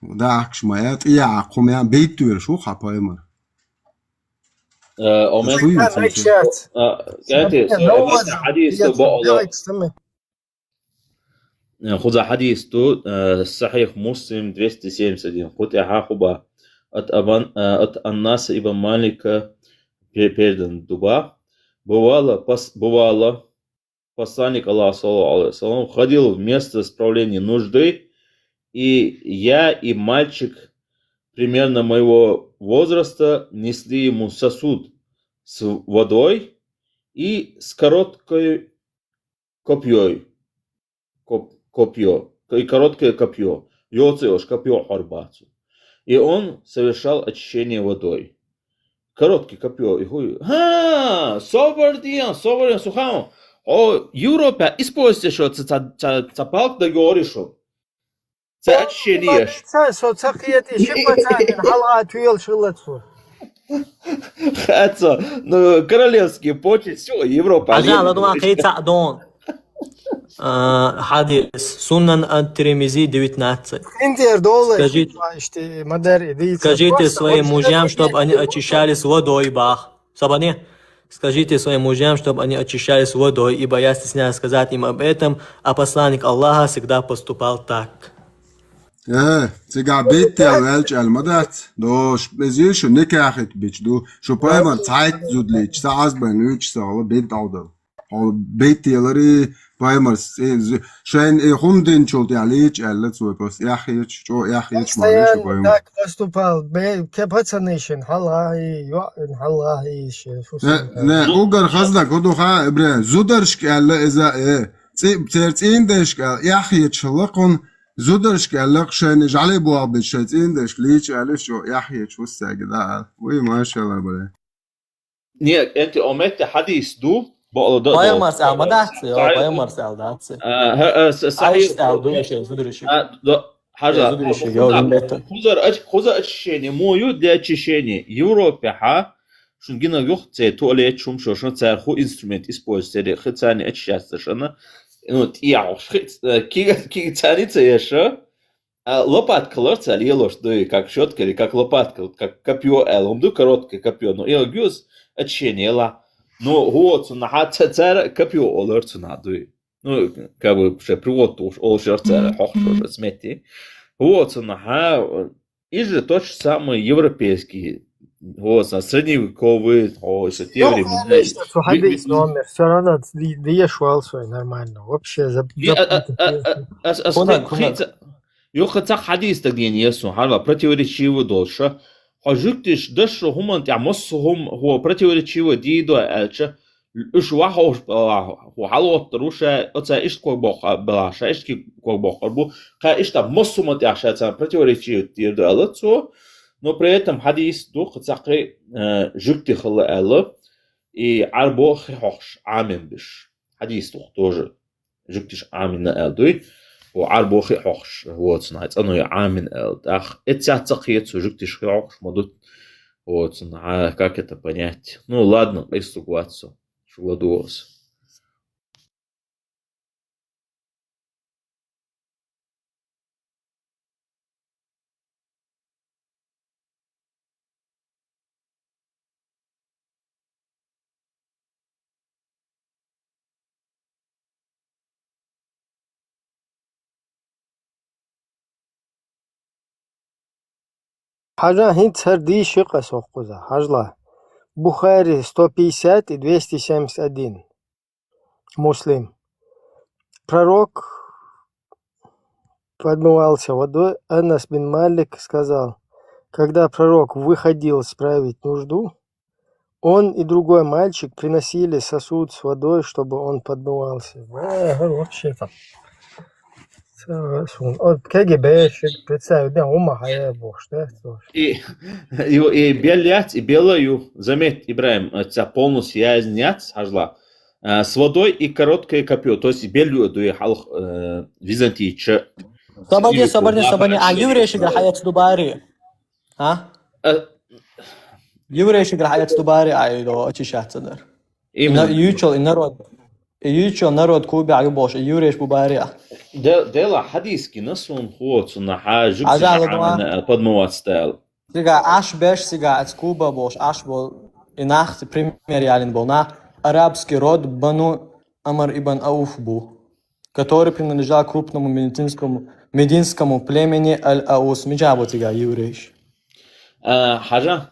داعكش مايات يا قوم يا بيتو شو خبايمر خذ حديث تو صحيح مسلم 271 قلت يا حبا от Аннаса ибн Малика передан дуба. Бывало, посланник Аллаха саллаллаху алейхи вассалям ходил в место исправления нужды, и я и мальчик примерно моего возраста несли ему сосуд с водой и с короткой копьей. И короткое копье. Йоцеош копье харбацу. И он совершал очищение водой. Короткий копье. И хуй. Собордиан, сухам. О, Европа, используйте, что цапалк да говоришь. Це очищение. Хацо, ну, королевский почет, все, Европа. حديث سنن الترمذي 19. Скажите своим мужьям, чтобы они очищались водой, бах. Скажите своим мужьям, чтобы они очищались водой, ибо я стесняюсь сказать им об этом, а посланник Аллаха всегда поступал так. تيجا بيت الوالج المدات دوش بزيش نكاحت بيش دو شو بايمر تايت زودليش ساعز بنوش ساعة بيت عودر أو بيت يلري بايمر شين هم دين شولت عليش على سوى بس ياخيش شو ياخيش ما ليش بايمر так поступал كبتسنيشن هلا نه اوگر خزدك هدو خا ابراهيم زودرش على إذا ترتين دش ياخيش لقون زودرش قالك شان جعلي بوا بالشيطين دش ليش عارف شو يحيى شو الساجد وي ما شاء الله بلا نيك انت اومت حديث دو بايمر سال ما داتسي بايمر سال داتسي صحيح زودرش حاجه خذ очищение мою для очищения Европе шун гина гохце туалет шум шо царху инструмент используется хцани очищаться шана. Ну, я ки царица еще, лопатка лорца лилош, да и как щетка или как лопатка, как копье, ломду короткое копье, но я гюз очищение ла, ну вот на хата цара копье олорцу надо, ну как бы уже привод уж олшер цара хохшо смети, вот на ха и же тот же самый европейский. Вот, средневековые, еще те времена. Хадис номер, все равно доешивал свой нормально. Вообще Юхаца хадис тогда не ясно, харва противоречиво дольше. Хажуктиш дальше хуман тямосхум хо противоречиво дидо элче. Уж вахош халот руша оца ишко боха балаша ишки боха бу. Ха ишта мосумат яшаца противоречиво дидо элцо. Но при этом хадис дух цакы жукти хала элла и арбо хохш амин биш. Хадис дух тоже жуктиш амин на элдуй. وعربو خي حوش هو صنع أنا عامن أخ اتساعتقيت سجكت شخوش مدود هو صنع как это понять ну ладно истугваться шуладуос حاجة هند سردي شقة سوقуза. Хажла. Бухари 150 и 271. Муслим. Пророк подмывался водой. Анас бин Малик сказал, когда пророк выходил справить нужду, он и другой мальчик приносили сосуд с водой, чтобы он подмывался. Вообще там. КГБ, представь, да, ума, я бог, что и белять, и белую, заметь, Ибраим, это полностью я нет, хажла, с водой и короткое копье, то есть белую дуехал византийче. صبرني يوريش حياة دباري ها يوريش حياة دباري عيلو اتش شاتدر يوتشو народ كوبي عيبوش يوريش بباري ديلا حديث نسون خوت حاجة عن подмывать стайл. Сега аш беш сега от Куба бош аш бол инах пример был на арабский род Бану Амар ибн Ауф был, который принадлежал крупному мединскому племени Аль-Аус. Миджабу тебя еврейш. حاجة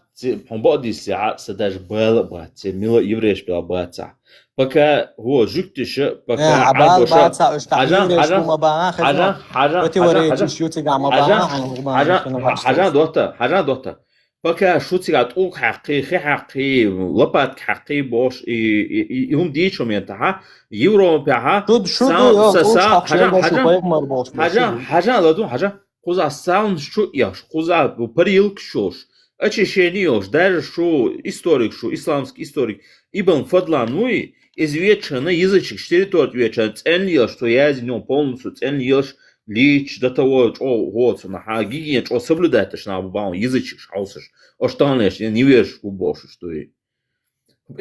هم بعض الساعات سداش بالبات ميلا يوريش بالباتا بكا هو جوكتش بكا عبال باتا حاجة دوتا بكا شو تيغا توق حقي لبات حقي باش يهم ديشو مينتها يورو بها حاجة لدو حاجة خوزا ساوند شو ياش خوزا بريلك شوش Очищениёш, даже что историк, что исламский историк Ибн Фадлануи извечен язычек, 4 вечера, ценил, что я из него полностью ценил лич до того, что вот, на гигиене, что соблюдать, что на бабам язычек, шаусыш, останешь, не веришь в больше, что и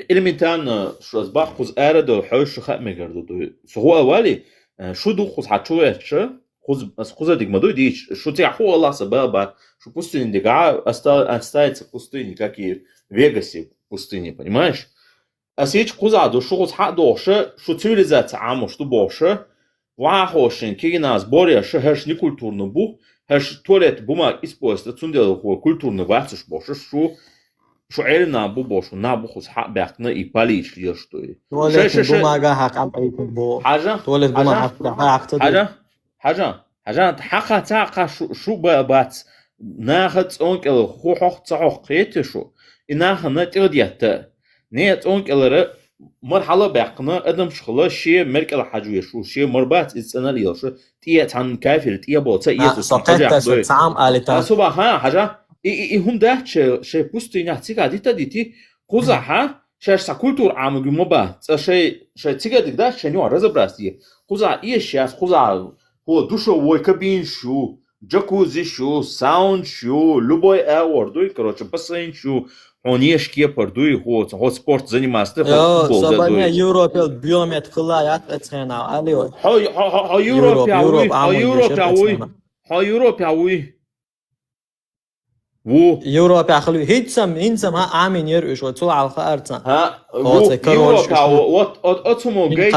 элементарно, что с бахуз эредо, хойш хатмегердо, что вали, что духуз хачуэче, خذ ديك مدو ديش شو تيحو الله سبابا شو пустыни дига оставится пустыни как и в Вегасе пустыни понимаешь а сейчас кузаду шо хат доше шо цивилизация амо что больше вахошин кигина сборя шо хэш не культурно бу хэш туалет бумаг используется цундел культурно вацуш больше шо эльна бу больше на бу хуз хат бякна и палич ли что и туалет бумага хак ам бу туалет бумага хак حاجة حقا تاقا شو بات ناخد أنكل خو حق تعق قيتشو إنها نتقديت نيت أنكل مرحلة بقنا أدم شخلا شيء مركل حاجوي شيء مربات إنسان ليش تيت عن كافر تيا بوتا يسوس حاجة تعم آلتا سوبا ها حاجة هم ده شيء بوستينيا تيجا ديتي خزها شيء سكولتور عامل مبات شيء تيجا ده شيء نوع رزبراستي خزها إيش خزها هو душевой кабин шу, джакузи шу, саунд шу, любой аур, короче, бассейн шу, он ешки пардуй, вот спорт занимается, футбол задуй. Европе биомет хлаят эцена, алио. Европе. Европе خلوي هيتسم عامين يرقش وتسوع على الخارطة Европе вот отсюда гейт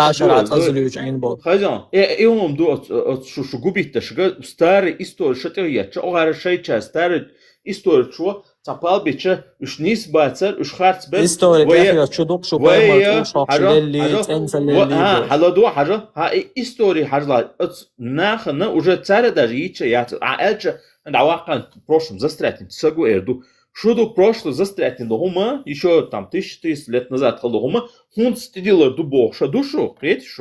خزان يوم دو شو губит شو старый история что я что огар шейча старый история что تقبل بيتش وش نيس باتر وش خارط بس история شو دوق شو بايمر شو اللي تنسل اللي هلا دو حاجة ها история حاجة ناخنا уже царь даже ича я Давақан в прошлом застрятен, сагу эрду. Шуду прошлое застрятен дома, еще там 1300 лет назад дома, он стидил эрду боша душу, приятишь?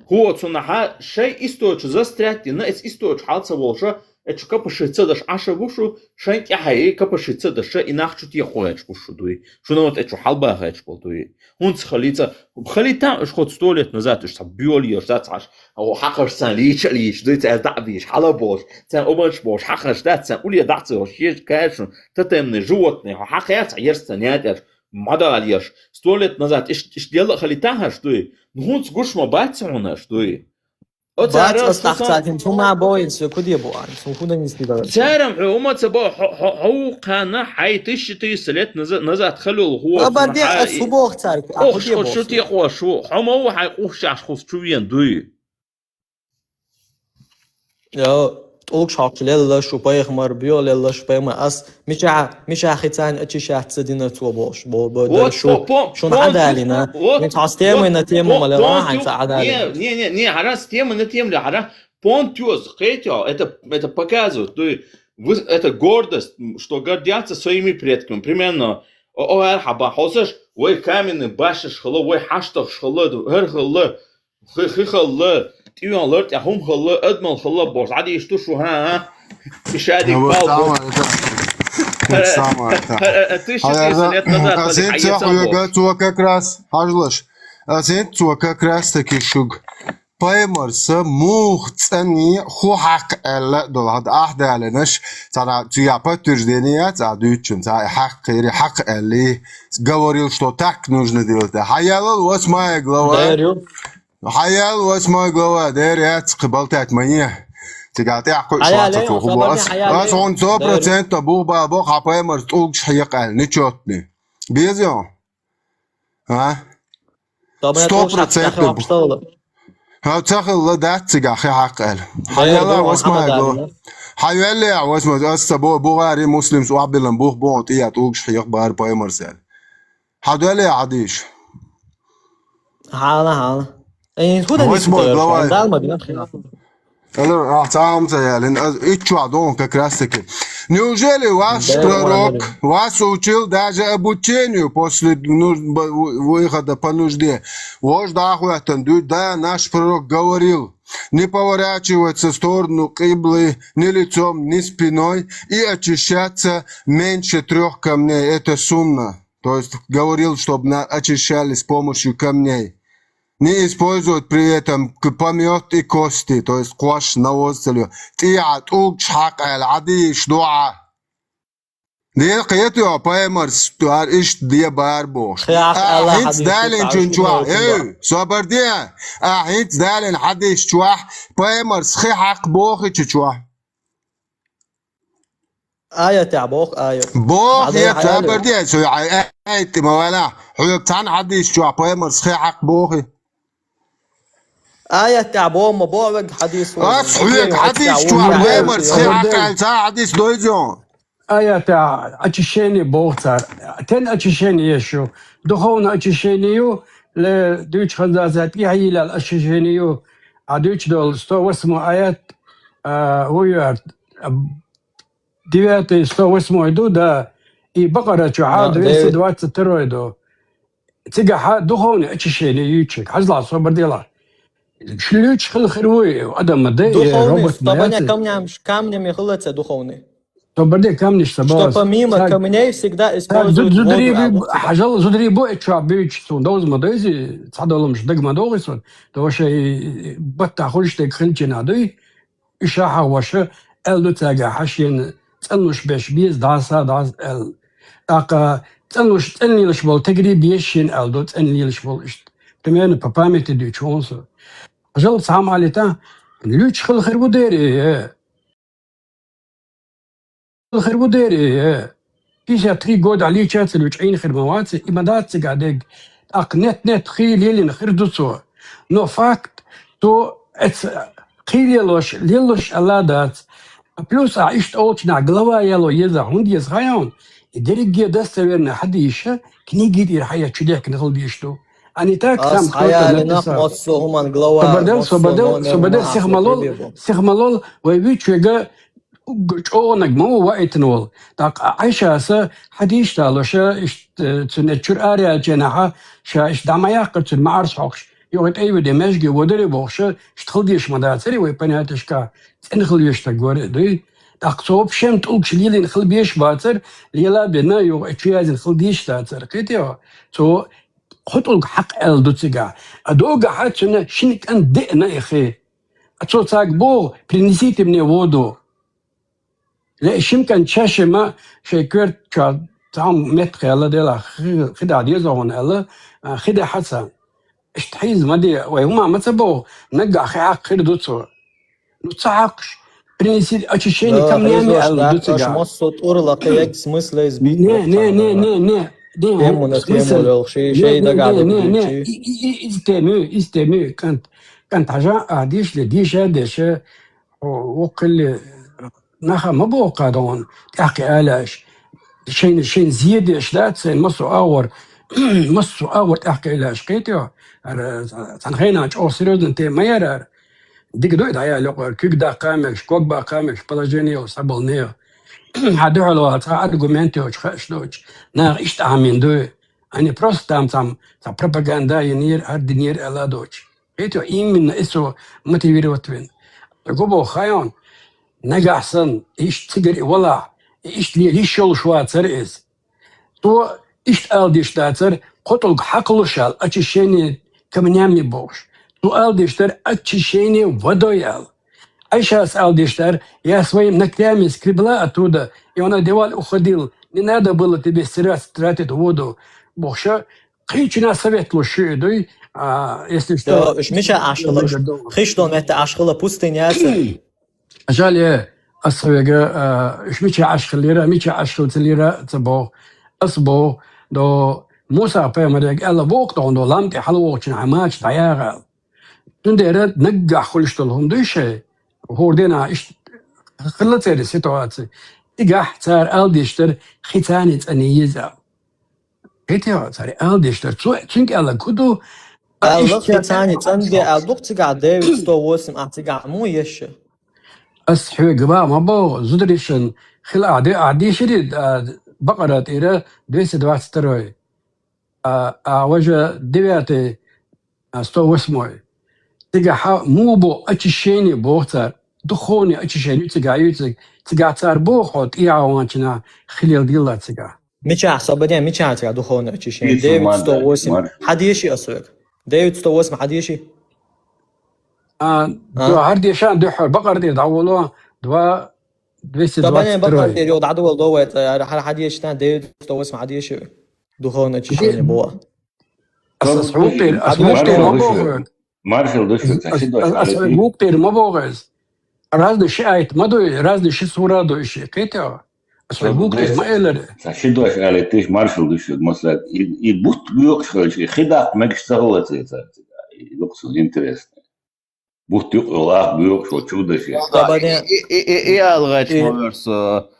Вот, сонаха, шей историю застрятен, на эти историю халца волша, اتشو كبش تصدش عشا بوشو شانك يحيي كبش تصدش إناخ شو تيخوهش بوشو دوي شو نوت اتشو حلبا هيش بولدوي هونس خليتا اش خود ستولت نزات اش بيولي اش ذات او حقش سان ليش دوي تاع دعبيش حلبوش تاع اوبنش بوش حقش ذات سان اولي دعتو شيش كاش تتمن جوتني حقيات يرستنيات مداليش ستولت نزات اش ديال خليتاها دوي هونس قش ما باتسونش دوي باعت أصلاحتهم ثم بوينس كودي بوان ثم كنا نستدار تارم عمر تبع هو كان حيتش تيسلت نزات خلو هو أبدي الصبوخ تارك أخش شو تيخوا شو هم هو حيقوش عشخوف شو يندوي يا تقولك شاق لله شو بايخ مربيو لله شو بايخ ما أس مش أخيتان أتش أحتسدينا توبوش بدل شو نعدا علينا نتعستيم ونتيم وملأ عن سعادة не عرس тема на тем ли عرس понтиоз хотя это показывает то это гордость что гордятся своими предками примерно о хаба хосаш ой каменный башиш хло ой хаштах хло хер хло хло تيون يا هم خلا أدمن خلا بوش عادي يشتوشوا ها مش عادي بالبو как раз хажлаш азен цо как раз таки шуг بايمرس موخ تاني خو حق الا دولاد احد علناش ترى تيا подтверждение عدوچن تاع حق غير حق اللي говорил что так нужно делать حيال 8 глава حيال 8 глава дерят قبلتات منيه تقاطع كل شواتك وهو أس 100% بوغ حبايمر تقول حيق قال نشوتني بيزيون ها 100% ها تخل لدات تقا خي حق قال حيالا واسمع يقول حيالا واسمع أس بوغاري مسلم سواب بلن بوغ تيا تقول حيق بار بايمر سال حدالي عديش حالا اين خود Allora, ciao, Mzayalin. Ичу адон как раз таки. Неужели ваш пророк вас учил даже обучению после выхода по нужде? Вождь Ахуатан, да, наш пророк говорил, не поворачиваться в сторону киблы ни лицом, ни спиной и очищаться меньше 3 камней. Это сунна. То есть говорил, чтобы очищали с помощью камней. Не используют при этом помет и кости, то есть кваш навоз целью. Тиат угчхак аль-адиш дуа. Дел киету паймерс туар иш дия барбош. Ахинц далин чунчуа. Собардия. Ахинц далин хадиш чуа. Паймерс хак бохи чуа. آية تعبوخ آية بوخ يا صبرديا سو آية مولا حلوك تان حديش چوا پایمرس خي حق بوخي آية تعبوه مبوغ حديث حلوك حديش چوا پایمرس خي حق التا حديث دويزون آية تاع очищение Бог цар. Тен очищение еще. Духовное очищение لدوش خنزازات يحيي للأشجينيو عدوش دول 108 آيات ويار 9 108 يدو دا и بقرة شعاد 222 يدو تيجا دخوني اتشيني يوتشك حزلا صبر ديلا شلوش خل خروي وادم مدي روبوت طبعا камнями хлыца духовный صبر دي камниш собой что помимо камней всегда используют воду حجل زدري بو اتشا بيتشون دوز مديزي تصدلمش دغما دوغسون دوش بتا خلش تخلجنا دوي اشاحه وش الدو تاجا حشين تنوش باش بيز داسا داس ال اقا تنوش تنيلش بول تجري بيشين الدو تنيلش بول تمام بابامي تدي تشونس جل سام عليتا لوش خل خير وديري خير وديري كيشا تري جود عليه شات لوش عين خير مواتي امدات تقعد اق نت خيل يلين خير دوسو نو فاكت تو خيل ليلوش الله دات плюс عشت أوتشنا глава يلو يزا هندي يزغيون درجة دستورنا حد يشة كنيجي دير حياة شديك نقول بيشتو أنا تاك سام خيالنا مصو همان глава سبدل سخملول ويبيتشو يجا أو نجمو وقتنول تاك عيشة سا حديش تالو شا تنتشر أريا جناها شا إش دعما يقتل معرس حقش يوغت أيوة دمشق ودري بوخشة شتخلديش مداتري ويبناتشكا تنخليش تقوري دي تقصوب شم تقولك شليل نخل بيش باتر ليلا بنا يوغ اتشياز نخلديش تاتر كيتيو سو خطولك حق الدوتسيقا أدوغا حاتشنا شنك أن دئنا إخي أتشو تاك بو принесите мне воду لا شمكن شاشة ما شكرت شا تعم متخي الله ديلا خدا ديزون الله خدا حسن اشتحيز مدي ويهما ما تبو نقع خياق خير دوتسو نتصعقش принесите очищение камнями الدوتسيقا مصوت أورلاقيك смысла избить. не Тему на тему лелши, شيء دقعد استمع كانت حاجة عاديش لديش هادش وقل نخا ما بو قادون تحكي آلاش شين زيادة اشدات سين مصو آور تحكي آلاش قيتيو تنخينا او سيروز انت ما يرار ديك دويد عيا لقور كيك دا قامك كوك با قامك بلاجيني وصبل نيو هادو على argumenty очень на ишт аминду они просто там пропаганда янир ардинир эладоч это именно это мотивировать вин гобо хаyon нагасан иш тигер вала иш ли ришол швацер из то иш алдиштатер котолг хаклушал очищение камнями бож то алдиштер очищение водоял Айшас Алдиштар, я своим ногтями скребла оттуда, и он одевал, уходил. Не надо было тебе стирать, тратить воду. Богша, кричина светлую шею, если что... Миша ашхала, хиштон это ашхала пустыня. Жаль, асвега, миша ашхалира, миша ашхалира, цабо, асбо, до Муса пэмэрэг, элла воктон до ламти халуочин амач таяга. Тундерет нагга хулштолхом дышэ. هوردنا إيش خلت هذه السيتواتي إجاح صار ألديشتر ختانة أنيزة هيتيا صار ألديشتر تشينك ألا كودو الله ختانة عندي أدوق تجع ديفيد ستووسم أتجع مو يش أصحى جبا ما بو زدريشن خل عادي شديد بقرة إيرا دويس دوات ستروي وجه ديفياتي ستووسموي تجا مو بو أتشيني بوتر دخوني أتشيني تجا تار بوخد إيعوانشنا خليل ديلا تجا ميشا صبدين ميشا تجا دخوني أتشيني ديفيد ستووسم حديشي أسوق ديفيد ستووسم حديشي دو هرديشان دحر بقر دي دعولوه دويس طبعا بقر دي يود عدول دوت حديشتان ديفيد ستووسم حديشي دخوني أتشيني بوا أساس حوقتي ما بوغد Маршал дышит, Гуктер мабогаз. Разные шайт, мадой, разные шисура дойши. Кетя. Гуктер маэлэр. Сашидош али тыш маршал дышит, маслак. И будь юкшхолч, хидак мэгштагылацы это. Юксу интересно. Будь юкла, юкшо чудоси. И алгач морс.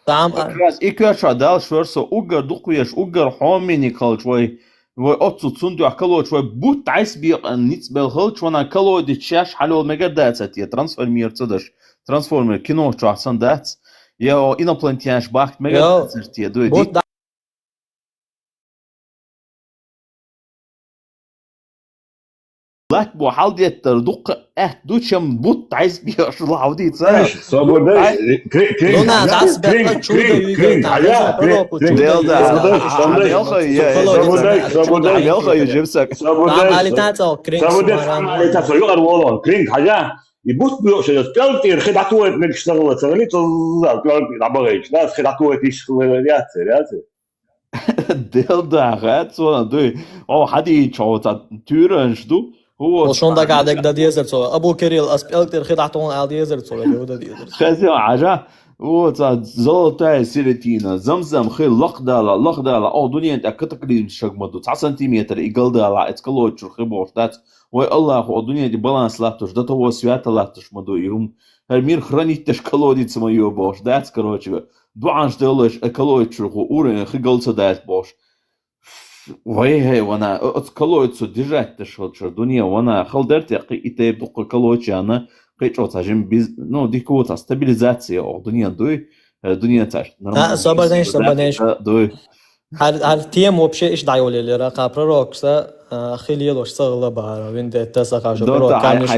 Там икаша дал шверсо угар дукуеш угар хомини калчвай. وأتصل صندوق كلو شوي بوت عايز نيتس بالغلط شو أنا كلو ديتشاش حلو مجدات تي ترانسفورمير تدش ترانسفورمر كينو شو أحسن دات يا إنا بلانتياش باكت مجدات تي دو دي لات بو حال ديت تردق دوتشم بوت عايز بيش العودي تصير صبر لونا داس بقى شو ده يجي يبوس بيوش تلتير خدعتوه من اشتغل تغلي تلتير عباريش ناس خدعتوه تشتغل ياتر ديل ده غات ولا دوي او حدي تشوت تورنش دو هو شلون ده قاعد يقدر ديزر سو ابو كريل اسبيلتر خدعتون على ديزر سو يودا ديزر خازي عجا هو زلطه سيرتينا زمزم خيل لقدالا او دنيا انت كتقليد شغمدو 9 سنتيمتر يقلدالا اتكلوچ خبوشتات وي الله او دنيا دي بالانس латуш до того свята латуш моду юм мир хранить теш колодиц моё бош дат короче дуанш делаешь экологию уровень хигалца дат бош وهي وانا اتكلويتسو ديجات تشوتشر دنيا وانا خلدرت ايتي بدق كلوتش انا قيتشوت عشان بيز نو ديكوتا ستابيليزاتسيا او دنيا دوي دنيا تاش صبر دايش دوي هر تيم вообще ايش دايول اللي راقا بروكس خيليلوش صغلة بارا وين ده تساقاش برو دوتا كانش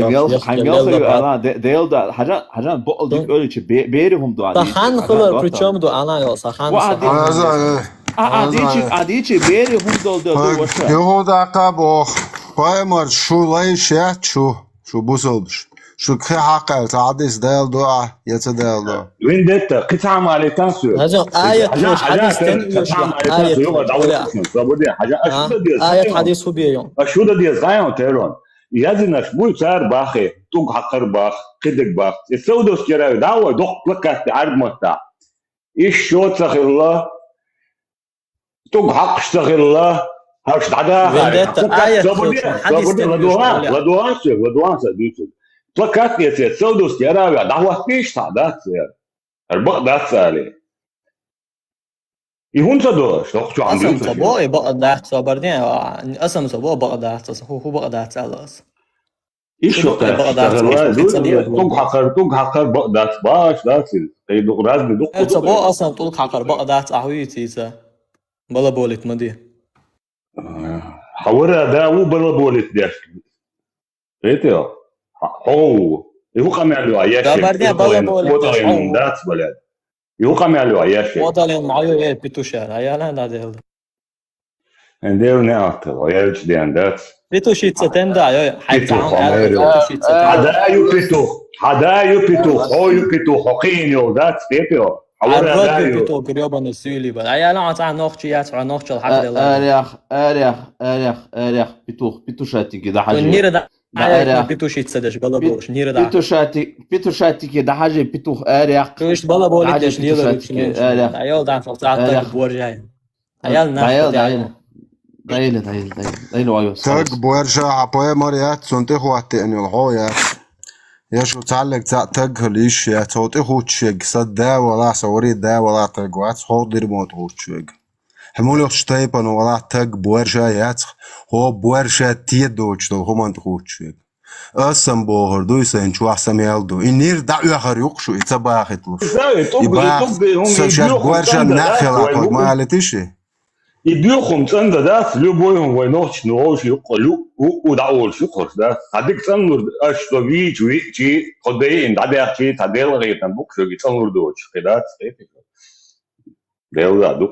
حيميل أنا ديل دا حاجة بقول ديك أولي شيء بيرهم دو عادي سخن خلر بريتشام دو أنا يا سخن عادي بيرهم دو وشا يهودا قابو قايمر شو ليش يا شو بوصلش شو كي حقل تعديس ديل دعا يتديل دعا وين ديت قطعة مالتانسو هذا آية مش حديث تنويش آية حديث هو بيوم شو ده دي زايون تيرون يازنا شبوي صار باخي توق حقر باخ قدك باخ السودوس كراوي دعوة دوق لكات عرض متاع إيش شو تسخي الله توق حق اشتغل الله هاش عدا آية حديث لدوانسة ديتو لكات يا السودوس كراوي دعوة فيش تعدات البق دات سالي يهون صدوش شو عم أصلا صبوي بقى دات صبرني أصلا صبوي بقى دات هو بقى دات سالس إيش شو توق حقر بقى دات باش دات يدق رازني دق صبوي أصلا توق حقر بقى دات أهويتي بلا بولت مدي حورها ده مو بلا بولت داش فهمتي هو كم يعملوا عياش بردي بلا بولت دات بلد كم يعملوا عياش وضلين معايا بيتوشار عيالا داديل عندهم نعطل عياش دي عندات بيتوشيت ستندا يا حدا يبيتو حقينيو دات فهمتي عرض بيتو قريبا نسيلي بل عيالا عطا نوخشيات نوخش الحق أريخ بيتوشاتي كده حاجة والنيرة ده بيتوشيت سدش بلا بوش نيرة ده بيتوشاتي كده حاجة بيتوخ أريخ كوش بلا بولي دش نيرة عيال ده فلسعة بورجاي عيال ناخد دايل وايو تاج بورجا عبوي مريات سنتي خواتي اني الهويات يشو تعلق تاج ليش يا توتي خوتشيك صدا ولا سوري دا ولا تاجوات حاضر موت خوتشيك حمولو شتايبن ولا تاج بورجا يات هو بورجا تيدوش هو ما خوتشيك أصلا بوهر دوي سنشو أحسن يالدو إنير دعوة خريق شو يتباخت يباخ سجل بورجا ناخلا ما علتيشي يبيوخم تندا داس لبويهم وينوش نوش يقولوا ودعول شكر داس هذيك تنور أشتويج ويجي قدين دعيا شيء تدل غيرنا بكرة تنور دوش كده ده دوك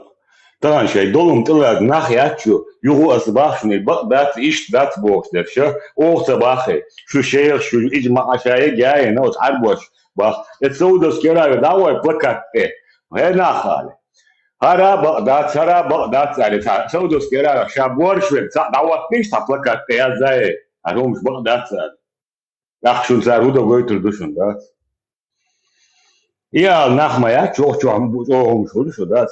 طبعا شيء دولهم طلع ناحية شو يهو أصباحني بات إيش بات بوش ده شو أو صباحي شو شيء شو إجماع شيء جاي نوش عربوش بس السودس كده يدعوا بلكات هنا خالي هرا بغداد يعني سودوس كده شابور شوي دعوة فيش تطلقت يا زي هروم مش بغداد أخ شو صار هو ده قلت الدشون ده يا نخمة يا شو عم بقول شو ده